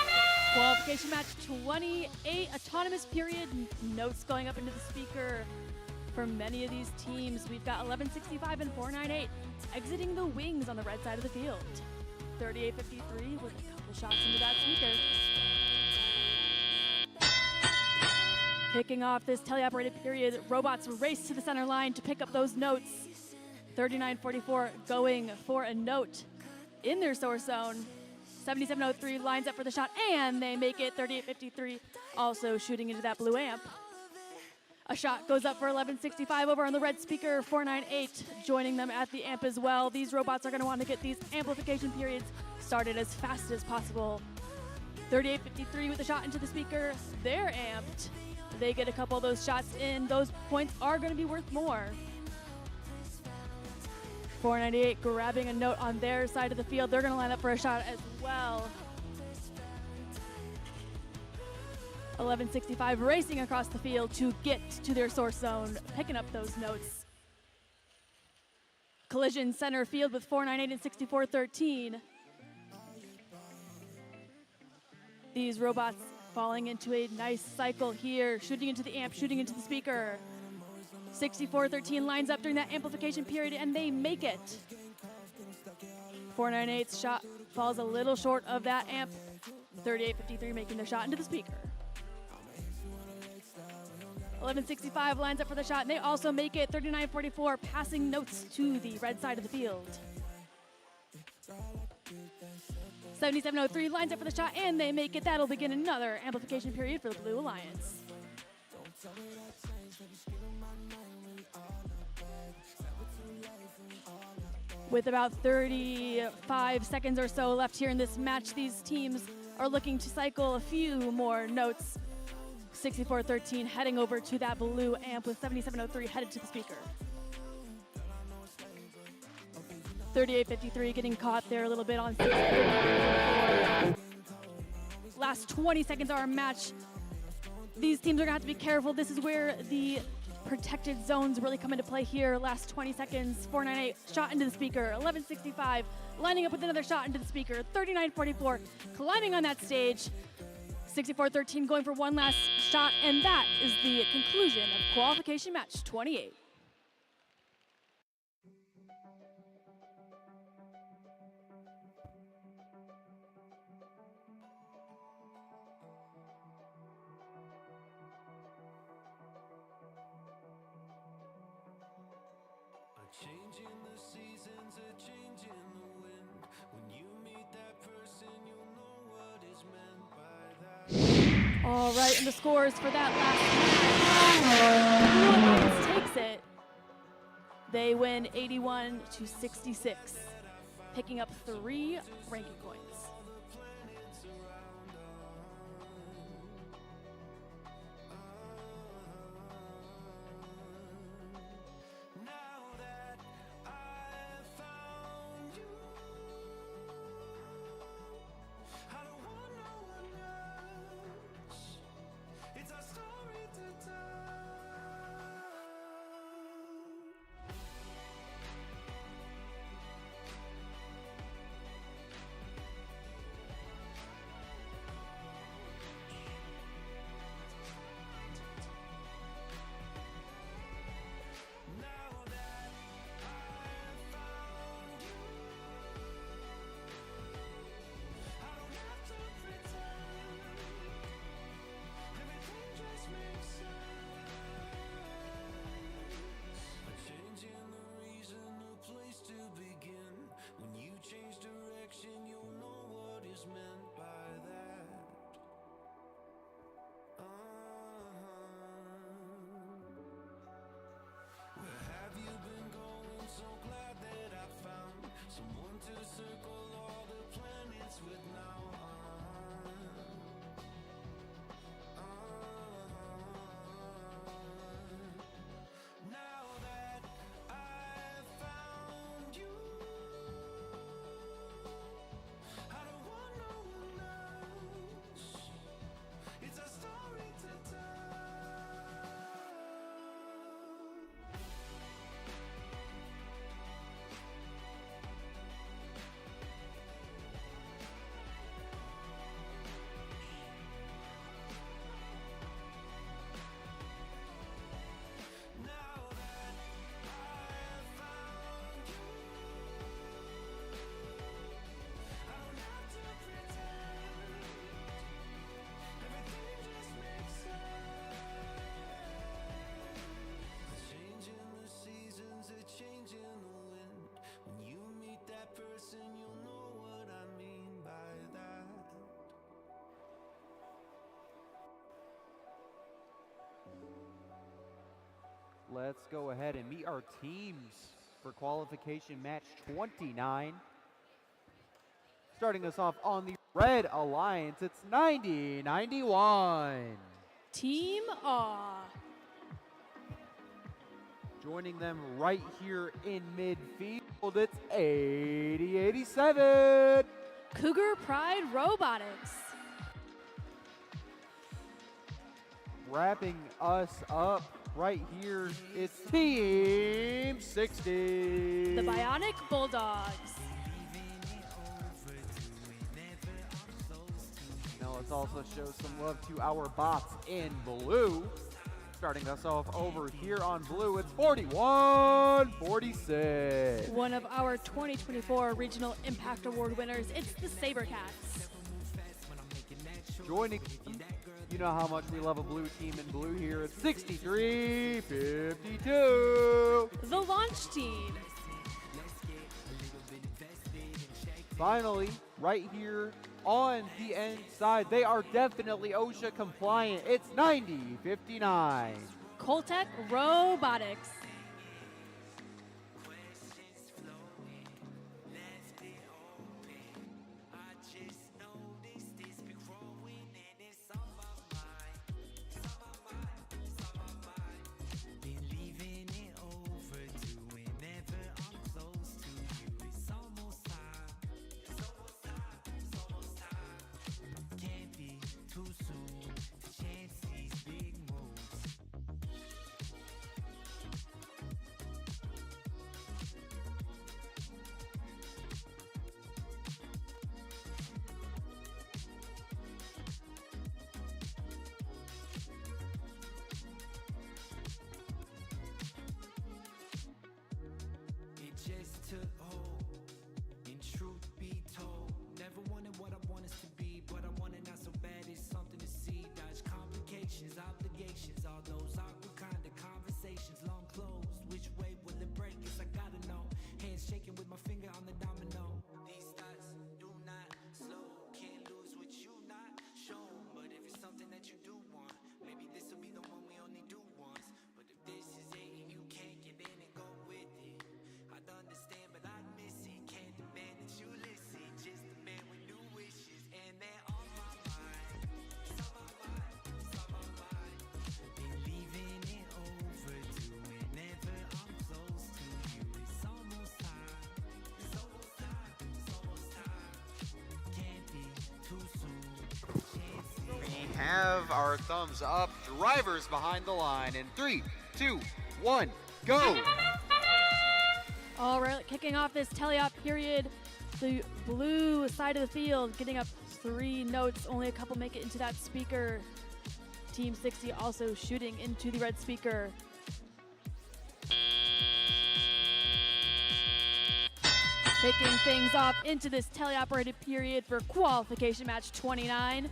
Qualification match 28, autonomous period, notes going up into the speaker. For many of these teams, we've got 1165 and 498 exiting the wings on the red side of the field. 3853 with a couple shots into that speaker. Kicking off this teleoperated period, robots race to the center line to pick up those notes. 3944 going for a note in their source zone. 7703 lines up for the shot, and they make it. 3853 also shooting into that blue amp. A shot goes up for 1165 over on the red speaker. 498 joining them at the amp as well. These robots are going to want to get these amplification periods started as fast as possible. 3853 with a shot into the speaker. They're amped. They get a couple of those shots in. Those points are going to be worth more. 498 grabbing a note on their side of the field. They're going to line up for a shot as well. 1165 racing across the field to get to their source zone, picking up those notes. Collision center field with 498 and 6413. These robots falling into a nice cycle here, shooting into the amp, shooting into the speaker. 6413 lines up during that amplification period, and they make it. 498's shot falls a little short of that amp. 3853 making their shot into the speaker. 1165 lines up for the shot, and they also make it. 3944 passing notes to the red side of the field. 7703 lines up for the shot, and they make it. That'll begin another amplification period for the Blue Alliance. With about 35 seconds or so left here in this match, these teams are looking to cycle a few more notes. 6413 heading over to that blue amp with 7703 headed to the speaker. 3853 getting caught there a little bit on 6. Last 20 seconds of our match. These teams are gonna have to be careful. This is where the protected zones really come into play here. Last 20 seconds, 498 shot into the speaker. 1165 lining up with another shot into the speaker. 3944 climbing on that stage. 6413 going for one last shot, and that is the conclusion of qualification match 28. Changing the seasons, a change in the wind. When you meet that person, you'll know what is meant by that. All right, and the scores for that last match. Blue Alliance takes it. They win 81-66. picking up 3 ranking points. Now that I've found you, I don't want no one else. It's our story to tell. Now that I've found you, I don't have to pretend. Everything just makes sense. A change in the reason, a place to begin. When you change direction, you'll know what is meant by that. Where have you been going? So glad that I found someone to circle all the planets with now. Now that I've found you, I don't want no one else. It's a story to tell. Now that I've found you, I don't have to pretend. Everything just makes sense. A change in the seasons, a change in the wind. When you meet that person, you'll know what I mean by that. Let's go ahead and meet our teams for qualification match 29. Starting us off on the Red Alliance, it's 90-91. Team Aw. Joining them right here in midfield, it's 80-87. Cougar Pride Robotics. Wrapping us up right here, it's Team 60. The Bionic Bulldogs. Now let's also show some love to our bots in blue. Starting us off over here on blue, it's 41-46. One of our 2024 Regional Impact Award winners, it's the Sabercats. Joining them, you know how much we love a blue team in blue here. It's 63-52. The Launch Team. Finally, right here on the end side, they are definitely OSHA compliant. It's 90-59. Coltec Robotics. have our thumbs up. Drivers behind the line in 3, 2, 1, go! All right, kicking off this teleop period, the blue side of the field getting up 3 notes. Only a couple make it into that speaker. Team 60 also shooting into the red speaker. Kicking things off into this teleoperated period for qualification match 29.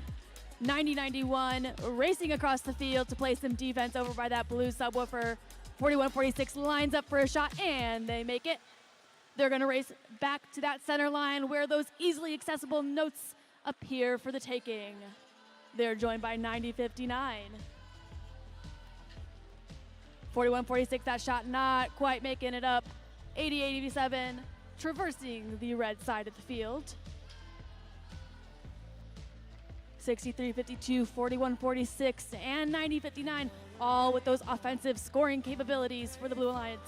90-91 racing across the field to play some defense over by that blue subwoofer. 41-46 lines up for a shot, and they make it. They're going to race back to that center line where those easily accessible notes appear for the taking. They're joined by 90-59. 41-46, that shot not quite making it up. 80-87, traversing the red side of the field. 63-52, 41-46, and 90-59, all with those offensive scoring capabilities for the Blue Alliance.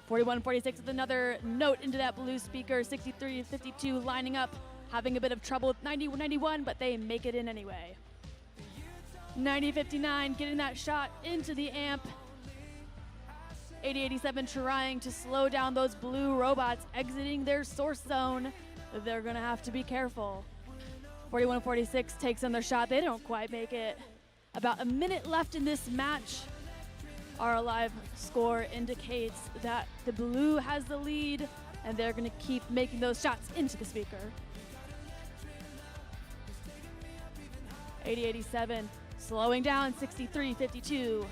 41-46 with another note into that blue speaker. 63-52 lining up, having a bit of trouble with 90-91, but they make it in anyway. 90-59 getting that shot into the amp. 80-87 trying to slow down those blue robots exiting their source zone. They're gonna have to be careful. 41-46 takes on their shot. They don't quite make it. About a minute left in this match. Our live score indicates that the blue has the lead, and they're gonna keep making those shots into the speaker. 80-87 slowing down. 63-52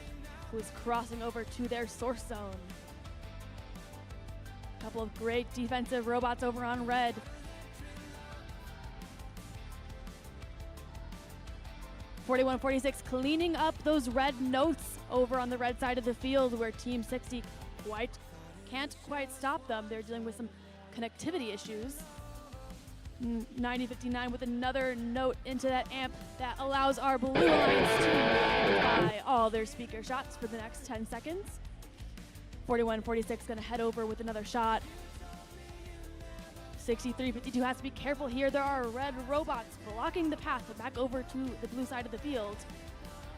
who's crossing over to their source zone. A couple of great defensive robots over on red. 41-46 cleaning up those red notes over on the red side of the field where Team 60 can't quite stop them. They're dealing with some connectivity issues. 90-59 with another note into that amp that allows our Blue Alliance team to amplify all their speaker shots for the next 10 seconds. 41-46 gonna head over with another shot. 63-52 has to be careful here. There are red robots blocking the path back over to the blue side of the field.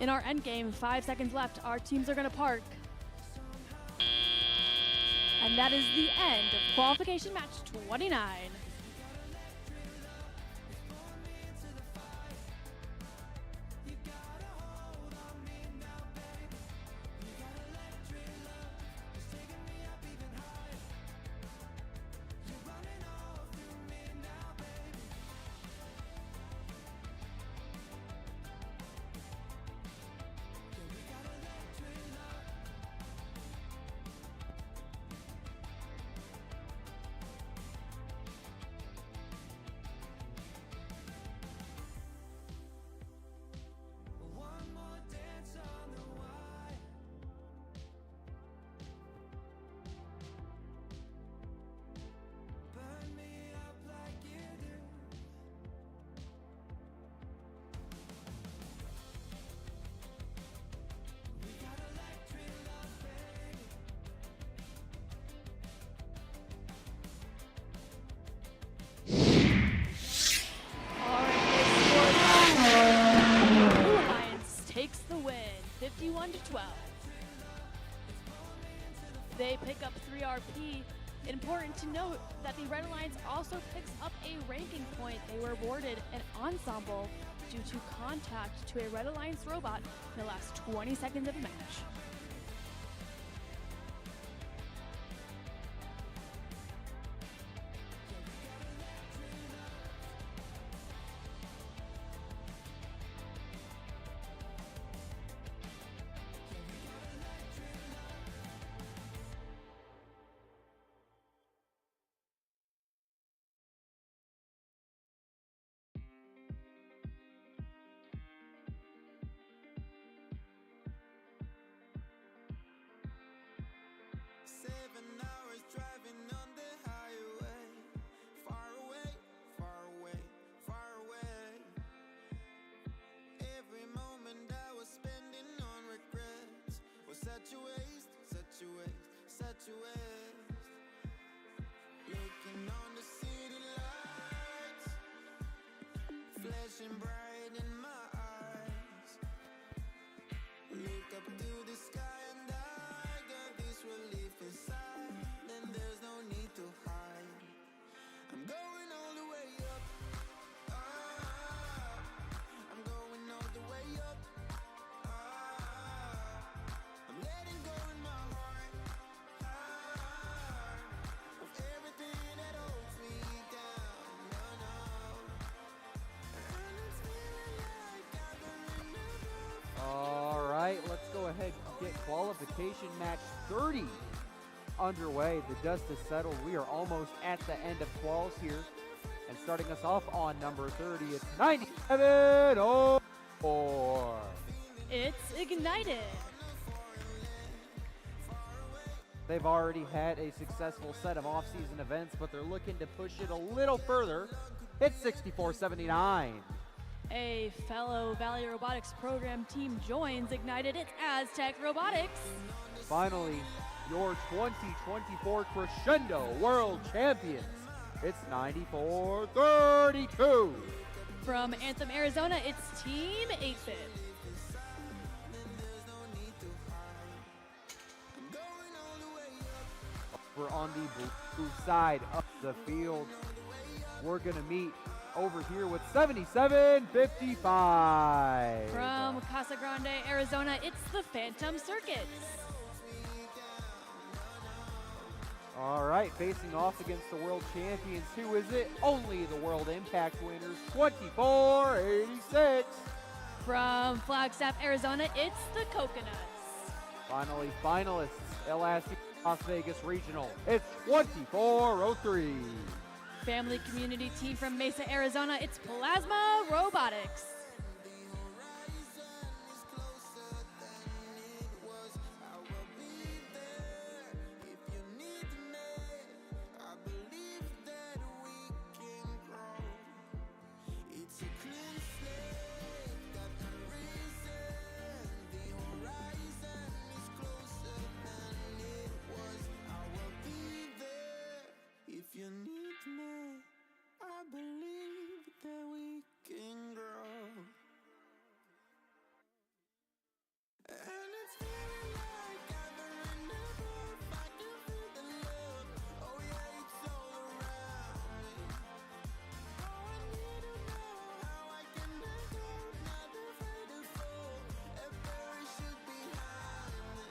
In our end game, 5 seconds left. Our teams are gonna park. And that is the end of qualification match 29. Takes the win, 51-12. They pick up 3 RP. Important to note that the Red Alliance also picks up a ranking point. They were awarded an ensemble due to contact to a Red Alliance robot in the last 20 seconds of the match. Such a waste. Looking on the city lights, flashing bright in my eyes. Look up to the sky and I got this relief inside. Then there's no need to hide. I'm going all the way up. I'm going all the way up. I'm letting go in my heart of everything that holds me down. No, no. And it's feeling like I've been in All right, let's go ahead and get qualification match 30 underway. The dust is settled. We are almost at the end of quals here. And starting us off on number 30, it's 9704. It's Ignited. They've already had a successful set of off-season events, but they're looking to push it a little further. It's 6479. A fellow Valley Robotics program team joins Ignited. It's Aztec Robotics. Finally, your 2024 Crescendo World Champions. It's 9432. From Anthem, Arizona, it's Team 8-Bit. We're on the blue side of the field. We're going to meet over here with 7755. From Casa Grande, Arizona, it's the Phantom Circuits. All right, facing off against the world champions. Who is it? Only the World Impact winners, 2486. From Flagstaff, Arizona, it's the Coconuts. Finally, finalists, LSU Las Vegas Regional. It's 2403. Family community team from Mesa, Arizona, it's Plasma Robotics. If you need me, I believe that we can grow. And it's feeling like I've been in the roof. I can feel the love. Oh yeah, it's all around me. Oh, I need to know how I can let go, not afraid to fall. A parachute behind me.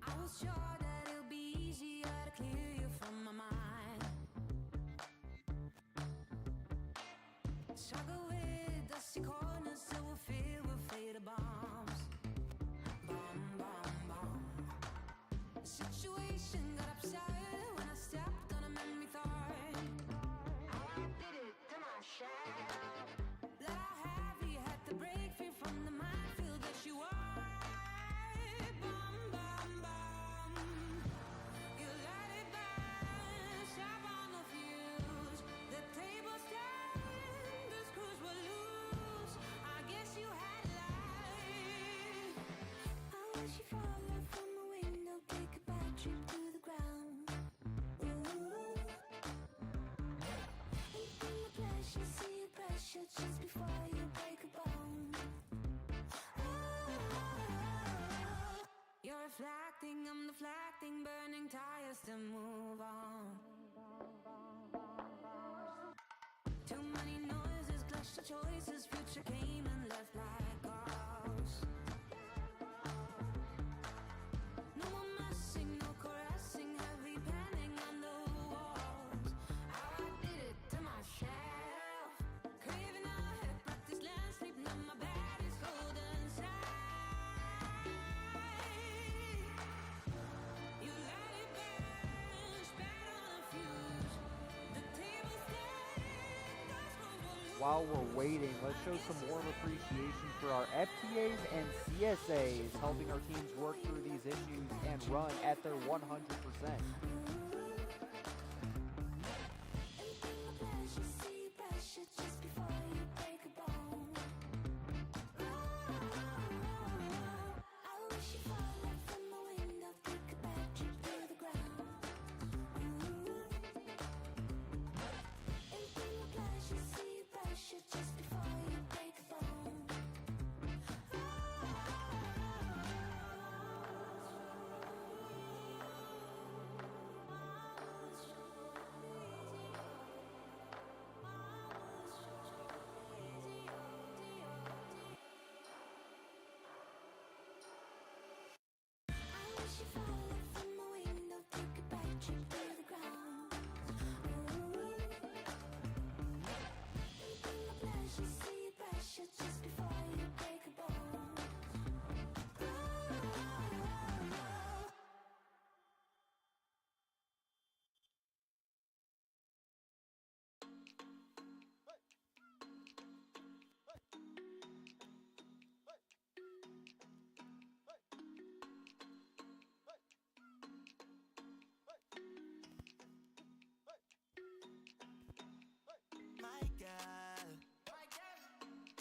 I was sure that it'll be easier to clear you from my mind. Struggle with dusty corners so we'll fill with faded bombs. Bomb, bomb, bomb. The situation got upset when I stepped on a memory thorn. How I did it to myself. That I heavy had to break free from the minefield that you are. Bomb, bomb, bomb. You let it burn, step on the fuse. The table stand, the screws were loose. I guess you had life. I wish you fall off from a window, take a bad trip to the ground. Ooh. reflecting, burning tires to move on. Too many noises, clash of choices, future came and left like ghosts. No more messing, no caressing, heavy panning on the walls. How I did it to myself, craving a head, practice land, sleep, now my bed is cold inside. You let it burn, spat on a fuse. The table stand, those scrolls will While we're waiting, let's show some warm appreciation for our FTAs and CSAs, helping our teams work through these issues and run at their 100%. My girl,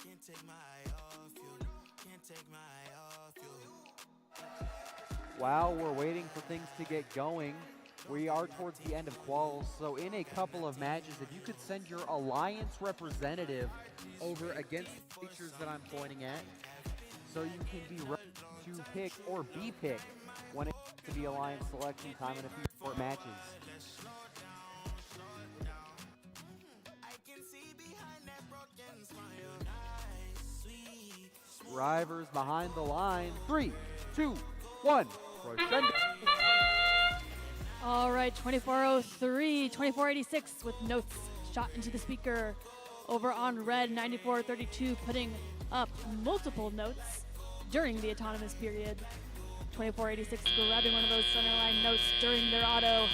can't take my eye off you. Can't take my eye off you. While we're waiting for things to get going, we are towards the end of quals, so in a couple of matches, if you could send your alliance representative over against the pictures that I'm pointing at, so you can be ready to pick or be picked when it comes to the alliance selection time in a few short matches. Drivers behind the line. 3, 2, 1. Crescendo. All right, 2403, 2486 with notes shot into the speaker. Over on red, 9432 putting up multiple notes during the autonomous period. 2486 grabbing one of those centerline notes during their auto.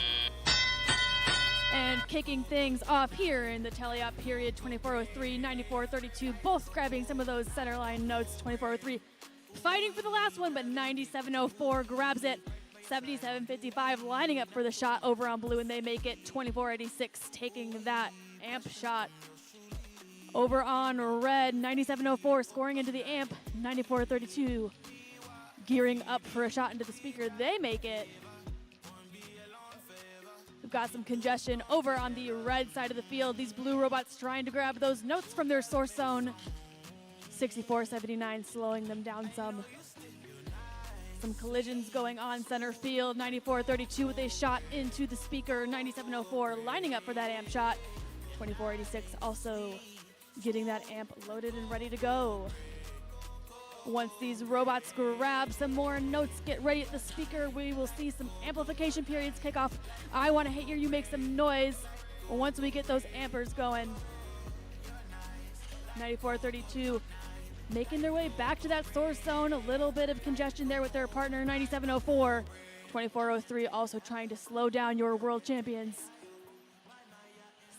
And kicking things off here in the teleop period, 2403, 9432, both grabbing some of those centerline notes. 2403 fighting for the last one, but 9704 grabs it. 7755 lining up for the shot over on blue, and they make it. 2486 taking that amp shot. Over on red, 9704 scoring into the amp. 9432 gearing up for a shot into the speaker. They make it. We've got some congestion over on the red side of the field. These blue robots trying to grab those notes from their source zone. 6479 slowing them down some. Some collisions going on center field. 9432 with a shot into the speaker. 9704 lining up for that amp shot. 2486 also getting that amp loaded and ready to go. Once these robots grab some more notes, get ready at the speaker, we will see some amplification periods kick off. I want to hear you make some noise once we get those ampers going. 9432 making their way back to that source zone. A little bit of congestion there with their partner, 9704. 2403 also trying to slow down your world champions.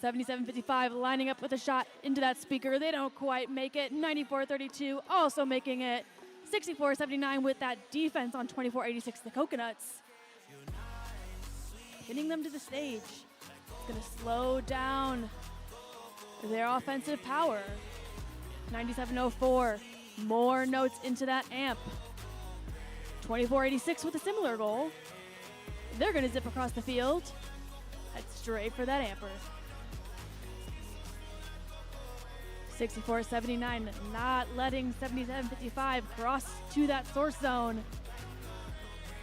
7755 lining up with a shot into that speaker. They don't quite make it. 9432 also making it. 6479 with that defense on 2486, the Coconuts. Pinning them to the stage. It's going to slow down their offensive power. 9704, more notes into that amp. 2486 with a similar goal. They're going to zip across the field. Head straight for that amper. 6479 not letting 7755 cross to that source zone.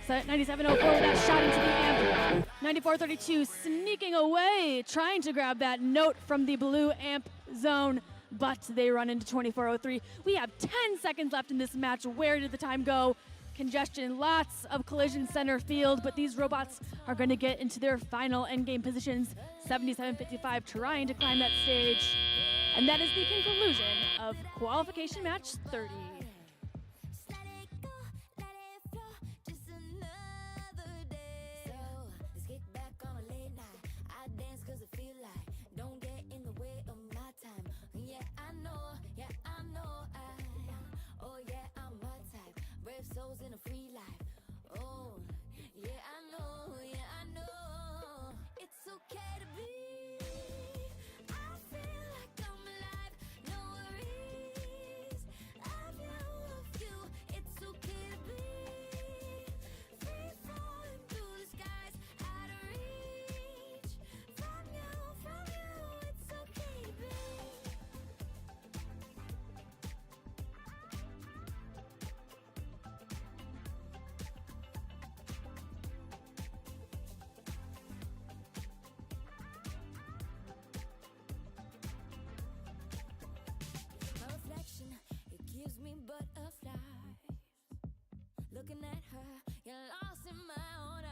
97.04 with that shot into the amp. 94.32 sneaking away, trying to grab that note from the blue amp zone, but they run into 24.03. We have 10 seconds left in this match. Where did the time go? Congestion, lots of collision center field, but these robots are going to get into their final endgame positions. 77.55 trying to climb that stage. And that is the conclusion of qualification match 30. Souls in a free life. Oh, yeah, I know. It's okay to be. I feel like I'm alive. No worries. Of you. It's okay to be. Free falling through the skies. Out of reach. From you. It's okay to be. My reflection, it gives me butterflies. Looking at her, you're lost in my own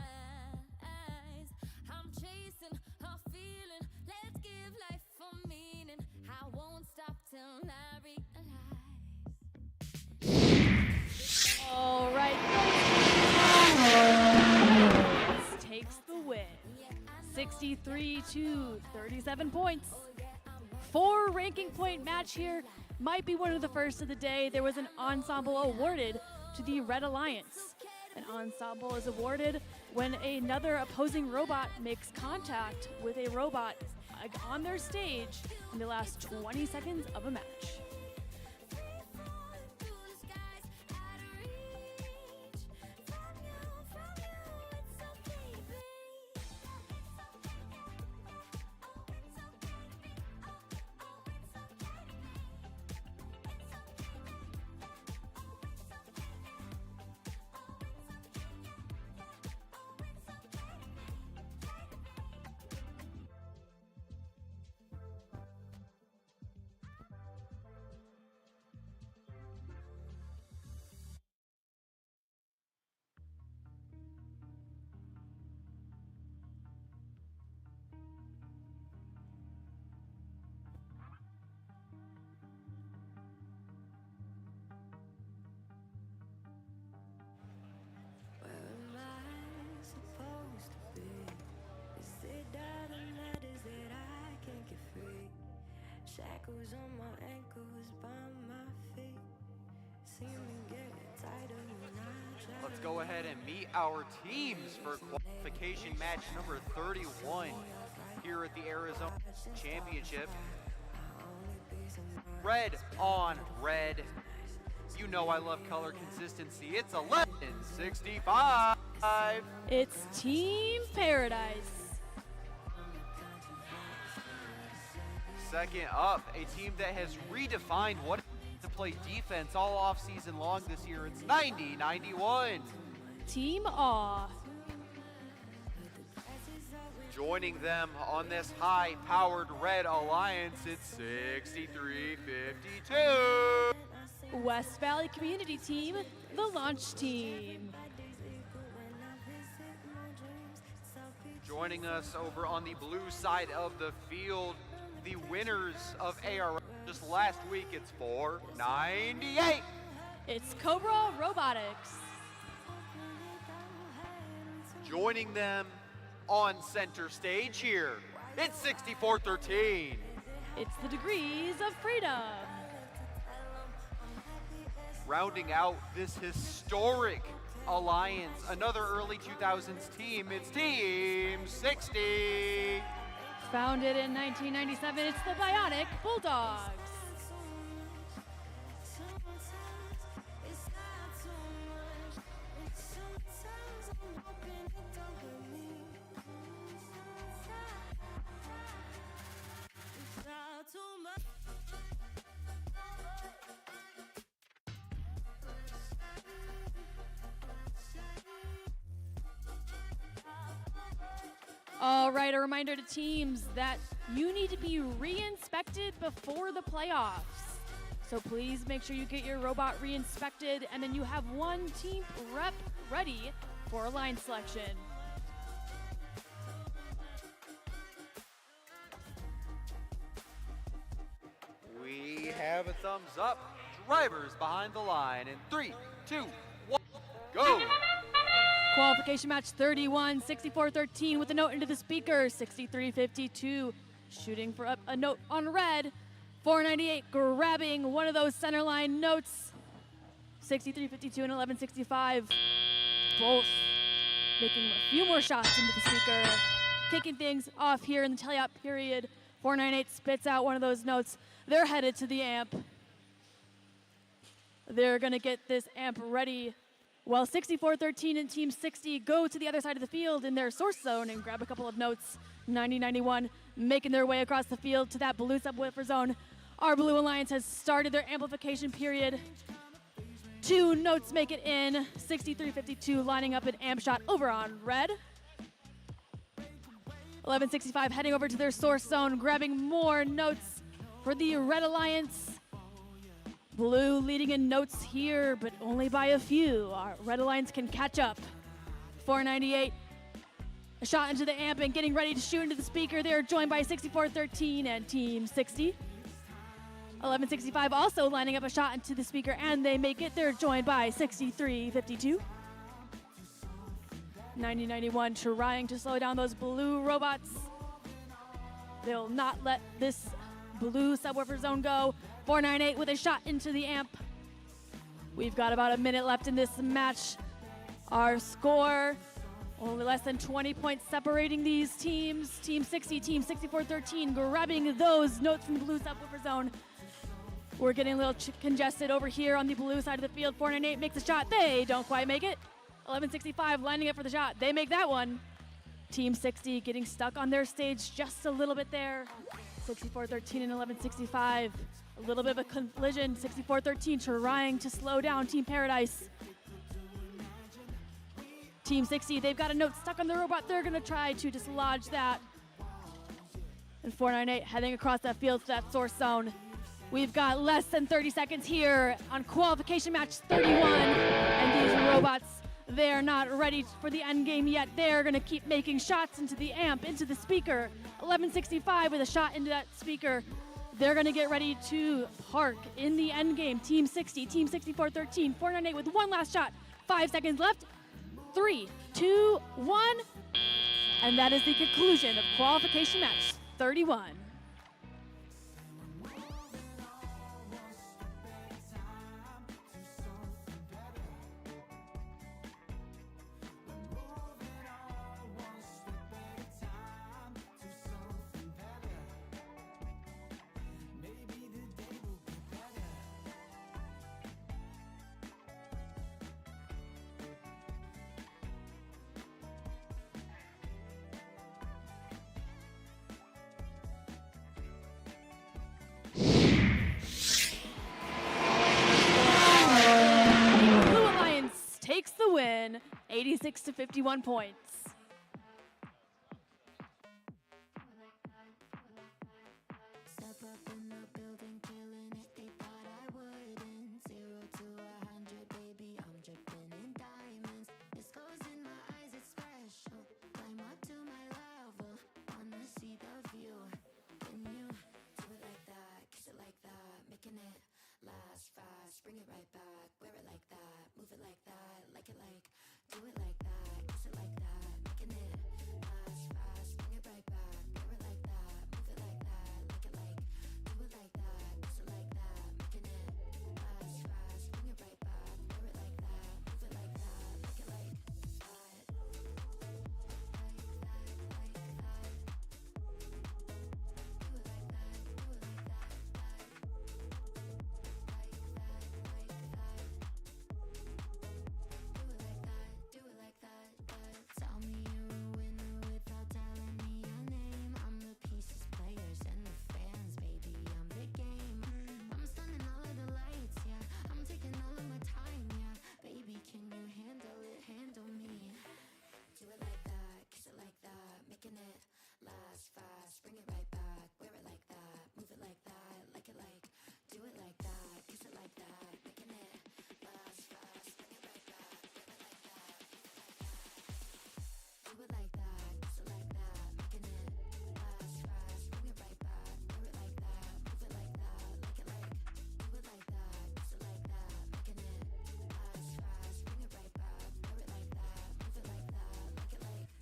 eyes. I'm chasing a feeling. Let's give life a meaning. I won't stop till I realize. All right. Takes the win. 63 to 37 points. 4 ranking point match here. Might be one of the first of the day. There was an ensemble awarded to the Red Alliance. An ensemble is awarded when another opposing robot makes contact with a robot on their stage in the last 20 seconds of a match. Where am I supposed to be? Is it all the matters that I can't get free? Shackles on my ankles, by my feet. See me get tighter when I try. Let's go ahead and meet our teams for qualification match number 31 here at the Arizona Championship. Red on red. You know I love color consistency. It's 11:65. It's Team Paradise. Second up, a team that has redefined what to play defense all off season long this year. It's 90-91. Team Awe. Joining them on this high-powered Red Alliance, it's 63-52. West Valley Community Team, the launch team. Joining us over on the blue side of the field, the winners of AR just last week, it's 498. It's Cobra Robotics. Joining them on center stage here, it's 64-13. It's the Degrees of Freedom. Rounding out this historic alliance, another early 2000s team, it's Team 60. Founded in 1997, it's the Bionic Bulldogs. All right, a reminder to teams that you need to be re-inspected before the playoffs. So please make sure you get your robot re-inspected, and then you have one team rep ready for a line selection. We have a thumbs up. Drivers behind the line in 3, 2, 1, go! Qualification match 31, 64-13 with a note into the speaker, 63-52. Shooting for up a note on red, 498 grabbing one of those center line notes, 63-52 and 11-65. Both making a few more shots into the speaker, kicking things off here in the teleop period. 498 spits out one of those notes. They're headed to the amp. They're gonna get this amp ready. While 64-13 and Team 60 go to the other side of the field in their source zone and grab a couple of notes. 90-91 making their way across the field to that blue subwoofer zone. Our Blue Alliance has started their amplification period. 2 notes make it in. 63-52 lining up an amp shot over on red. 11-65 heading over to their source zone, grabbing more notes for the Red Alliance. Blue leading in notes here, but only by a few. Our Red Alliance can catch up. 498, a shot into the amp and getting ready to shoot into the speaker. They're joined by 64-13 and Team 60. 11-65 also lining up a shot into the speaker, and they make it. They're joined by 63-52. 90-91 trying to slow down those blue robots. They'll not let this blue subwoofer zone go. 498 with a shot into the amp. We've got about a minute left in this match. Our score, only less than 20 points separating these teams. Team 60, Team 64-13 grabbing those notes from the blue subwoofer zone. We're getting a little congested over here on the blue side of the field. 498 makes a shot. They don't quite make it. 11-65 lining up for the shot. They make that one. Team 60 getting stuck on their stage just a little bit there. 64-13 and 11-65. A little bit of a collision. 64-13 trying to slow down Team Paradise. Team 60, they've got a note stuck on the robot. They're going to try to dislodge that. And 498 heading across that field to that source zone. We've got less than 30 seconds here on qualification match 31. And these robots, they're not ready for the end game yet. They're going to keep making shots into the amp, into the speaker. 11-65 with a shot into that speaker. They're going to get ready to park in the end game. Team 60, Team 64-13, 498 with one last shot. 5 seconds left. 3, 2, 1. And that is the conclusion of qualification match 31. Takes the win, 86-51 points. Step up in the building, killing it. They thought I wouldn't. 0 to 100, baby, I'm dripping in diamonds. This goes in my eyes, it's special. Climb up to my level, wanna see the view. Can you do it like that? Kiss it like that, making it last fast. Bring it right back, wear it like that, move it like that. Like it like, do it like that, kiss it like that, making it last fast, bring it right back, wear it like that, move it like that, like it like, do it like that, kiss it like that, making it last fast, bring it right back, wear it like that, move it like that, like it like that, do it like making it last fast. Bring it right back, wear it like that, move it like that, like it like, do it like that, kiss it like that, making it last fast. Bring it right back, wear it like that, do it like that, kiss it like that, making it last fast. Bring it right back, wear it like that, move it like that, like it like, do it like that, kiss it like that, making it last fast. Bring it right back, wear it like that, move it like that, like it like that.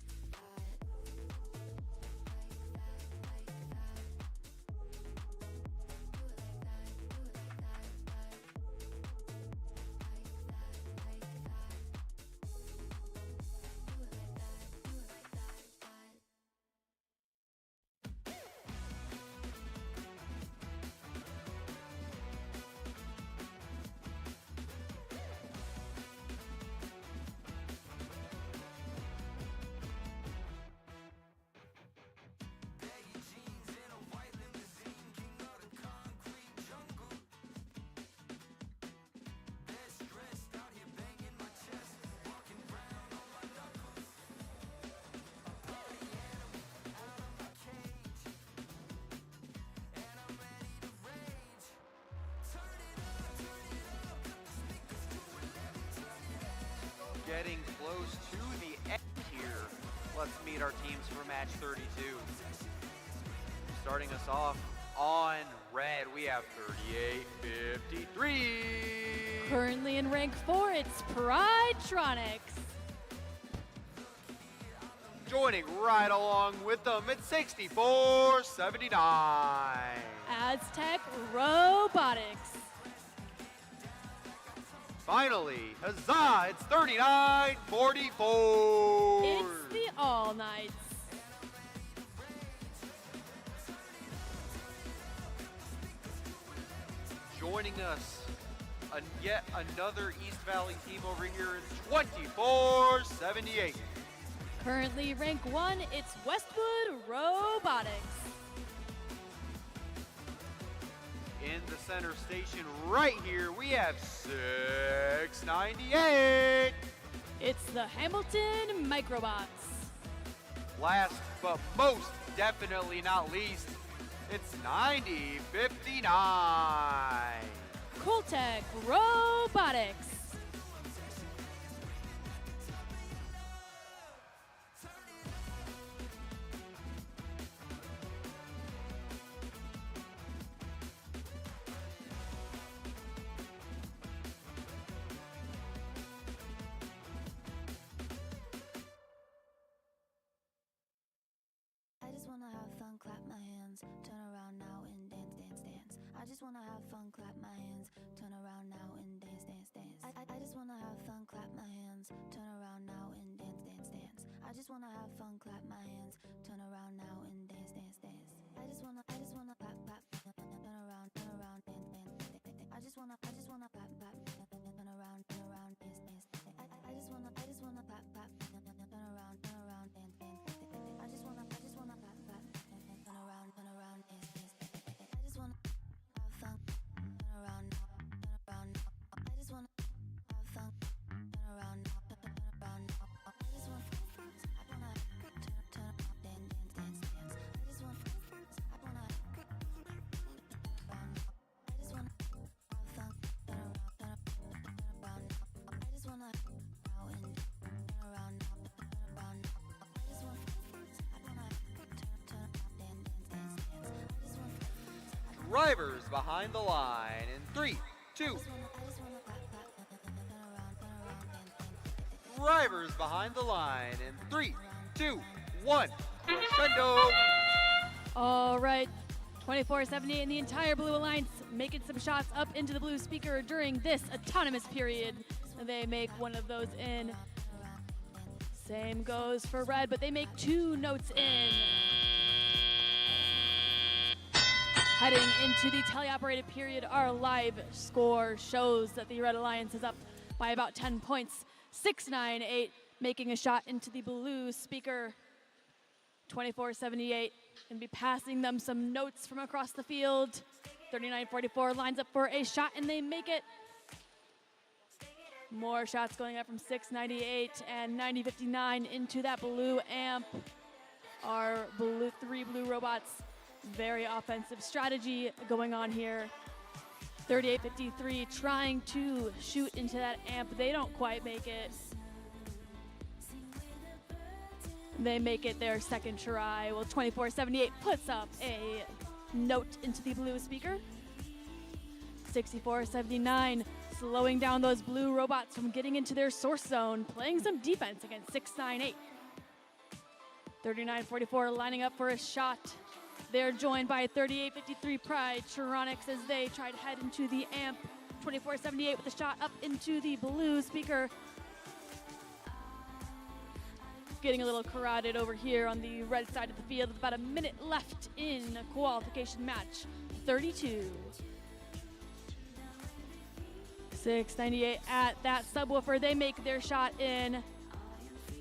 Baggy jeans and a white limousine, king of the concrete jungle. Best dressed, out here banging my chest, walking round on my knuckles. A party animal out of my cage, and I'm ready to rage. Turn it up, cut the speakers to 11, turn it up. Getting close to the end here. Let's meet our teams for match 32. Starting us off on red, we have 38-53. Currently in rank 4, it's Pridetronics. Joining right along with them at 64-79. Aztec Robotics. Finally, huzzah, it's 39-44. It's the All Knights. Joining us, yet another East Valley team over here is 24-78. Currently rank 1, it's Westwood Robotics. In the center station right here, we have 698. It's the Hamilton Microbots. Last but most definitely not least, it's 90-59. Coltec Robotics. I just wanna have fun, clap my hands, turn around now and dance, dance, dance. I just wanna have fun, clap my hands, turn around now and dance, dance, dance. I just wanna have fun, clap my hands, turn around now and dance, dance, dance. I just wanna have fun, clap my hands, turn around now and dance, dance, dance. I just wanna clap, clap, turn around, dance, dance, dance. I just wanna clap, turn around, dance, dance. I just wanna clap, turn around, dance, dance. I just wanna clap, turn around, dance, dance. I just wanna have fun, turn around now. I just wanna have fun, turn around now. I just wanna turn around, dance, dance, dance. I just wanna I just wanna have fun, turn around. I just wanna now and turn around now. I just wanna Drivers behind the line in 3, 2. Drivers behind the line in 3, 2, 1. Crescendo. All right, 24-78 in the entire Blue Alliance making some shots up into the blue speaker during this autonomous period. They make one of those in. Same goes for red, but they make 2 notes in. Heading into the teleoperated period, our live score shows that the Red Alliance is up by about 10 points. 698, making a shot into the blue speaker. 24-78, and be passing them some notes from across the field. 39-44 lines up for a shot, and they make it. More shots going up from 698 and 90-59 into that blue amp. our three blue robots. Very offensive strategy going on here. 3853 trying to shoot into that amp. They don't quite make it. They make it their second try. Well, 2478 puts up a note into the blue speaker. 6479 slowing down those blue robots from getting into their source zone, playing some defense against 698. 3944 lining up for a shot. They're joined by 3853 Pride Tronics as they try to head into the amp. 2478 with a shot up into the blue speaker. Getting a little carotid over here on the red side of the field with about a minute left in qualification match 32. 698 at that subwoofer. They make their shot in.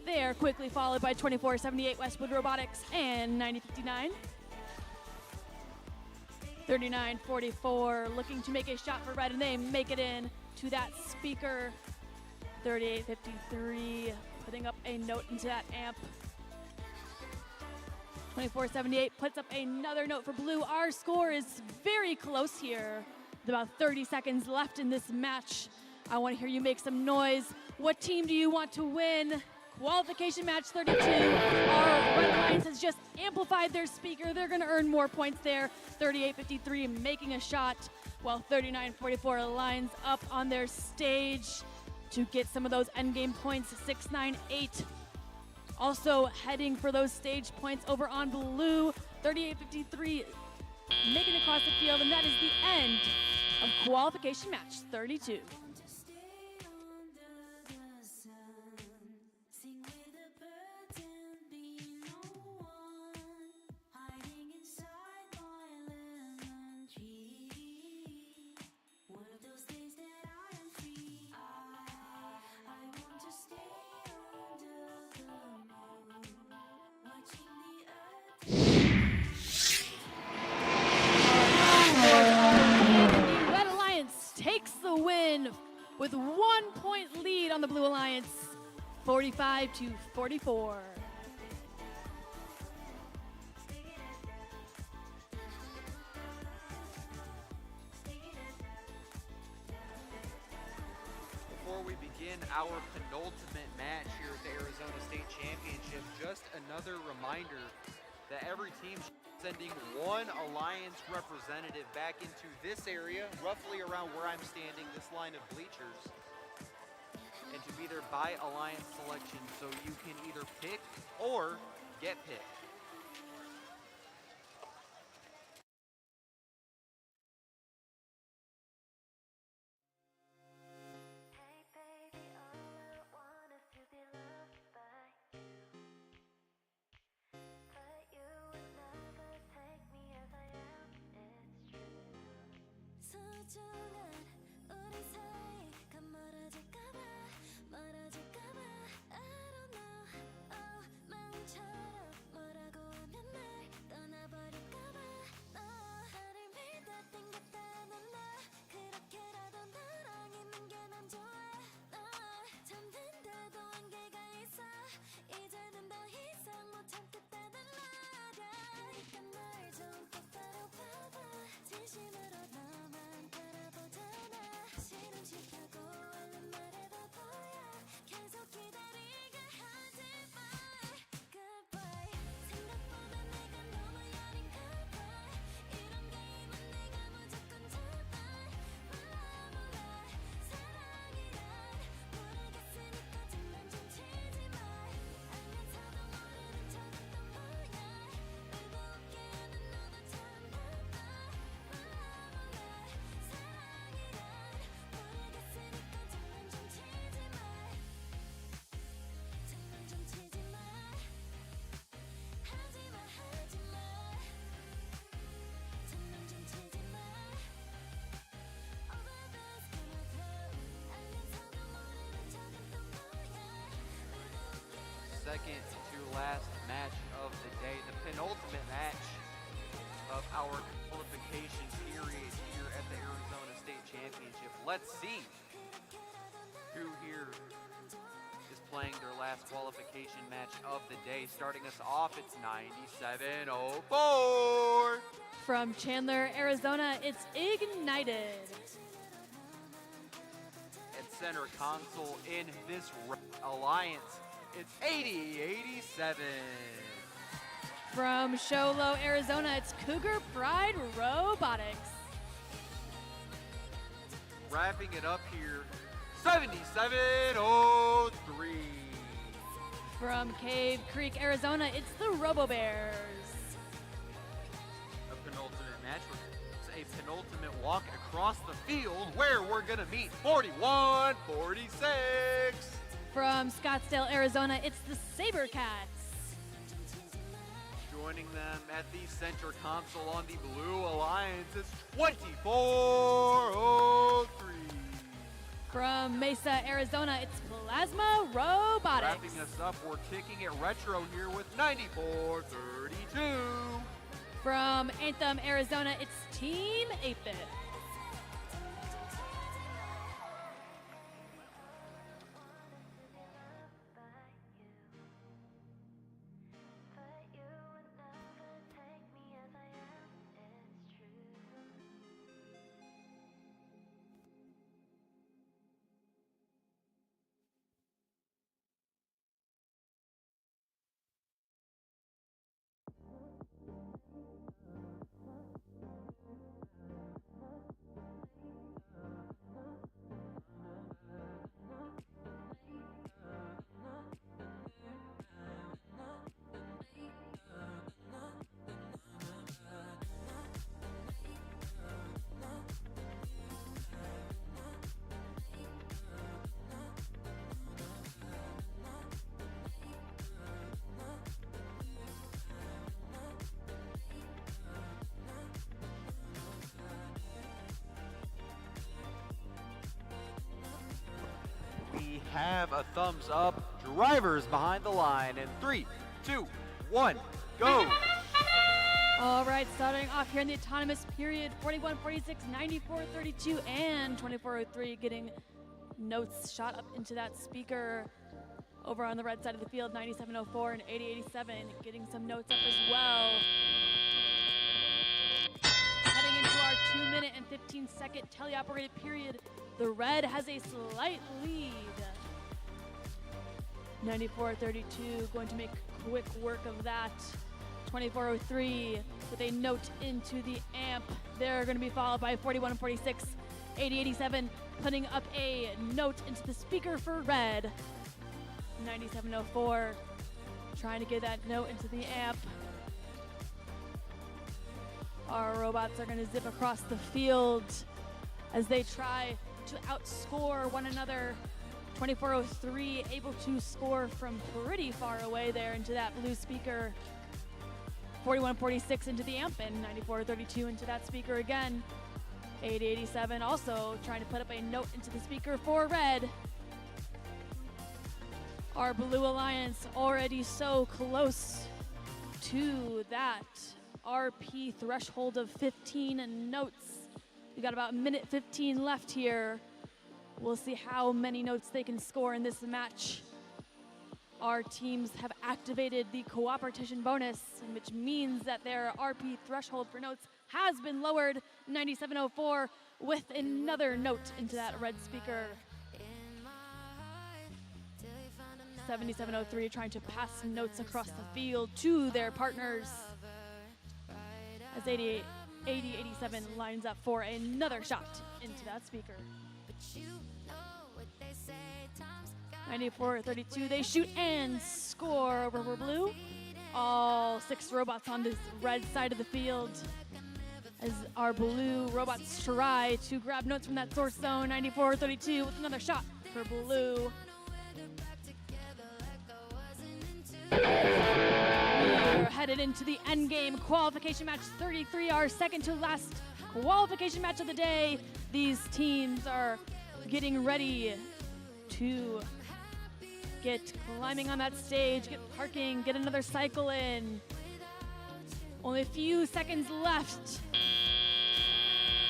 They are quickly followed by 2478 Westwood Robotics and 9059. 3944 looking to make a shot for red, and they make it in to that speaker. 3853 putting up a note into that amp. 2478 puts up another note for blue. Our score is very close here. With about 30 seconds left in this match. I want to hear you make some noise. What team do you want to win? Qualification match 32. Our Red Alliance has just amplified their speaker. They're going to earn more points there. 3853 making a shot, while 3944 lines up on their stage to get some of those endgame points. 698 also heading for those stage points over on blue. 3853 making it across the field, and that is the end of qualification match 32. Takes the win with 1 point lead on the Blue Alliance, 45-44. Before we begin our penultimate match here at the Arizona State Championship, just another reminder that every team sending one Alliance representative back into this area, roughly around where I'm standing, this line of bleachers, and to be there by Alliance selection, so you can either pick or get picked. Second to last match of the day, the penultimate match of our qualification period here at the Arizona State Championship. Let's see who here is playing their last qualification match of the day. Starting us off, it's 9704. From Chandler, Arizona, it's Ignited. At center console in this alliance, it's 8087. From Show Low, Arizona, it's Cougar Pride Robotics. Wrapping it up here, 7703. From Cave Creek, Arizona, it's the Robo Bears. A penultimate match with a penultimate walk across the field where we're gonna meet 4146. From Scottsdale, Arizona, it's the Sabercats. Joining them at the center console on the Blue Alliance is 2403. From Mesa, Arizona, it's Plasma Robotics. Wrapping us up, we're kicking it retro here with 9432. From Anthem, Arizona, it's Team 8-Bit. We have a thumbs up. Drivers behind the line in 3, 2, 1, go. All right, starting off here in the autonomous period, 41, 46, 94, 32, and 2403 getting notes shot up into that speaker over on the red side of the field, 9704 and 8087 getting some notes up as well. Heading into our 2-minute and 15-second teleoperated period, the red has a slight lead. 9432 going to make quick work of that. 2403 with a note into the amp. They're going to be followed by 4146, 8087 putting up a note into the speaker for red. 9704 trying to get that note into the amp. Our robots are going to zip across the field as they try to outscore one another. 2403 able to score from pretty far away there into that blue speaker. 4146 into the amp and 9432 into that speaker again. 8087 also trying to put up a note into the speaker for red. Our Blue Alliance already so close to that RP threshold of 15 notes. We got about a minute 15 left here. We'll see how many notes they can score in this match. Our teams have activated the cooperation bonus, which means that their RP threshold for notes has been lowered. 9704 with another note into that red speaker. 7703 trying to pass notes across the field to their partners. As 8087 lines up for another shot into that speaker. 9432, they shoot and score over blue. All 6 robots on this red side of the field as our blue robots try to grab notes from that source zone. 9432 with another shot for blue. We're headed into the end game qualification match 33, our second to last qualification match of the day. These teams are getting ready to get climbing on that stage, get parking, get another cycle in. Only a few seconds left.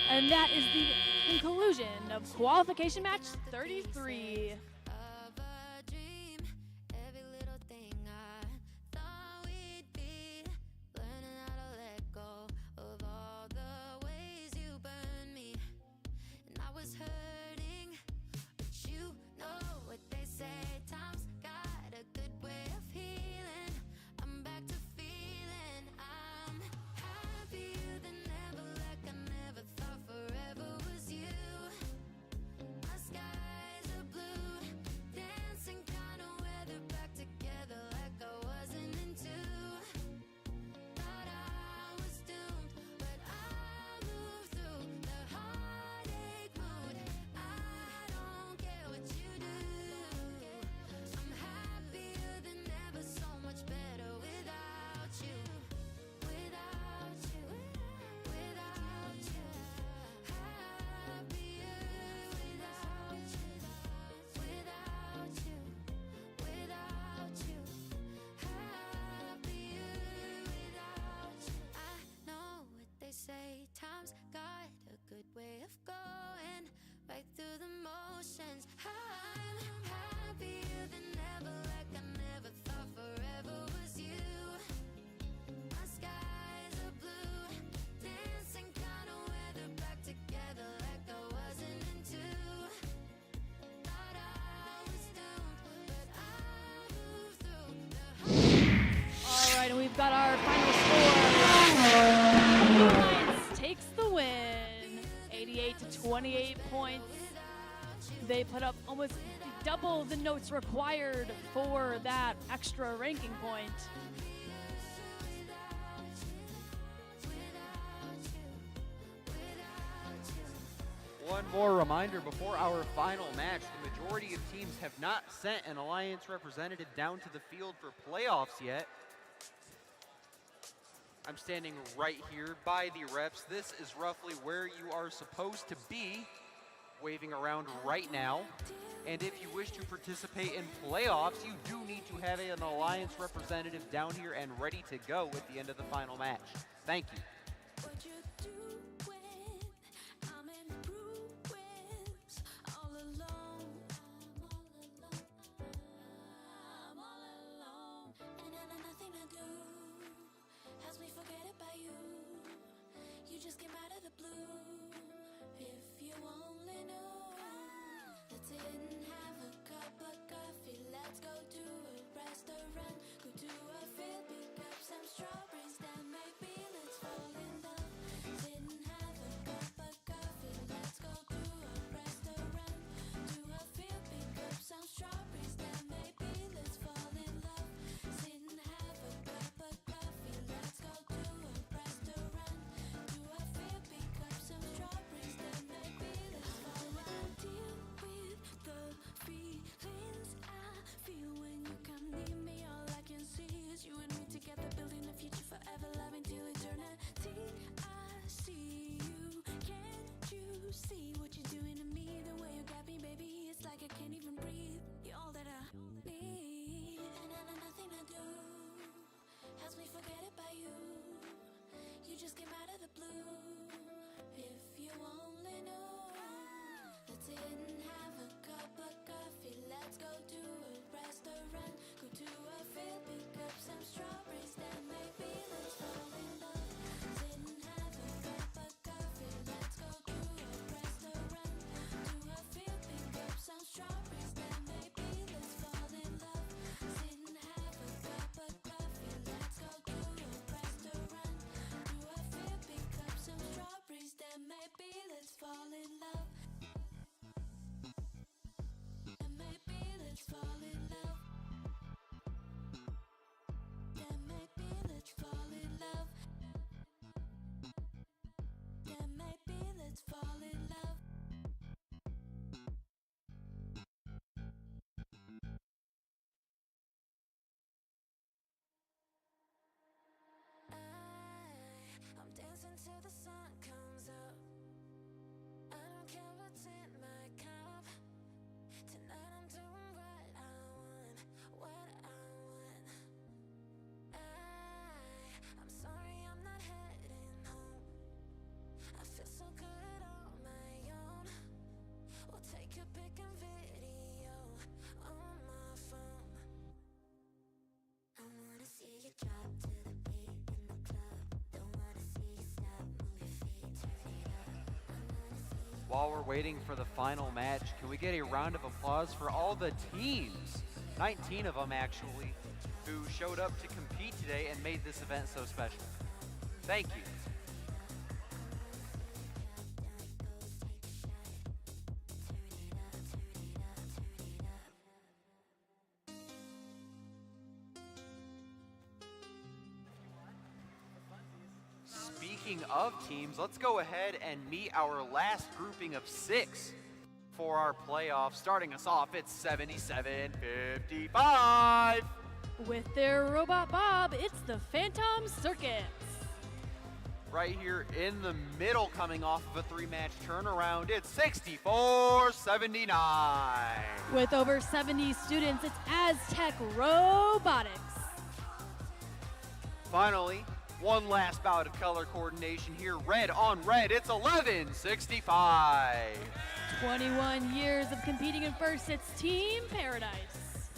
And that is the conclusion of qualification match 33. we've got our final score. Blue Alliance takes the win, 88 to 28 points. They put up almost double the notes required for that extra ranking point. One more reminder before our final match, the majority of teams have not sent an Alliance representative down to the field for playoffs yet. I'm standing right here by the reps. This is roughly where you are supposed to be, waving around right now. And if you wish to participate in playoffs, you do need to have an Alliance representative down here and ready to go at the end of the final match. Thank you. Just came out of the blue. If you only knew, let's sit and have a cup of coffee. Let's go to a restaurant, go to a field, pick up some strawberries, then maybe let's fall in love. Sit and have a cup of coffee. Let's go to a restaurant, to a field, pick up some strawberries, then maybe let's fall in love. Sit and have a cup of coffee. Let's go to a restaurant. See what you're doing to me, the way you got me, baby. It's like I can't even breathe. You're all that I need, and nothing I do helps me forget about you. You just came out of the blue. If you only knew, let's sit and have a cup of coffee. Let's go to a restaurant, go to a field, pick up some strawberries, then maybe let's fall in love. Sit and have a cup of coffee. Let's go to some strawberries, then maybe let's fall in love. Sit and have a cup of coffee. Let's go to a restaurant, do a field, pick up some strawberries, then maybe let's fall in love. And maybe let's fall in love. Then maybe let's fall in love. Then maybe let's fall in love. I'm dancing till the sun comes up. I don't care what's in my cup. Tonight I'm doing what I want, what I want. I'm sorry I'm not heading home. I feel so good on my own. We'll take a pic and video on my phone. I wanna see you drop to the beat in the club. Don't wanna see you stop, move your feet, turn it up. I wanna see you. While we're waiting for the final match, can we get a round of applause for all the teams, 19 of them actually, who showed up to compete today and made this event so special? Thank you. Speaking of teams, let's go ahead and meet our last grouping of 6 for our playoffs. Starting us off, it's 77-55. With their Robot Bob, it's the Phantom Circuits. Right here in the middle, coming off of a 3-match turnaround, it's 64-79. With over 70 students, it's Aztec Robotics. Finally, one last bout of color coordination here. Red on red, it's 11-65. 21 years of competing in first, it's Team Paradise.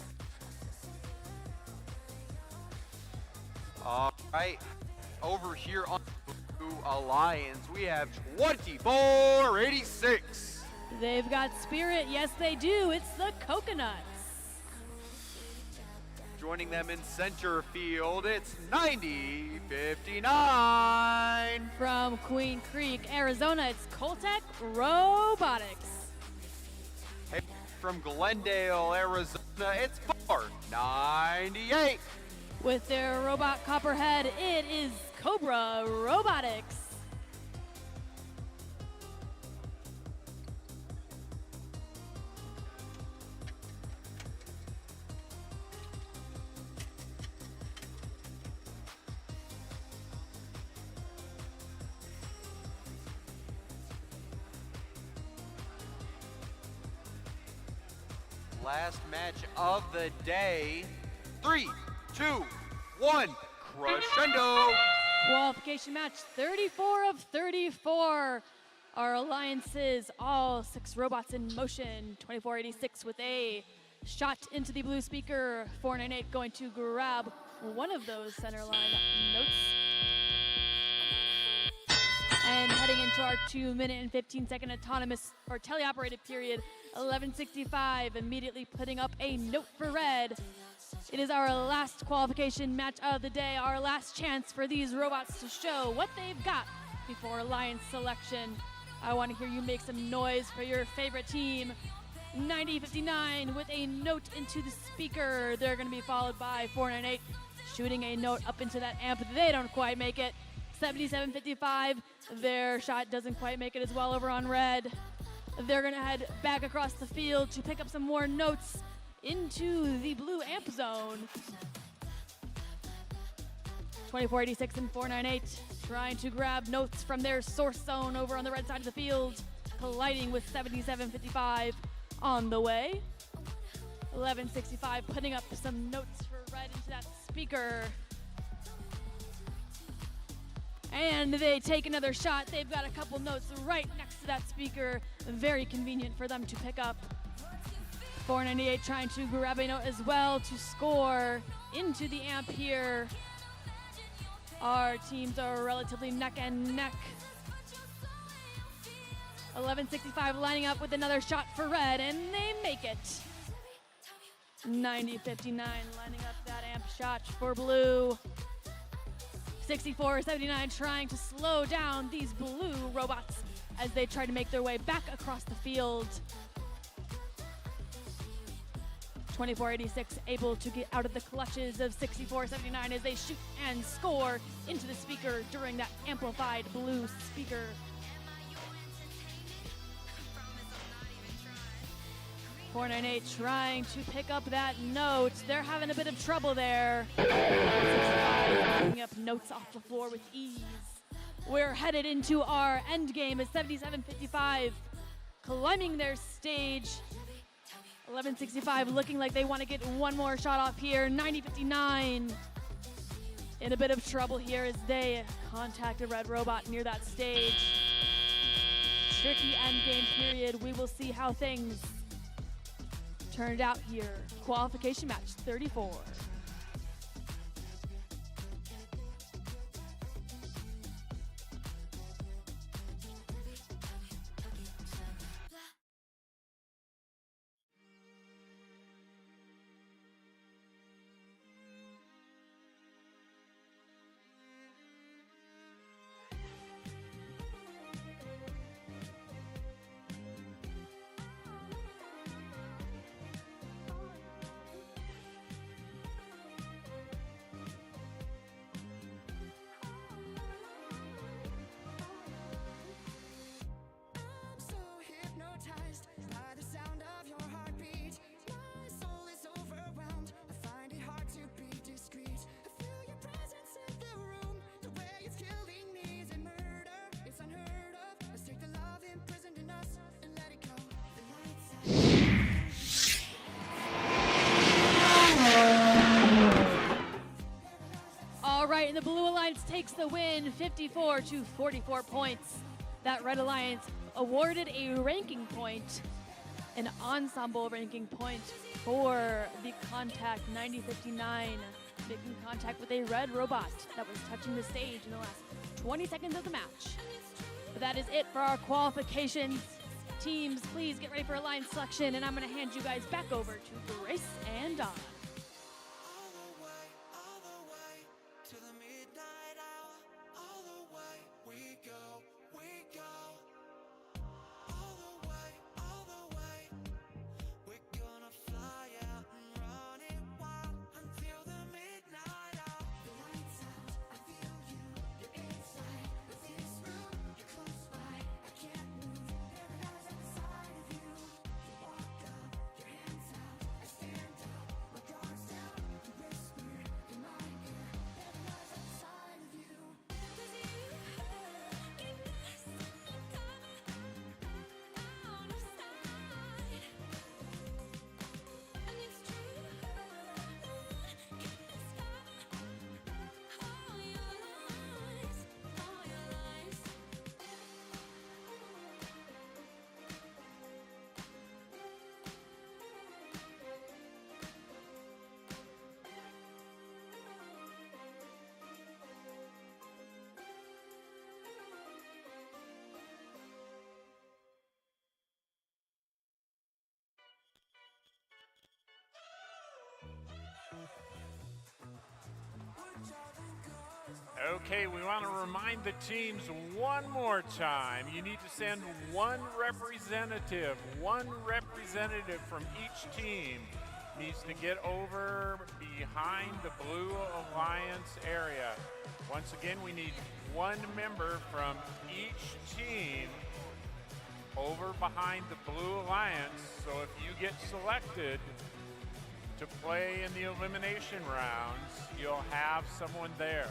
All right, over here on Blue Alliance, we have 24-86. They've got spirit, yes they do, it's the Coconuts. joining them in center field, it's 90-59. From Queen Creek, Arizona, it's Coltec Robotics. Hey, from Glendale, Arizona, it's 498. With their robot copperhead, it is Cobra Robotics. Last match of the day. 3, 2, 1, crescendo. Qualification match 34 of 34. Our alliances, all 6 robots in motion. 2486 with a shot into the blue speaker. 498 going to grab one of those center line notes. And heading into our 2-minute and 15-second autonomous or teleoperated period, 1165 immediately putting up a note for red. It is our last qualification match of the day, our last chance for these robots to show what they've got before alliance selection. I want to hear you make some noise for your favorite team. 9059 with a note into the speaker. They're going to be followed by 498 shooting a note up into that amp. They don't quite make it. 7755, their shot doesn't quite make it as well over on red. They're going to head back across the field to pick up some more notes into the blue amp zone. 2486 and 498 trying to grab notes from their source zone over on the red side of the field, colliding with 7755 on the way. 1165 putting up some notes for red into that speaker. And they take another shot. They've got a couple notes right next to that speaker. Very convenient for them to pick up. 498 trying to grab a note as well to score into the amp here. Our teams are relatively neck and neck. 1165 lining up with another shot for red, and they make it. 9059 lining up that amp shot for blue. 6479 trying to slow down these blue robots as they try to make their way back across the field. 2486 able to get out of the clutches of 6479 as they shoot and score into the speaker during that amplified blue speaker. .498 trying to pick up that note. They're having a bit of trouble there. 65 picking up notes off the floor with ease. We're headed into our end game at 7755, climbing their stage. 1165 looking like they want to get one more shot off here. 9059 in a bit of trouble here as they contact a red robot near that stage. Tricky end game period. We will see how things turned out here. Qualification match 34. And the Blue Alliance takes the win, 54 to 44 points. That Red Alliance awarded a ranking point, an ensemble ranking point for the contact 9059, making contact with a red robot that was touching the stage in the last 20 seconds of the match. But that is it for our qualifications. Teams, please get ready for alliance selection, and I'm going to hand you guys back over to Grace and Don. Okay, we want to remind the teams one more time. You need to send one representative from each team needs to get over behind the Blue Alliance area. Once again, we need one member from each team over behind the Blue Alliance. So if you get selected to play in the elimination rounds, you'll have someone there.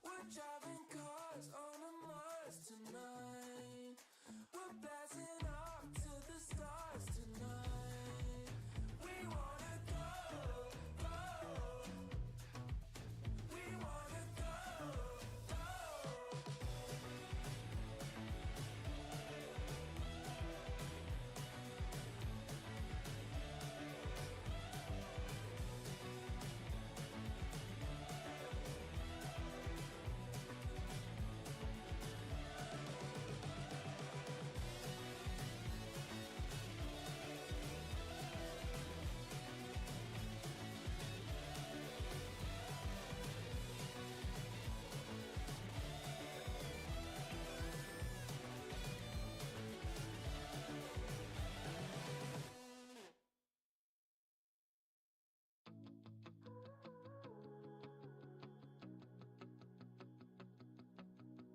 We're driving cars on a Mars tonight. We're blasting off to the stars tonight. We wanna go, go. We wanna go, go.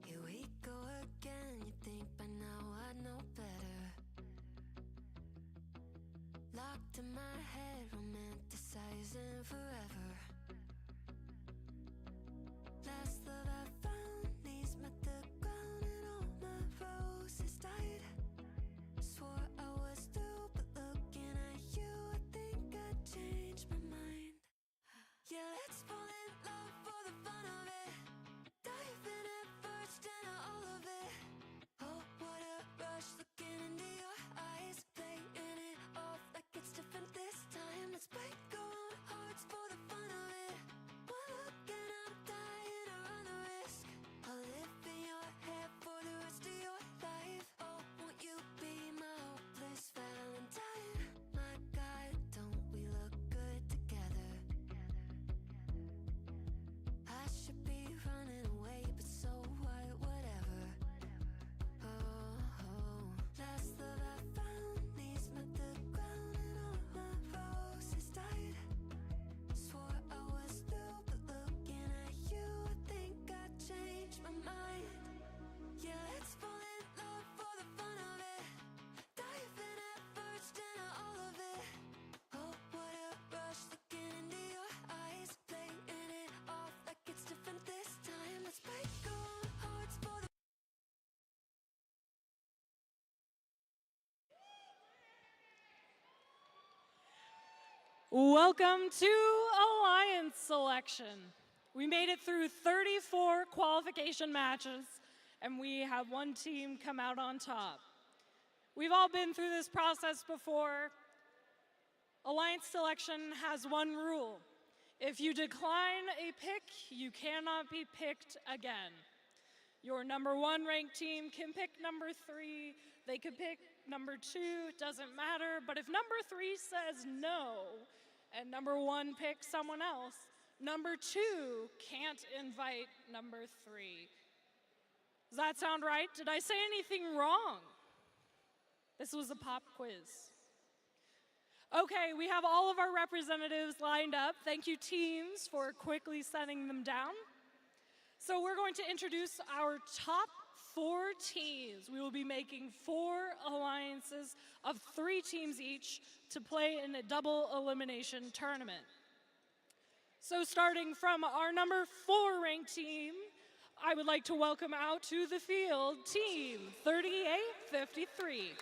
Here we go again, you think by now I know better. Locked in my head, romanticizing forever. Last love I found, knees met the ground and all my roses died. Swore I was through, but looking at you, I think I changed my mind. Yeah, let's fall in love for the fun of it. Dive in at first and all of it. Oh, what a rush looking into your eyes, playing it off like it's different this time. Let's break our own hearts for the fun of it. One look and I'm dying to run the risk. I'll live in your head for the rest of your life. Oh, won't you be my hopeless Valentine? My God, don't we look good together? I should be running away, but so what, whatever. Oh, last love I found, knees met the ground and all my roses died. Swore I was through, but looking at you, I think I changed my mind. Yeah, let's fall in love for the fun of it. Dive in at first and all of it. Oh, what a rush looking into your eyes, playing it off like it's different this time. Let's break our own hearts for the Welcome to Alliance Selection. We made it through 34 qualification matches, and we have one team come out on top. We've all been through this process before. Alliance Selection has one rule. If you decline a pick, you cannot be picked again. Your number 1 ranked team can pick number 3, they could pick number 2, it doesn't matter, but if number 3 says no, and number 1 picks someone else, number 2 can't invite number 3. Does that sound right? Did I say anything wrong? This was a pop quiz. Okay, we have all of our representatives lined up. Thank you, teams, for quickly setting them down. So we're going to introduce our top 4 teams. We will be making 4 alliances of 3 teams each to play in a double elimination tournament. So starting from our number 4 ranked team, I would like to welcome out to the field Team 3853.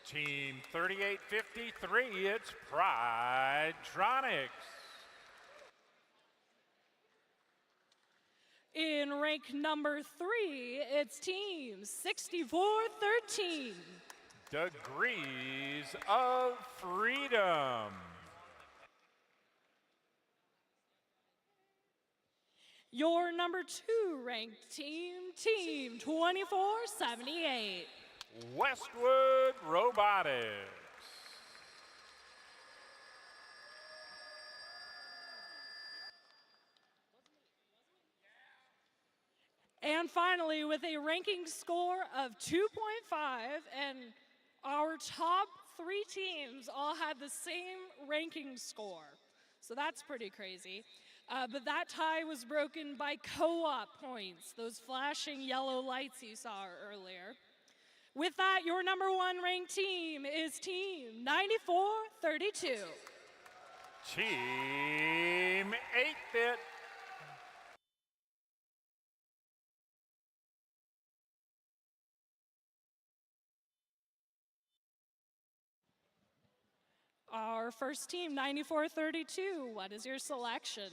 Team 3853, it's Pridetronics. In rank number 3, it's Team 6413. Degrees of Freedom. Your number 2 ranked team, Team 2478. Westwood Robotics. And finally, with a ranking score of 2.5, and our top 3 teams all had the same ranking score. So that's pretty crazy. But that tie was broken by co-op points, those flashing yellow lights you saw earlier. With that, your number 1 ranked team is Team 9432. Team 8-Bit. Our first team, 9432, what is your selection?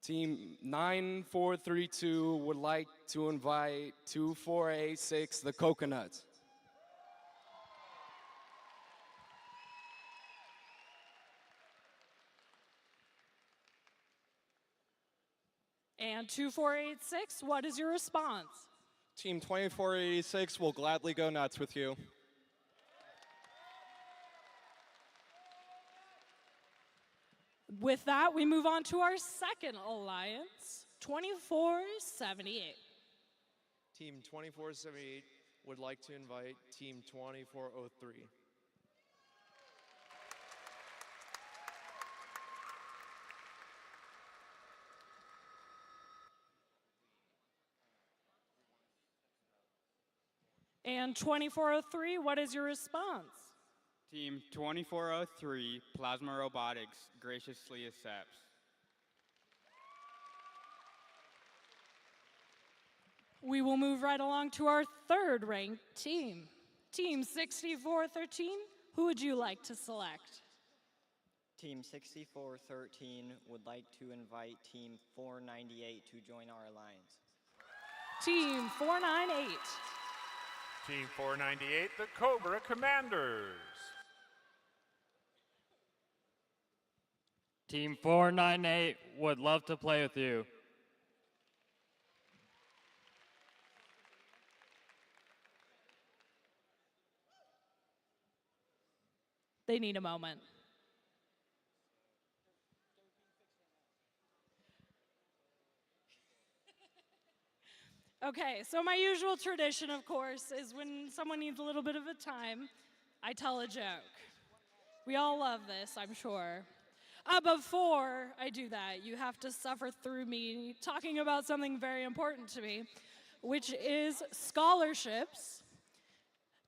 Team 9432 would like to invite 2486, the Coconuts. And 2486, what is your response? Team 2486 will gladly go nuts with you. With that, we move on to our second alliance, 2478. Team 2478 would like to invite Team 2403. And 2403, what is your response? Team 2403, Plasma Robotics, graciously accepts. We will move right along to our third ranked team, Team 6413. Who would you like to select? Team 6413 would like to invite Team 498 to join our alliance. Team 498. Team 498, the Cobra Commanders. Team 498 would love to play with you. They need a moment. Okay, so my usual tradition, of course, is when someone needs a little bit of a time, I tell a joke. We all love this, I'm sure. Before I do that, you have to suffer through me talking about something very important to me, which is scholarships.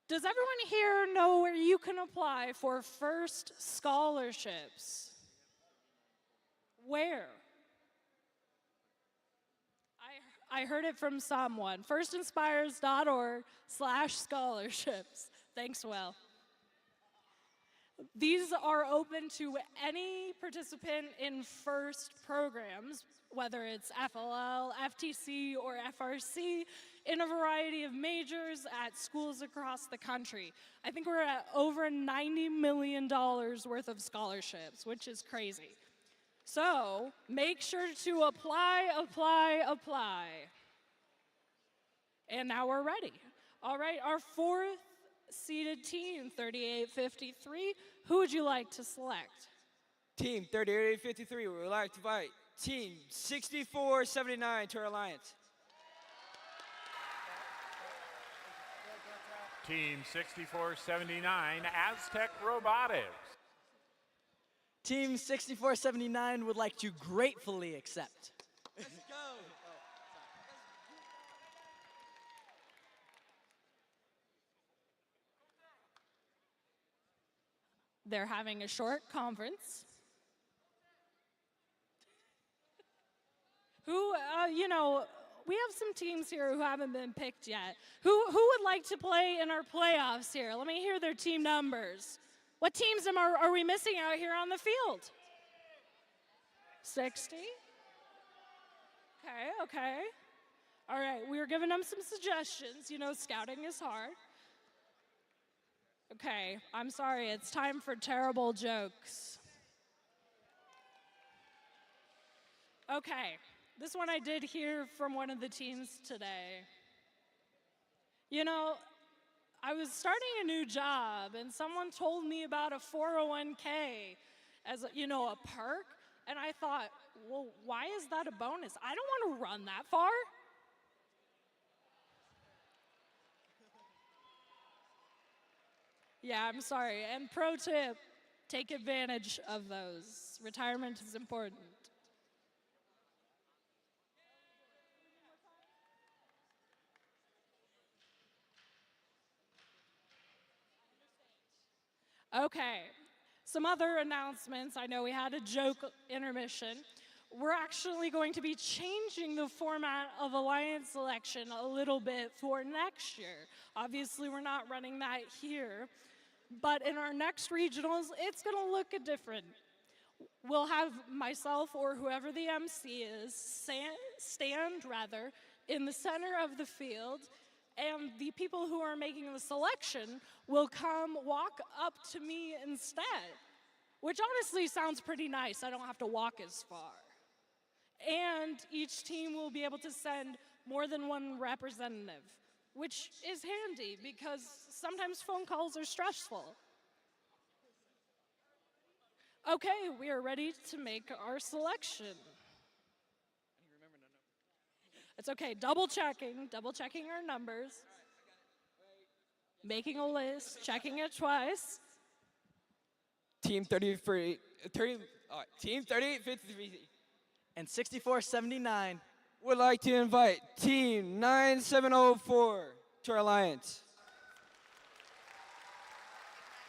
Does everyone here know where you can apply for FIRST scholarships? Where? I heard it from someone. firstinspires.org/scholarships. Thanks, Will. These are open to any participant in FIRST programs, whether it's FLL, FTC, or FRC, in a variety of majors at schools across the country. I think we're at over $90 million worth of scholarships, which is crazy. So make sure to apply. And now we're ready. All right, our fourth seeded team, 3853, who would you like to select? Team 3853 would like to invite Team 6479 to our alliance. Team 6479, Aztec Robotics. Team 6479 would like to gratefully accept. Let's go. They're having a short conference. We have some teams here who haven't been picked yet. Who would like to play in our playoffs here? Let me hear their team numbers. What teams are we missing out here on the field? 60? Okay. All right, we were giving them some suggestions. Scouting is hard. Okay, I'm sorry, it's time for terrible jokes. Okay, this one I did hear from one of the teams today. You know, I was starting a new job and someone told me about a 401k as, a perk. And I thought, well, why is that a bonus? I don't want to run that far. Yeah, I'm sorry. And pro tip, take advantage of those. Retirement is important. Okay, some other announcements. I know we had a joke intermission. We're actually going to be changing the format of Alliance selection a little bit for next year. Obviously, we're not running that here, but in our next regionals, it's going to look different. We'll have myself or whoever the MC is stand in the center of the field, and the people who are making the selection will come walk up to me instead, which honestly sounds pretty nice. I don't have to walk as far. And each team will be able to send more than one representative, which is handy because sometimes phone calls are stressful. Okay, we are ready to make our selection. It's okay, double checking our numbers, making a list, checking it twice. Team 3853 and 6479 would like to invite Team 9704 to our alliance.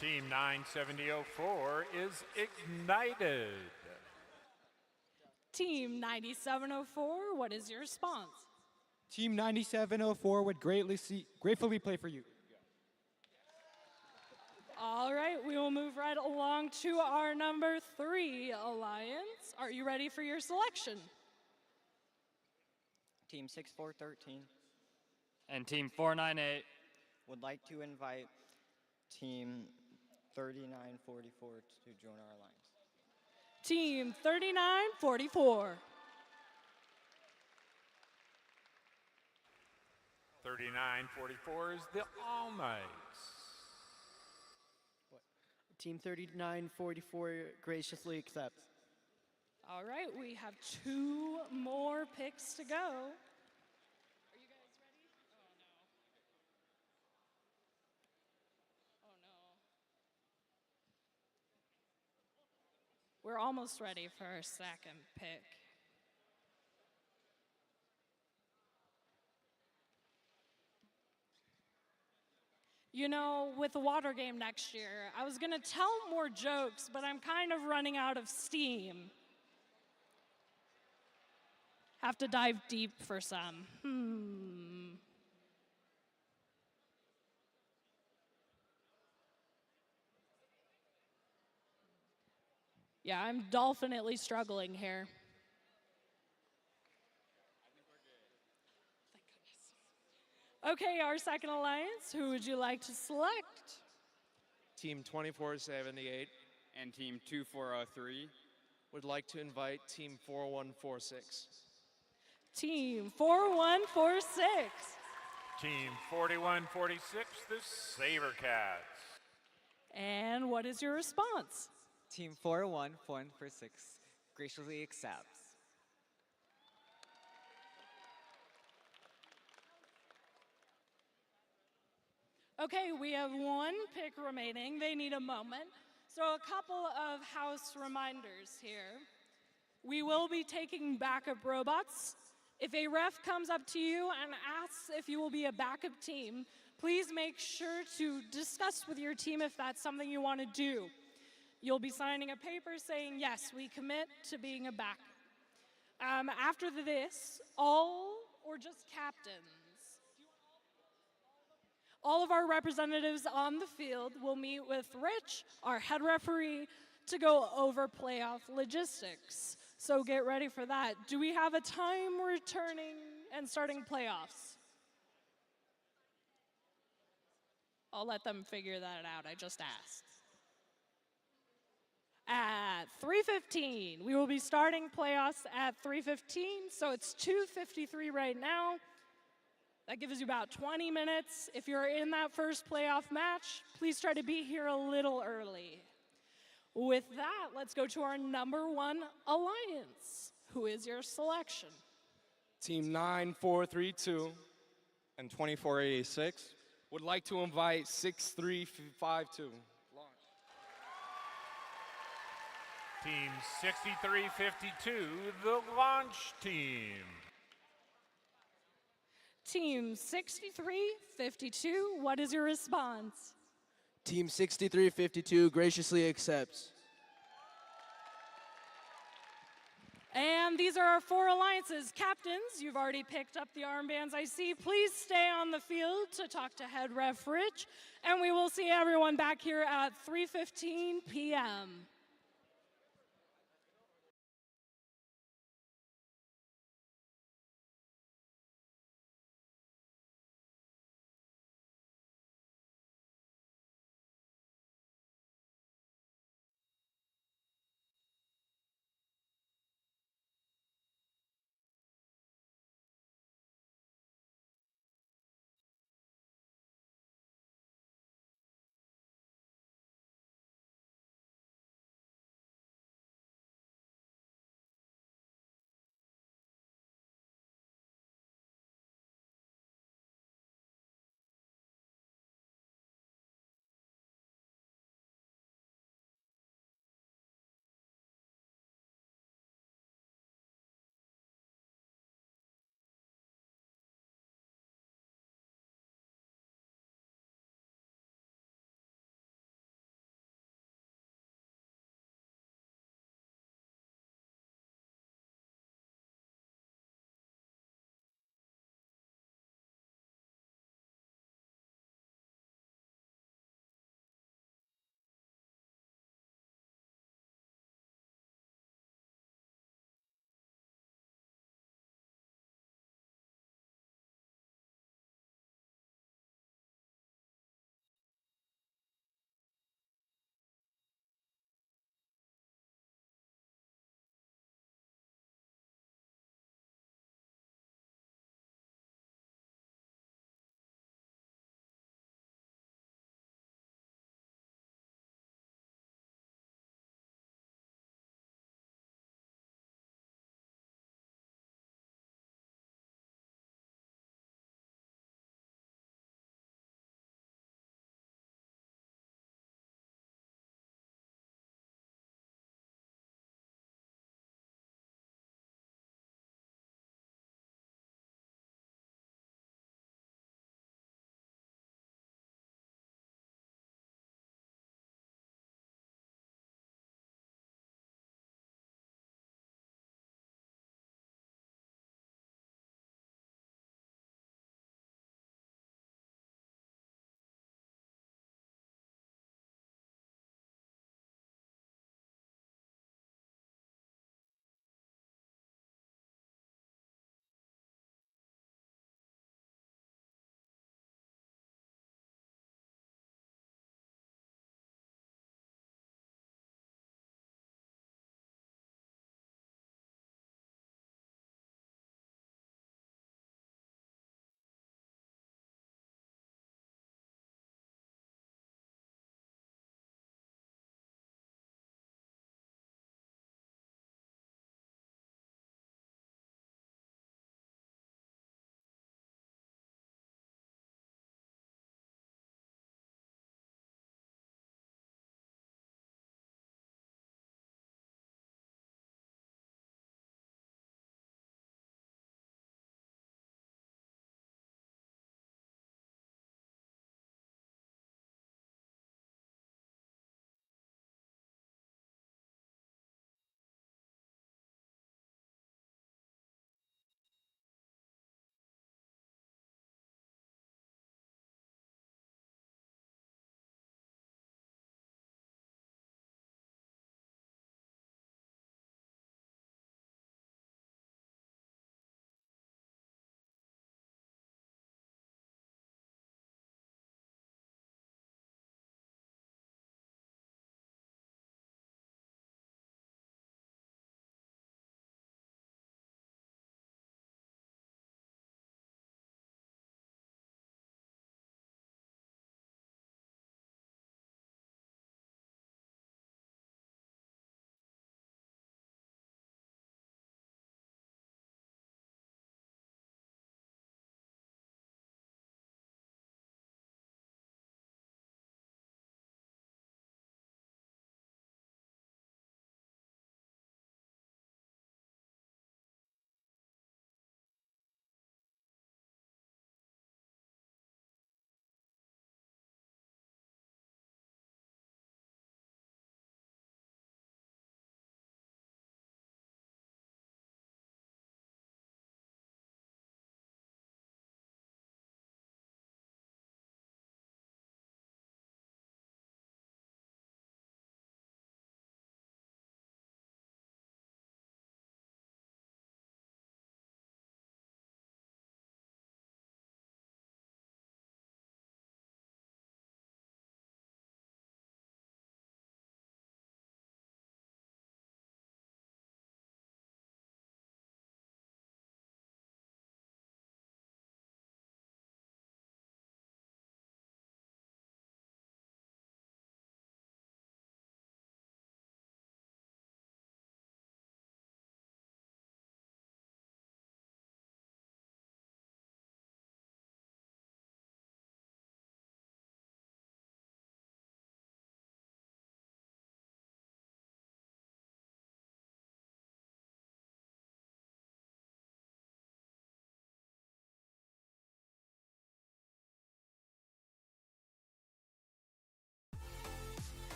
Team 97004 is ignited. Team 9704, what is your response? Team 9704 would gratefully play for you. All right, we will move right along to our number 3 alliance. Are you ready for your selection? Team 6413 And Team 498 would like to invite Team 3944 to join our alliance. Team 3944. 3944 is the All Knights. Team 3944 graciously accepts. All right, we have 2 more picks to go. Are you guys ready? Oh no. We're almost ready for our second pick. You know, with the water game next year, I was going to tell more jokes, but I'm kind of running out of steam. Have to dive deep for some. Yeah, I'm dolphinately struggling here. Okay, our second alliance, who would you like to select? Team 2478 and Team 2403 would like to invite Team 4146. Team 4146. Team 4146, the Sabercats. And what is your response? Team 4146 graciously accepts. Okay, we have 1 pick remaining. They need a moment. So a couple of house reminders here. We will be taking backup robots. If a ref comes up to you and asks if you will be a backup team, please make sure to discuss with your team if that's something you want to do. You'll be signing a paper saying, yes, we commit to being a backup. After this, all or just captains? All of our representatives on the field will meet with Rich, our head referee, to go over playoff logistics. So get ready for that. Do we have a time returning and starting playoffs? I'll let them figure that out. I just asked. At 3:15, we will be starting playoffs at 3:15, so it's 2:53 right now. That gives you about 20 minutes. If you're in that first playoff match, please try to be here a little early. With that, let's go to our #1 alliance. Who is your selection? Team 9432 And 2486 would like to invite 6352. Team 6352, the launch team. Team 6352, what is your response? Team 6352 graciously accepts. And these are our 4 alliances. Captains, you've already picked up the armbands, I see. Please stay on the field to talk to head ref Rich, and we will see everyone back here at 3:15 p.m.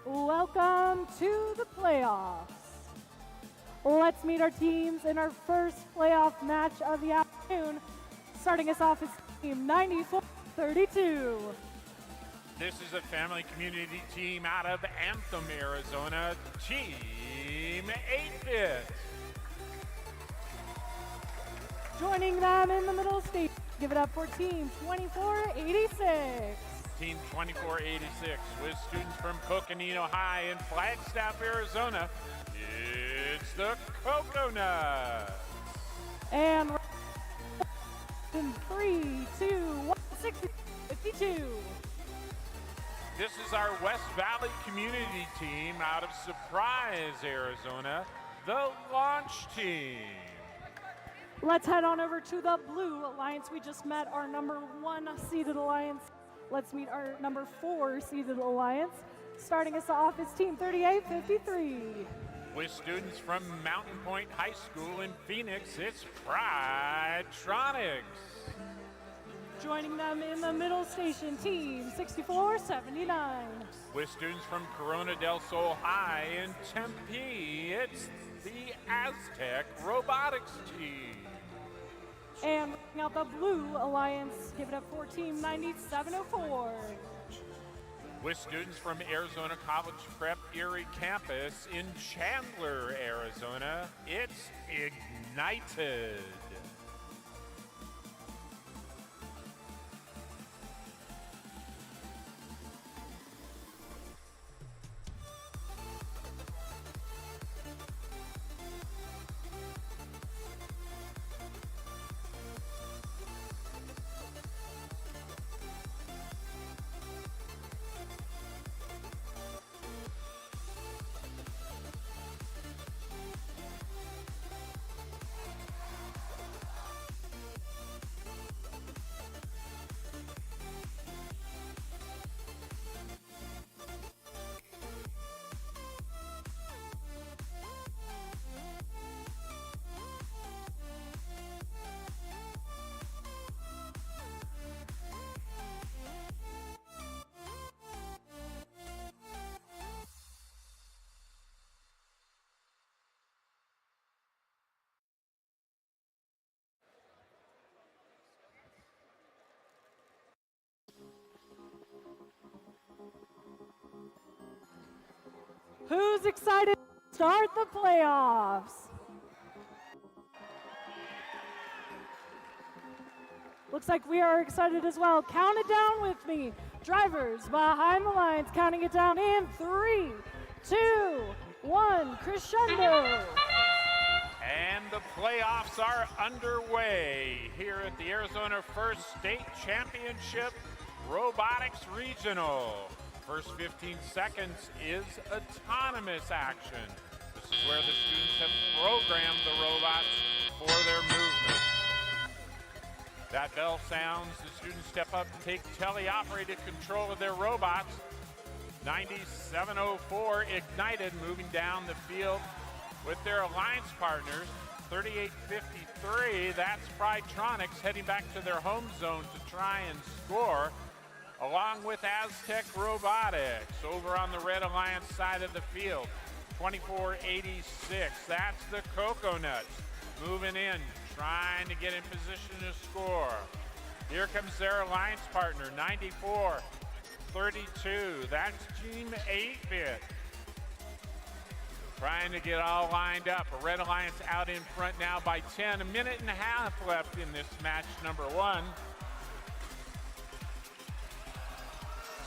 Welcome to the playoffs. Let's meet our teams in our first playoff match of the afternoon. Starting us off is team 94-32. This is a family community team out of Anthem, Arizona, Team 8-Bit. Joining them in the middle stage, give it up for team 2486. Team 2486 with students from Coconino High in Flagstaff, Arizona. It's the Coconuts. And in 3, 2, 1, 52. This is our West Valley community team out of Surprise, Arizona, the Launch Team. Let's head on over to the Blue Alliance. We just met our number 1 seeded alliance. Let's meet our number 4 seeded alliance. Starting us off is team 3853. With students from Mountain Point High School in Phoenix, it's Pridetronics. Joining them in the middle station, team 6479. With students from Corona del Sol High in Tempe, it's the Aztec Robotics Team. And rounding out the Blue Alliance, give it up for team 9704. With students from Arizona College Prep Erie campus in Chandler, Arizona, it's Ignited. Who's excited to start the playoffs? Looks like we are excited as well. Count it down with me. Drivers behind the lines, counting it down in 3, 2, 1, crescendo. And the playoffs are underway here at the Arizona First State Championship Robotics Regional. First 15 seconds is autonomous action. This is where the students have programmed the robots for their movement. That bell sounds, the students step up and take teleoperated control of their robots. 9704 Ignited moving down the field with their alliance partners. 3853, that's Pridetronics heading back to their home zone to try and score, along with Aztec Robotics over on the Red Alliance side of the field. 2486, that's the Coconuts moving in, trying to get in position to score. Here comes their alliance partner, 9432, that's Team 8-Bit. Trying to get all lined up. A Red Alliance out in front now by 10. A minute and a half left in this match number 1.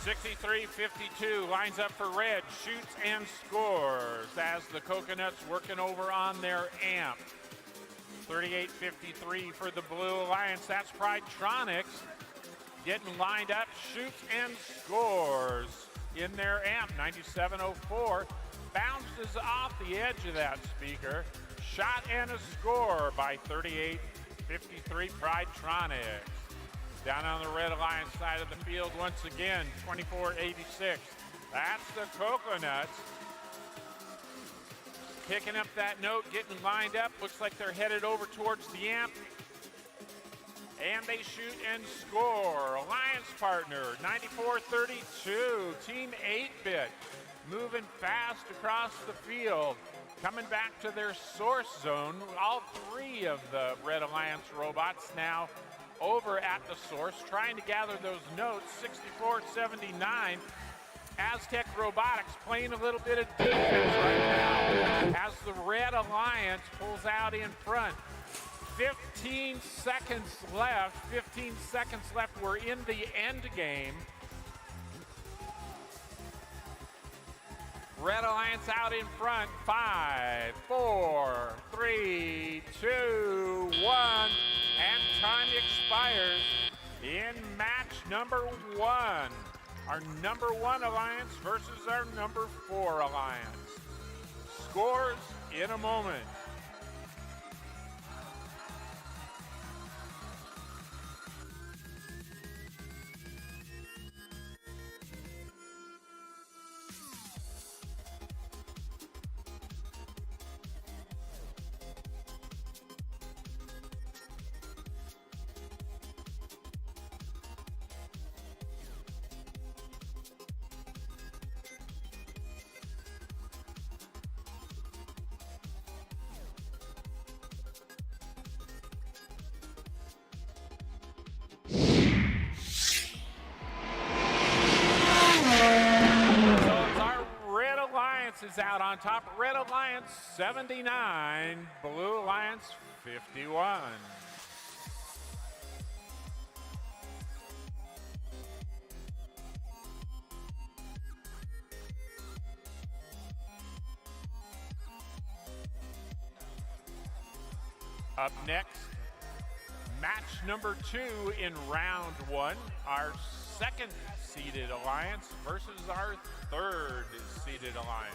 63-52 lines up for red, shoots and scores as the Coconuts working over on their amp. 38-53 for the Blue Alliance. That's Pridetronics getting lined up, shoots and scores in their amp. 9704 bounces off the edge of that speaker. Shot and a score by 38-53 Pridetronics. Down on the Red Alliance side of the field once again, 2486. That's the Coconuts. Picking up that note, getting lined up. Looks like they're headed over towards the amp. And they shoot and score. Alliance partner, 9432, Team 8-Bit. moving fast across the field, coming back to their source zone. All three of the Red Alliance robots now over at the source, trying to gather those notes. 64-79. Aztec Robotics playing a little bit of defense right now as the Red Alliance pulls out in front. 15 seconds left. 15 seconds left. We're in the end game. Red Alliance out in front. 5, 4, 3, 2, 1. And time expires in match number 1. Our number 1 alliance versus our number 4 alliance. Scores in a moment. Is out on top. Red Alliance 79, Blue Alliance 51. Up next, match number 2 in round 1. Our second seeded alliance versus our third seeded alliance.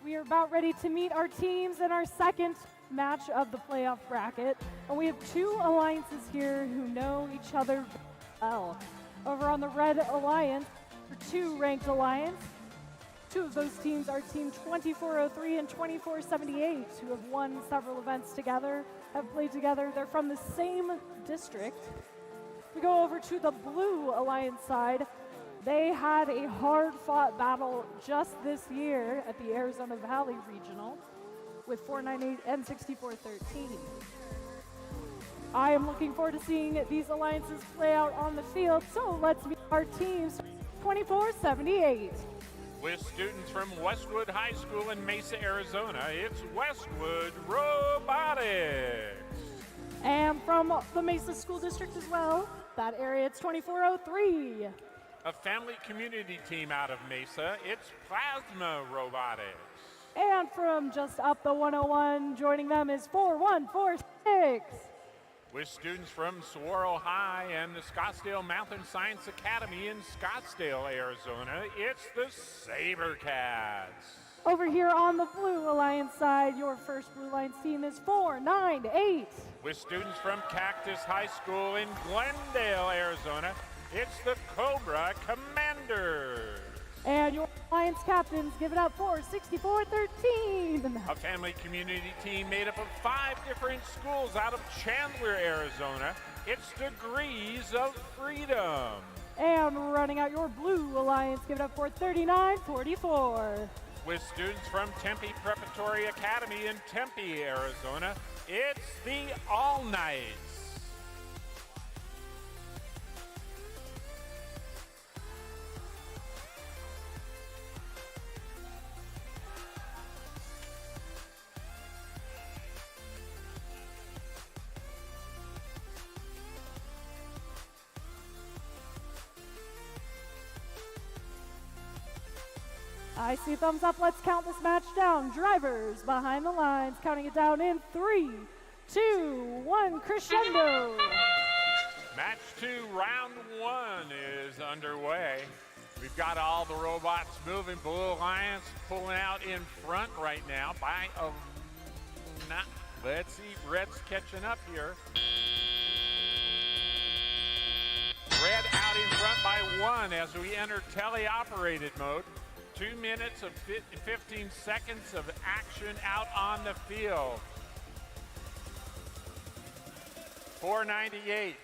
We are about ready to meet our teams in our second match of the playoff bracket. And we have 2 alliances here who know each other well. Over on the Red Alliance, for 2 ranked alliance. 2 of those teams are Team 2403 and 2478, who have won several events together, have played together. They're from the same district. We go over to the Blue Alliance side. They had a hard-fought battle just this year at the Arizona Valley Regional with 498 and 6413. I am looking forward to seeing these alliances play out on the field, so let's meet our teams. 2478. With students from Westwood High School in Mesa, Arizona, it's Westwood Robotics. And from the Mesa School District as well, that area, it's 2403. A family community team out of Mesa, it's Plasma Robotics. And from just up the 101, joining them is 4146. With students from Saguaro High and the Scottsdale Mountain Science Academy in Scottsdale, Arizona, it's the SaberCats. Over here on the Blue Alliance side, your first Blue Alliance team is 498. With students from Cactus High School in Glendale, Arizona, it's the Cobra Commanders. And your Alliance captains, give it up for 64-13. A family community team made up of 5 different schools out of Chandler, Arizona. It's Degrees of Freedom. And running out your Blue Alliance, give it up for 39-44. With students from Tempe Preparatory Academy in Tempe, Arizona, it's the All Knights. I see thumbs up. Let's count this match down. Drivers behind the lines, counting it down in 3, 2, 1, crescendo. Match 2, round 1 is underway. We've got all the robots moving. Blue Alliance pulling out in front right now by a... Let's see, Red's catching up here. Red out in front by 1 as we enter teleoperated mode. 2 minutes of 15 seconds of action out on the field. 498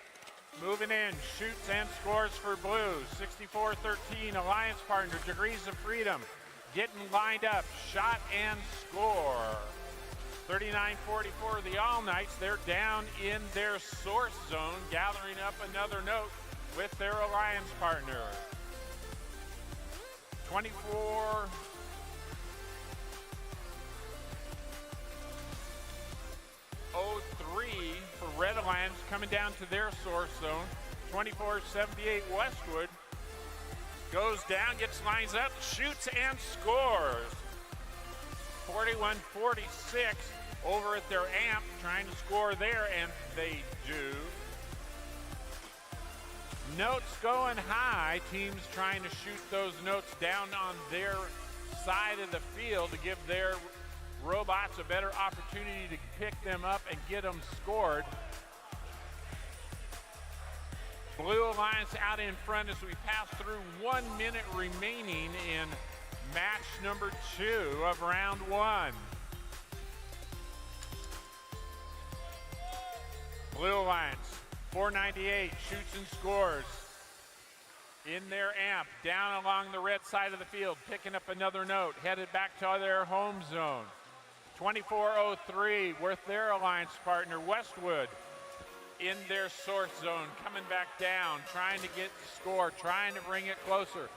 moving in, shoots and scores for Blue. 64-13 Alliance partner, Degrees of Freedom getting lined up, shot and score. 39-44 the All Knights, they're down in their source zone, gathering up another note with their Alliance partner. 24 03 for Red Alliance coming down to their source zone. 24-78 Westwood goes down, gets lines up, shoots and scores. 41-46 over at their amp, trying to score there, and they do. Notes going high, teams trying to shoot those notes down on their side of the field to give their robots a better opportunity to pick them up and get them scored. Blue Alliance out in front as we pass through 1 minute remaining in match number 2 of round 1. Blue Alliance, 498, shoots and scores. In their amp, down along the red side of the field, picking up another note, headed back to their home zone. 24-03 with their Alliance partner, Westwood, in their source zone, coming back down, trying to get the score, trying to bring it closer.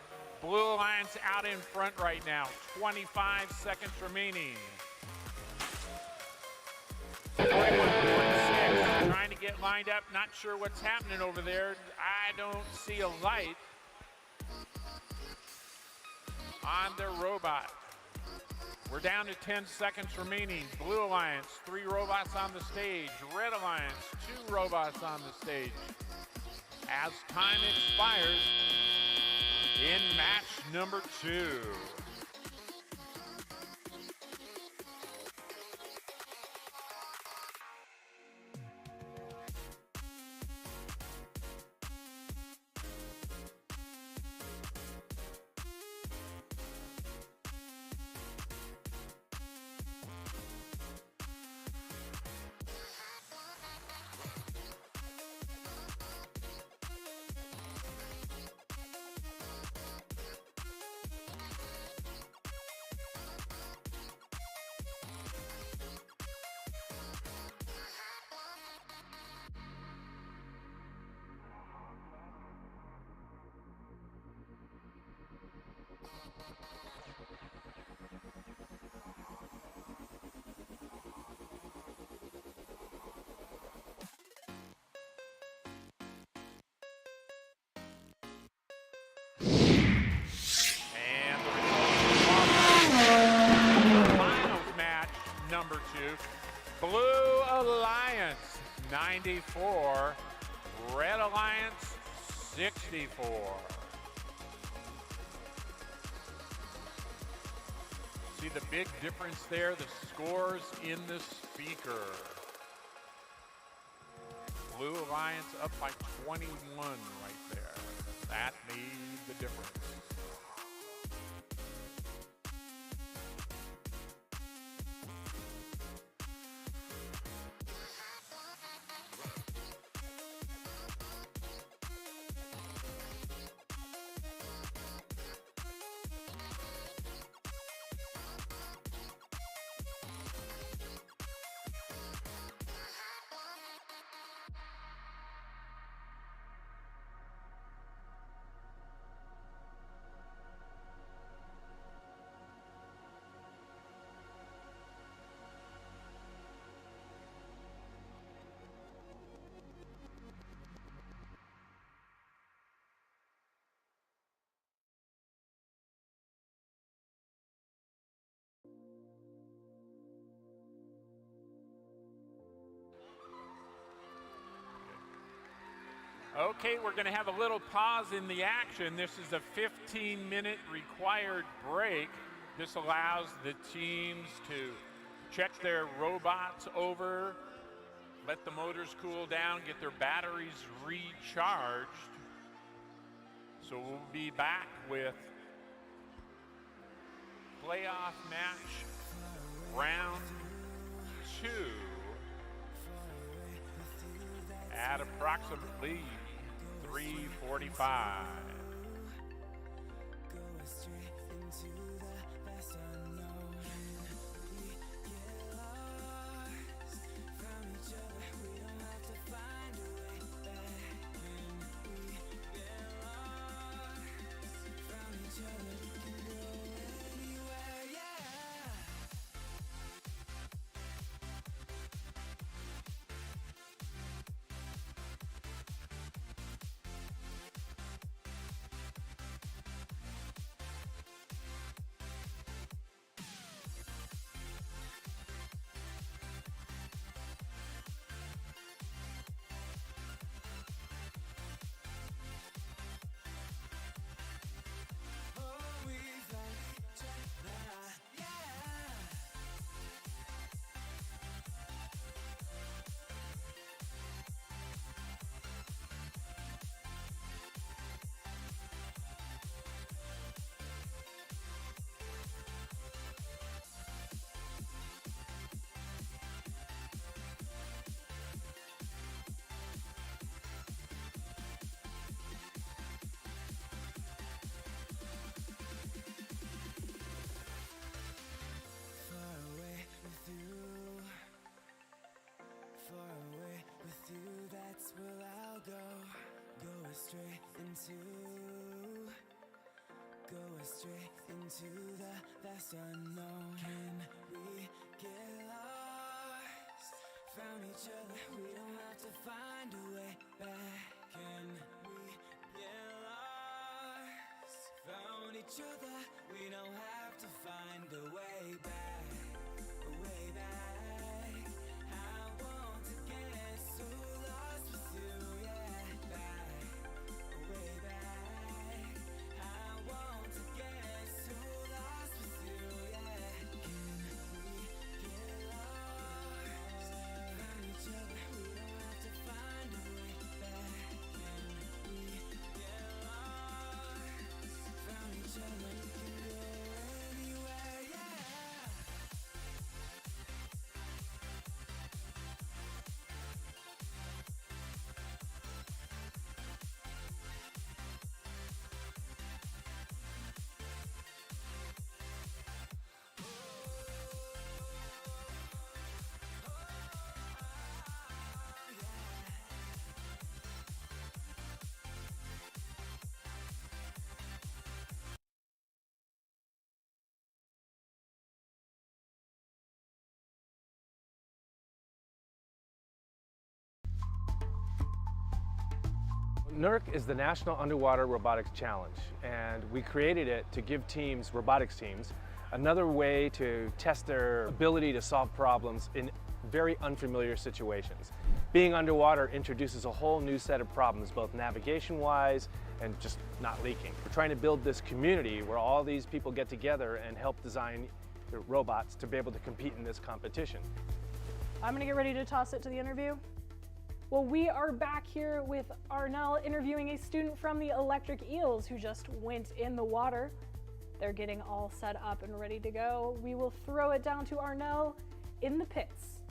Blue Alliance out in front right now, 25 seconds remaining. 41-46, trying to get lined up, not sure what's happening over there. I don't see a light on their robot. We're down to 10 seconds remaining. Blue Alliance, 3 robots on the stage. Red Alliance, 2 robots on the stage. As time expires in match number 2. Number 2, Blue Alliance 94, Red Alliance 64. See the big difference there, the scores in the speaker. Blue Alliance up by 21 right there. That made the difference. Okay, we're going to have a little pause in the action. This is a 15-minute required break. This allows the teams to check their robots over, let the motors cool down, get their batteries recharged. So we'll be back with playoff match round 2 at approximately 3:45. Go astray into the vast unknown. Can we get lost? Found each other, we don't have to find a way back. Can we get lost? Found each other, we don't have to find a way back. A way back. I want to get so lost with you, yeah. Back, a way back. I want to get so lost with you, yeah. Can we get lost? Find each other, we don't have to find a way back. Can we get lost? Found each other, we can go anywhere, yeah. NERC is the National Underwater Robotics Challenge, and we created it to give teams, robotics teams, another way to test their ability to solve problems in very unfamiliar situations. Being underwater introduces a whole new set of problems, both navigation-wise and just not leaking. We're trying to build this community where all these people get together and help design the robots to be able to compete in this competition. I'm gonna get ready to toss it to the interview. Well, we are back here with Arnell interviewing a student from the Electric Eels who just went in the water. They're getting all set up and ready to go. We will throw it down to Arnell in the pits.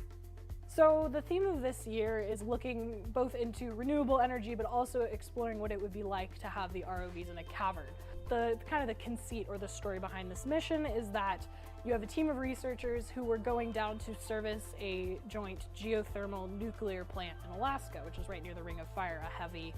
So the theme of this year is looking both into renewable energy, but also exploring what it would be like to have the ROVs in a cavern. The kind of the conceit or the story behind this mission is that you have a team of researchers who were going down to service a joint geothermal nuclear plant in Alaska, which is right near the Ring of Fire, a heavy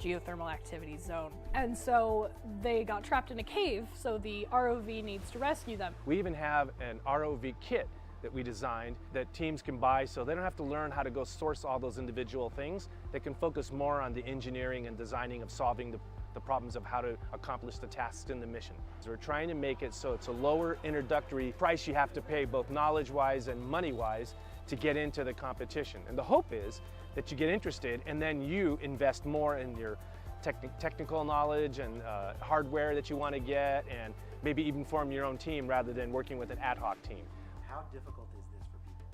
geothermal activity zone. And so they got trapped in a cave, so the ROV needs to rescue them. We even have an ROV kit that we designed that teams can buy so they don't have to learn how to go source all those individual things. They can focus more on the engineering and designing of solving the problems of how to accomplish the tasks in the mission. So we're trying to make it so it's a lower introductory price you have to pay, both knowledge-wise and money-wise, to get into the competition. And the hope is that you get interested and then you invest more in your technical knowledge and hardware that you want to get, and maybe even form your own team rather than working with an ad hoc team. How difficult is this for people?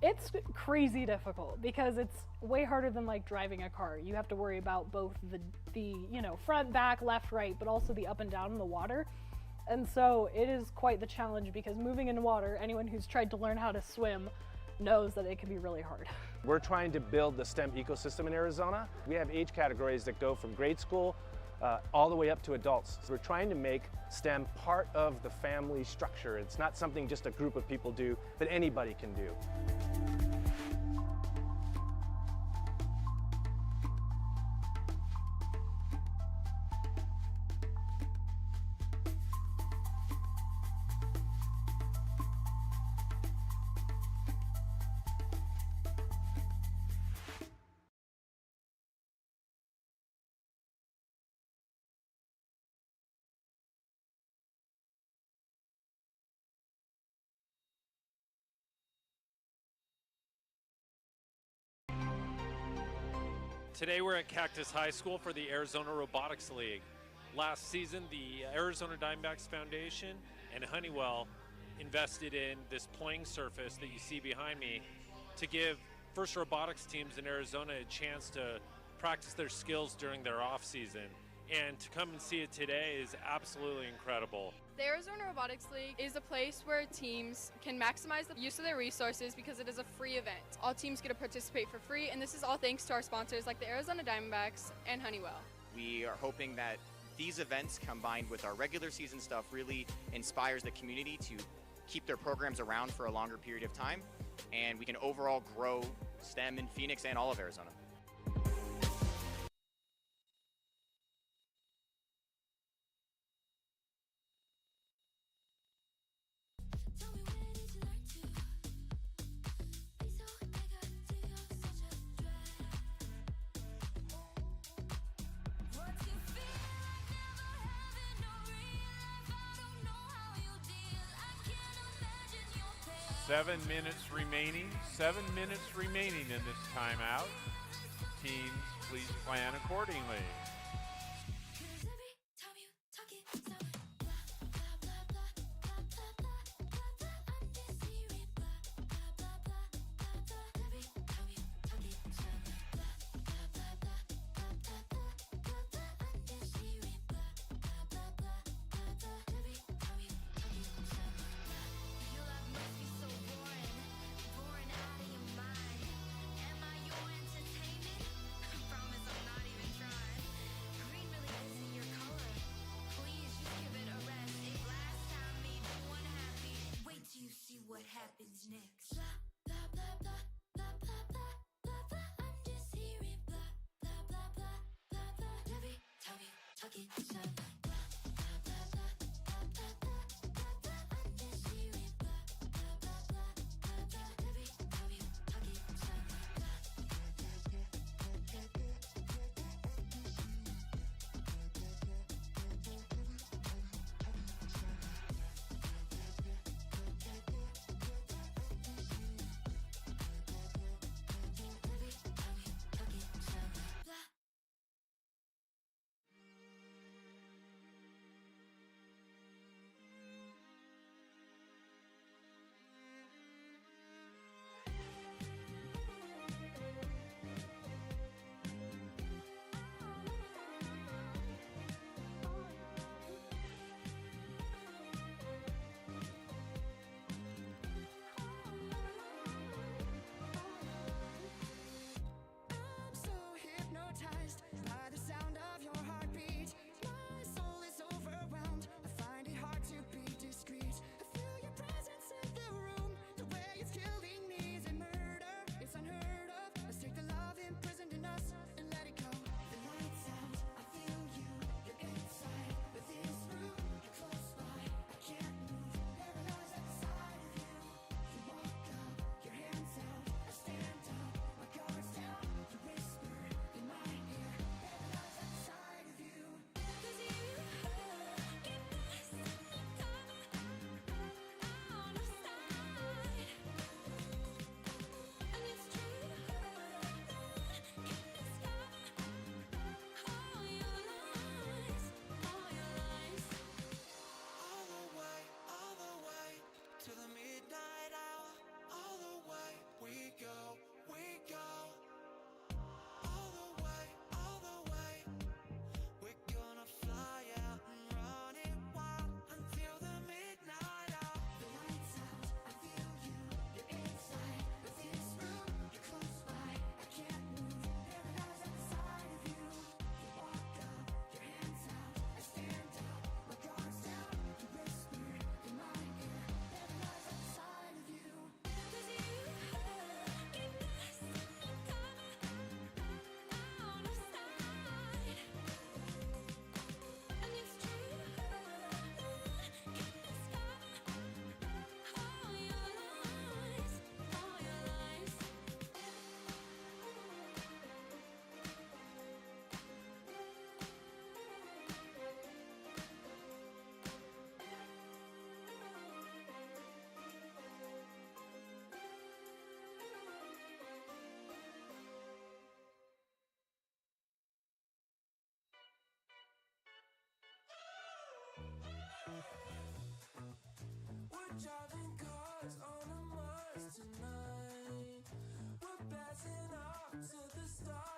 It's crazy difficult because it's way harder than like driving a car. You have to worry about both the front, back, left, right, but also the up and down in the water. And so it is quite the challenge because moving in water, anyone who's tried to learn how to swim knows that it can be really hard. We're trying to build the STEM ecosystem in Arizona. We have age categories that go from grade school all the way up to adults. So we're trying to make STEM part of the family structure. It's not something just a group of people do, that anybody can do. Today we're at Cactus High School for the Arizona Robotics League. Last season, the Arizona Diamondbacks Foundation and Honeywell invested in this playing surface that you see behind me to give first robotics teams in Arizona a chance to practice their skills during their off season. And to come and see it today is absolutely incredible. The Arizona Robotics League is a place where teams can maximize the use of their resources because it is a free event. All teams get to participate for free, and this is all thanks to our sponsors like the Arizona Diamondbacks and Honeywell. We are hoping that these events combined with our regular season stuff really inspires the community to keep their programs around for a longer period of time, and we can overall grow STEM in Phoenix and all of Arizona. Seven minutes remaining in this timeout. Teams, please plan accordingly.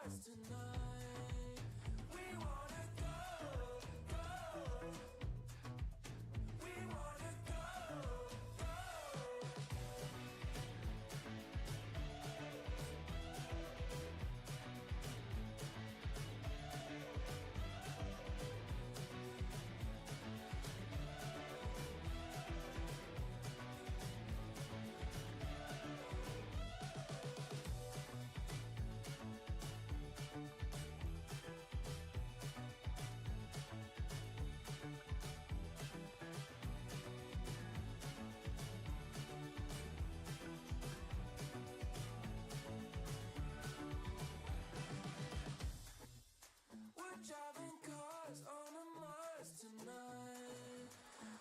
Mars tonight. We wanna go, go. We wanna go, go. We're driving cars on a Mars tonight.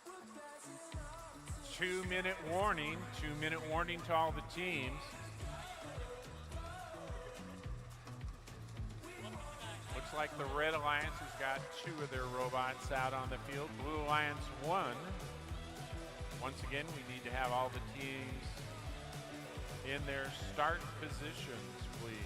We're passing up to 2-minute warning. 2-minute warning to all the teams. Looks like the Red Alliance has got 2 of their robots out on the field. Blue Alliance 1. Once again, we need to have all the teams in their start positions, please.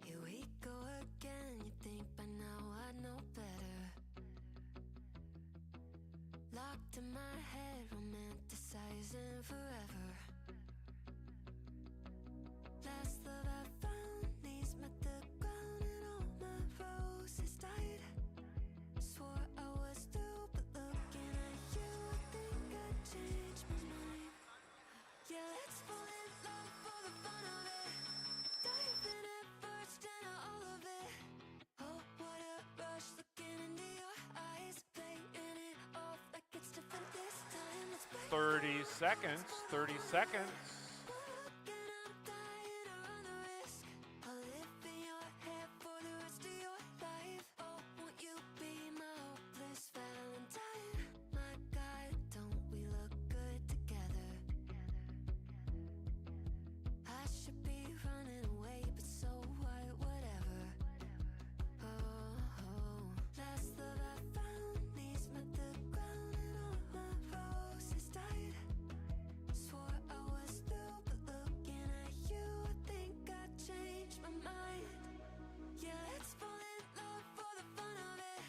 Here we go again, you think by now I'd know better. Locked in my head, romanticizing forever. Last love I found, knees met the ground and all my roses died. Swore I was through, but looking at you, I think I changed my mind. Yeah, let's fall in love for the fun of it. Diving at first and all of it. Oh, what a rush looking into your eyes, playing it off like it's different this time. Let's break 30 seconds. 30 seconds. and I'm dying to run the risk. I'll live in your head for the rest of your life. Oh, won't you be my hopeless Valentine? My God, don't we look good together? I should be running away, but so what, whatever. Oh, last love I found, knees met the ground and all my roses died. Swore I was through, but looking at you, I think I changed my mind. Yeah, let's fall in love for the fun of it.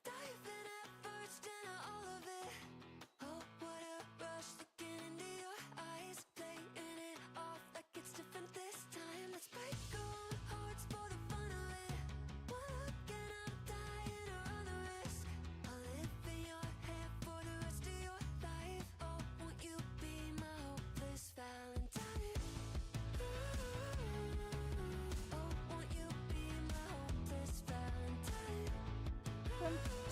Diving at first and all of it. Oh, what a rush looking into your eyes, playing it off like it's different this time. Let's break our own hearts for the fun of it. One look and I'm dying to run the risk. I'll live in your head for the rest of your life. Oh, won't you be my hopeless Valentine? Oh, won't you be my hopeless Valentine?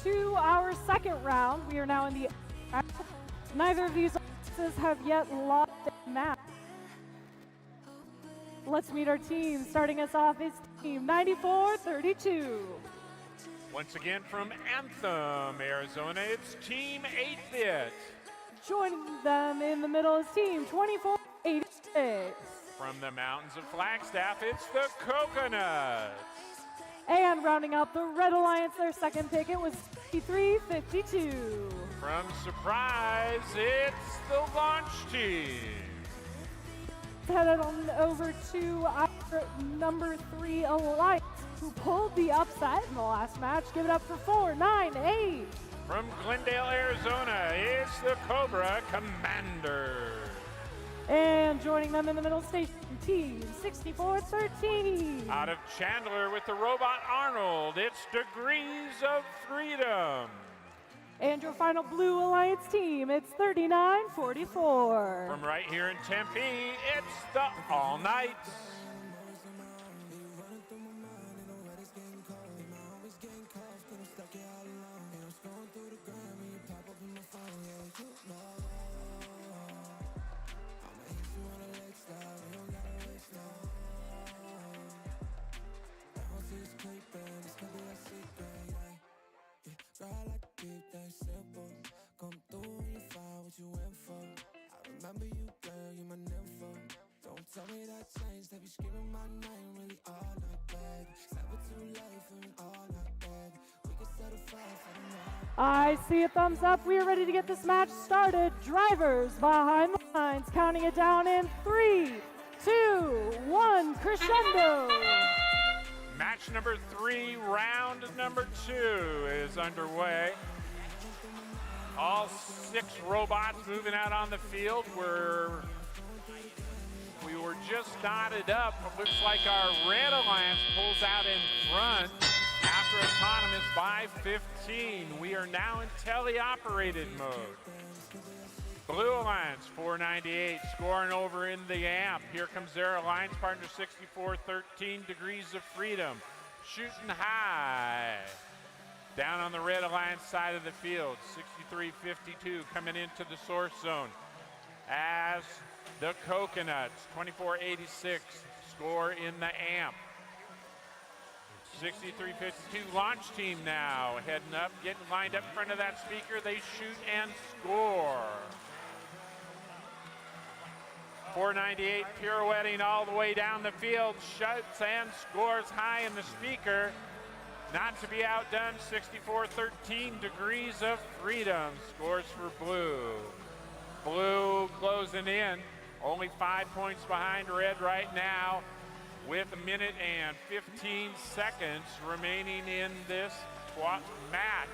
To our second round, we are now in the. Neither of these alliances have yet lost a match. Let's meet our team. Starting us off is Team 9432. Once again from Anthem, Arizona, it's Team 8-Bit. Joining them in the middle is Team 2486. From the mountains of Flagstaff, it's the Coconuts. And rounding out the Red Alliance, their second pick, it was 5352. From Surprise, it's the Launch Team. Headed on over to our number 3 Alliance, who pulled the upset in the last match. Give it up for 498. From Glendale, Arizona, it's the Cobra Commander. And joining them in the middle station, Team 6413. Out of Chandler with the Robot Arnold, it's Degrees of Freedom. And your final Blue Alliance team, it's 3944. From right here in Tempe, it's the All Nights. I'ma hit you on a leg slide. remember you, girl, you my nympho. Don't tell me that changed, they be screaming my name, really all I beg. It's never too late for me, all I beg. We can set a fire for the night. I see a thumbs up. We are ready to get this match started. Drivers behind the lines, counting it down in 3, 2, 1, crescendo. Match number 3, round number 2 is underway. All 6 robots moving out on the field. We were just knotted up. It looks like our Red Alliance pulls out in front after autonomous by 15. We are now in teleoperated mode. Blue Alliance 498 scoring over in the amp. Here comes their alliance partner 6413 Degrees of Freedom. Shooting high. Down on the Red Alliance side of the field, 6352 coming into the source zone as the Coconuts 2486 score in the amp. 6352 launch team now heading up, getting lined up in front of that speaker. They shoot and score. 498 pirouetting all the way down the field, shoots and scores high in the speaker. Not to be outdone, 6413 Degrees of Freedom scores for Blue. Blue closing in, only 5 points behind Red right now, with a minute and 15 seconds remaining in this match.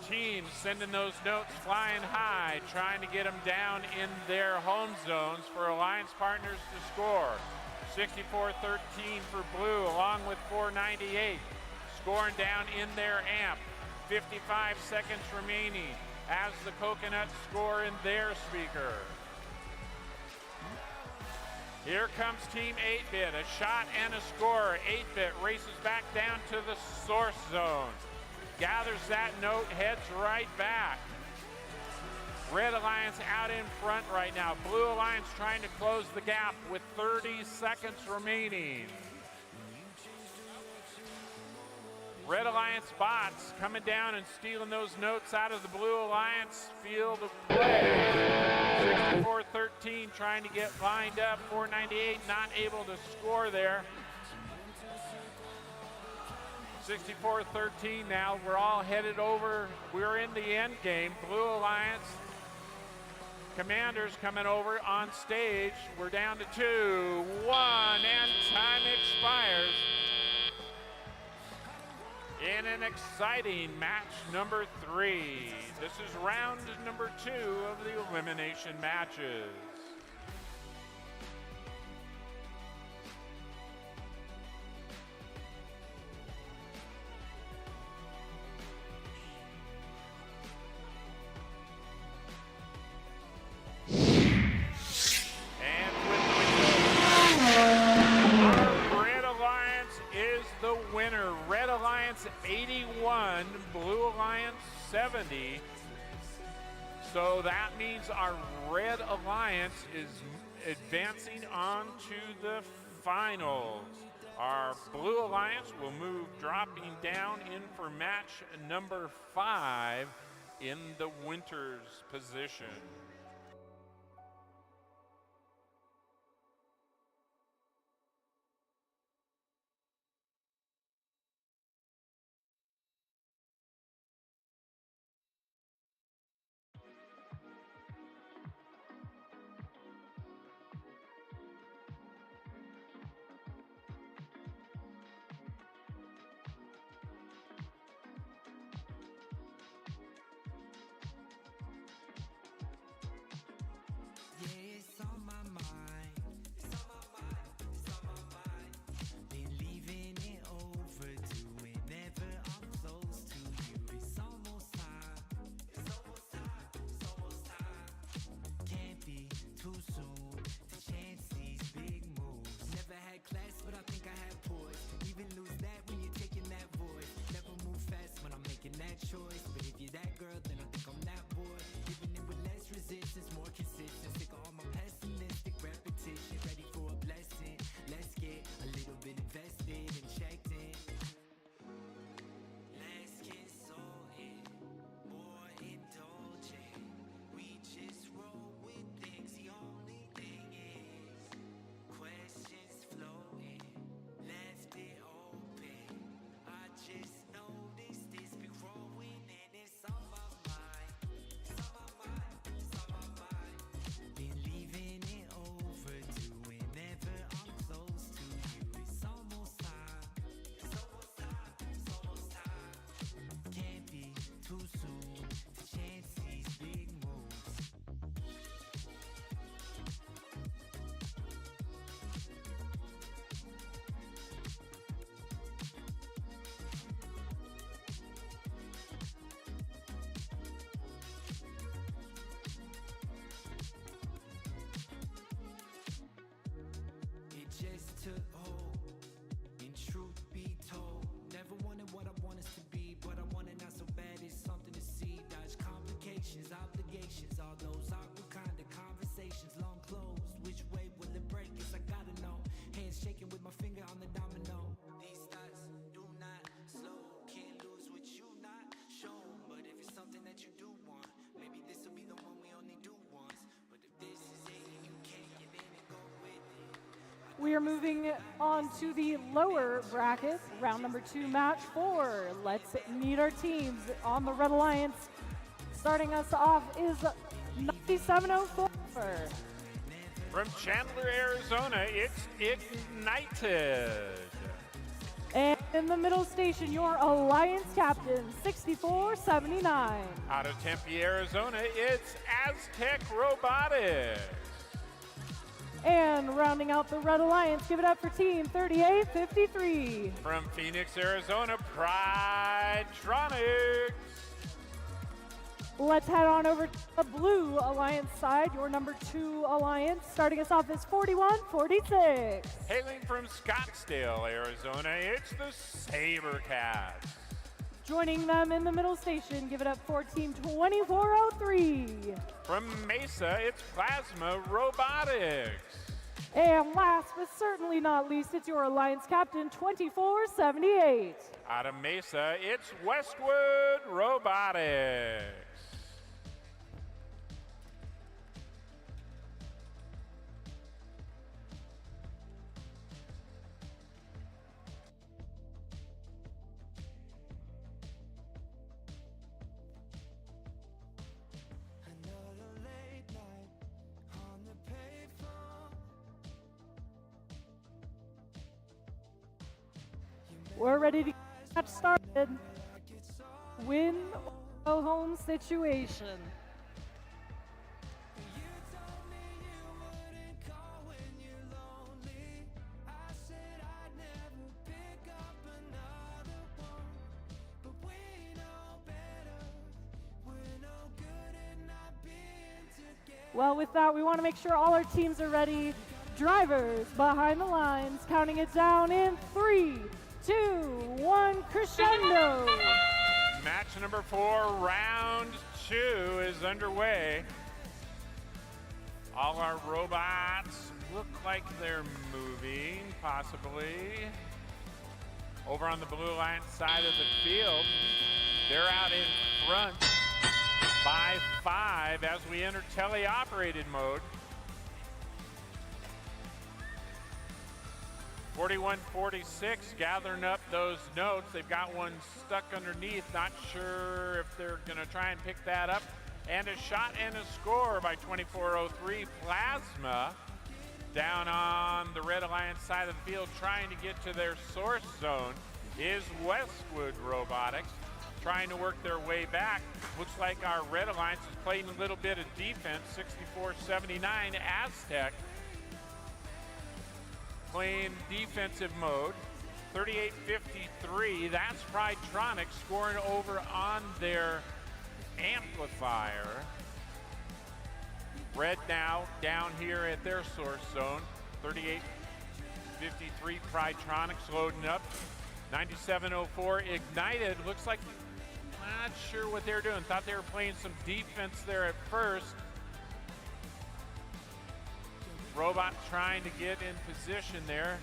Teams sending those notes flying high, trying to get them down in their home zones for alliance partners to score. 6413 for Blue along with 498 scoring down in their amp. 55 seconds remaining as the Coconuts score in their speaker. Here comes Team 8-Bit, a shot and a score. 8-Bit races back down to the source zone. Gathers that note, heads right back. Red Alliance out in front right now. Blue Alliance trying to close the gap with 30 seconds remaining. Red Alliance bots coming down and stealing those notes out of the Blue Alliance field of play. 6413 trying to get lined up. 498 not able to score there. 6413 now. We're all headed over. We're in the end game. Blue Alliance Commanders coming over on stage. We're down to 2, 1, and time expires. In an exciting match number 3. This is round number 2 of the elimination matches. Winner, Red Alliance 81, Blue Alliance 70. So that means our Red Alliance is advancing on to the finals. Our Blue Alliance will move dropping down in for match number 5 in the winner's position. we are moving on to the lower bracket, round number 2, match 4. Let's meet our teams on the Red Alliance. Starting us off is 9704. From Chandler, Arizona, it's Ignited. And in the middle station, your Alliance captain, 6479. Out of Tempe, Arizona, it's Aztec Robotics. And rounding out the Red Alliance, give it up for team 3853. From Phoenix, Arizona, Pridetronics. Let's head on over to the Blue Alliance side, your number 2 Alliance. Starting us off is 4146. Hailing from Scottsdale, Arizona, it's the Sabercats. Joining them in the middle station, give it up for team 2403. From Mesa, it's Plasma Robotics. And last but certainly not least, it's your Alliance captain, 2478. Out of Mesa, it's Westwood Robotics. We're ready to get started. Win or go home situation. Well, with that, we want to make sure all our teams are ready. Drivers behind the lines, counting it down in 3, 2, 1, crescendo. Match number 4, round 2 is underway. All our robots look like they're moving, possibly. Over on the Blue Alliance side of the field, they're out in front by 5 as we enter teleoperated mode. 4146 gathering up those notes. They've got one stuck underneath. Not sure if they're going to try and pick that up. And a shot and a score by 2403. Plasma down on the Red Alliance side of the field trying to get to their source zone is Westwood Robotics, trying to work their way back. Looks like our Red Alliance is playing a little bit of defense. 6479 Aztec playing defensive mode. 3853, that's Pridetronics scoring over on their amplifier. Red now down here at their source zone. 3853 Pridetronics loading up. 9704 Ignited, looks like, not sure what they're doing. Thought they were playing some defense there at first. Robot trying to get in position there.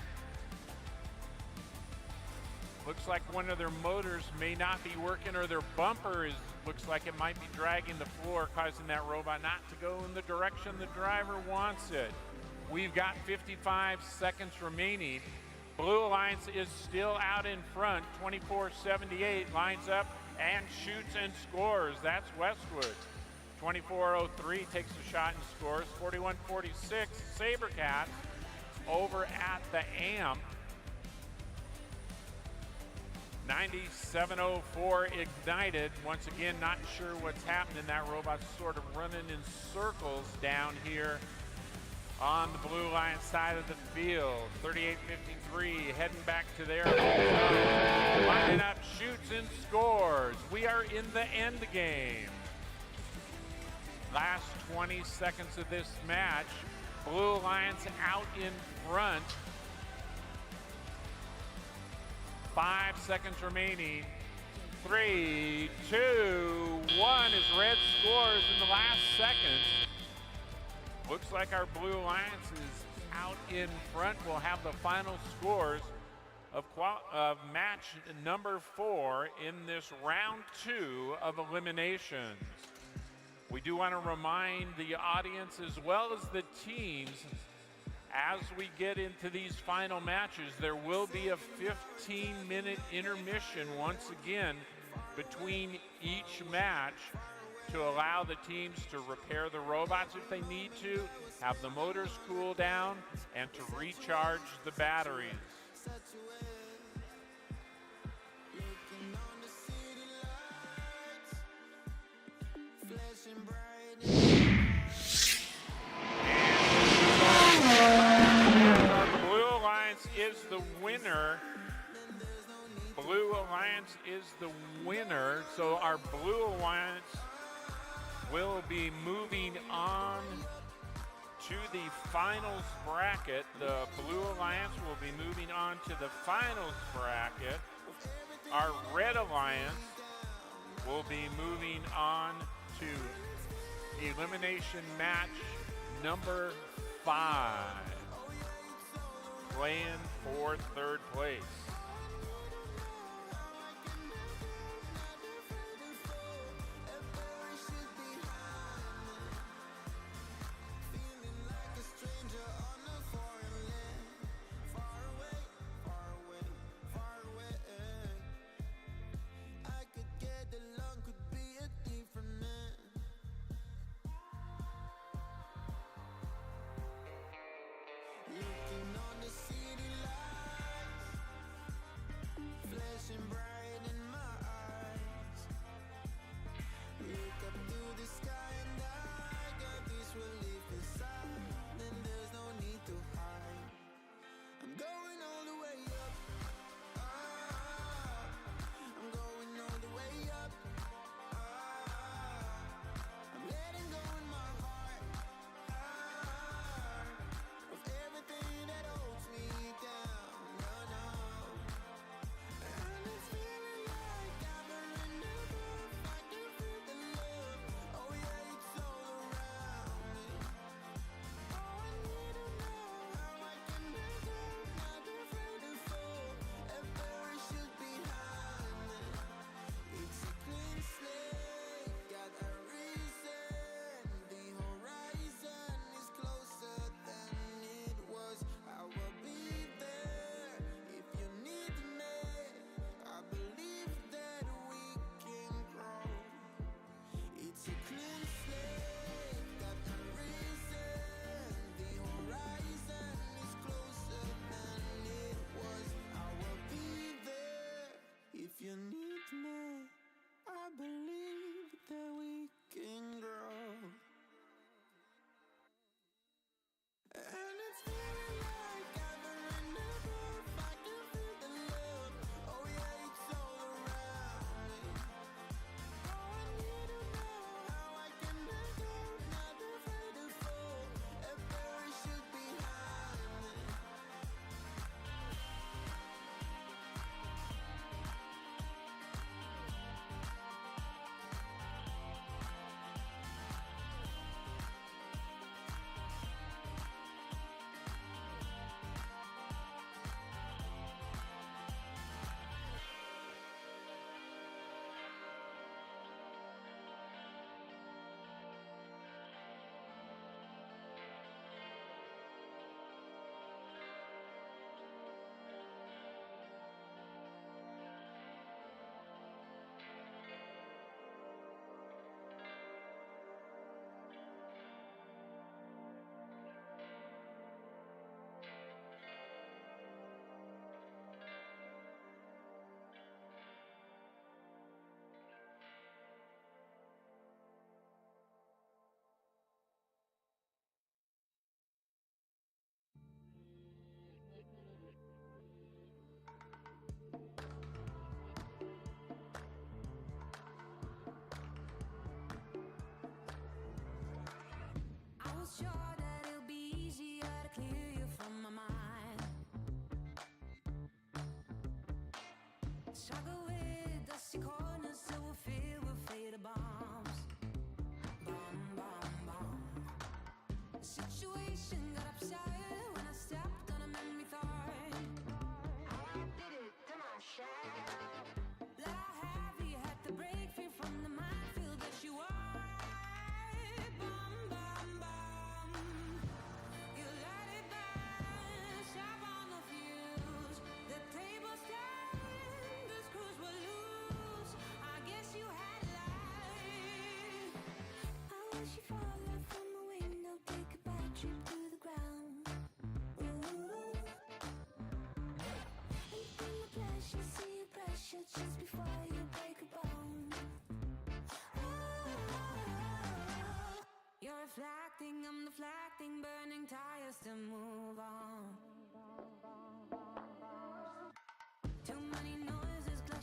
Looks like one of their motors may not be working, or their bumper looks like it might be dragging the floor, causing that robot not to go in the direction the driver wants it. We've got 55 seconds remaining. Blue Alliance is still out in front. 2478 lines up and shoots and scores. That's Westwood. 2403 takes a shot and scores. 4146 Sabercats over at the amp. 9704 Ignited. Once again, not sure what's happening. That robot's sort of running in circles down here on the Blue Alliance side of the field. 3853 heading back to their home. Lining up, shoots and scores. We are in the end game. Last 20 seconds of this match. Blue Alliance out in front. 5 seconds remaining. 3, 2, 1 as Red scores in the last seconds. Looks like our Blue Alliance is out in front. We'll have the final scores of match number 4 in this round 2 of eliminations. We do want to remind the audience as well as the teams, as we get into these final matches, there will be a 15-minute intermission once again between each match to allow the teams to repair the robots if they need to, have the motors cool down, and to recharge the batteries. Blue Alliance is the winner. Blue Alliance is the winner. So our Blue Alliance will be moving on to the finals bracket. The Blue Alliance will be moving on to the finals bracket. Our Red Alliance will be moving on to elimination match number 5, playing for third place. Sure that it'll be easier to clear you from my mind. Struggle with dusty corners that will fill with fatal bombs. Bomb, bomb, bomb. The situation got upset when I stepped on a memory thorn. I did it to my share. Let I have you had to break free from the minefield that you are. Bomb, bomb, bomb. You light it back.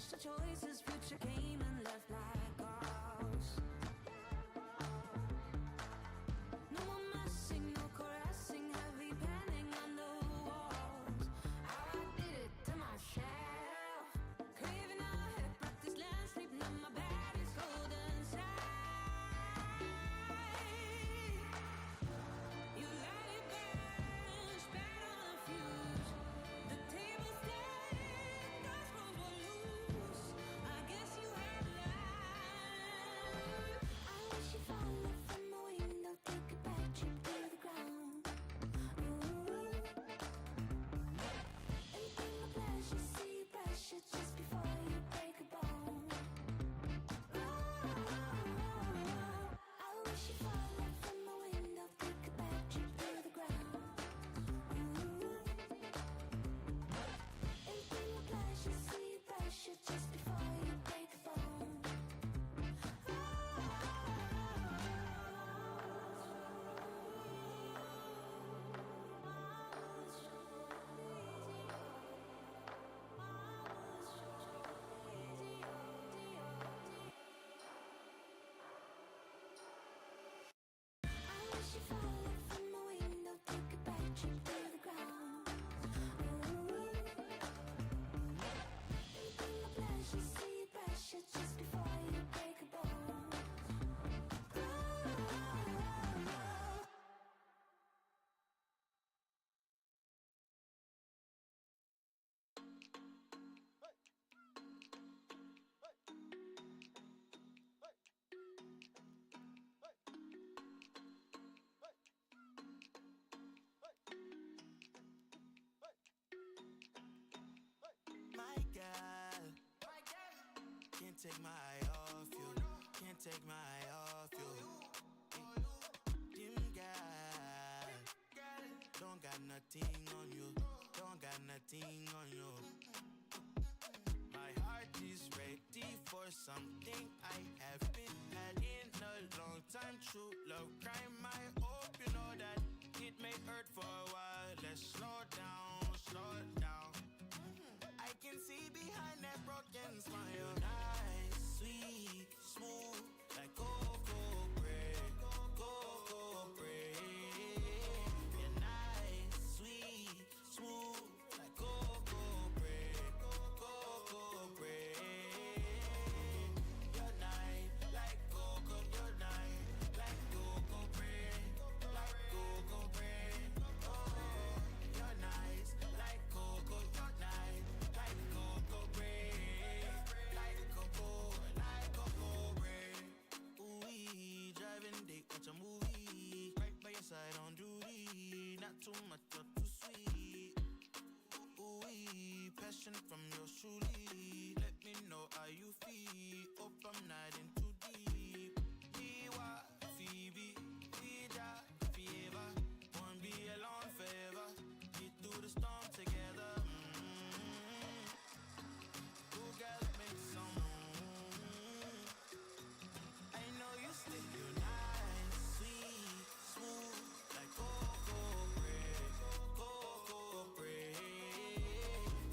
Switched the choices, future came and left like ours. No more messing, no caressing, heavy panning on the walls. How I did it to myself. Craving a hip, practice land, sleeping on my bed is cold inside. You let it burn, spat on the fuse. The table's dead, the scrolls were loose. I guess you had life. I wish you followed from the window, take a bad trip to the ground. Ooh. And bring the pleasure, see pressure just before you break a bone. I wish you followed from the window, take a bad trip to the ground. And bring the pleasure, see pressure just before you break a bone. I wish you followed from the window, take a bad trip to the ground. And bring the pleasure, see pressure just before you break a bone. My girl, can't take my eye off you. Can't take my eye off you. Dim girl, don't got nothing on you. Don't got nothing on you. My heart is ready for something I haven't had in a long time. True love crime. I hope you know that it may hurt for a while. Let's slow down, slow down. I can see behind that broken smile. Nice, sweet, smooth, like cocoa bread, cocoa bread. You're nice, sweet, smooth, like cocoa bread, cocoa bread. You're nice, like cocoa, you're nice, like cocoa bread, like cocoa bread. Oh, you're nice, like cocoa, you're nice, like cocoa bread, like cocoa bread. Ooh, driving dick, watch a movie, right by your side on duty. Not too much, not too sweet. Ooh, passion from your truly. Let me know how you feel. Hope I'm not in too deep. Miwa, Phoebe, Ida, Fever. Won't be alone forever. Get through the storm together. Two girls make some room. I know you still you nice, sweet, smooth, like cocoa bread, cocoa bread.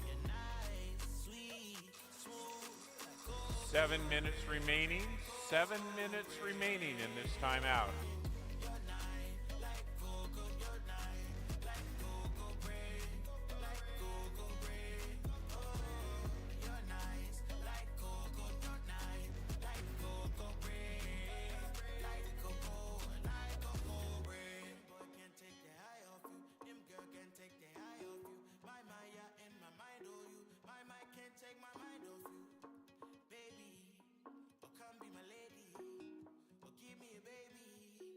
You're nice, sweet, smooth, like cocoa. 7 minutes remaining. 7 minutes remaining in this timeout. You're nice, like cocoa. You're nice, like cocoa bread, like cocoa bread. Oh, you're nice, like cocoa. You're nice, like cocoa bread, like cocoa bread. Boy can't take the eye off you. Them girl can't take the eye off you. My yeah, in my mind, oh you. My can't take my mind off you, baby. Oh come be my lady. Oh give me a baby.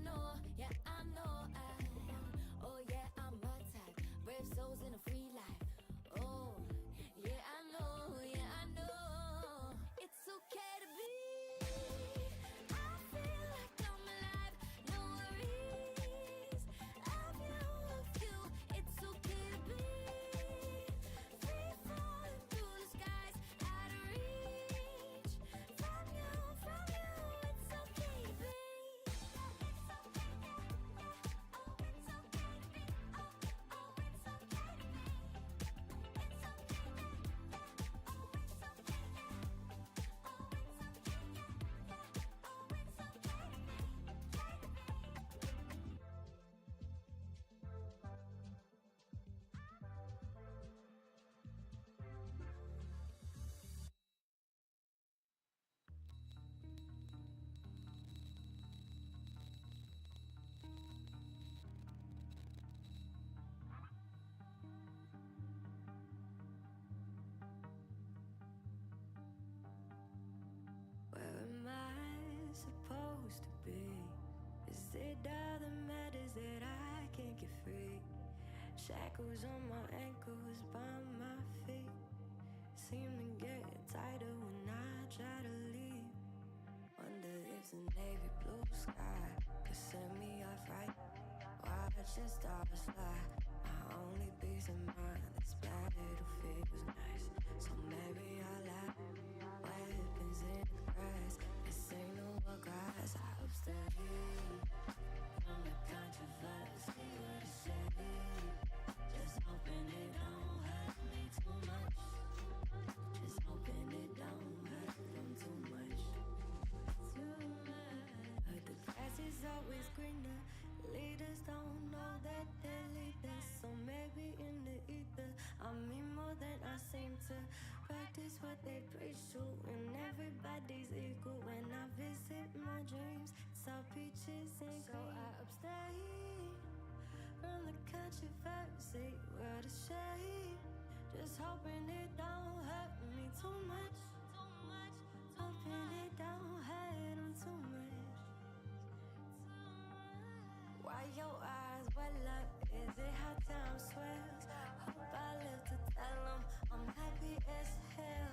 know, yeah, I know I am. Oh, yeah, I'm a type. Brave souls in a free life. Oh, yeah, I know, yeah, I know. It's okay to be. I feel like I'm alive. No worries. Of you. It's okay to be. Free falling through the skies. Out of reach. From you. It's okay to be. It's okay, yeah, yeah. Oh, it's okay to be. Oh, it's okay to be. It's okay, yeah, yeah. Oh, it's okay, yeah. Oh, it's okay, yeah, yeah. Oh, it's okay to be. Where am I supposed to be? Is it all that matters that I can't get free? Shackles on my ankles, by my feet seem to get tighter when I try to leave. Wonder if the navy blue sky could set me off right. Watching stars fly, my only peace of mind. This battlefield was nice, so maybe I'll laugh. Weapons in the grass, this ain't no more grass. I abstain from the controversy. What to say? Just hoping it don't hurt me too much. Just hoping it don't hurt them too much. But the grass is always greener. Leaders don't know that they're leaders. So maybe in the ether, I mean more than I seem to. Practice what they preach to, and everybody's equal. When I visit my dreams, it's all peaches and cream. So I abstain from the controversy. What a shame. Just hoping it don't hurt me too much. Hoping it don't hurt them too much. Why your eyes well up? Is it how time swells? Hope I live to tell them I'm happy as hell.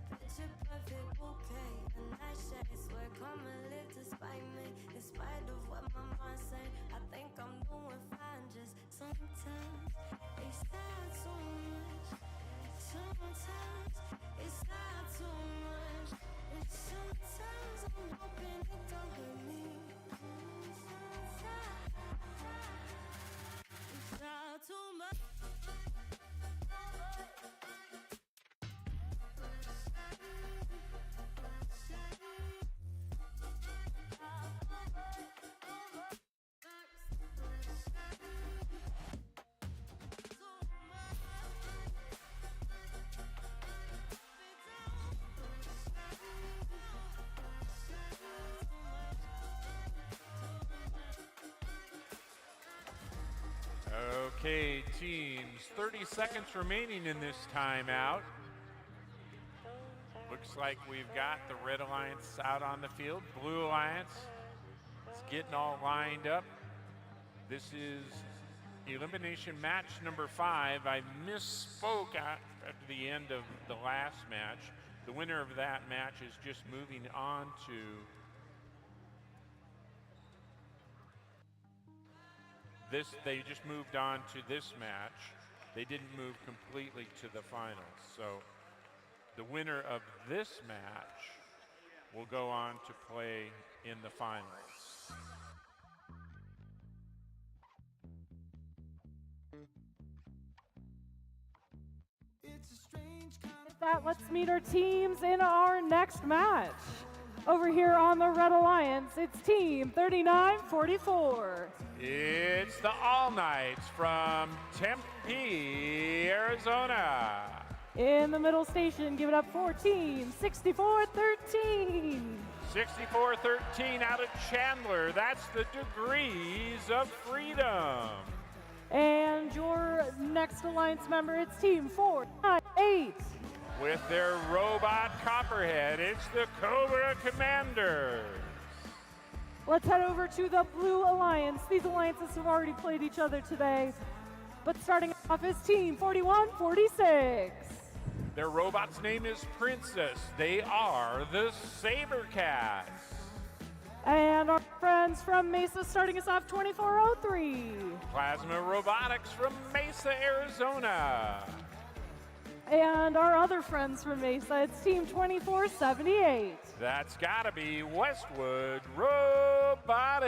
Picture perfect bouquet, a nice shade. Swear come and live despite me. In spite of what my mind say, I think I'm doing fine. Just sometimes it's not too much. Sometimes it's not too much. And sometimes I'm hoping it don't hurt me. It's not too much. Okay, teams, 30 seconds remaining in this timeout. Looks like we've got the Red Alliance out on the field. Blue Alliance is getting all lined up. This is elimination match number 5. I misspoke at the end of the last match. The winner of that match is just moving on to this. They just moved on to this match. They didn't move completely to the finals. So the winner of this match will go on to play in the finals. With that, let's meet our teams in our next match. Over here on the Red Alliance, it's Team 3944. It's the All Knights from Tempe, Arizona. In the middle station, give it up for Team 6413. 6413 out of Chandler. That's the Degrees of Freedom. And your next Alliance member, it's Team 498. With their robot Copperhead, it's the Cobra Commanders. Let's head over to the Blue Alliance. These alliances have already played each other today. But starting off is Team 4146. Their robot's name is Princess. They are the Sabercats. And our friends from Mesa starting us off 2403. Plasma Robotics from Mesa, Arizona. And our other friends from Mesa, it's Team 2478. That's gotta be Westwood Robotics.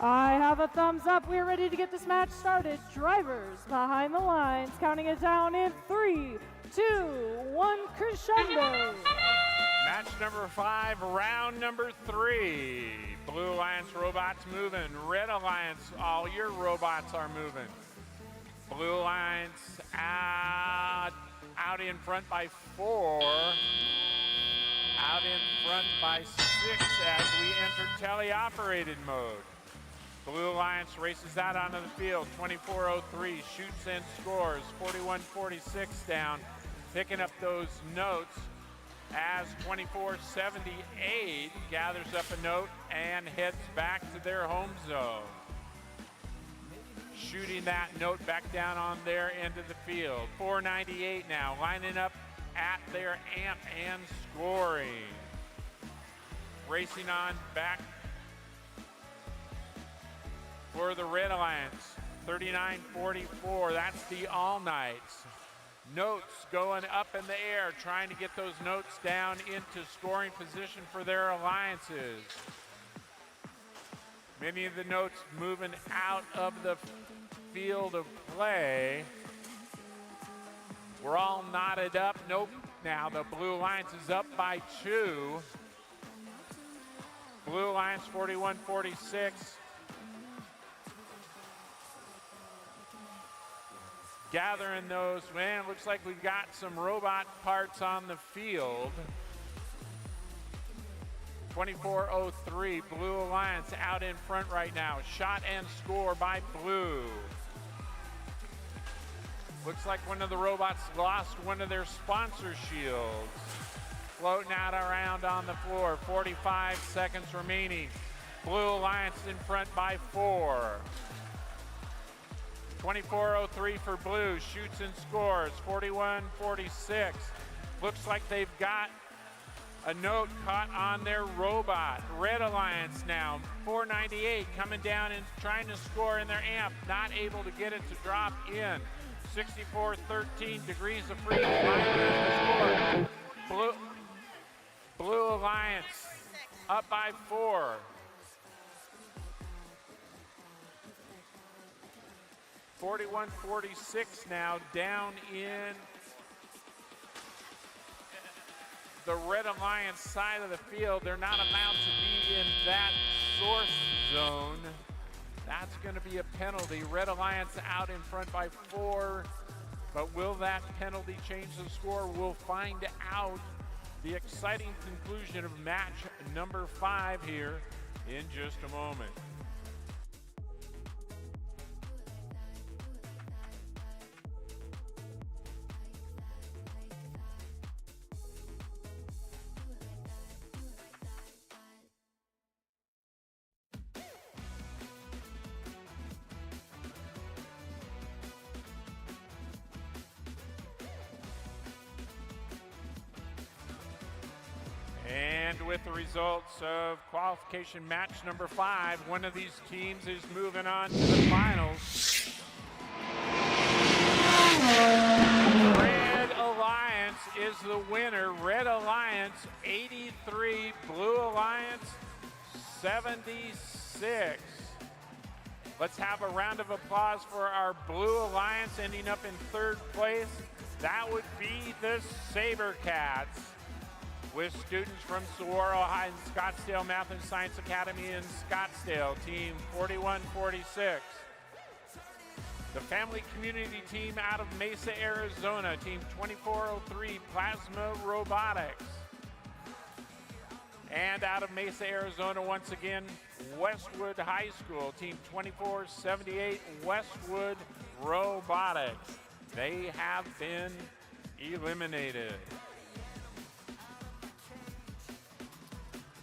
I have a thumbs up. We're ready to get this match started. Drivers behind the lines, counting it down in 3, 2, 1, crescendo. Match number 5, round number 3. Blue Alliance robots moving. Red Alliance, all your robots are moving. Blue Alliance out in front by 4. Out in front by 6 as we enter teleoperated mode. Blue Alliance races out onto the field, 24:03, shoots and scores, 41:46 down, picking up those notes as 24:78 gathers up a note and heads back to their home zone. Shooting that note back down on their end of the field, 498 now, lining up at their amp and scoring. Racing on back for the Red Alliance, 39:44, that's the All Knights. Notes going up in the air, trying to get those notes down into scoring position for their alliances. Many of the notes moving out of the field of play. We're all knotted up. Nope, now the Blue Alliance is up by 2. Blue Alliance 41:46. Gathering those, man, looks like we've got some robot parts on the field. 24:03, Blue Alliance out in front right now. Shot and score by Blue. Looks like one of the robots lost one of their sponsor shields. Floating out around on the floor, 45 seconds remaining. Blue Alliance in front by 4. 24:03 for Blue, shoots and scores, 41:46. Looks like they've got a note caught on their robot. Red Alliance now, 498, coming down and trying to score in their amp, not able to get it to drop in. 64:13 degrees of freedom. Blue Alliance up by 4. 41:46 now, down in the Red Alliance side of the field. They're not allowed to be in that source zone. That's going to be a penalty. Red Alliance out in front by 4, but will that penalty change the score? We'll find out. The exciting conclusion of match number 5 here in just a moment. And with the results of qualification match number 5, one of these teams is moving on to the finals. Red Alliance is the winner. Red Alliance 83, Blue Alliance 76. Let's have a round of applause for our Blue Alliance ending up in 3rd place. That would be the Sabercats, with students from Saguaro High and Scottsdale Math and Science Academy in Scottsdale, team 4146. The family community team out of Mesa, Arizona, team 2403, Plasma Robotics. And out of Mesa, Arizona, once again, Westwood High School, Team 2478, Westwood Robotics. They have been eliminated.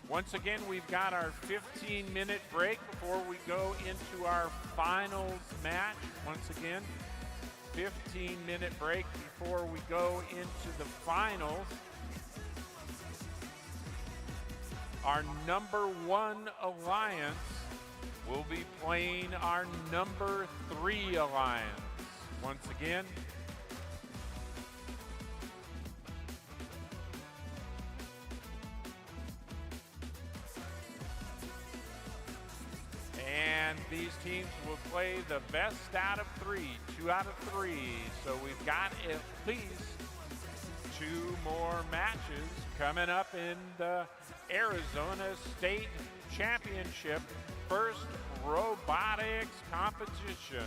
Once again, we've got our 15-minute break before we go into our finals match. Once again, 15-minute break before we go into the finals. Our number 1 alliance will be playing our number 3 alliance. Once again, and these teams will play the best out of 3, 2 out of 3. So we've got at least 2 more matches coming up in the Arizona State Championship first robotics competition.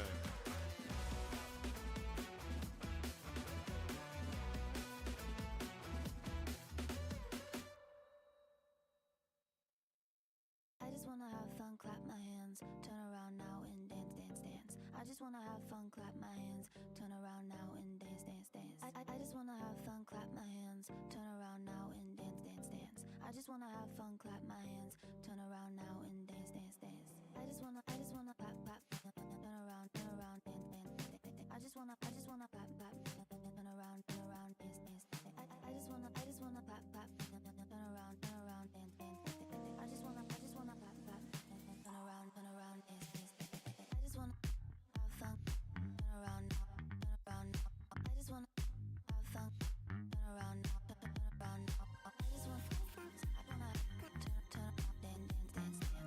I just wanna have fun, clap my hands, turn around now and dance, dance, dance. I just wanna have fun, clap my hands, turn around now and dance, dance, dance. I just wanna have fun, clap my hands, turn around now and dance, dance, dance. I just wanna have fun, clap my hands, turn around now and dance, dance, dance. I just wanna clap, clap, turn around, dance, dance, dance. I just wanna clap, turn around, dance, dance. I just wanna clap, clap, turn around, dance, dance. I just wanna clap, turn around, dance, dance. I just wanna have fun, turn around now, I just wanna have fun, turn around now, I just wanna turn around, dance, dance, dance.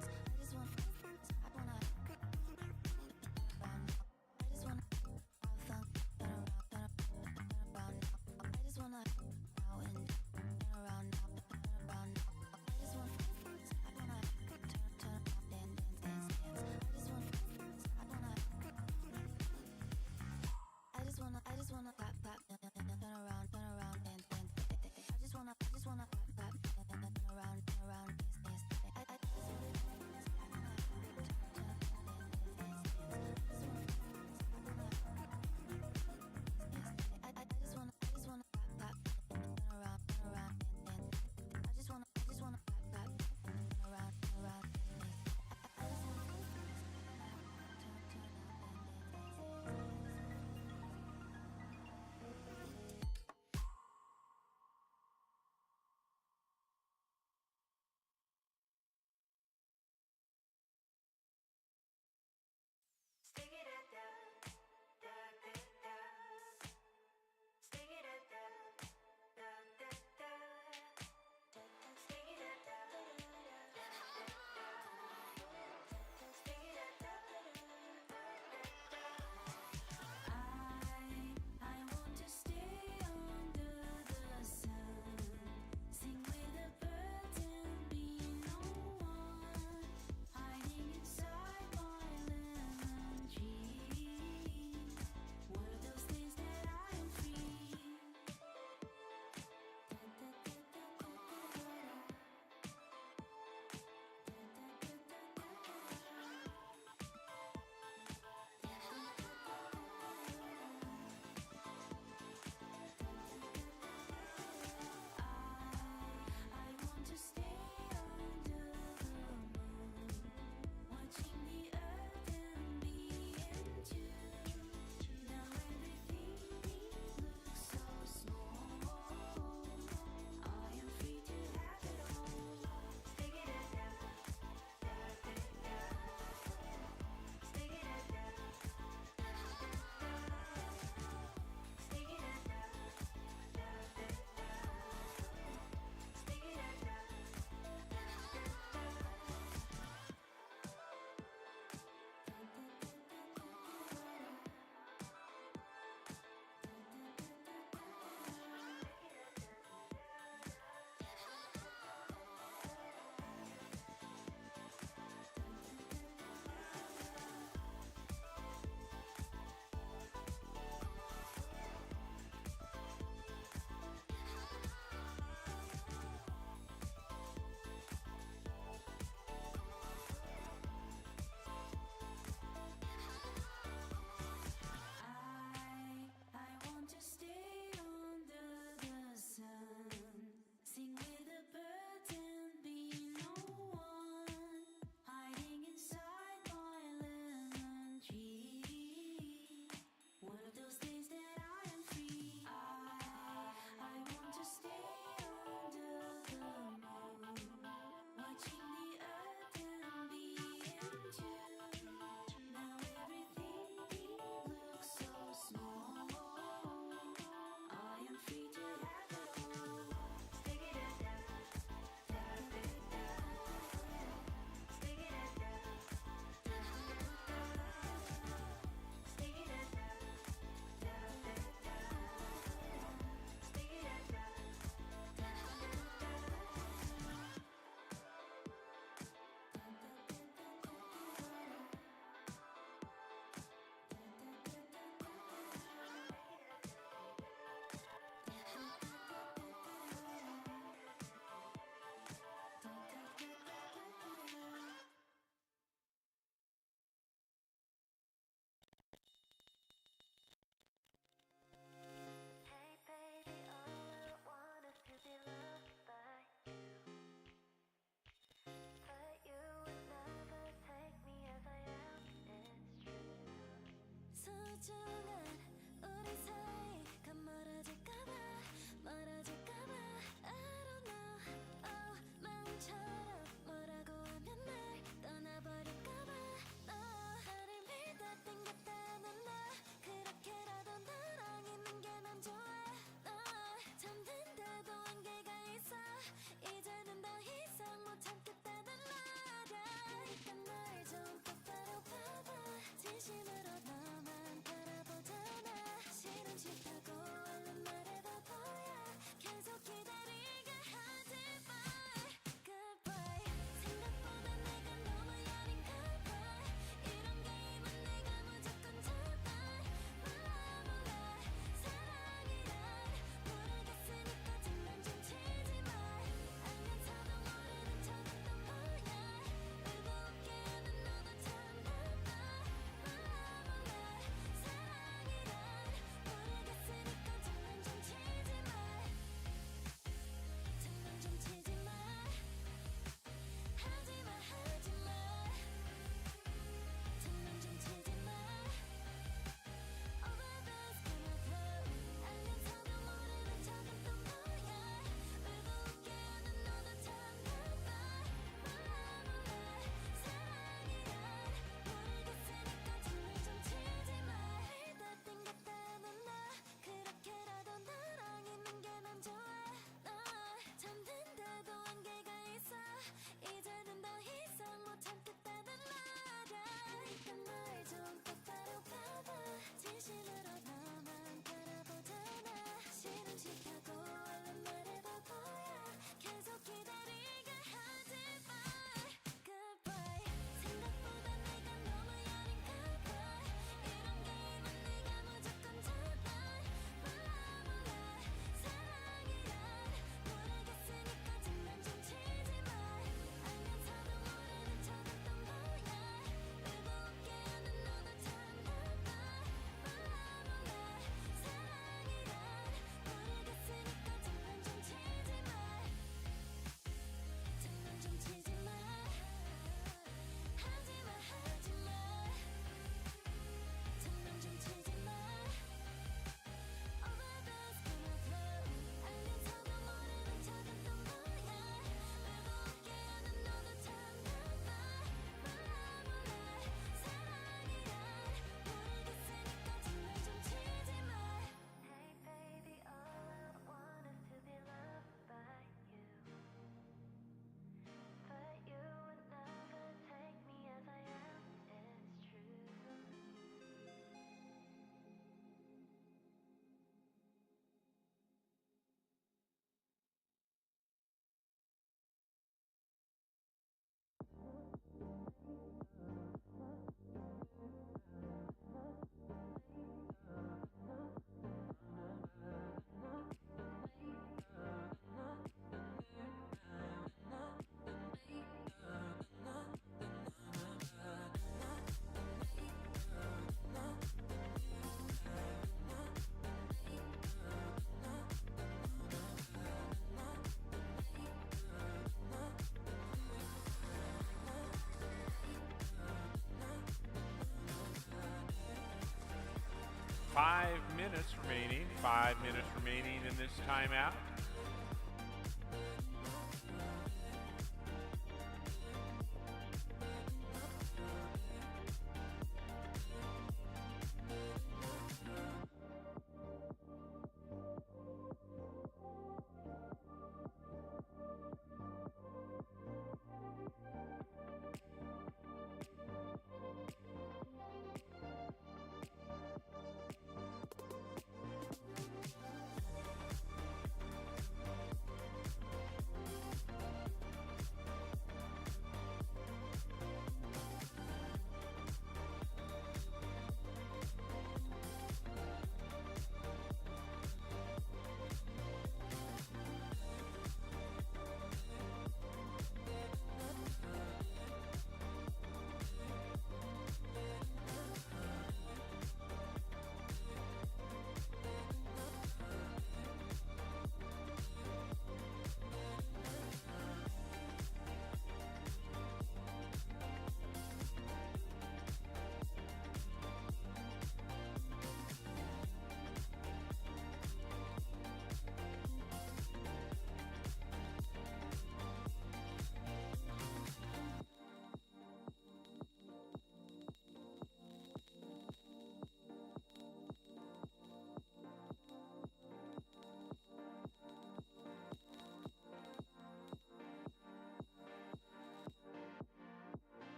5 minutes remaining. 5 minutes remaining in this timeout.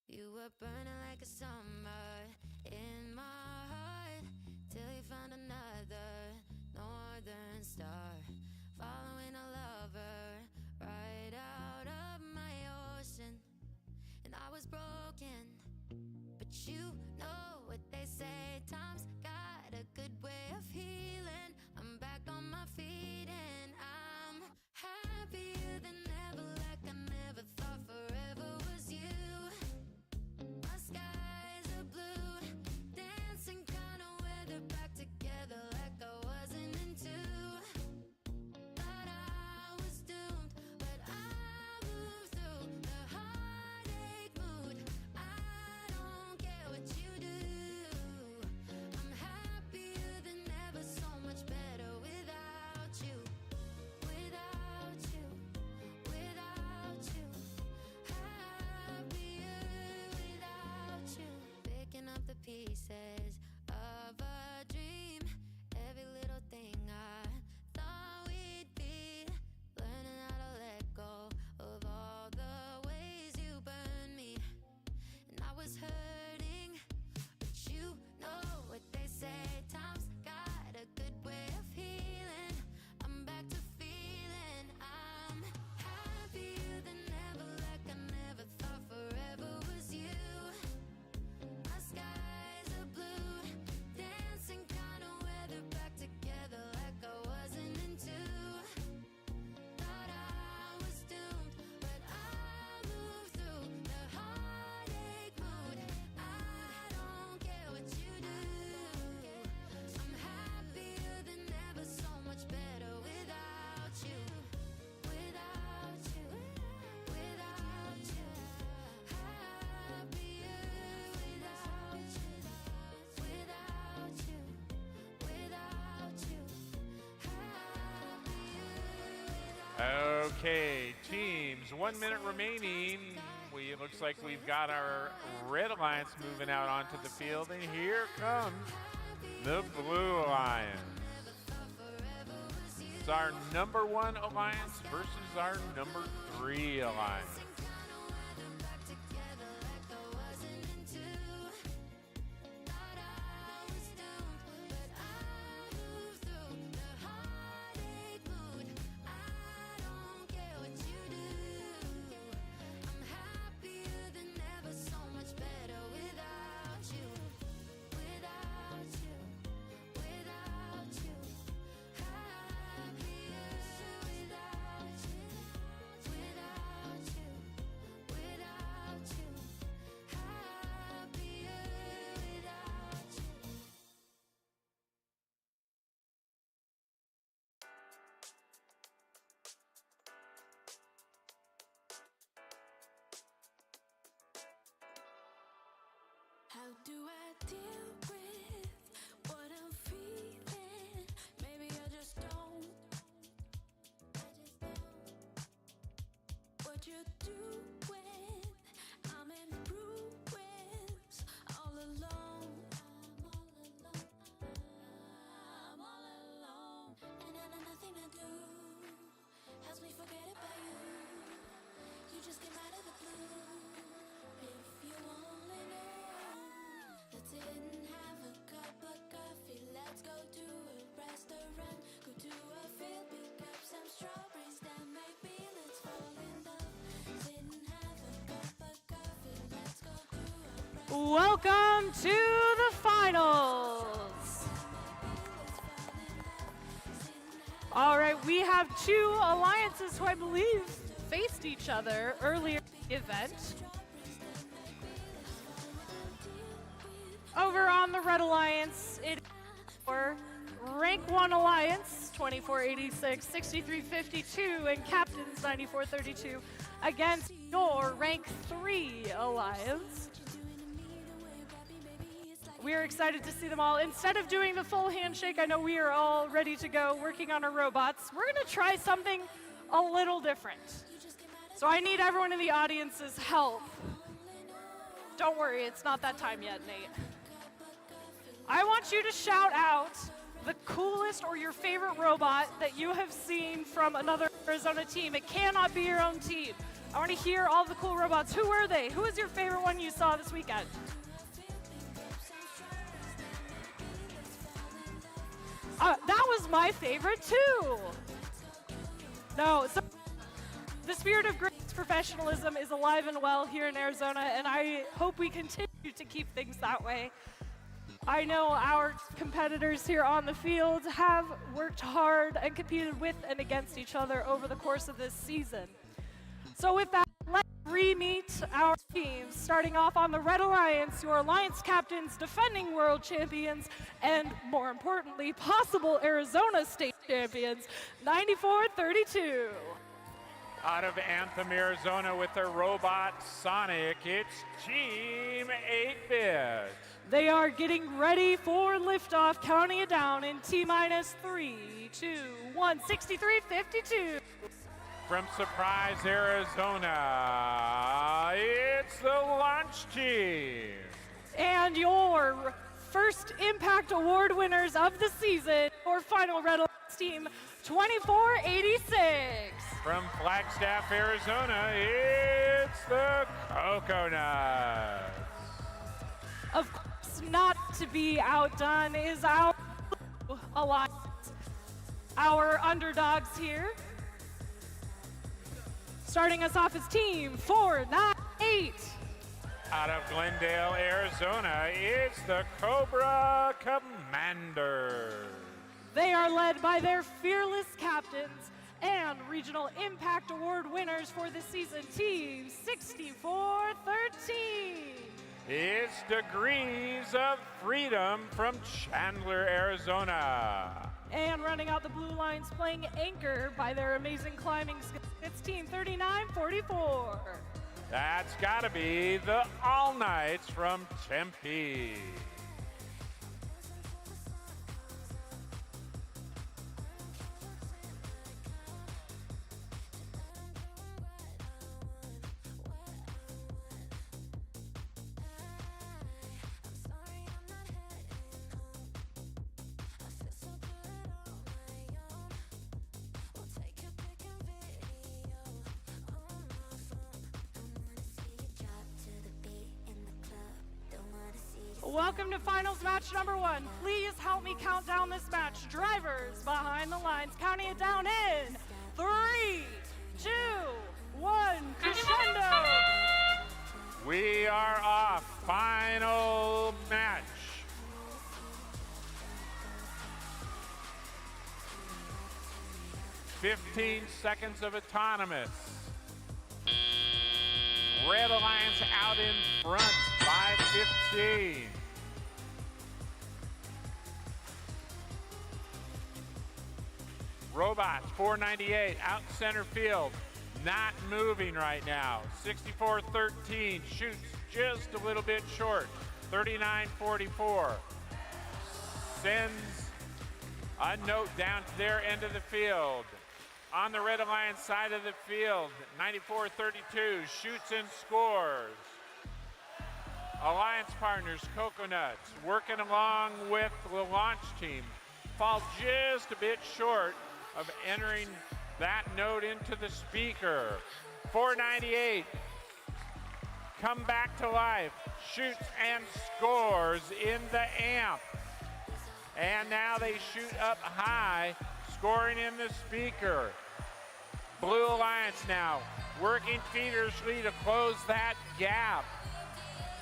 You were burning like a summer in my heart till you found another northern star, following a lover right out of my ocean. And I was broken, but you know what they say, time's got a good way of healing. I'm back on my feet and I'm happier than ever, like I never thought forever was you. My skies are blue, dancing kind of weather, back together like I wasn't into. Thought I was doomed, but I moved through the heartache mood. I don't care what you do. I'm happier than ever, so much better without you. Without you, without you. Happier without you. Picking up the pieces of a dream. Every little thing I thought we'd be. Learning how to let go of all the ways you burned me. And I was hurting, but you know what they say, time's got a good way of healing. I'm back to feeling I'm happier than ever, like I never thought forever was you. My skies are blue, dancing kind of weather, back together like I wasn't into. Thought I was doomed, but I moved through the heartache mood. I don't care what you do. I'm happier than ever, so much better without you. Without you, without you. Happier without you. Without you, without you. Okay, teams, 1 minute remaining. It looks like we've got our Red Alliance moving out onto the field, and here comes the Blue Alliance. It's our number 1 alliance versus our number 3 alliance. what you're doing. I'm in ruins, all alone. I'm all alone, and nothing to do helps me forget about you. You just came out of the blue. If you only knew, let's sit and have a cup of coffee. Let's go to a restaurant, go to a field, pick up some strawberries, then maybe let's fall in love. Sit and have a cup of coffee. Let's go to a Welcome to the finals. All right, we have two alliances who I believe faced each other earlier in the event. Over on the Red Alliance, it is for Rank 1 Alliance, 2486, 6352, and Captains 9432 against your Rank 3 Alliance. We are excited to see them all. Instead of doing the full handshake, I know we are all ready to go working on our robots. We're going to try something a little different. So I need everyone in the audience's help. Don't worry, it's not that time yet, Nate. I want you to shout out the coolest or your favorite robot that you have seen from another Arizona team. It cannot be your own team. I want to hear all the cool robots. Who were they? Who is your favorite one you saw this weekend? That was my favorite too. No, so the spirit of great professionalism is alive and well here in Arizona, and I hope we continue to keep things that way. I know our competitors here on the field have worked hard and competed with and against each other over the course of this season. So with that, let's re-meet our teams, starting off on the Red Alliance, your Alliance captains, defending world champions, and more importantly, possible Arizona state champions, 9432. Out of Anthem, Arizona with their robot Sonic, it's Team 8-Bit. They are getting ready for liftoff, counting it down in T-minus 3, 2, 1, 6352. From Surprise, Arizona, it's the Launch Team. And your first Impact Award winners of the season, or final Red Alliance team, 2486. From Flagstaff, Arizona, it's the Coconuts. Of course, not to be outdone is our Alliance, our underdogs here. Starting us off as Team 498. Out of Glendale, Arizona, it's the Cobra Commanders. They are led by their fearless captains and Regional Impact Award winners for the season, Team 6413. It's Degrees of Freedom from Chandler, Arizona. And running out the blue lines, playing anchor by their amazing climbing skills, it's Team 3944. That's gotta be the All Knights from Tempe. Welcome to finals match number 1. Please help me count down this match. Drivers behind the lines, counting it down in 3, 2, 1, crescendo. We are off. Final match. "15 seconds of autonomous. Red Alliance out in front by 15. Robots, 498, out in center field, not moving right now. 6413 shoots just a little bit short. 3944 sends a note down to their end of the field. On the Red Alliance side of the field, 94-32, shoots and scores. Alliance partners, Coconuts, working along with the launch team, fall just a bit short of entering that note into the speaker. 498, come back to life, shoots and scores in the amp. And now they shoot up high, scoring in the speaker. Blue Alliance now working feverishly to close that gap.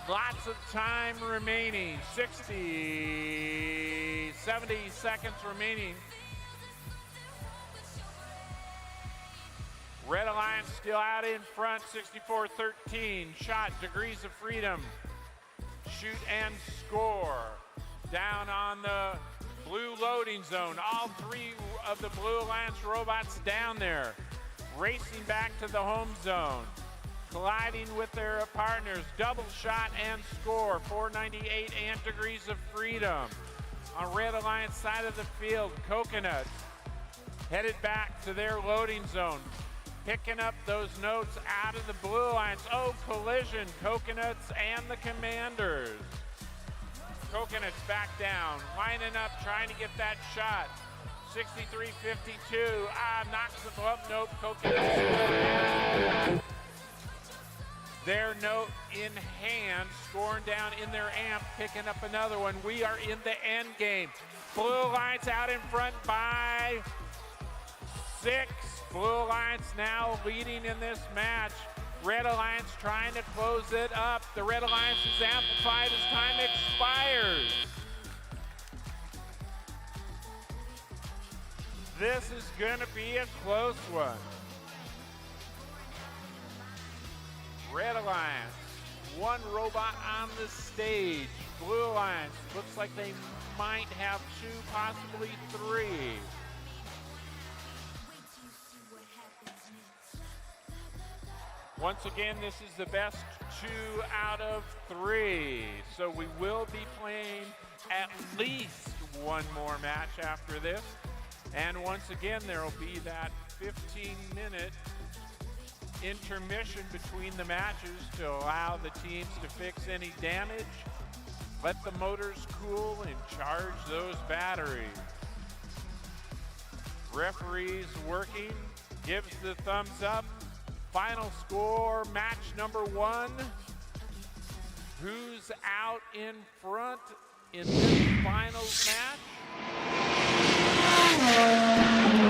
Lots of time remaining, 60, 70 seconds remaining. Red Alliance still out in front, 64-13. Shot, Degrees of Freedom. Shoot and score. Down on the blue loading zone. All three of the Blue Alliance robots down there. Racing back to the home zone. Colliding with their partners. Double shot and score. 498 and Degrees of Freedom. On Red Alliance side of the field, Coconuts headed back to their loading zone. Picking up those notes out of the Blue Alliance. Oh, collision, Coconuts and the Commanders. Coconuts back down, lining up, trying to get that shot. 63-52, knocks the glove, nope, Coconuts. Their note in hand, scoring down in their amp, picking up another one. We are in the end game. Blue Alliance out in front by 6. Blue Alliance now leading in this match. Red Alliance trying to close it up. The Red Alliance is amplified as time expires. This is going to be a close one. Red Alliance, one robot on the stage. Blue Alliance looks like they might have 2, possibly 3. Once again, this is the best 2 out of 3. So we will be playing at least one more match after this. And once again, there will be that 15-minute intermission between the matches to allow the teams to fix any damage, let the motors cool, and charge those batteries. Referees working, gives the thumbs up. Final score, match number 1. Who's out in front in this finals match?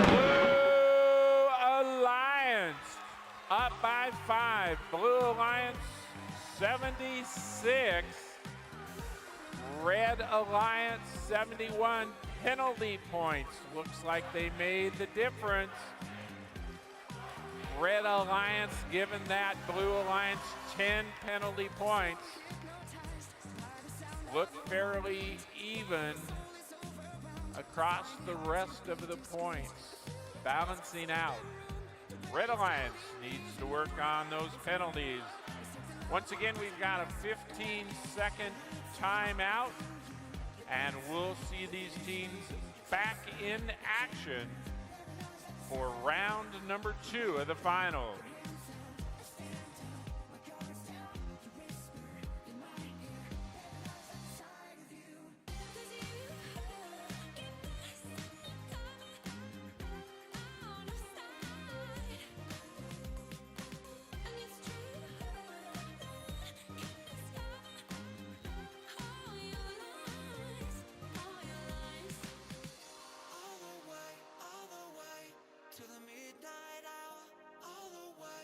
Blue Alliance up by 5. Blue Alliance 76. Red Alliance 71. Penalty points. Looks like they made the difference. Red Alliance giving that Blue Alliance 10 penalty points. Look fairly even across the rest of the points. Balancing out. Red Alliance needs to work on those penalties. Once again, we've got a 15-second timeout, and we'll see these teams back in action for round number 2 of the final. To the midnight hour, all the way.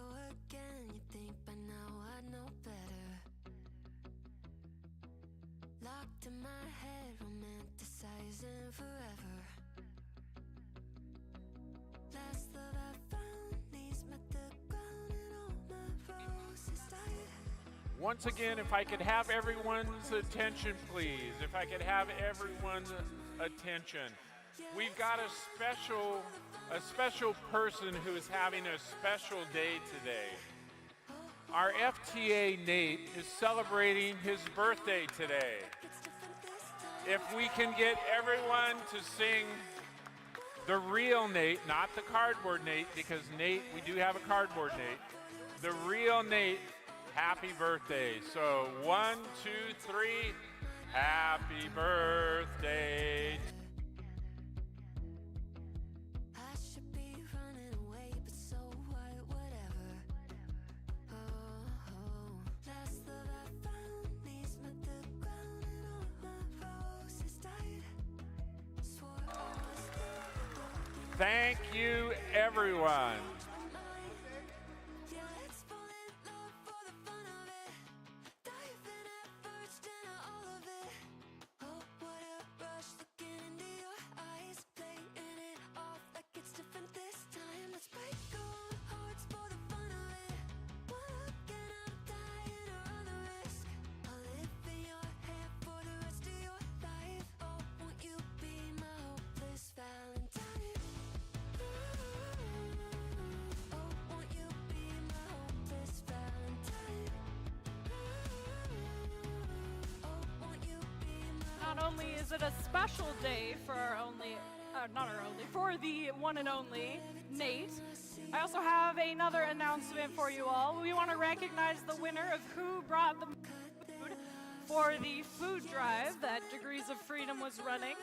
go again. You think by now I'd know better. Locked in my head, romanticizing forever. Last love I found, knees met the ground and all my roses died. Once again, if I could have everyone's attention, please. If I could have everyone's attention. We've got a special person who is having a special day today. Our FTA Nate is celebrating his birthday today. If we can get everyone to sing the real Nate, not the cardboard Nate, because Nate, we do have a cardboard Nate. The real Nate, happy birthday. So 1, 2, 3, happy birthday. I should be running away, but so what, whatever. Last love I found, knees met the ground and all my roses died. Swore I was never. Thank you, everyone. Yeah, let's fall in love for the fun of it. Diving at first into all of it. Oh, what a rush looking into your eyes, playing it off like it's different this time. Let's break our own hearts for the fun of it. One look and I'm dying to run the risk. I'll live in your head for the rest of your life. Oh, won't you be my hopeless Valentine? Oh, won't you be my hopeless Valentine? Oh, won't you be my Not only is it a special day for our only, for the one and only Nate, I also have another announcement for you all. We want to recognize the winner of who brought the food for the food drive that Degrees of Freedom was running.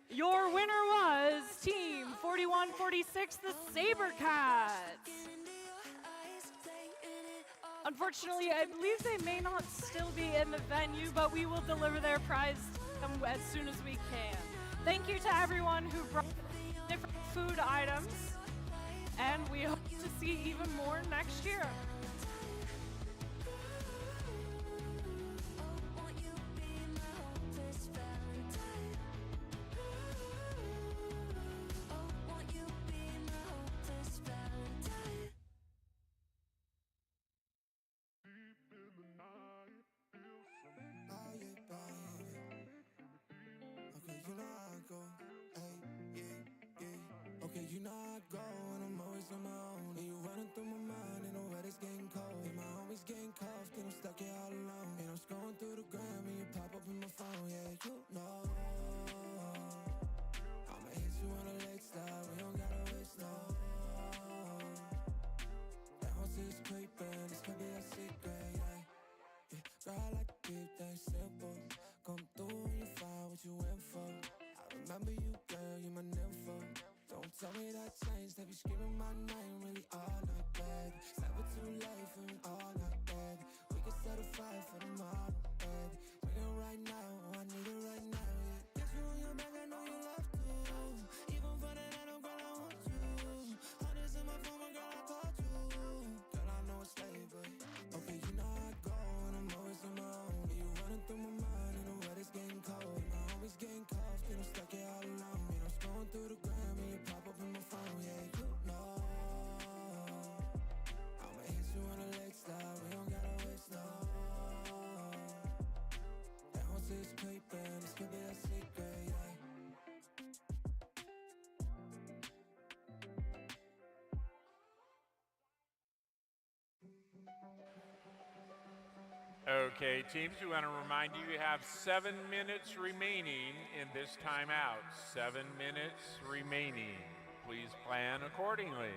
Your winner was Team 4146, the Sabercats. Unfortunately, I believe they may not still be in the venue, but we will deliver their prize to them as soon as we can. Thank you to everyone who brought different food items, and we hope to see even more next year. won't you be my hopeless Valentine? Oh, won't you be my hopeless Valentine? Okay, you know how I go. Hey, yeah. Okay, you know how I go, and I'm always on my own. And you running through my mind, and the weather's getting cold. And my homies getting cuffed, and I'm stuck here all alone. And I'm scrolling through the gram, and you pop up in my phone. Yeah, you know I'ma hit you on a late start. We don't gotta waste no. That whole city's creeping. This could be a secret, yeah. Girl, I like to keep things simple. Come through when you find what you went for. I remember you, girl, you my nympho. Don't tell me that changed, they be screaming my name really all night, baby. It's never too late for me all night, baby. We can set a fire for the morning, baby. Bring it right now, oh, I need it right now, yeah. Get you on your back, I know you love to. Even for the night, oh, girl, I want you. Hundreds in my phone, my girl, I called you. Girl, I know it's late, but okay, you know how I go, and I'm always on my own. And you running through my mind, and the weather's getting cold. And my homies getting cuffed, and I'm stuck here all alone. And I'm scrolling through the gram, and you pop up in my phone, yeah, you know I'ma hit you on a late start, we don't gotta waste no. That whole city's creeping, this could be a secret, yeah. Okay, teams, we want to remind you you have 7 minutes remaining in this timeout. 7 minutes remaining. Please plan accordingly.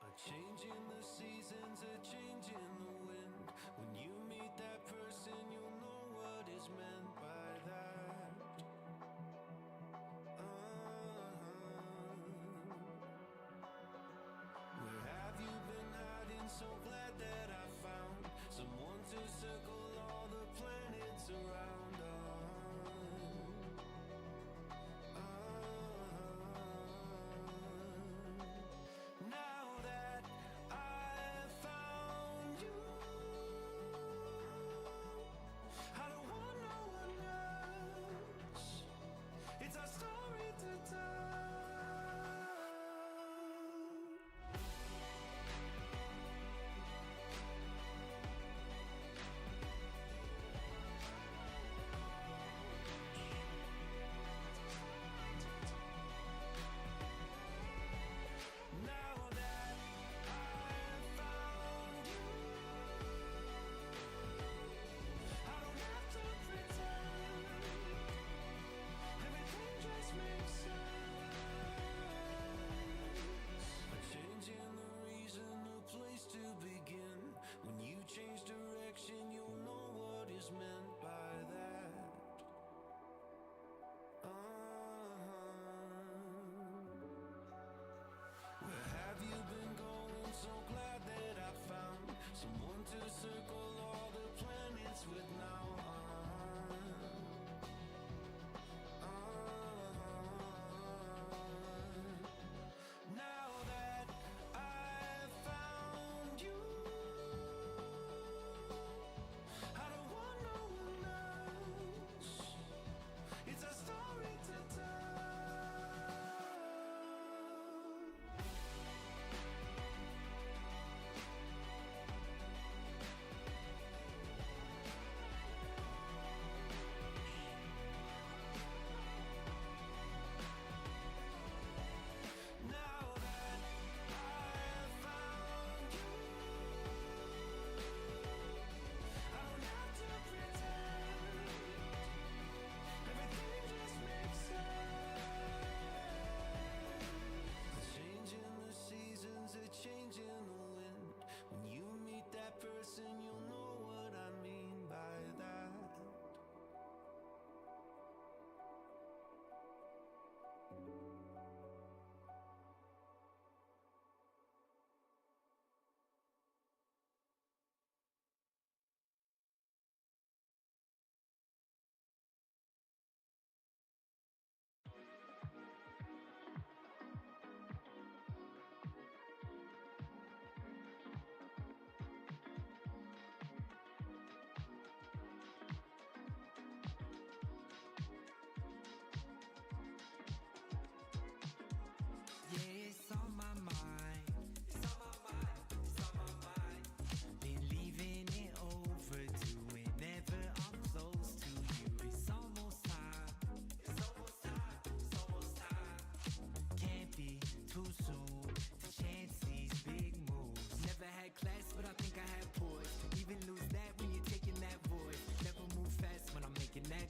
A change in the seasons, a change in the wind. When you meet that person, you'll know what is meant by that. Where have you been hiding? So glad that I found someone to circle all the planets around on.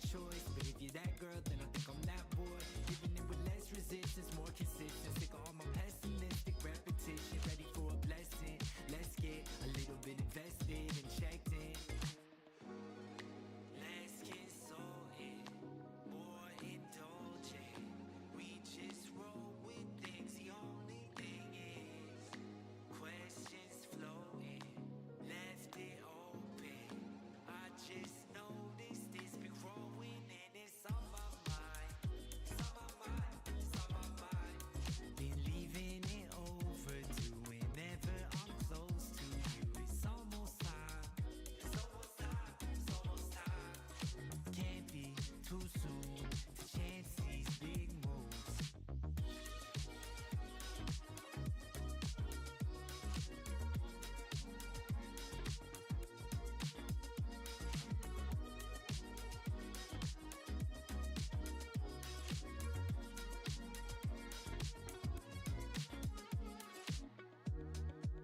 choice. But if you're that girl, then I think I'm that boy. Giving it with less resistance, more consistent. Sick of all my pessimistic repetition. Ready for a blessing. Let's get a little bit invested and checked in. Let's get sorted or indulgent. We just roll with things. The only thing is questions floating. Left it open. I just noticed it's been growing and it's on my mind. It's on my mind. It's on my mind. Been leaving it overdue whenever I'm close to you. It's almost time. It's almost time. It's almost time. Can't be too soon to chance these big moves.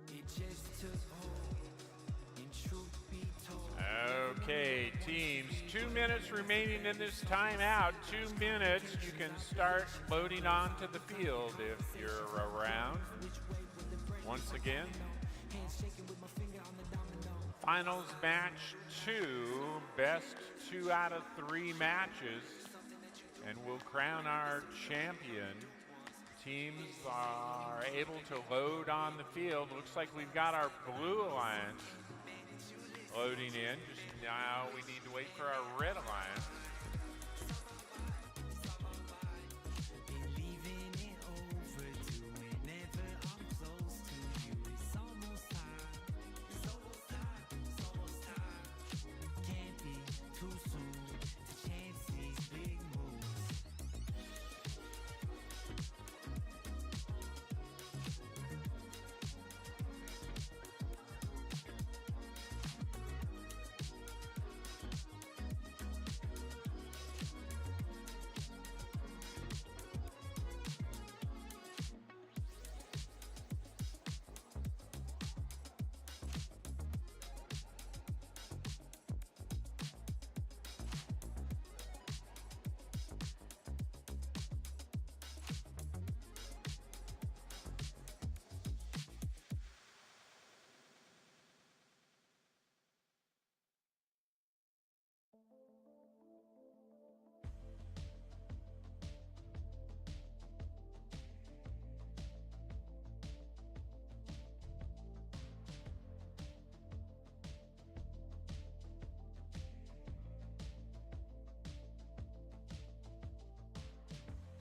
It just took hold, and truth be told. Okay, teams, 2 minutes remaining in this timeout. 2 minutes, you can start loading onto the field if you're around. Once again, finals match 2, best 2 out of 3 matches, and we'll crown our champion. Teams are able to load on the field. Looks like we've got our Blue Alliance loading in. Just now we need to wait for our Red Alliance.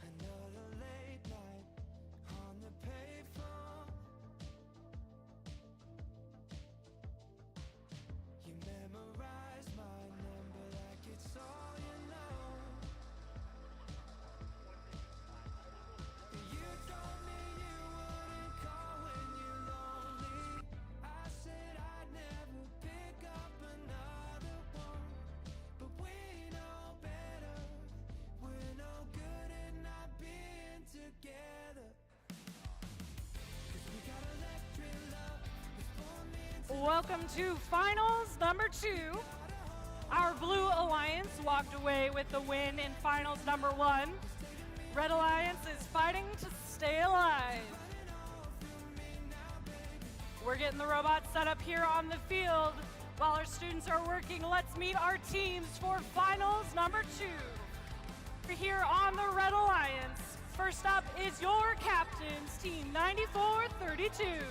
Another late night on the payphone. You memorize my number like it's all you know. You told me you wouldn't call when you're lonely. I said I'd never pick up another one, but we know better. We're no good at not being together. 'Cause we got electric love. It's born into Welcome to finals number 2. Our Blue Alliance walked away with the win in finals number 1. Red Alliance is fighting to stay alive. We're getting the robots set up here on the field. While our students are working, let's meet our teams for finals number 2. Here on the Red Alliance, first up is your captains, Team 9432.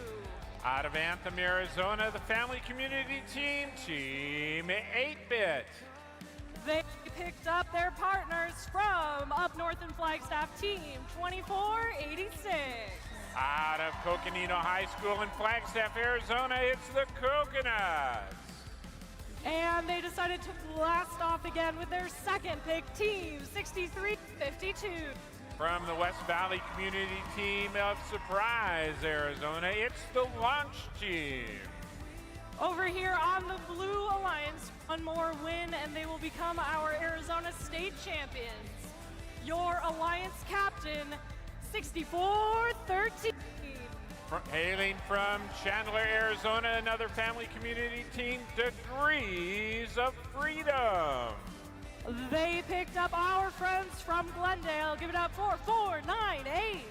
Out of Anthem, Arizona, the family community team, Team 8-Bit. They picked up their partners from up north in Flagstaff, Team 2486. Out of Coconino High School in Flagstaff, Arizona, it's the Coconuts. And they decided to blast off again with their second pick, Team 6352. From the West Valley Community Team of Surprise, Arizona, it's the Launch Team. Over here on the Blue Alliance, one more win and they will become our Arizona State Champions. Your Alliance captain, 6413. Hailing from Chandler, Arizona, another family community team, Degrees of Freedom. They picked up our friends from Glendale. Give it up for 498.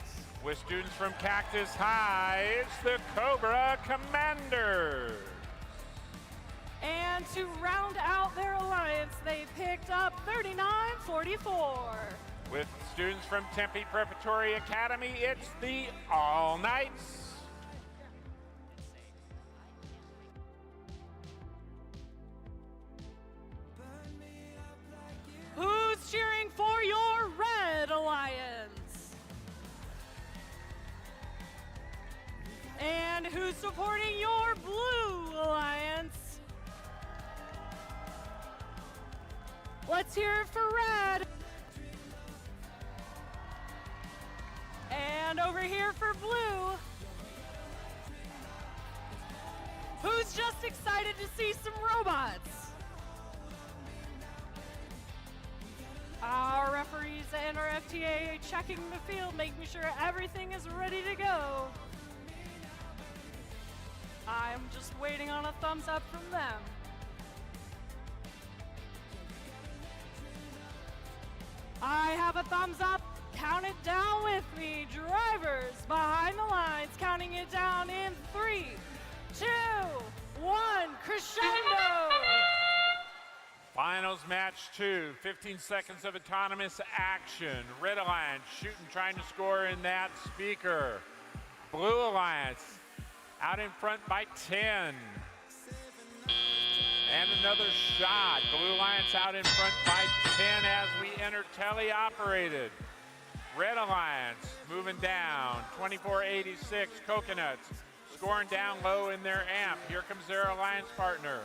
With students from Cactus High, it's the Cobra Commanders. And to round out their alliance, they picked up 3944. With students from Tempe Preparatory Academy, it's the All Knights. Who's cheering for your Red Alliance? And who's supporting your Blue Alliance? Let's hear it for Red. And over here for Blue. Who's just excited to see some robots? Our referees and our FTA checking the field, making sure everything is ready to go. I'm just waiting on a thumbs up from them. I have a thumbs up. Count it down with me. Drivers behind the lines, counting it down in 3, 2, 1, crescendo. Finals match 2, 15 seconds of autonomous action. Red Alliance shooting, trying to score in that speaker. Blue Alliance out in front by 10. And another shot. Blue Alliance out in front by 10 as we enter teleoperated. Red Alliance moving down, 2486 Coconuts, scoring down low in their amp. Here comes their alliance partner.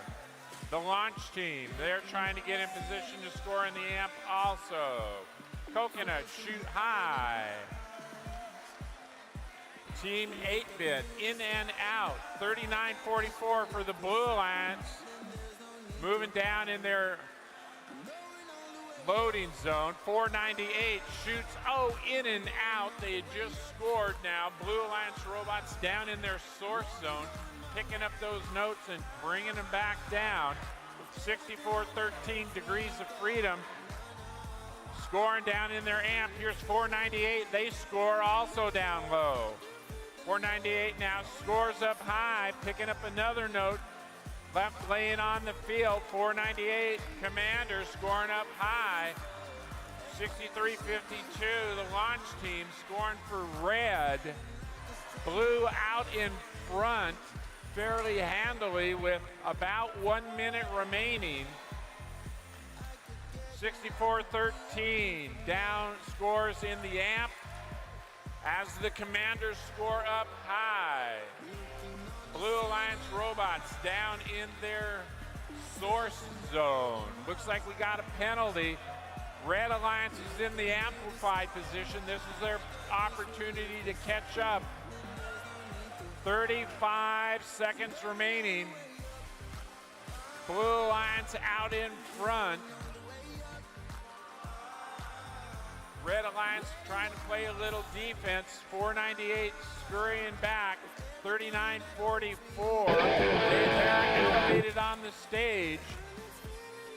The launch team, they're trying to get in position to score in the amp also. Coconuts shoot high. Team 8-bit in and out, 39-44 for the Blue Alliance. Moving down in their loading zone, 498 shoots, in and out. They had just scored now. Blue Alliance robots down in their source zone, picking up those notes and bringing them back down. 64-13 degrees of freedom. Scoring down in their amp. Here's 498. They score also down low. 498 now scores up high, picking up another note. Left lane on the field. 498 Commanders scoring up high. 63-52 the launch team scoring for Red. Blue out in front fairly handily with about 1 minute remaining. 64-13 down scores in the amp as the Commanders score up high. Blue Alliance robots down in their source zone. Looks like we got a penalty. Red Alliance is in the amplified position. This is their opportunity to catch up. 35 seconds remaining. Blue Alliance out in front. Red Alliance trying to play a little defense. 498 scurrying back. 39-44. They're elevated on the stage.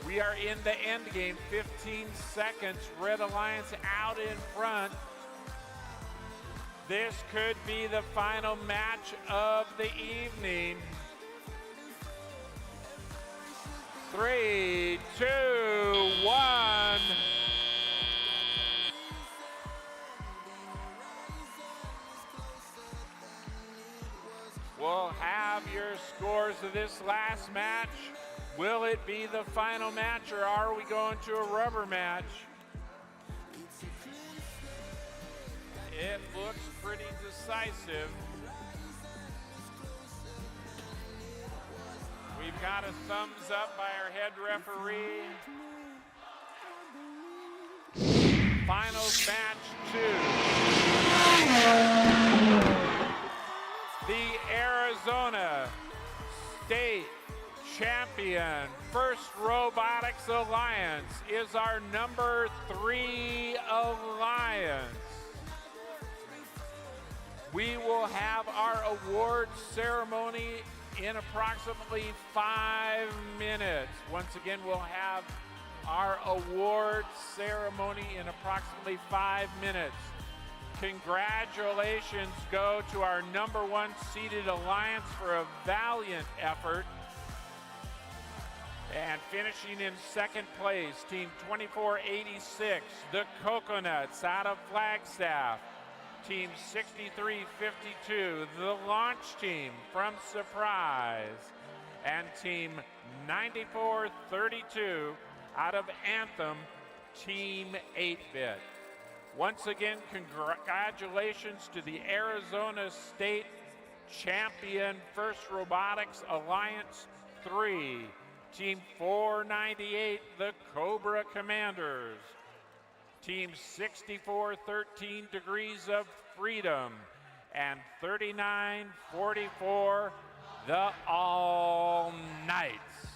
We are in the end game. 15 seconds. Red Alliance out in front. This could be the final match of the evening. 3, 2, 1. We'll have your scores of this last match. Will it be the final match, or are we going to a rubber match? It looks pretty decisive. We've got a thumbs up by our head referee. Finals match 2. The Arizona State Champion First Robotics Alliance is our number 3 alliance. We will have our award ceremony in approximately 5 minutes. Once again, we'll have our award ceremony in approximately 5 minutes. Congratulations go to our #1 seeded alliance for a valiant effort. And finishing in second place, Team 2486, the Coconuts out of Flagstaff. Team 6352, the Launch Team from Surprise. And Team 9432 out of Anthem, Team 8-Bit. Once again, congratulations to the Arizona State Champion First Robotics Alliance 3. Team 498, the Cobra Commanders. Team 6413, Degrees of Freedom. And 3944, the All Knights.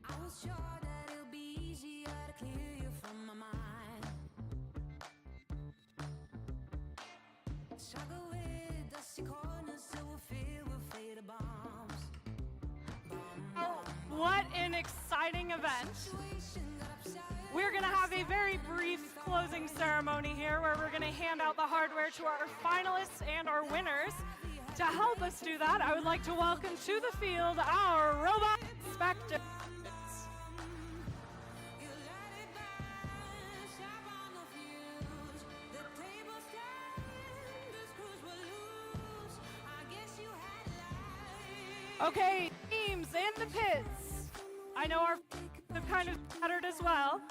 I was sure that it'll be easier to clear you from my mind. Struggle with dusty corners so we'll fill with faded bombs. Oh, what an exciting event. We're going to have a very brief closing ceremony here where we're going to hand out the hardware to our finalists and our winners. To help us do that, I would like to welcome to the field our robot inspectors. Okay, teams in the pits. I know our have kind of scattered as well,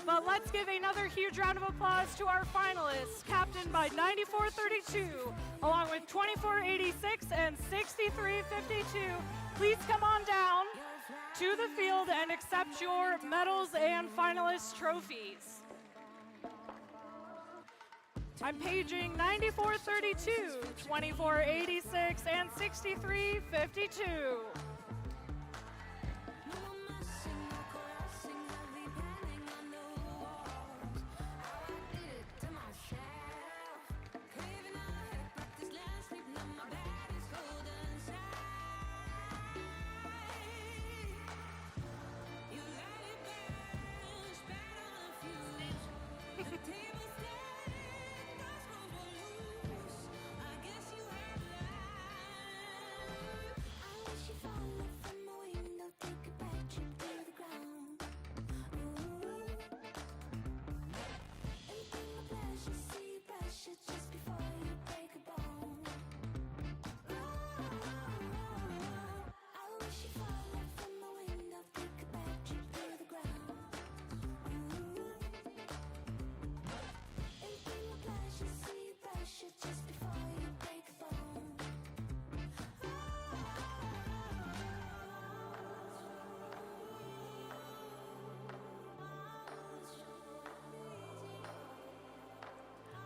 but let's give another huge round of applause to our finalists, captained by 9432, along with 2486 and 6352. Please come on down to the field and accept your medals and finalist trophies. I'm paging 9432, 2486, and 6352.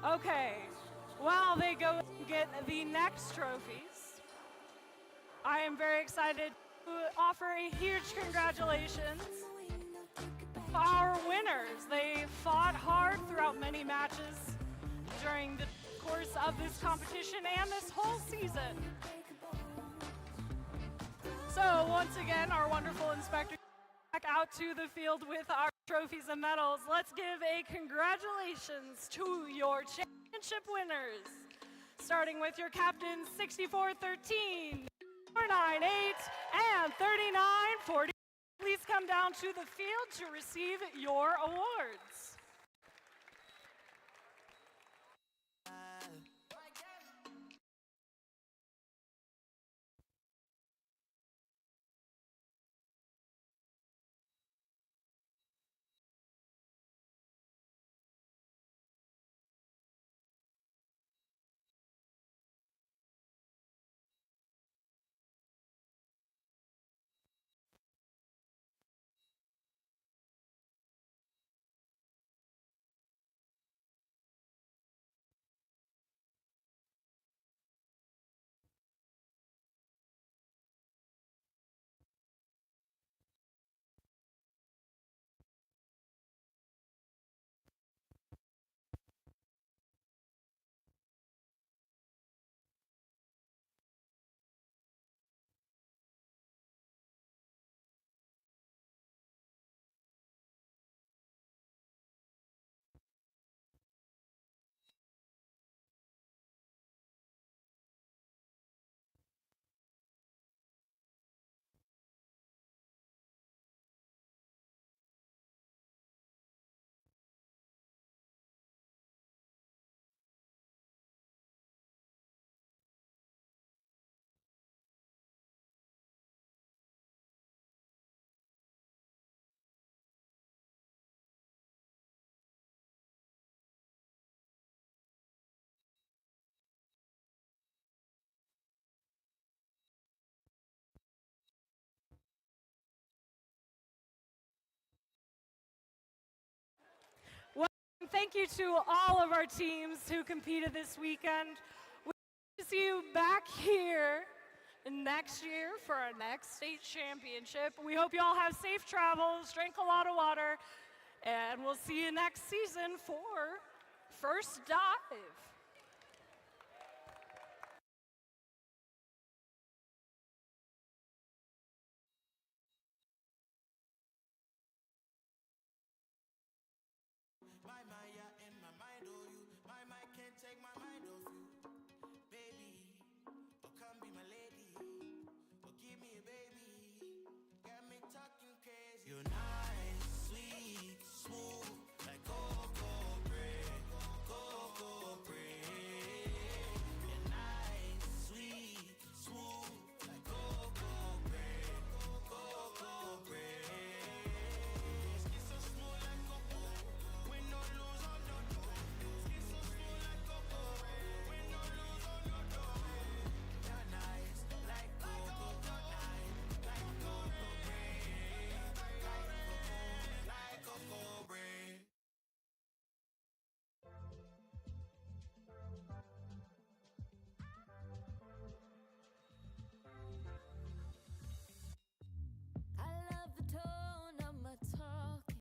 Okay, while they go and get the next trophies, I am very excited to offer a huge congratulations to our winners. They fought hard throughout many matches during the course of this competition and this whole season. So once again, our wonderful inspector back out to the field with our trophies and medals. Let's give a congratulations to your championship winners. Starting with your captains 6413, 498, and 3940. Please come down to the field to receive your awards. thank you to all of our teams who competed this weekend. We hope to see you back here next year for our next state championship. We hope you all have safe travels, drink a lot of water, and we'll see you next season for First Dive.